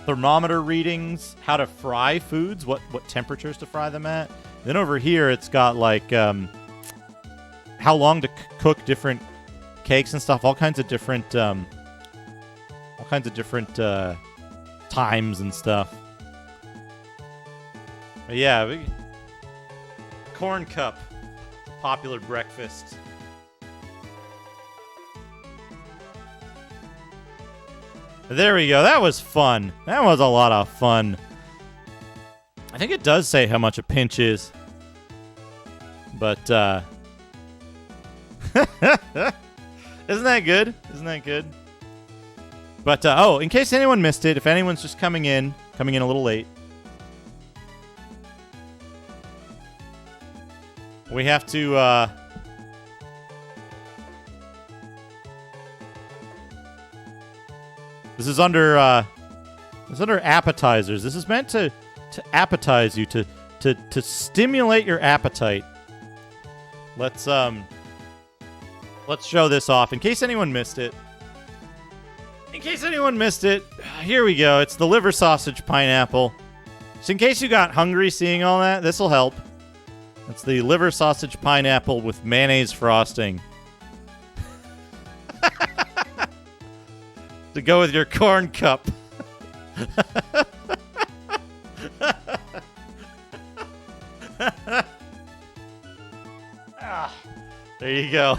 thermometer readings, how to fry foods, what temperatures to fry them at. Then over here, it's got like how long to cook different cakes and stuff. All kinds of different times and stuff. But yeah, corn cup, popular breakfast. There we go. That was fun. That was a lot of fun. I think it does say how much a pinch is. But, isn't that good? Isn't that good? But, in case anyone missed it, if anyone's just coming in a little late, we have to, this is under appetizers. This is meant to appetize you, to stimulate your appetite. Let's show this off in case anyone missed it. Here we go. It's the liver sausage pineapple. So in case you got hungry seeing all that, this will help. It's the liver sausage pineapple with mayonnaise frosting. to go with your corn cup. There you go.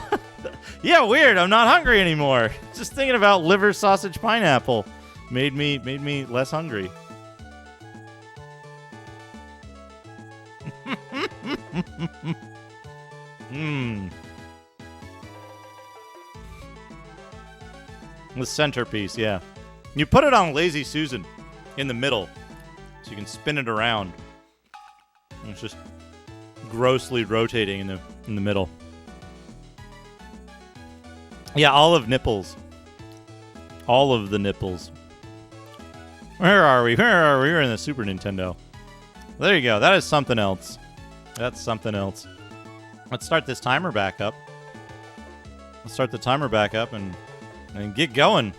Yeah, weird. I'm not hungry anymore. Just thinking about liver, sausage, pineapple made me less hungry. The centerpiece, yeah. You put it on Lazy Susan in the middle, so you can spin it around. And it's just grossly rotating in the middle. Yeah, olive nipples. All of the nipples. Where are we? We're in the Super Nintendo. There you go. That is something else. That's something else. Let's start this timer back up. Let's start the timer back up and get going.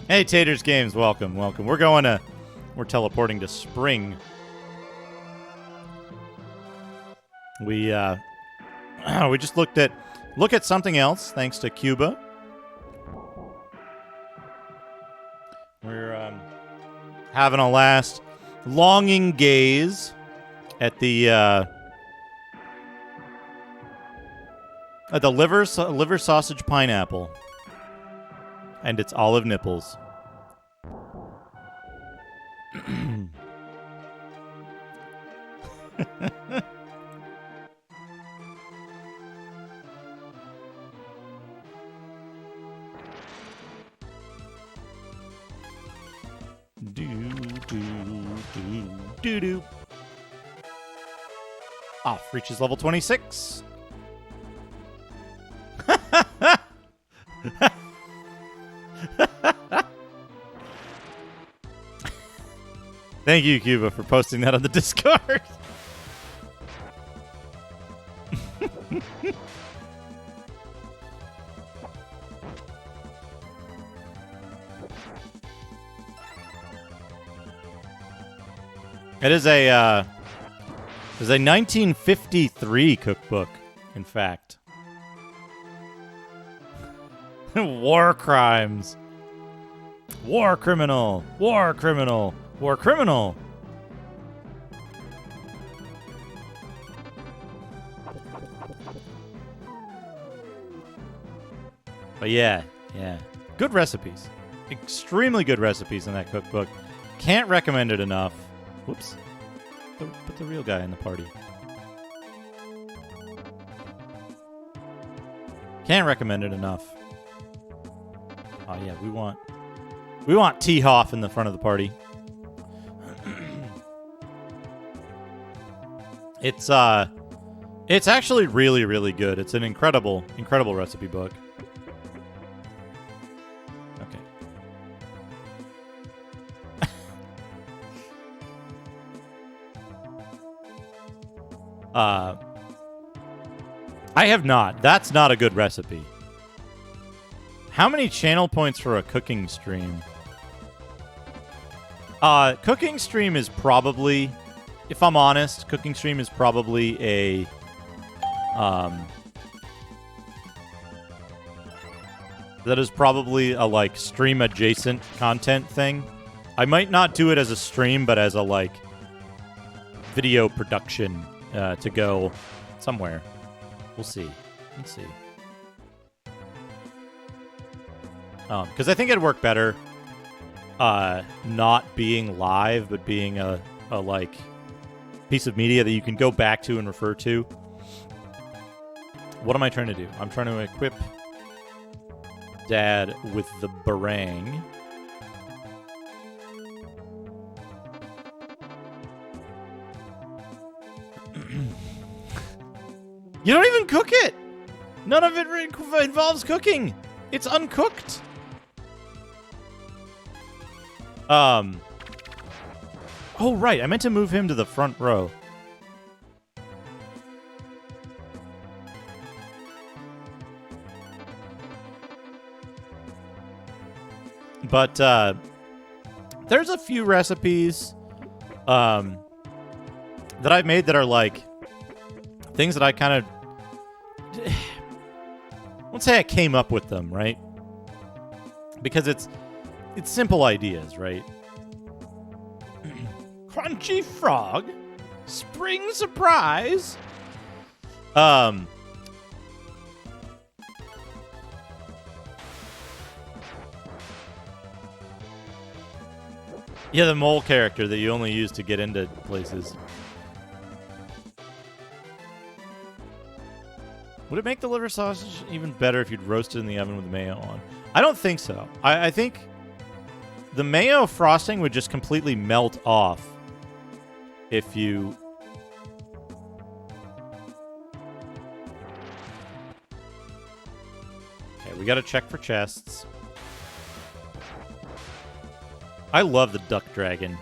Hey, Taters Games, welcome. We're teleporting to spring. We just look at something else thanks to Cuba. We're having a last longing gaze at the liver sausage pineapple and its olive nipples. Do. Off reaches level 26. Thank you, Cuba, for posting that on the Discord. It is a 1953 cookbook, in fact. War crimes. War criminal. War criminal. War criminal. But yeah. Good recipes. Extremely good recipes in that cookbook. Can't recommend it enough. Whoops. Put the real guy in the party. Can't recommend it enough. Oh yeah, we want T-Hoff in the front of the party. It's actually really, really good. It's an incredible recipe book. Okay. I have not. That's not a good recipe. How many channel points for a cooking stream? Cooking stream is probably, if I'm honest, cooking stream is probably a that is probably a like stream adjacent content thing. I might not do it as a stream, but as a like video production to go somewhere. We'll see. Let's see. Because I think it'd work better not being live, but being a like piece of media that you can go back to and refer to. What am I trying to do? I'm trying to equip Dad with the barang. You don't even cook it! None of it involves cooking! It's uncooked! Oh, right. I meant to move him to the front row. But there's a few recipes that I've made that are like things that I kind of... I won't say I came up with them, right? Because it's simple ideas, right? Crunchy frog, spring surprise. Yeah, the mole character that you only use to get into places. Would it make the liver sausage even better if you'd roast it in the oven with the mayo on? I don't think so. I think the mayo frosting would just completely melt off if you... Okay, we gotta check for chests. I love the duck dragon.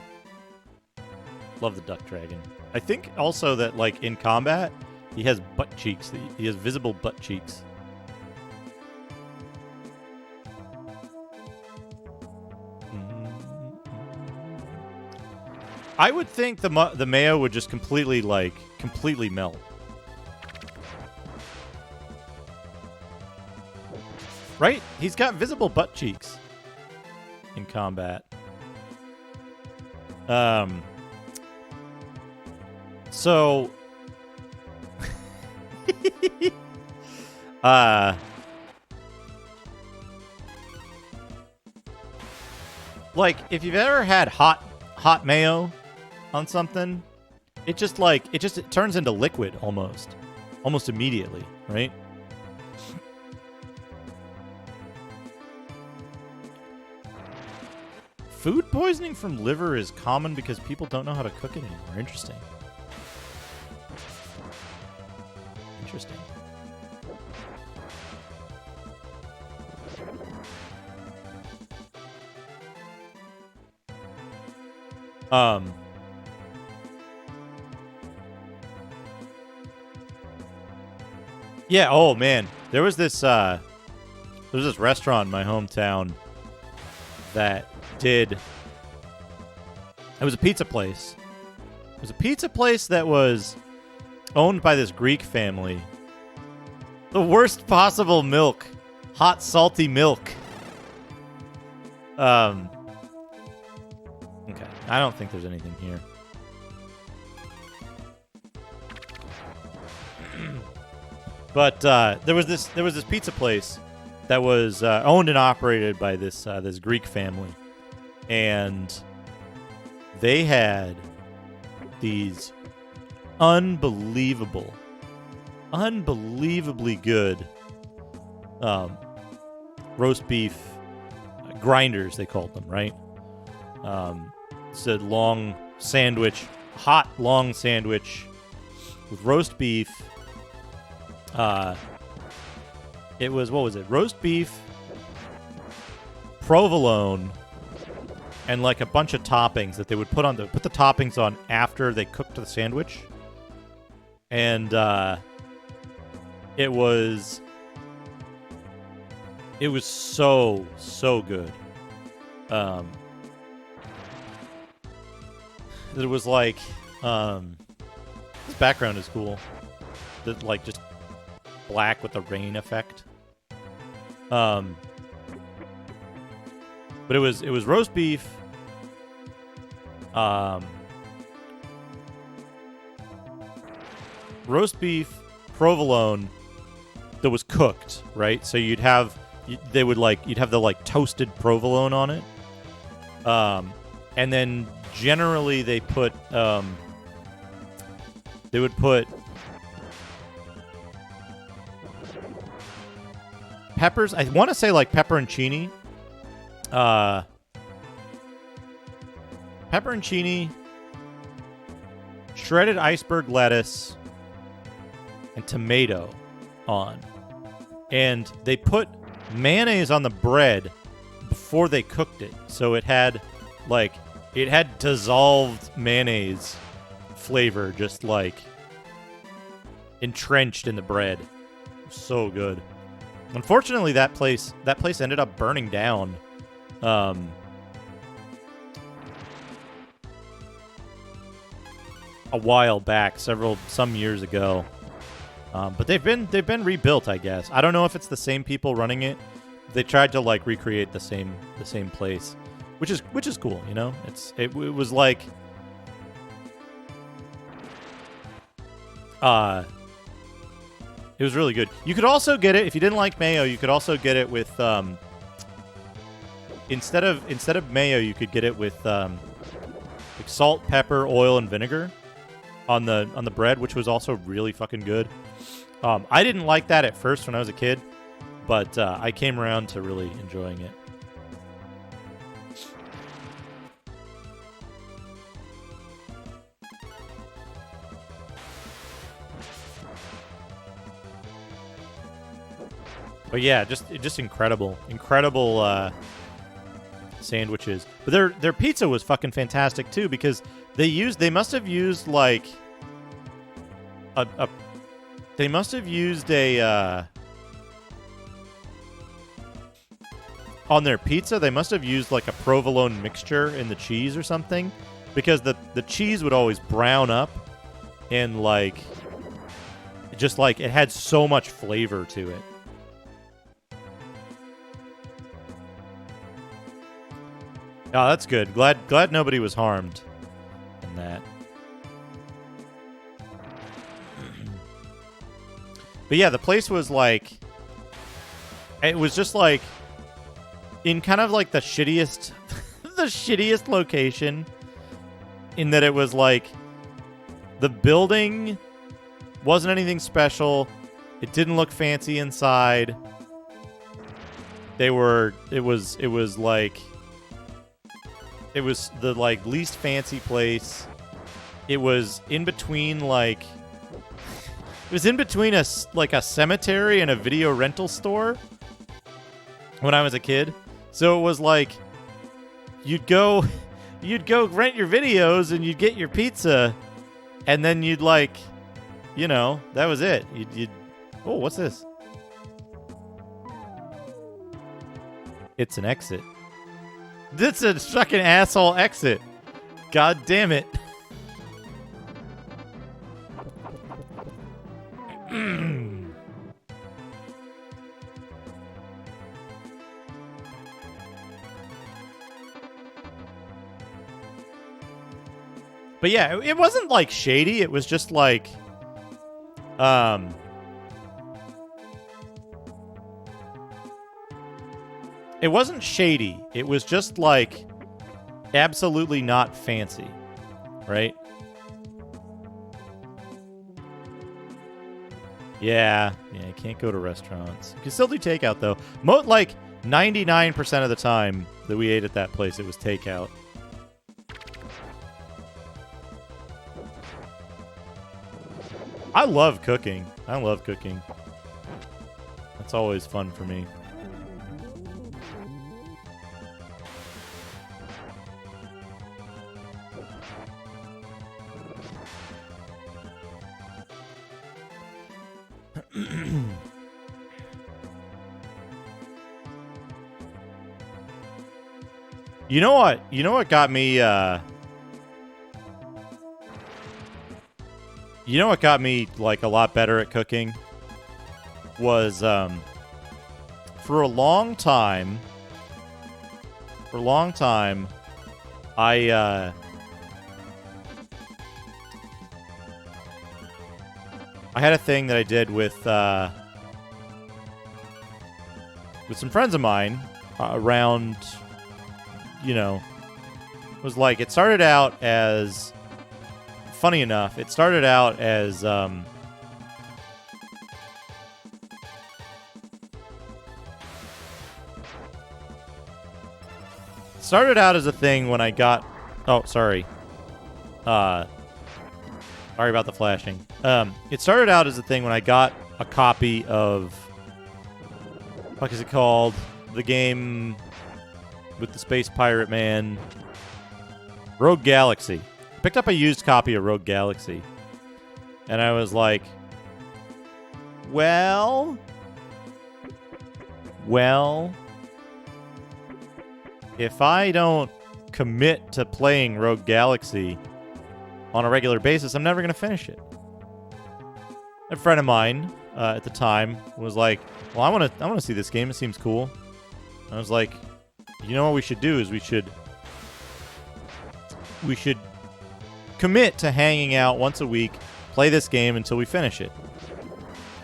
Love the duck dragon. I think also that, like, in combat, he has butt cheeks. He has visible butt cheeks. I would think the mayo would just completely melt. Right? He's got visible butt cheeks in combat. So like if you've ever had hot mayo on something, it turns into liquid almost immediately, right? Food poisoning from liver is common because people don't know how to cook it anymore. Interesting. Interesting. Yeah, oh man. There was this restaurant in my hometown that did... It was a pizza place. It was a pizza place that was owned by this Greek family. The worst possible milk. Hot, salty milk. Okay. I don't think there's anything here. But there was this pizza place that was owned and operated by this Greek family, and they had these unbelievably good roast beef grinders, they called them, right? It's a long sandwich, hot long sandwich with roast beef. It was, what was it? Roast beef, provolone, and like a bunch of toppings that they would put the toppings on after they cooked the sandwich. And it was so good. It was like this background is cool. That like just black with the rain effect. But it was roast beef. Roast beef, provolone that was cooked, right? So you'd have the like toasted provolone on it. And then generally they would put peppers. I want to say like pepperoncini. Pepperoncini, shredded iceberg lettuce, and tomato on. And they put mayonnaise on the bread before they cooked it. So it had dissolved mayonnaise flavor just like entrenched in the bread. So good. Unfortunately, that place ended up burning down Um, a while back, some years ago. But they've been rebuilt, I guess. I don't know if it's the same people running it. They tried to like recreate the same place, which is cool, you know? It was like it was really good. You could also get it if you didn't like mayo, you could also get it with instead of mayo, you could get it with like salt, pepper, oil, and vinegar on the bread, which was also really fucking good. I didn't like that at first when I was a kid, but I came around to really enjoying it. But yeah, just incredible sandwiches. But their pizza was fucking fantastic too, because they must have used like they must have used a on their pizza, they must have used like a provolone mixture in the cheese or something, because the cheese would always brown up and like just like it had so much flavor to it. Oh, that's good. Glad nobody was harmed in that. But yeah, the place was like, it was just like in kind of like the shittiest the shittiest location, in that it was like the building wasn't anything special. It didn't look fancy inside. It was the like least fancy place. It was in between like a cemetery and a video rental store when I was a kid. So it was like you'd go rent your videos and you'd get your pizza, and then you'd like, you know, that was it. You'd oh, what's this? It's an exit. This is a fucking asshole exit. God damn it. But yeah, it wasn't like shady. It was just like, it wasn't shady. It was just like absolutely not fancy, right? Yeah, you can't go to restaurants. You can still do takeout though. Like 99% of the time that we ate at that place, it was takeout. I love cooking. That's always fun for me. You know what got me like a lot better at cooking was for a long time I had a thing that I did with some friends of mine around, you know, it was like, it started out as, funny enough, it started out as a thing when I got, oh, sorry. Sorry about the flashing. It started out as a thing when I got a copy of, what is it called? The game with the space pirate man, Rogue Galaxy. Picked up a used copy of Rogue Galaxy, and I was like, well, if I don't commit to playing Rogue Galaxy on a regular basis, I'm never going to finish it. A friend of mine at the time was like, well, I want to see this game. It seems cool. I was like, you know what we should do is we should commit to hanging out once a week, play this game until we finish it.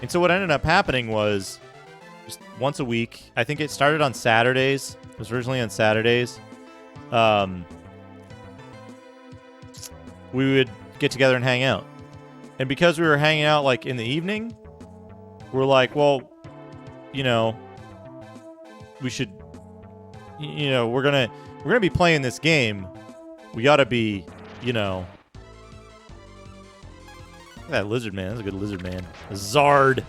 And so what ended up happening was just once a week. I think it started on Saturdays. It was originally on Saturdays. We would get together and hang out. And because we were hanging out like in the evening, we're like, well, you know, we should, you know, we're gonna be playing this game. We gotta be, you know. Look at that lizard man. That's a good lizard man. A Zard.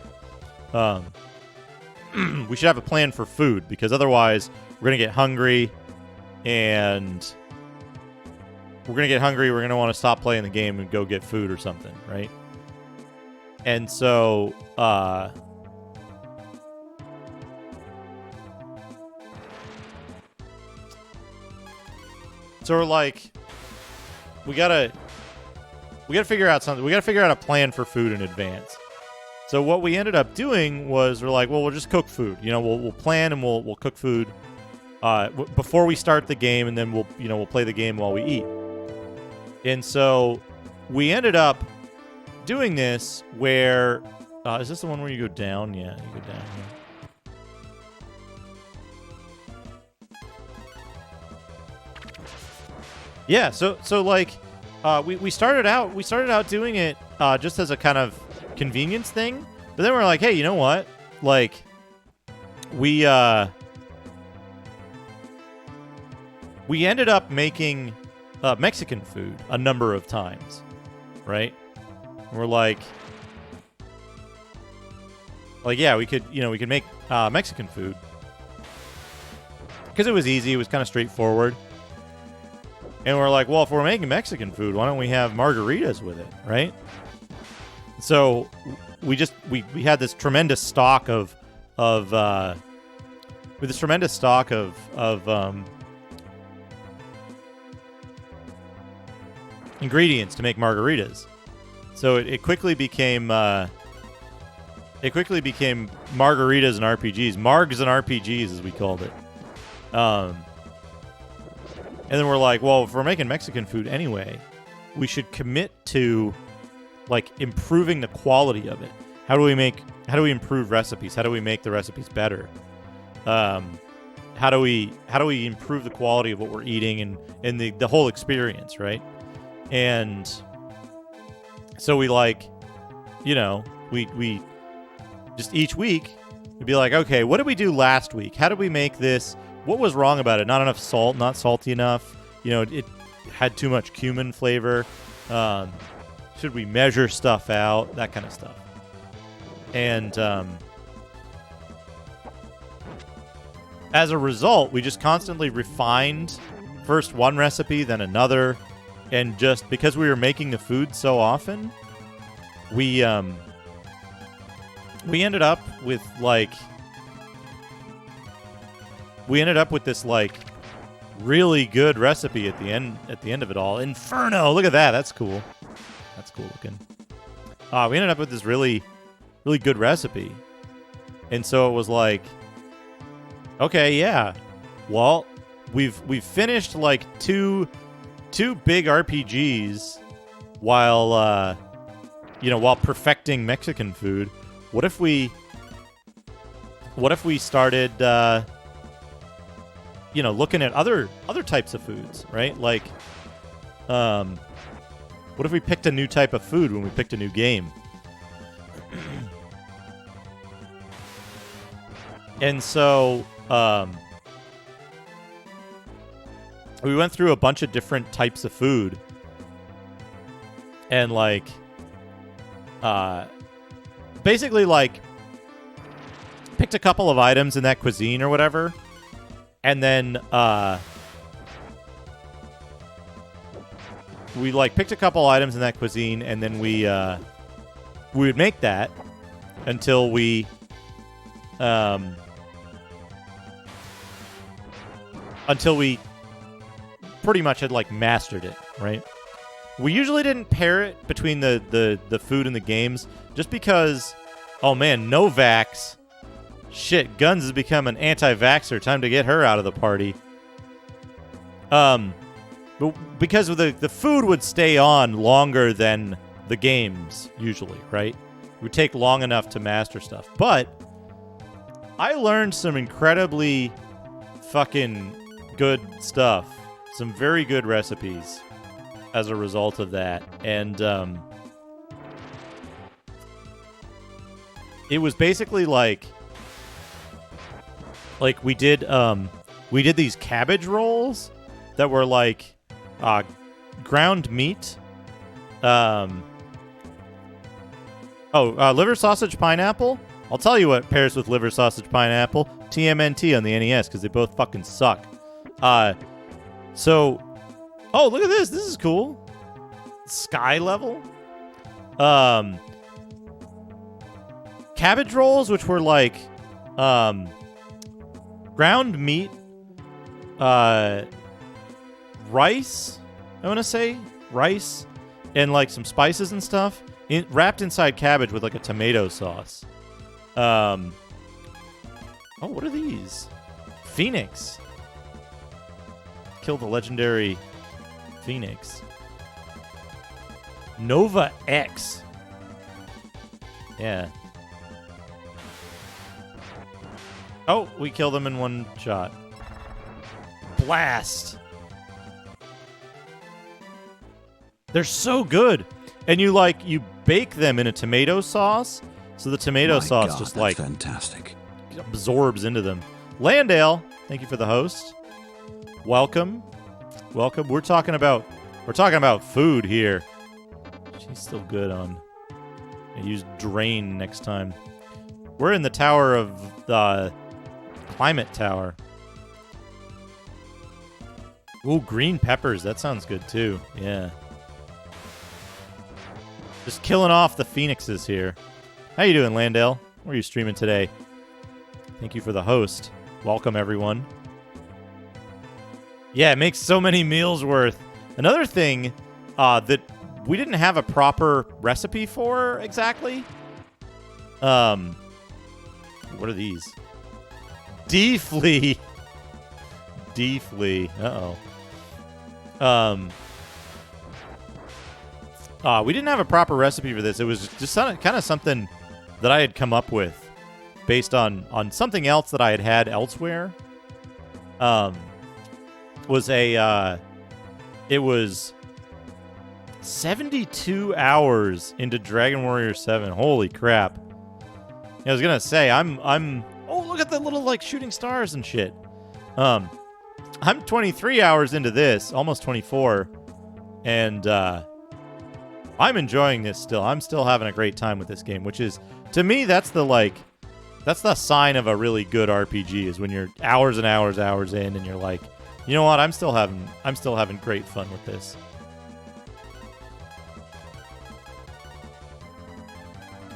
We should have a plan for food, because otherwise we're gonna get hungry, and we're gonna want to stop playing the game and go get food or something, right? And so we're like, we gotta figure out something. We gotta figure out a plan for food in advance. So what we ended up doing was we're like, well, we'll just cook food. You know, we'll plan and we'll cook food before we start the game, and then we'll play the game while we eat. And so we ended up doing this where is this the one where you go down? Yeah, you go down here. Yeah, so like we started out doing it just as a kind of convenience thing, but then we're like, hey, you know what? Like we ended up making Mexican food a number of times, right? We're like yeah, we could make Mexican food because it was easy. It was kind of straightforward. And we're like, well, if we're making Mexican food, why don't we have margaritas with it, right? So we had this tremendous stock of ingredients to make margaritas. So it quickly became margaritas and RPGs, margs and RPGs as we called it. And then we're like, well, if we're making Mexican food anyway, we should commit to like improving the quality of it. How do we improve recipes? How do we make the recipes better? How do we improve the quality of what we're eating and the whole experience, right? And so we like, you know, we just each week we'd be like, okay, what did we do last week? How did we make this? What was wrong about it? Not enough salt, not salty enough. You know, it had too much cumin flavor. Should we measure stuff out? That kind of stuff. And as a result, we just constantly refined first one recipe, then another. And just because we were making the food so often, we ended up with this like really good recipe at the end of it all. Inferno, look at that. That's cool. That's cool looking. We ended up with this really, really good recipe. And so it was like, okay, yeah. Well, we've finished like two big RPGs while perfecting Mexican food. What if we started looking at other types of foods, right? Like what if we picked a new type of food when we picked a new game? And so we went through a bunch of different types of food, and basically picked a couple of items in that cuisine or whatever, and then we picked a couple items in that cuisine, and then we would make that until we until we pretty much had, like, mastered it, right? We usually didn't pair it between the food and the games, just because, oh man, no vax. Shit, Guns has become an anti-vaxxer. Time to get her out of the party. But because of the food would stay on longer than the games, usually, right? It would take long enough to master stuff. But I learned some incredibly fucking good stuff. Some very good recipes as a result of that. And it was basically like we did these cabbage rolls that were like ground meat. Liver sausage pineapple. I'll tell you what pairs with liver sausage pineapple. TMNT on the NES, because they both fucking suck. So, look at this. This is cool. Sky level. Cabbage rolls, which were like ground meat, rice, I want to say. Rice and like some spices and stuff. Wrapped inside cabbage with like a tomato sauce. What are these? Phoenix. Kill the legendary Phoenix. Nova X. Yeah. Oh, we killed them in one shot. Blast. They're so good. And you bake them in a tomato sauce. So the tomato sauce just like fantastic. Absorbs into them. Landale, thank you for the host. Welcome. We're talking about food here. She's still good on. I use drain next time. We're in the tower of the climate tower. Ooh, green peppers. That sounds good too. Yeah. Just killing off the phoenixes here. How you doing, Landale? Where are you streaming today? Thank you for the host. Welcome, everyone. Yeah, it makes so many meals worth. Another thing that we didn't have a proper recipe for exactly. What are these? D-flea. D-flea. Uh-oh. We didn't have a proper recipe for this. It was just kind of something that I had come up with based on something else that I had elsewhere. It was 72 hours into Dragon Warrior 7. Holy crap. I was gonna say, oh, look at the little, like, shooting stars and shit. I'm 23 hours into this, almost 24, and, I'm enjoying this still. I'm still having a great time with this game, which is, to me, that's the sign of a really good RPG, is when you're hours and hours in, and you're like, you know what, I'm still having great fun with this.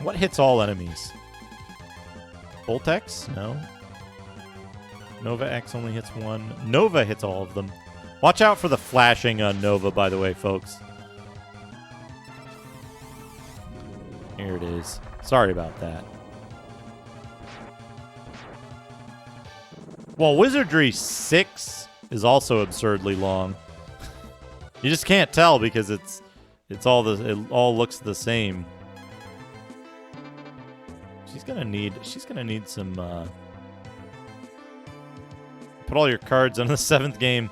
What hits all enemies? Voltex? No. Nova X only hits one. Nova hits all of them. Watch out for the flashing on Nova, by the way, folks. Here it is. Sorry about that. Well, Wizardry 6 is also absurdly long. You just can't tell because it all looks the same. She's gonna need some put all your cards on the 7th game.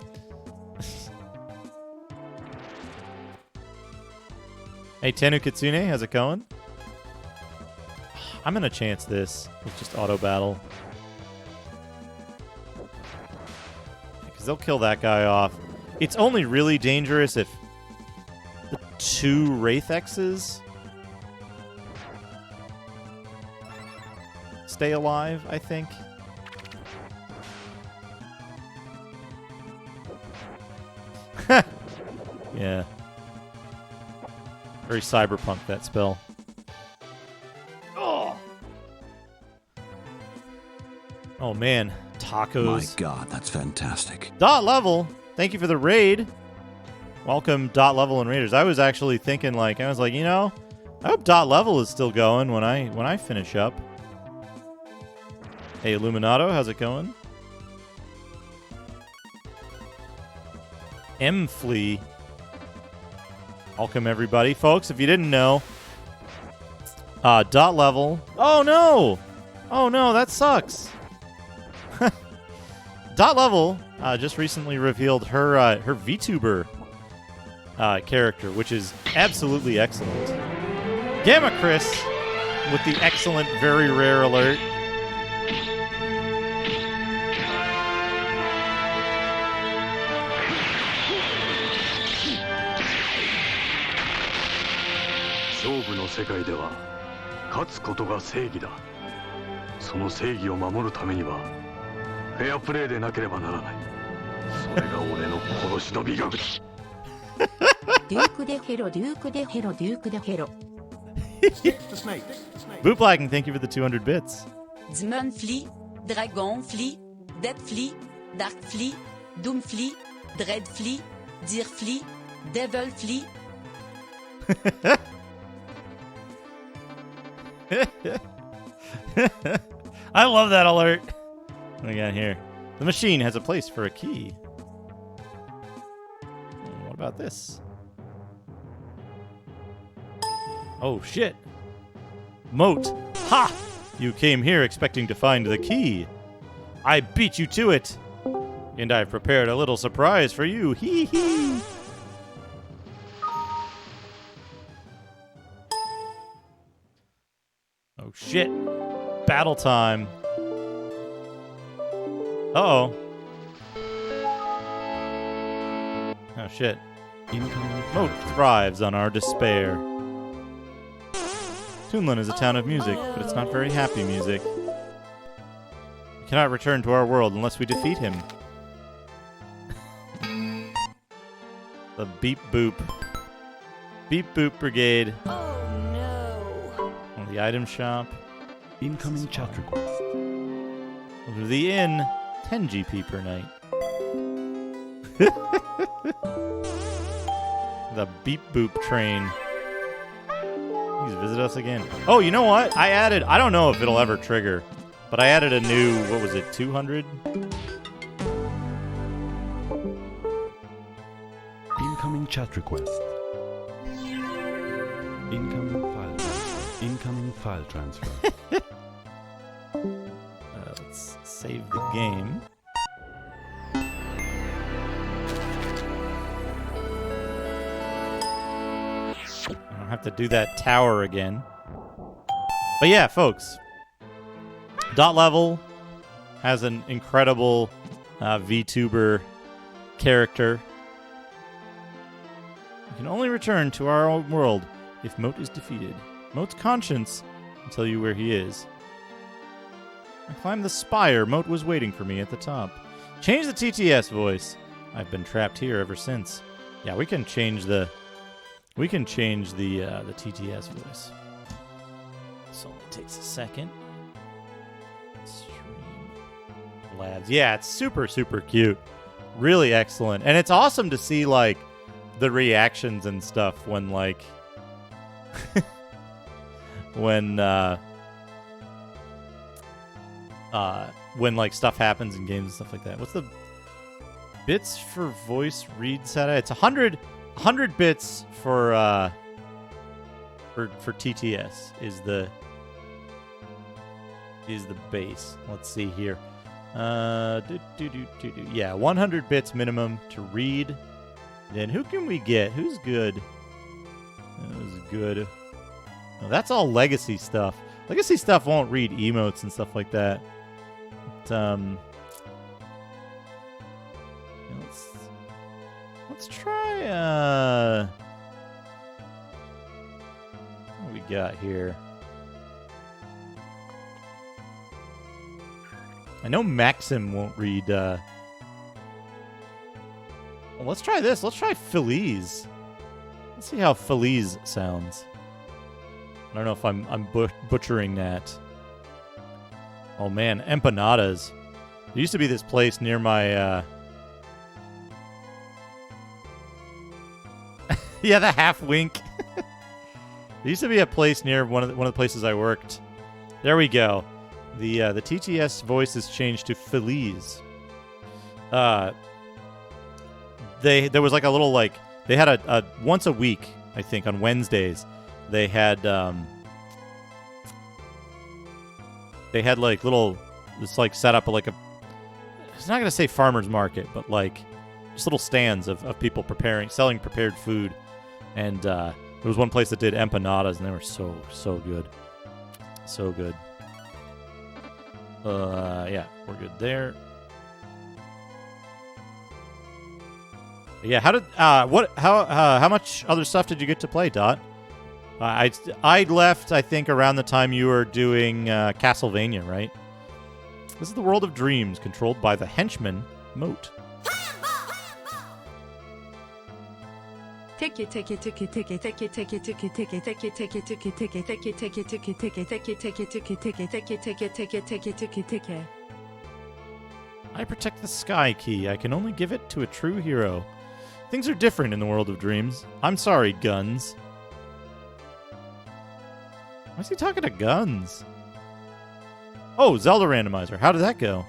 Hey, Tenu Kitsune, how's it going? I'm gonna chance this with just auto battle. Because they'll kill that guy off. It's only really dangerous if the 2 Wraithexes stay alive, I think. Yeah. Very cyberpunk, that spell. Oh man. tacos. My God, that's fantastic. Dot Level, thank you for the raid. Welcome, Dot Level and Raiders. I was actually thinking, I was like, I hope Dot Level is still going when I finish up. Hey, Illuminato, how's it going? M Flea. Welcome, everybody. Folks, if you didn't know, Dot Level. Oh, no! Oh, no, that sucks. Dot Level just recently revealed her VTuber character, which is absolutely excellent. Gamma Chris with the excellent, very rare alert. Boot Blacking, thank you for the 200 bits. Demon Flea, Dragon Flea, Dead Flea, Dark Flea, Doom Flea, Dread Flea, Deer Flea, Devil Flea. I love that alert. What do we got here? The machine has a place for a key. What about this? Oh, shit. Moat. Ha! You came here expecting to find the key. I beat you to it. And I've prepared a little surprise for you. Hee hee. Oh, shit. Battle time. Uh-oh. Oh, shit. Moat thrives on our despair. Toonlin is a town of music, but it's not very happy music. We cannot return to our world unless we defeat him. The Beep Boop. Beep Boop Brigade. Oh no. Oh, the item shop. Incoming chat request. Go to the inn. 10 GP per night. The Beep Boop train. Please visit us again. Oh, you know what? I don't know if it'll ever trigger, but I added a new, what was it, 200? Incoming chat request. Incoming file transfer. Incoming file transfer. Let's save the game. I don't have to do that tower again. But yeah, folks. Dot Level has an incredible VTuber character. You can only return to our own world if Moat is defeated. Moat's conscience will tell you where he is. I climbed the spire. Moat was waiting for me at the top. Change the TTS voice. I've been trapped here ever since. Yeah, we can change the TTS voice. This only takes a second. Stream labs. Yeah, it's super, super cute. Really excellent. And it's awesome to see, like, the reactions and stuff when, like, when like stuff happens in games and stuff like that. What's the bits for voice read set? It's 100 bits for TTS is the base. Let's see here. Yeah, 100 bits minimum to read. Then who can we get? Who's good? Who's good? Oh, that's all legacy stuff. Legacy stuff won't read emotes and stuff like that. But, let's try. What do we got here? I know Maxim won't read. Well, let's try this. Let's try Phillips. Let's see how Phillips sounds. I don't know if I'm butchering that. Oh man, empanadas. There used to be this place near my, yeah, the half wink. There used to be a place near one of the places I worked. There we go. The TTS voice is changed to Phillips. There was like a little like they had a once a week, I think, on Wednesdays. They had like little, it's like set up like a, it's not gonna say farmer's market, but like just little stands of people selling prepared food. And there was one place that did empanadas, and they were so good. So good. Yeah, we're good there. Yeah, how much other stuff did you get to play, Dot? I left, I think, around the time you were doing Castlevania, right? This is the world of dreams, controlled by the henchman Moat. I protect the Sky Key. I can only give it to a true hero. Things are different in the world of dreams. I'm sorry, Guns. Why is he talking to Guns? Oh, Zelda randomizer. How did that go?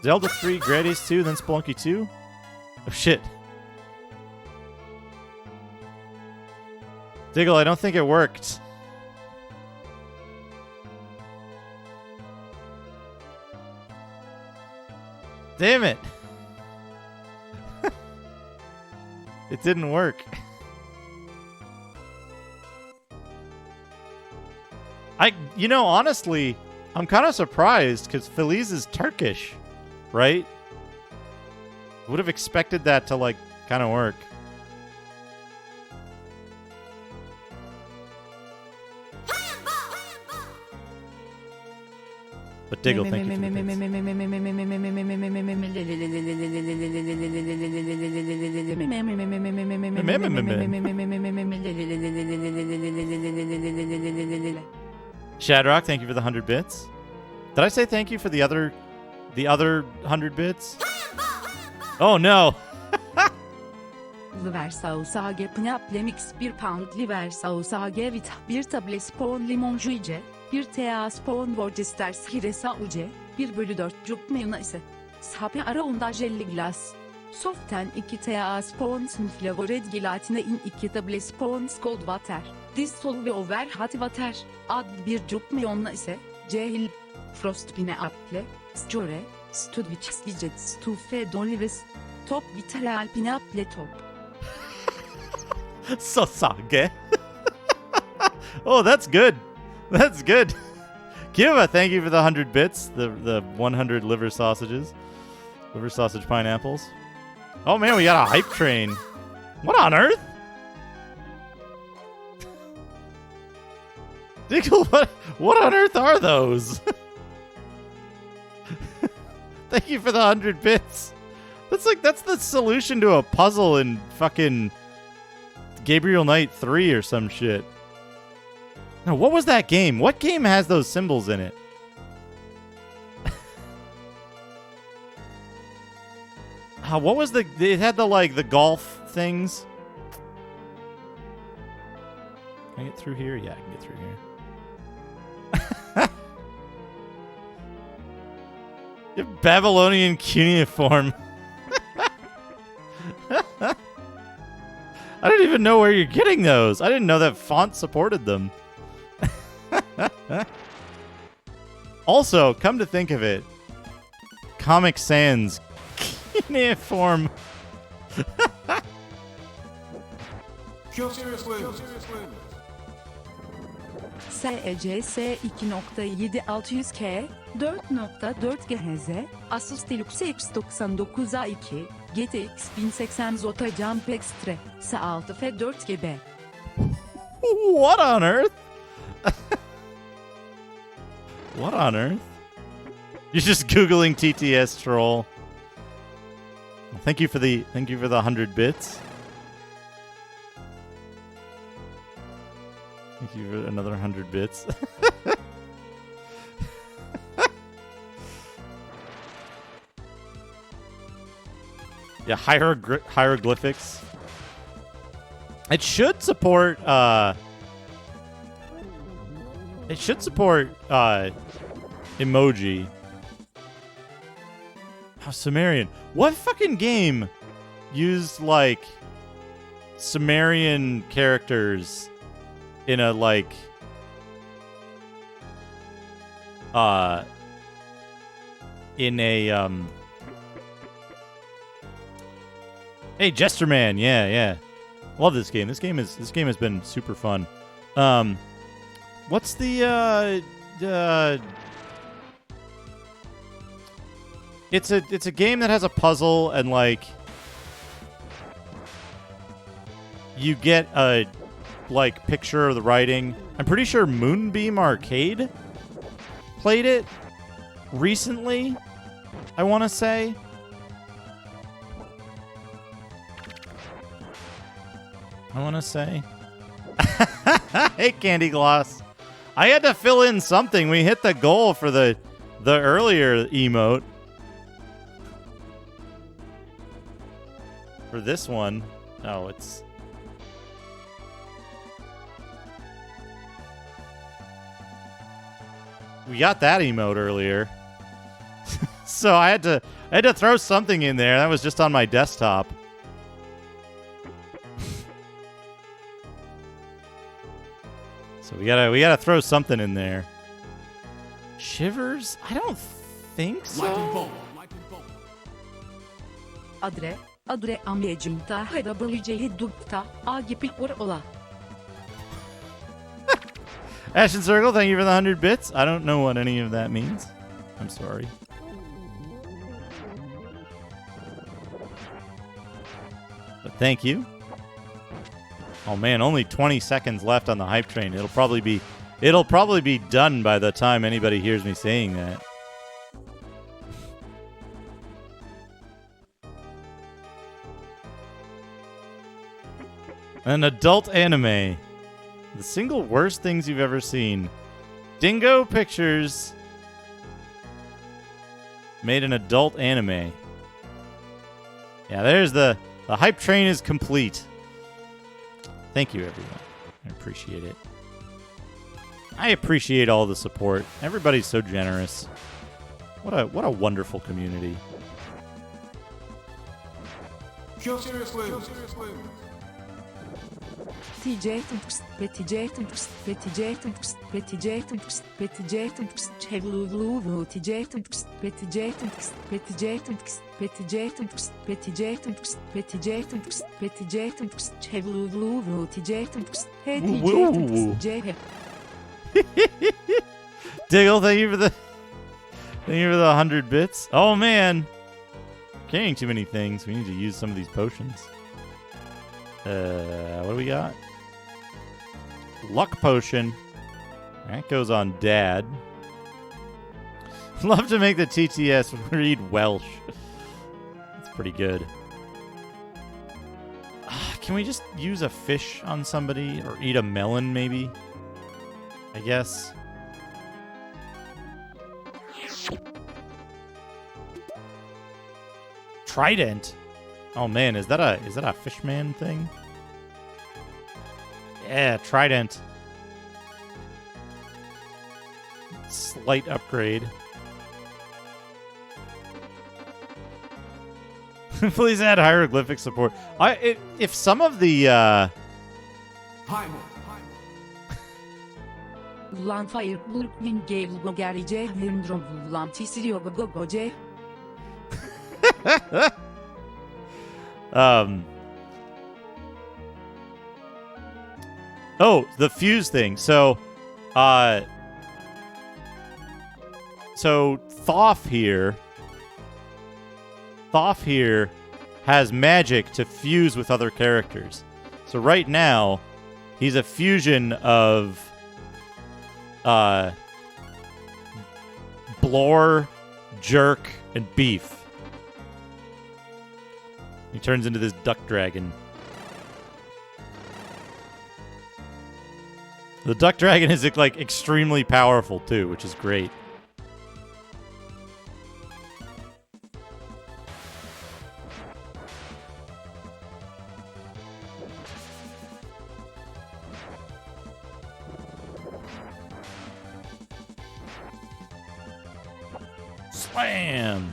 Zelda 3, Gradius 2, then Spelunky 2? Oh, shit. Diggle, I don't think it worked. Damn it. It didn't work. Honestly, I'm kind of surprised because Feliz is Turkish, right? Would have expected that to, like, kind of work. But Diggle, thank you for the bits. Shadrock, thank you for the 100 bits. Did I say thank you for the other 100 bits? Oh no. Liver sauce AG Pnaplemix 1 pound liver sauce AG vita 1 tablespoon limon juice 1 teaspoon Worcester hiresa uce 1/4 cup mayonnaise sapi ara onda jelly glass soften 2 teaspoon flavored gelatine in 2 tablespoons cold water dissolve over hot water add 1 cup mayonnaise cehil frost pineapple score studwich widget stufe d'olives top vital pineapple top. Sosage. Oh, that's good. That's good. Kiva, thank you for the 100 bits. The 100 liver sausages. Liver sausage pineapples. Oh man, we got a hype train. What on earth? Diggle, what on earth are those? Thank you for the 100 bits. That's the solution to a puzzle in fucking Gabriel Knight 3 or some shit. No, what was that game? What game has those symbols in it? What was it had the golf things? Can I get through here? Yeah, I can get through here. Babylonian cuneiform. I don't even know where you're getting those. I didn't know that font supported them. Also, come to think of it, Comic Sans cuneiform. SECS 2.76K 4.4 GHz Asus Deluxe X99A2 GTX 1080 Zota Jump Extra S6 F 4 GB. What on earth? What on earth? You're just googling TTS troll. Well, thank you for the 100 bits. Thank you for another 100 bits. Yeah, hieroglyphics. It should support emoji. Oh, Sumerian. What fucking game used like Sumerian characters in a like in a Hey, Jester Man. Yeah. Love this game. This game has been super fun. What's the It's a game that has a puzzle and like you get a like picture of the writing. I'm pretty sure Moonbeam Arcade played it recently, I want to say. Hey, Candy Gloss. I had to fill in something. We hit the goal for the earlier emote. For this one. Oh, it's... We got that emote earlier. So I had to throw something in there. That was just on my desktop. So we gotta throw something in there. Shivers? I don't think so. Adre amyecimta herabalıcayı dukta agipi ola. Ashen Circle, thank you for the 100 bits. I don't know what any of that means. I'm sorry. But thank you. Oh man, only 20 seconds left on the hype train. It'll probably be done by the time anybody hears me saying that. An adult anime. The single worst things you've ever seen. Dingo Pictures made an adult anime. Yeah, there's the hype train is complete. Thank you, everyone. I appreciate it. I appreciate all the support. Everybody's so generous. What a wonderful community. Diggle, thank you for the 100 bits. Oh man, carrying too many things. We need to use some of these potions. What do we got? Luck potion. That goes on Dad. Love to make the TTS read Welsh. That's pretty good. Can we just use a fish on somebody or eat a melon maybe? I guess. Trident. Oh man, is that a fishman thing? Yeah, Trident. Slight upgrade. Please add hieroglyphic support. If some of the Oh, the fuse thing. So Thoth here has magic to fuse with other characters. So right now, he's a fusion of Blore, Jerk, and Beef. He turns into this duck dragon. The duck dragon is like extremely powerful too, which is great. Slam!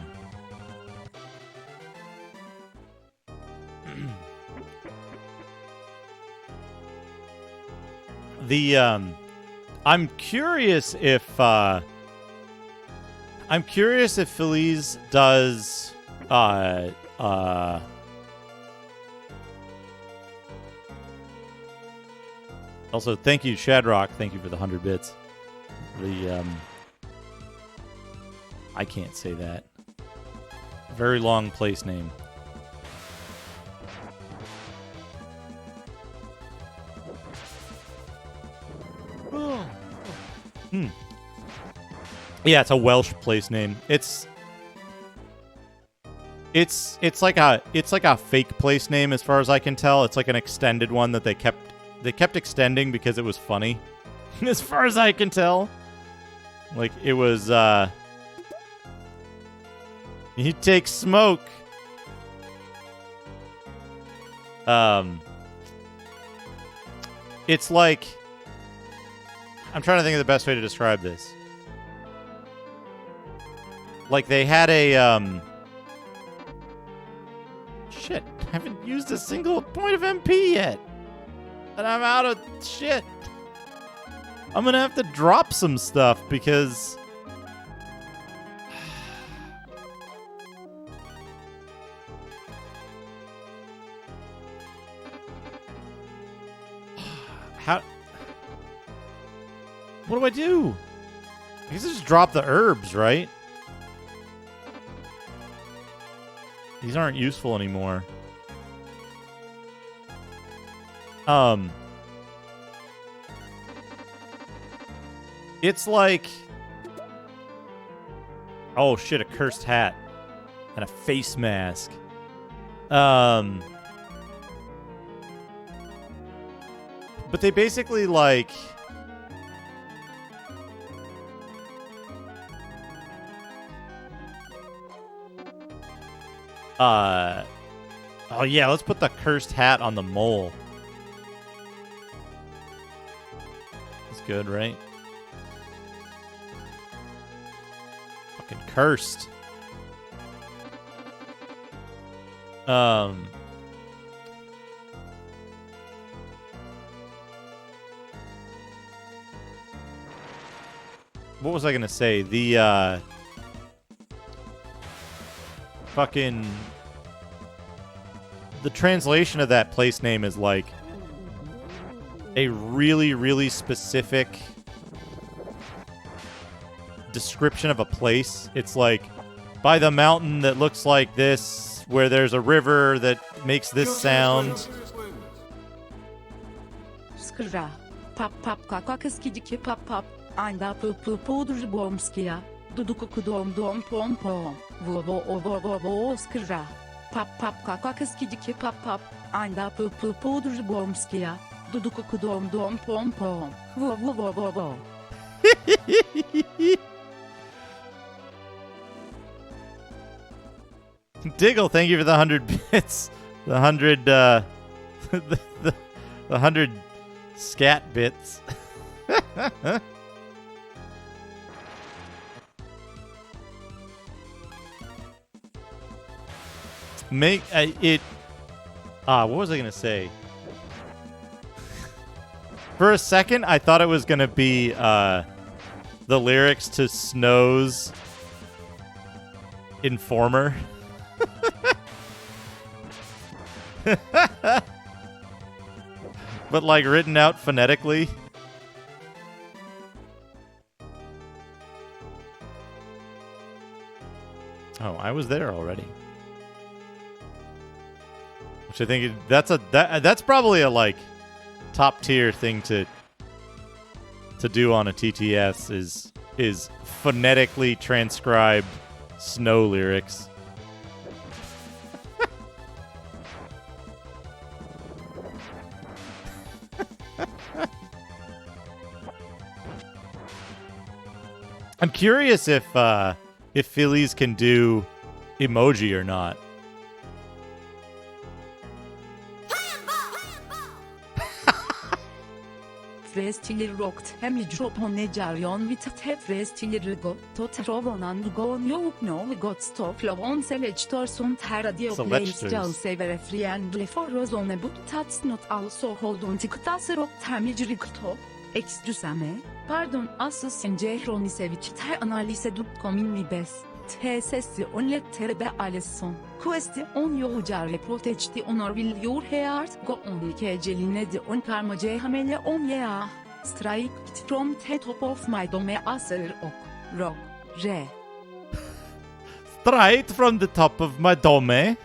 I'm curious if Phillips does also, thank you, Shadrock. Thank you for the 100 bits. I can't say that. Very long place name. Yeah, it's a Welsh place name. It's like a fake place name as far as I can tell. It's like an extended one that they kept extending because it was funny. As far as I can tell. Like it was you take smoke. It's like, I'm trying to think of the best way to describe this. Like they had a shit, I haven't used a single point of MP yet. And I'm out of shit. I'm gonna have to drop some stuff because how? What do I do? I guess I just drop the herbs, right? These aren't useful anymore. It's like, oh shit, a cursed hat and a face mask. But they basically like, oh yeah, let's put the cursed hat on the mole. That's good, right? Fucking cursed. What was I gonna say? The fucking the translation of that place name is like a really, really specific description of a place. It's like by the mountain that looks like this, where there's a river that makes this sound. Skra. Pap pap kakakskidiki pap pap. Anda pu pu pudr bomskia. Duduku dom dom pom pom. Vo vo vo vo vo skra. Pap pap kakakskidiki pap pap. Anda pu pu pudr bomskia. Duduku dom dom pom pom. Vo vo vo vo vo. Diggle, thank you for the 100 bits. The 100 the 100 scat bits. Make it what was I gonna say? For a second I thought it was gonna be the lyrics to Snow's Informer. But like written out phonetically. Oh, I was there already. Which I think that's probably a like top tier thing to do on a TTS is phonetically transcribed Snow lyrics. I'm curious if Phillies can do emoji or not. frestili rokt hemidropone jarion vita te frestili rigo to trovonan gon yok no got stop lovon selector son terradio place jal severe friendly for rozone but tats not also hold on tiktas rock temijrikto exdusame pardon asın cehronisevich te analise.com libes te sessi on lettere alesson questi on yoğucar reprotechti onor will your heart go on kegeline de on karmace hamele on ya strike from the top of my dome asır ok rock re Straight from the top of my dome.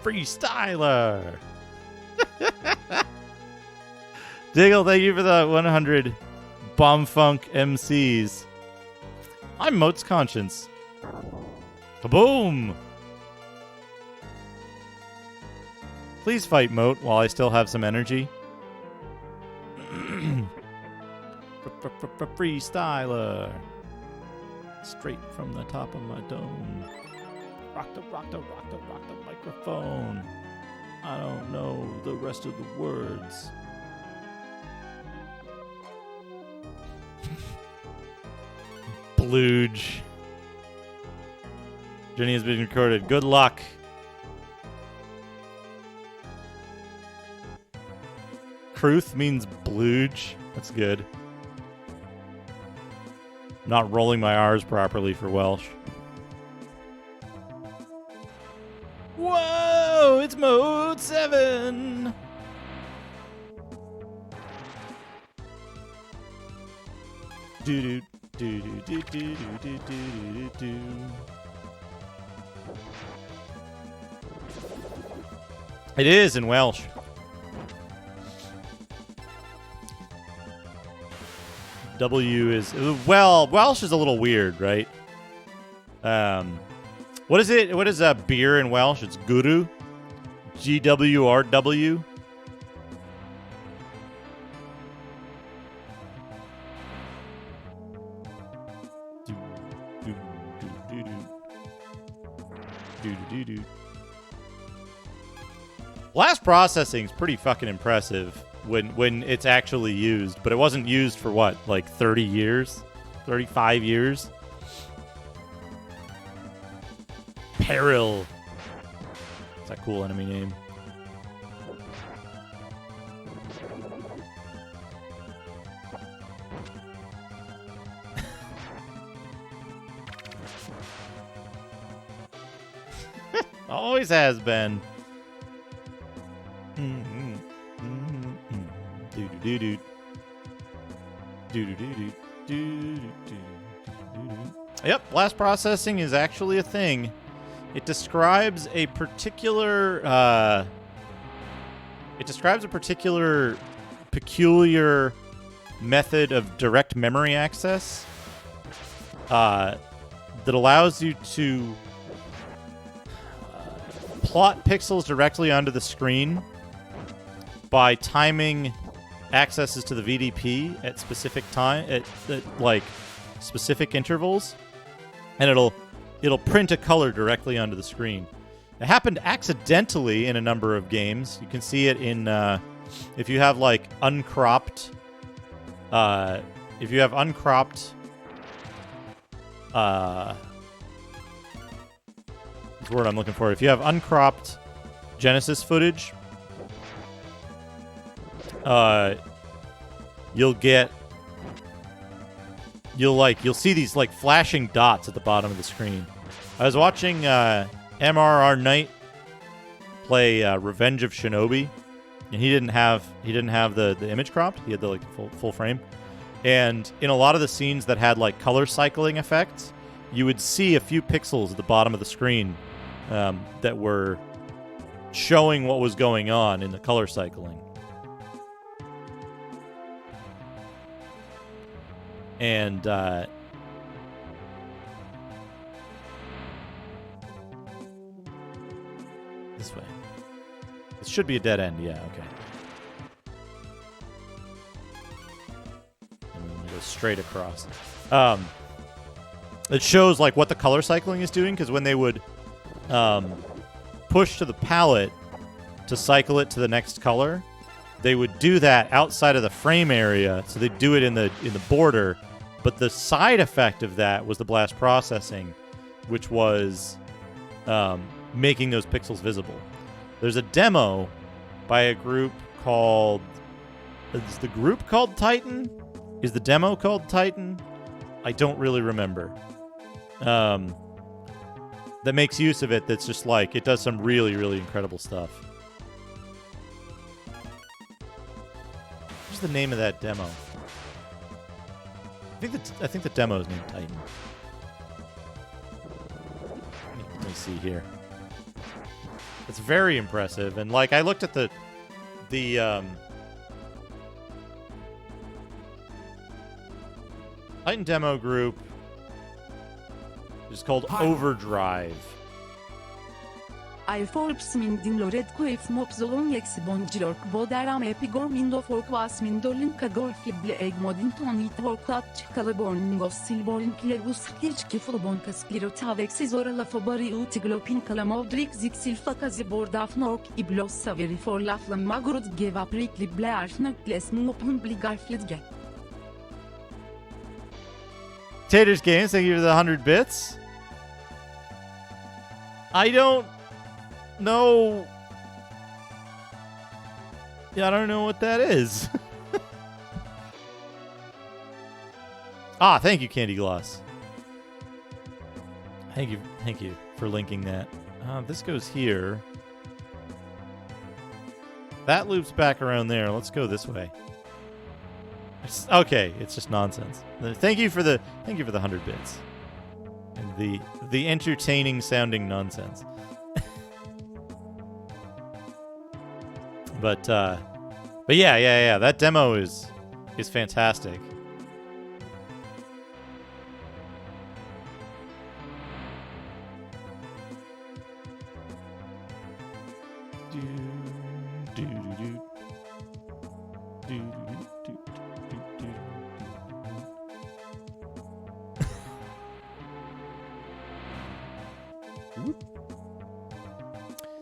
Freestyler. Diggle, thank you for the 100 Bomb Funk MCs. I'm Moat's Conscience. Kaboom! Please fight Moat while I still have some energy. Freestyler. Straight from the top of my dome. Rock the microphone. I don't know the rest of the words. Blooge. Jenny has been recorded. Good luck. Cruth means blooge. That's good. Not rolling my R's properly for Welsh. Whoa! It's mode 7! Do do do do do do do do do. It is in Welsh. W is, well, Welsh is a little weird, right? What is it? What is beer in Welsh? It's guru. GWRW. Blast processing is pretty fucking impressive when it's actually used, but it wasn't used for what, like 30 years? 35 years? Peril. That's a cool enemy name. Always has been. Yep, blast processing is actually a thing. It describes a particular peculiar method of direct memory access that allows you to plot pixels directly onto the screen by timing accesses to the VDP at specific time at like specific intervals, and it'll print a color directly onto the screen. It happened accidentally in a number of games. You can see it in if you have like uncropped what's the word I'm looking for? If you have uncropped Genesis footage, you'll see these like flashing dots at the bottom of the screen. I was watching MRR Knight play Revenge of Shinobi, and he didn't have the image cropped. He had the like full frame. And in a lot of the scenes that had like color cycling effects, you would see a few pixels at the bottom of the screen that were showing what was going on in the color cycling. And this way. This should be a dead end. Yeah, okay. And then we go straight across. It shows like what the color cycling is doing, because when they would push to the palette, to cycle it to the next color, they would do that outside of the frame area, so they'd do it in the border. But the side effect of that was the blast processing, which was making those pixels visible. There's a demo by a group called... Is the group called Titan? Is the demo called Titan? I don't really remember. That makes use of it. That's just like, it does some really, really incredible stuff. What's the name of that demo? I think the demo is named Titan. Let me see here. It's very impressive, and like I looked at the Titan demo group. It's called Overdrive. I Phillips min din lored quif mopzolon yexibonjilork boderam epigor mindo forkvas mindolin kagor fible egmodin tonit vorklat çıkalaborningos silborlinklerus kirçkiflobon kaskirotavexis orala fobari utiglopin kalamodrik ziksilfakazi bordafnork iblos saveri for laflan magrod gevaprik lible arfnökles nopun bligarflidge. Taters Games, thank you for the 100 bits. I don't know. Yeah, I don't know what that is. Thank you, Candy Gloss. Thank you for linking that. This goes here. That loops back around there. Let's go this way. Okay, it's just nonsense. Thank you for the 100 bits. And the entertaining sounding nonsense. But yeah, that demo is fantastic.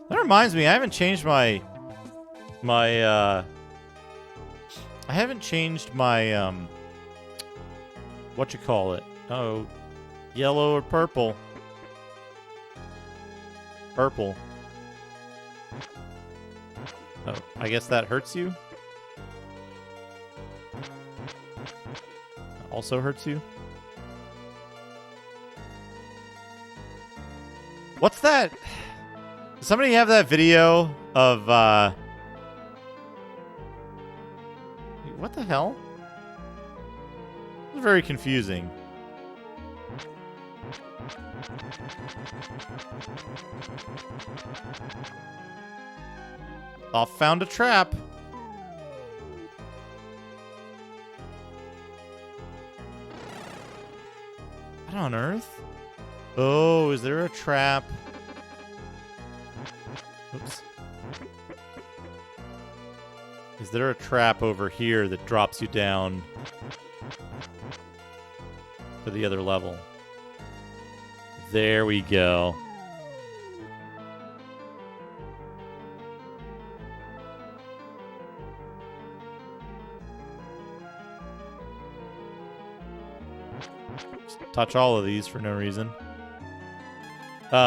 That reminds me, I haven't changed my what you call it? Oh, yellow or purple? Purple. Oh, I guess that hurts you? Also hurts you? What's that? Does somebody have that video of, what the hell? It's very confusing. I found a trap. What on earth? Oh, is there a trap? Oops. Is there a trap over here that drops you down to the other level? There we go. Just touch all of these for no reason. You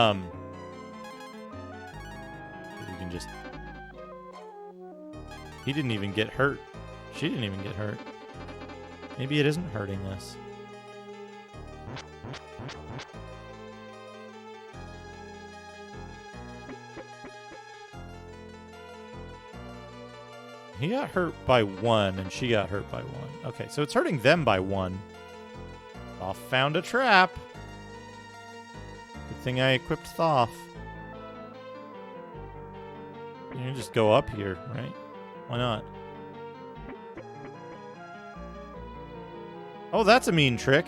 can just... He didn't even get hurt. She didn't even get hurt. Maybe it isn't hurting us. He got hurt by 1, and she got hurt by 1. Okay, so it's hurting them by 1. I found a trap. Good thing I equipped Thoth. You can just go up here, right? Why not? Oh, that's a mean trick.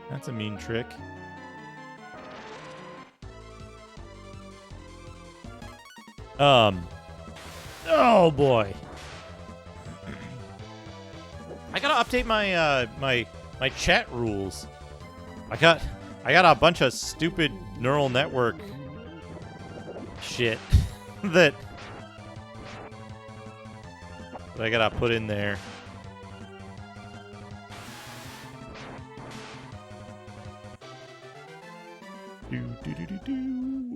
That's a mean trick. Oh boy. I gotta update my my chat rules. I got a bunch of stupid neural network shit that I gotta put in there.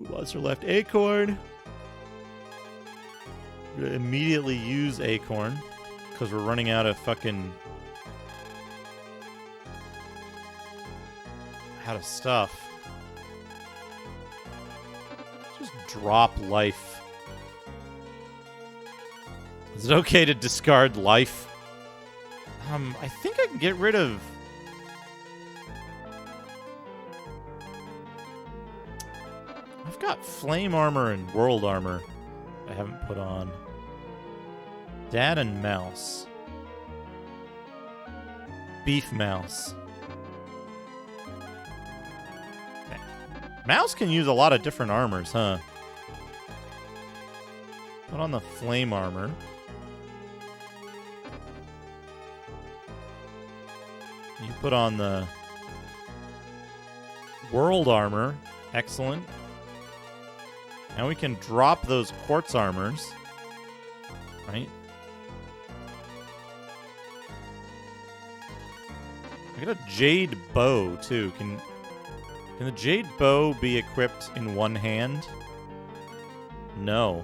What's our left? Acorn. We're gonna immediately use Acorn because we're running out of stuff. Just drop life. Is it okay to discard life? I think I can get rid of... I've got flame armor and world armor I haven't put on. Dad and mouse. Beef mouse. Mouse can use a lot of different armors, huh? Put on the flame armor. You put on the world armor. Excellent. Now we can drop those quartz armors. Right? I got a jade bow, too. Can the jade bow be equipped in one hand? No.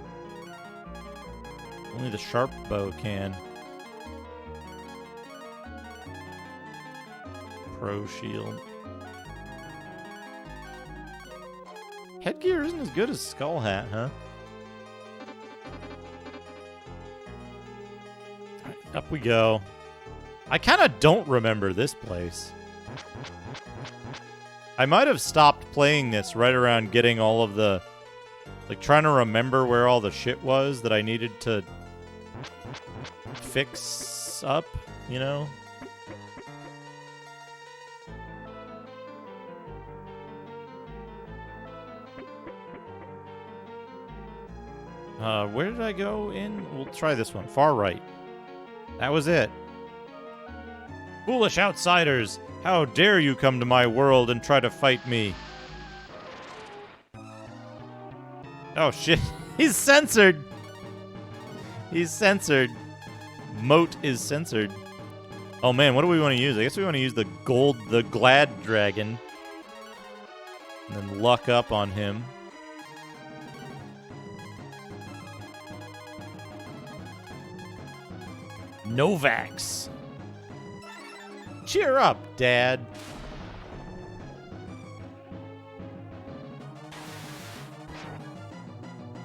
Only the sharp bow can. Pro shield. Headgear isn't as good as skull hat, huh? All right, up we go. I kind of don't remember this place. I might have stopped playing this right around getting all of the... Like, trying to remember where all the shit was that I needed to fix up, you know? Where did I go in? We'll try this one. Far right. That was it. Foolish outsiders! How dare you come to my world and try to fight me? Oh shit. He's censored! He's censored. Moat is censored. Oh man, what do we want to use? I guess we want to use the Glad Dragon. And then luck up on him. Novax. Cheer up, Dad.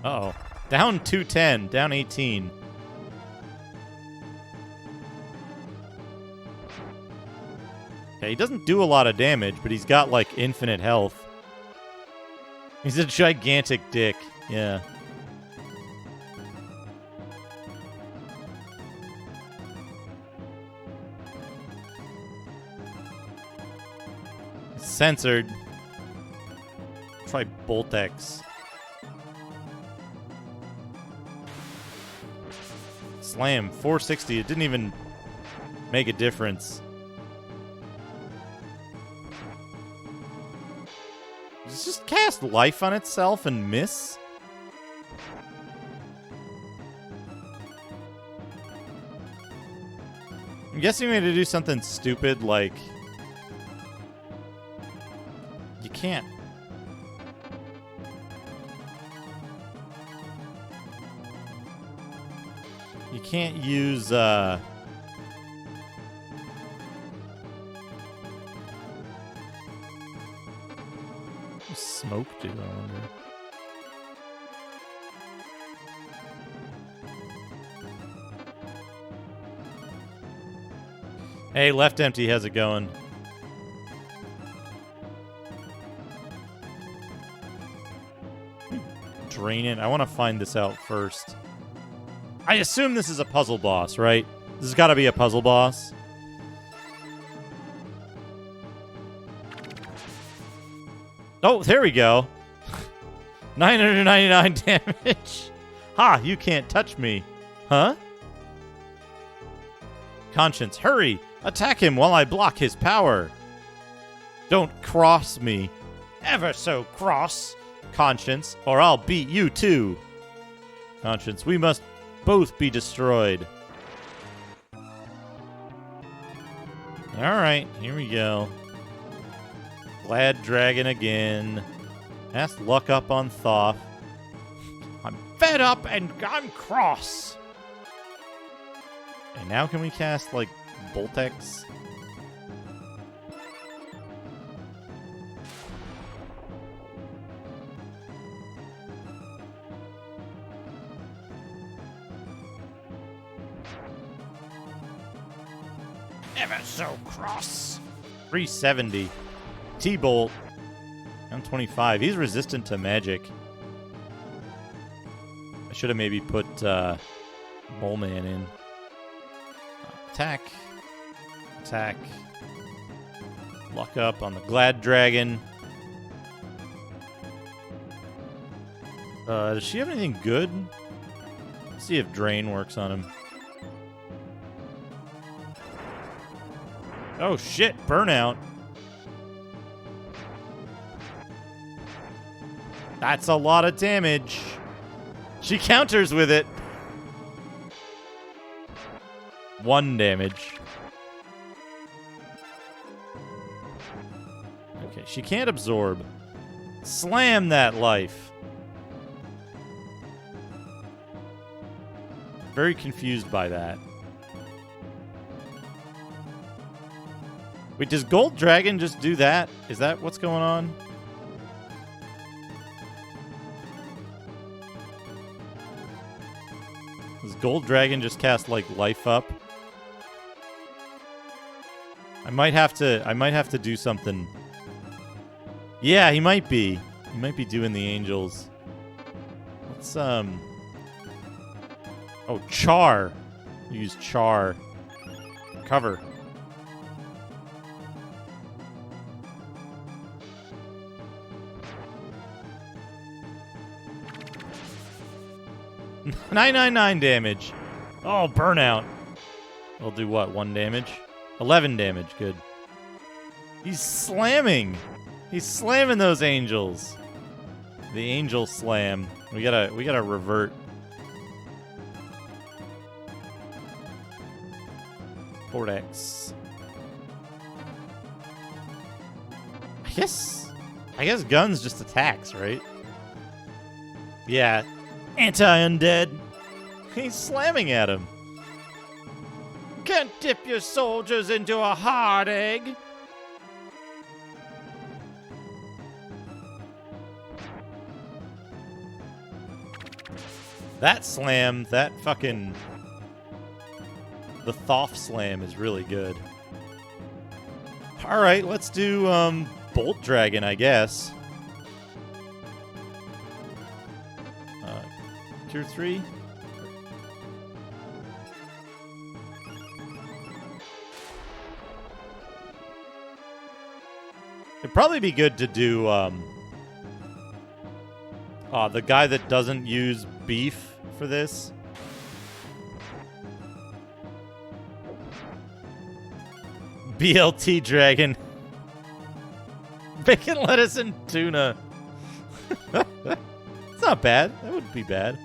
Uh-oh. Down 210. Down 18. Okay, he doesn't do a lot of damage, but he's got, like, infinite health. He's a gigantic dick. Yeah. Censored. Try Boltex. Slam. 460. It didn't even make a difference. Does it just cast life on itself and miss? I'm guessing we had to do something stupid like... You can't. You can't use, smoke do, I wonder. Hey, left empty, how's it going? Drain it. I want to find this out first. I assume this is a puzzle boss, right? This has got to be a puzzle boss. Oh, there we go. 999 damage. Ha, you can't touch me. Huh? Conscience, hurry! Attack him while I block his power. Don't cross me. Ever so cross, Conscience, or I'll beat you too. Conscience, we must both be destroyed. Alright, here we go. Glad Dragon again. Cast Luck Up on Thoth. I'm fed up and I'm cross. And now can we cast, like, Boltex? Ever so cross. 370. T-Bolt. Down 25. He's resistant to magic. I should have maybe put Mole Man in. Attack. Attack. Luck up on the Glad Dragon. Does she have anything good? Let's see if Drain works on him. Oh shit, Burnout. That's a lot of damage. She counters with it. 1 damage. Okay, she can't absorb. Slam that life. Very confused by that. Wait, does Gold Dragon just do that? Is that what's going on? Does Gold Dragon just cast, like, life up? I might have to do something. Yeah, he might be. He might be doing the angels. Let's, Oh, Char. Use Char. Cover. $999 damage. Oh, Burnout. We'll do what? 1 damage? 11 damage. Good. He's slamming. He's slamming those angels. The angel slam. We gotta revert. Vortex. I guess guns just attacks, right? Yeah. Anti-undead. He's slamming at him. Can't dip your soldiers into a hard egg. That slam, that fucking... The Thoth slam is really good. Alright, let's do, Bolt Dragon, I guess. Tier 3? It'd probably be good to do, the guy that doesn't use beef for this. BLT Dragon. Bacon, lettuce, and tuna. It's not bad. That wouldn't be bad.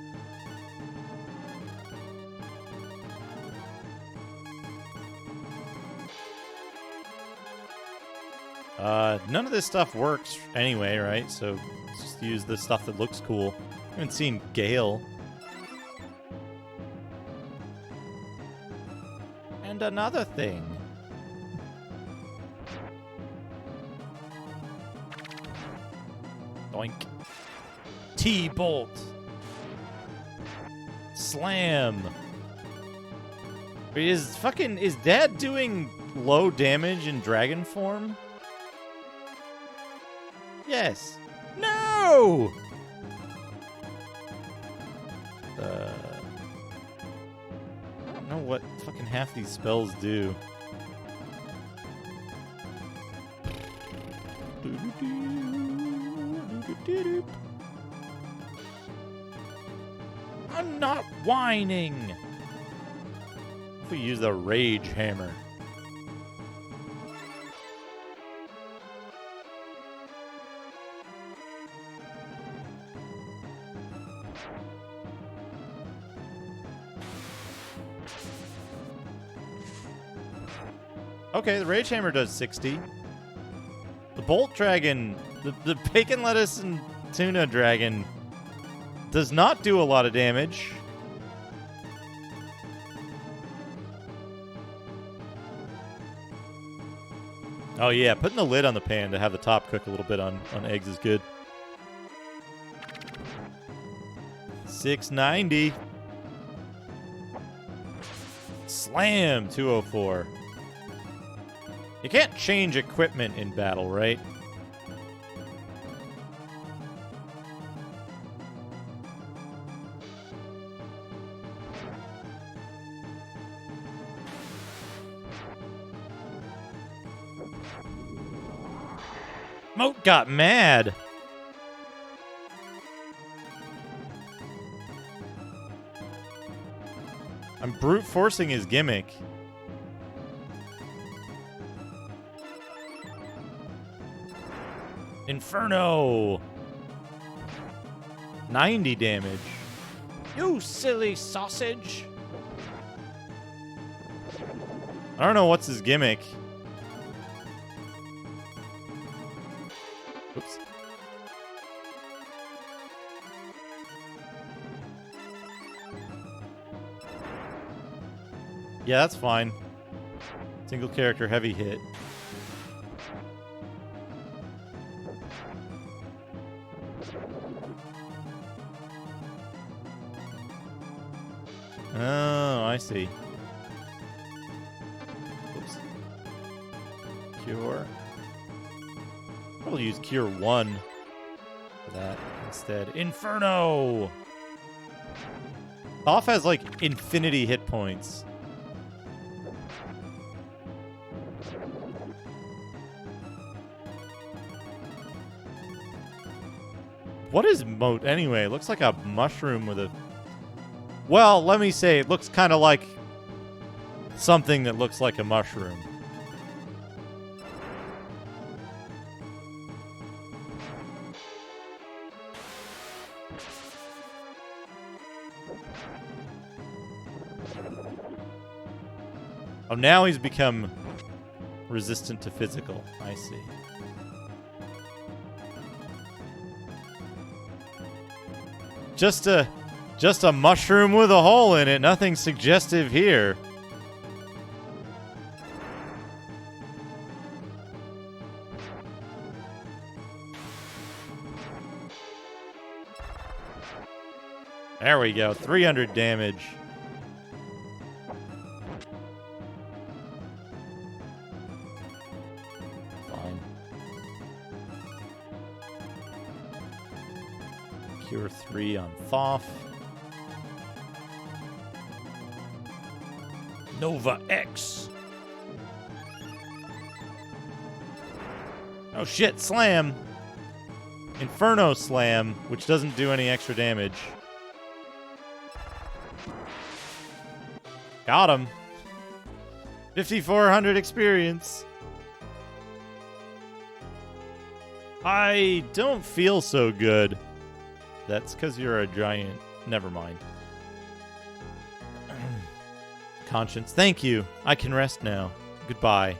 None of this stuff works anyway, right? So let's just use the stuff that looks cool. I haven't seen Gale. And another thing. Doink. T-Bolt. Slam. Wait, is Dad doing low damage in dragon form? Yes. No! I don't know what fucking half these spells do. I'm not whining! If we use the Rage Hammer. Okay, the Rage Hammer does 60. The Bolt Dragon, the Bacon Lettuce and Tuna Dragon does not do a lot of damage. Oh yeah, putting the lid on the pan to have the top cook a little bit on eggs is good. 690. Slam, 204. You can't change equipment in battle, right? Moat got mad. I'm brute forcing his gimmick. Inferno. 90 damage. You silly sausage. I don't know what's his gimmick. Oops. Yeah, that's fine. Single character heavy hit. Oh, I see. Oops. Cure. Probably use Cure 1 for that instead. Inferno! Off has like infinity hit points. What is Moat anyway? It looks like a mushroom with a... Well, let me say, it looks kind of like something that looks like a mushroom. Oh, now he's become resistant to physical. I see. Just a mushroom with a hole in it. Nothing suggestive here. There we go. 300 damage. Fine. Cure 3 on Thoth. Nova X. Oh shit, Slam. Inferno Slam, which doesn't do any extra damage. Got him. 5,400 experience. I don't feel so good. That's because you're a giant. Never mind. Conscience. Thank you. I can rest now. Goodbye.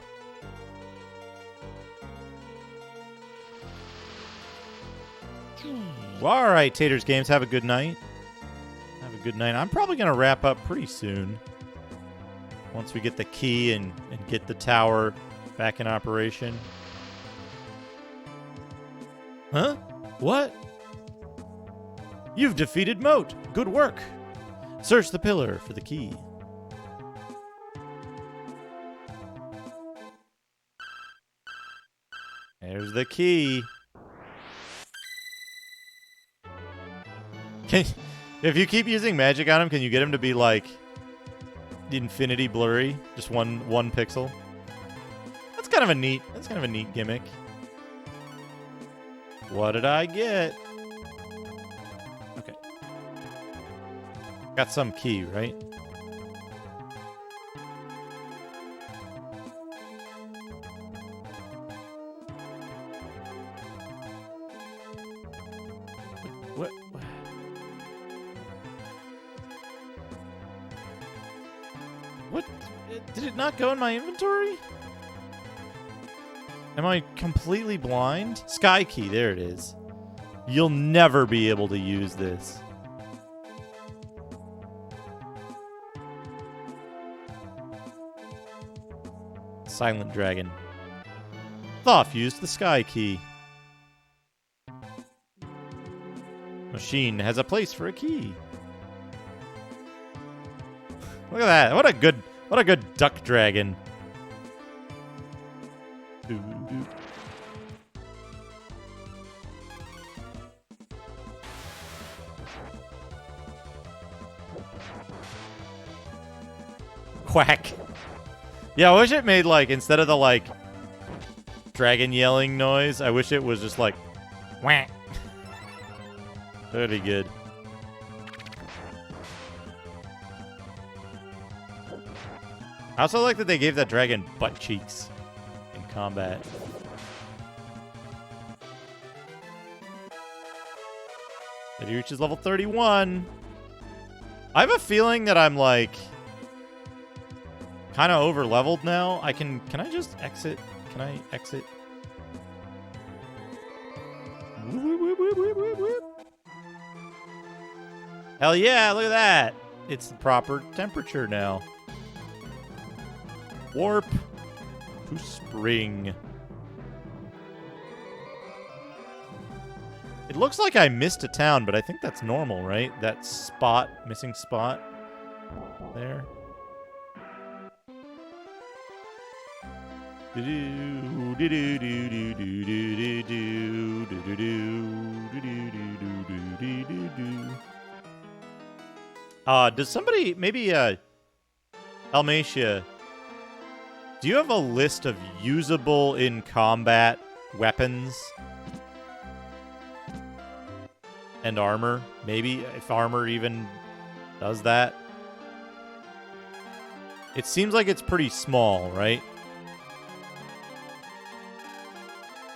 All right, Taters Games. Have a good night. Have a good night. I'm probably going to wrap up pretty soon. Once we get the key and get the tower back in operation. Huh? What? You've defeated Moat. Good work. Search the pillar for the key. There's the key. If you keep using magic on him, can you get him to be like infinity blurry? Just one pixel? That's kind of a neat gimmick. What did I get? Okay. Got some key, right? What? What? Did it not go in my inventory? Am I completely blind? Sky key, there it is. You'll never be able to use this. Silent dragon. Thoth used the sky key. Machine has a place for a key. Look at that. What a good duck dragon. Quack. Yeah, I wish it made, like, instead of the, like, dragon yelling noise, I wish it was just like, whack. Pretty good. I also like that they gave that dragon butt cheeks in combat. That he reaches level 31. I have a feeling that I'm, like, kind of over leveled now. Can I just exit? Can I exit? Hell yeah, look at that. It's the proper temperature now. Warp to spring. It looks like I missed a town, but I think that's normal, right? That spot, missing spot there. Does somebody, maybe Almacia, do you have a list of usable in combat weapons and armor? Maybe if armor even does that. It seems like it's pretty small, right?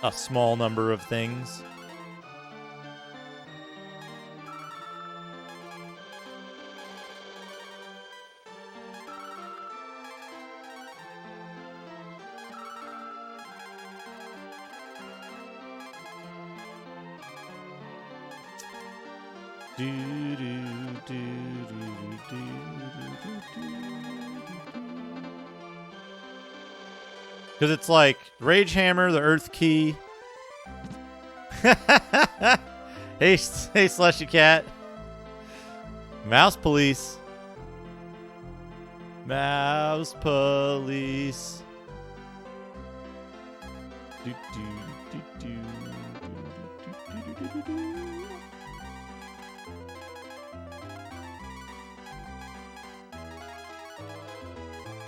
A small number of things. Because it's like Rage Hammer, the Earth Key. hey, Slushy Cat. Mouse Police. Mouse Police.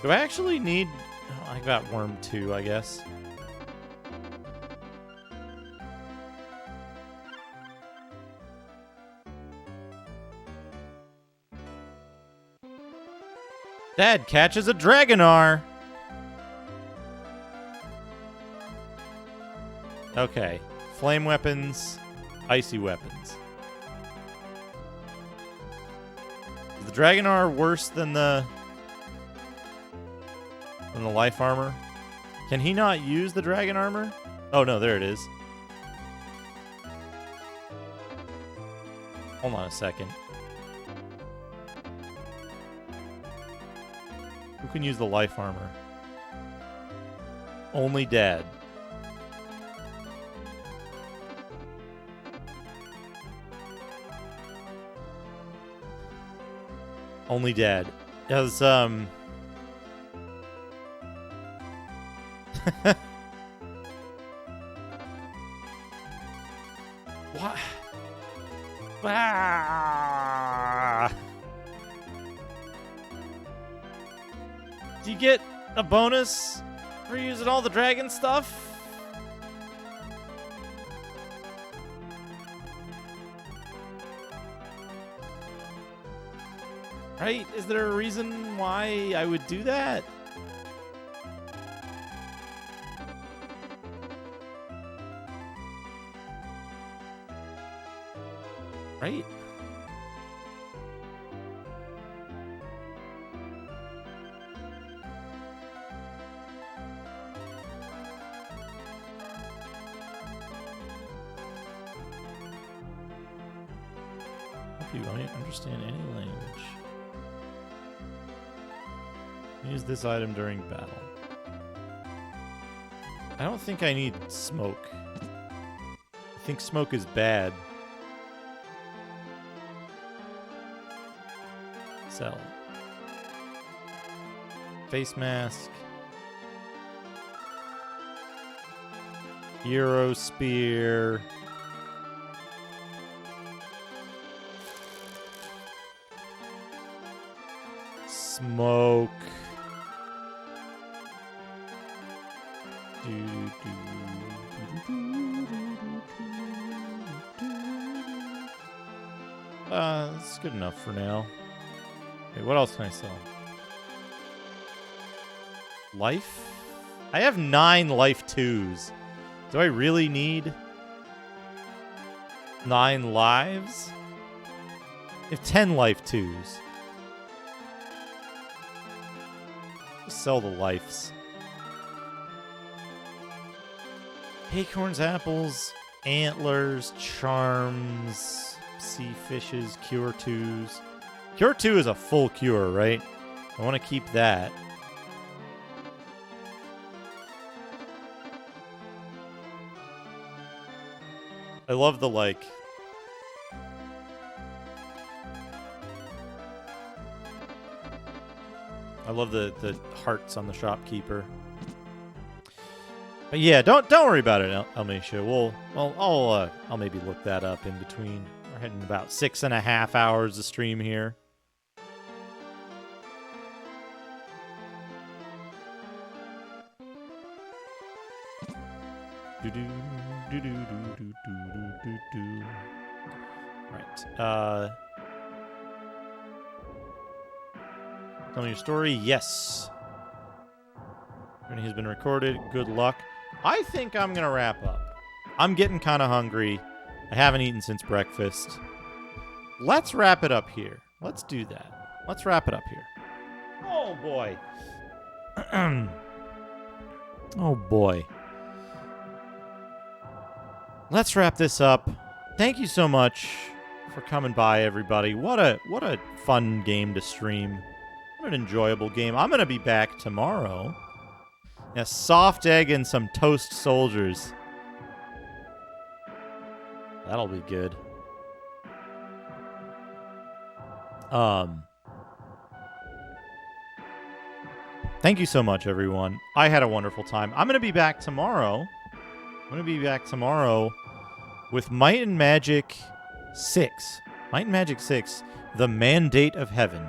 Do I actually need... Oh, I got Worm 2, I guess. Dad catches a Dragonar! Okay. Flame weapons, icy weapons. Is the Dragonar worse than the life armor? Can he not use the dragon armor? Oh no, there it is. Hold on a second. Who can use the life armor? Only Dad. Only Dad. Does, what? Ah! Do you get a bonus for using all the dragon stuff? Right? Is there a reason why I would do that? Right? you. I understand any language. Use this item during battle. I don't think I need smoke. I think smoke is bad. Sell. Face mask. Hero spear. Smoke. That's good enough for now. Okay, what else can I sell? Life? I have 9 life 2s. Do I really need 9 lives? I have 10 life 2s. Just sell the lives. Acorns, apples, antlers, charms, sea fishes, cure 2s. Cure 2 is a full cure, right? I want to keep that. I love the, like... I love the hearts on the shopkeeper. But yeah, don't worry about it, Elmatia. I'll maybe look that up in between. We're heading about 6.5 hours of stream here. Right. Tell me your story. Yes. Everything has been recorded. Good luck. I think I'm going to wrap up. I'm getting kind of hungry. I haven't eaten since breakfast. Let's wrap it up here. Let's do that. Let's wrap it up here. Oh, boy. Oh, boy. Let's wrap this up. Thank you so much for coming by, everybody. What a fun game to stream. What an enjoyable game. I'm going to be back tomorrow. A soft egg and some toast soldiers. That'll be good. Thank you so much, everyone. I had a wonderful time. I'm going to be back tomorrow. With Might and Magic 6. Might and Magic 6, The Mandate of Heaven.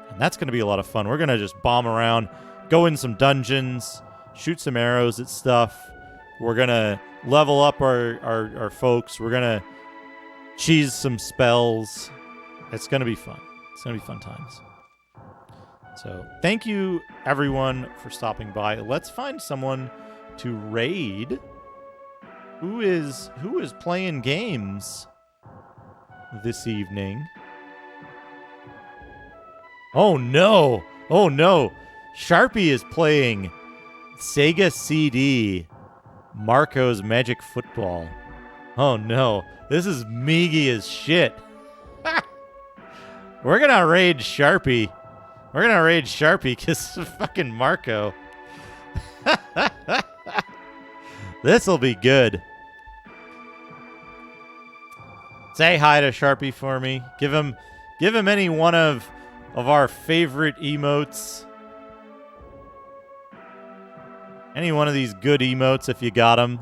And that's going to be a lot of fun. We're going to just bomb around, go in some dungeons, shoot some arrows at stuff. We're going to level up our folks. We're going to cheese some spells. It's going to be fun. It's going to be fun times. So thank you, everyone, for stopping by. Let's find someone to raid. Who is playing games this evening? Oh no! Oh no! Sharpie is playing Sega CD Marco's Magic Football. Oh no! This is meaty as shit. We're gonna raid Sharpie. We're gonna raid Sharpie because fucking Marco. This'll be good. Say hi to Sharpie for me. Give him any one of our favorite emotes. Any one of these good emotes if you got them.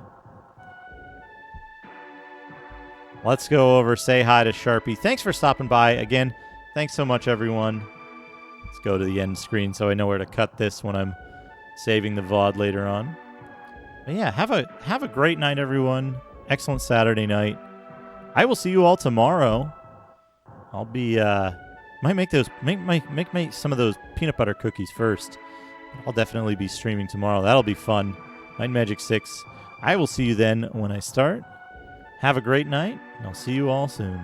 Let's go over, say hi to Sharpie. Thanks for stopping by. Again, thanks so much, everyone. Let's go to the end screen so I know where to cut this when I'm saving the VOD later on. But yeah, have a great night, everyone. Excellent Saturday night. I will see you all tomorrow. I'll be might make some of those peanut butter cookies first. I'll definitely be streaming tomorrow. That'll be fun. Might and Magic 6. I will see you then when I start. Have a great night, and I'll see you all soon.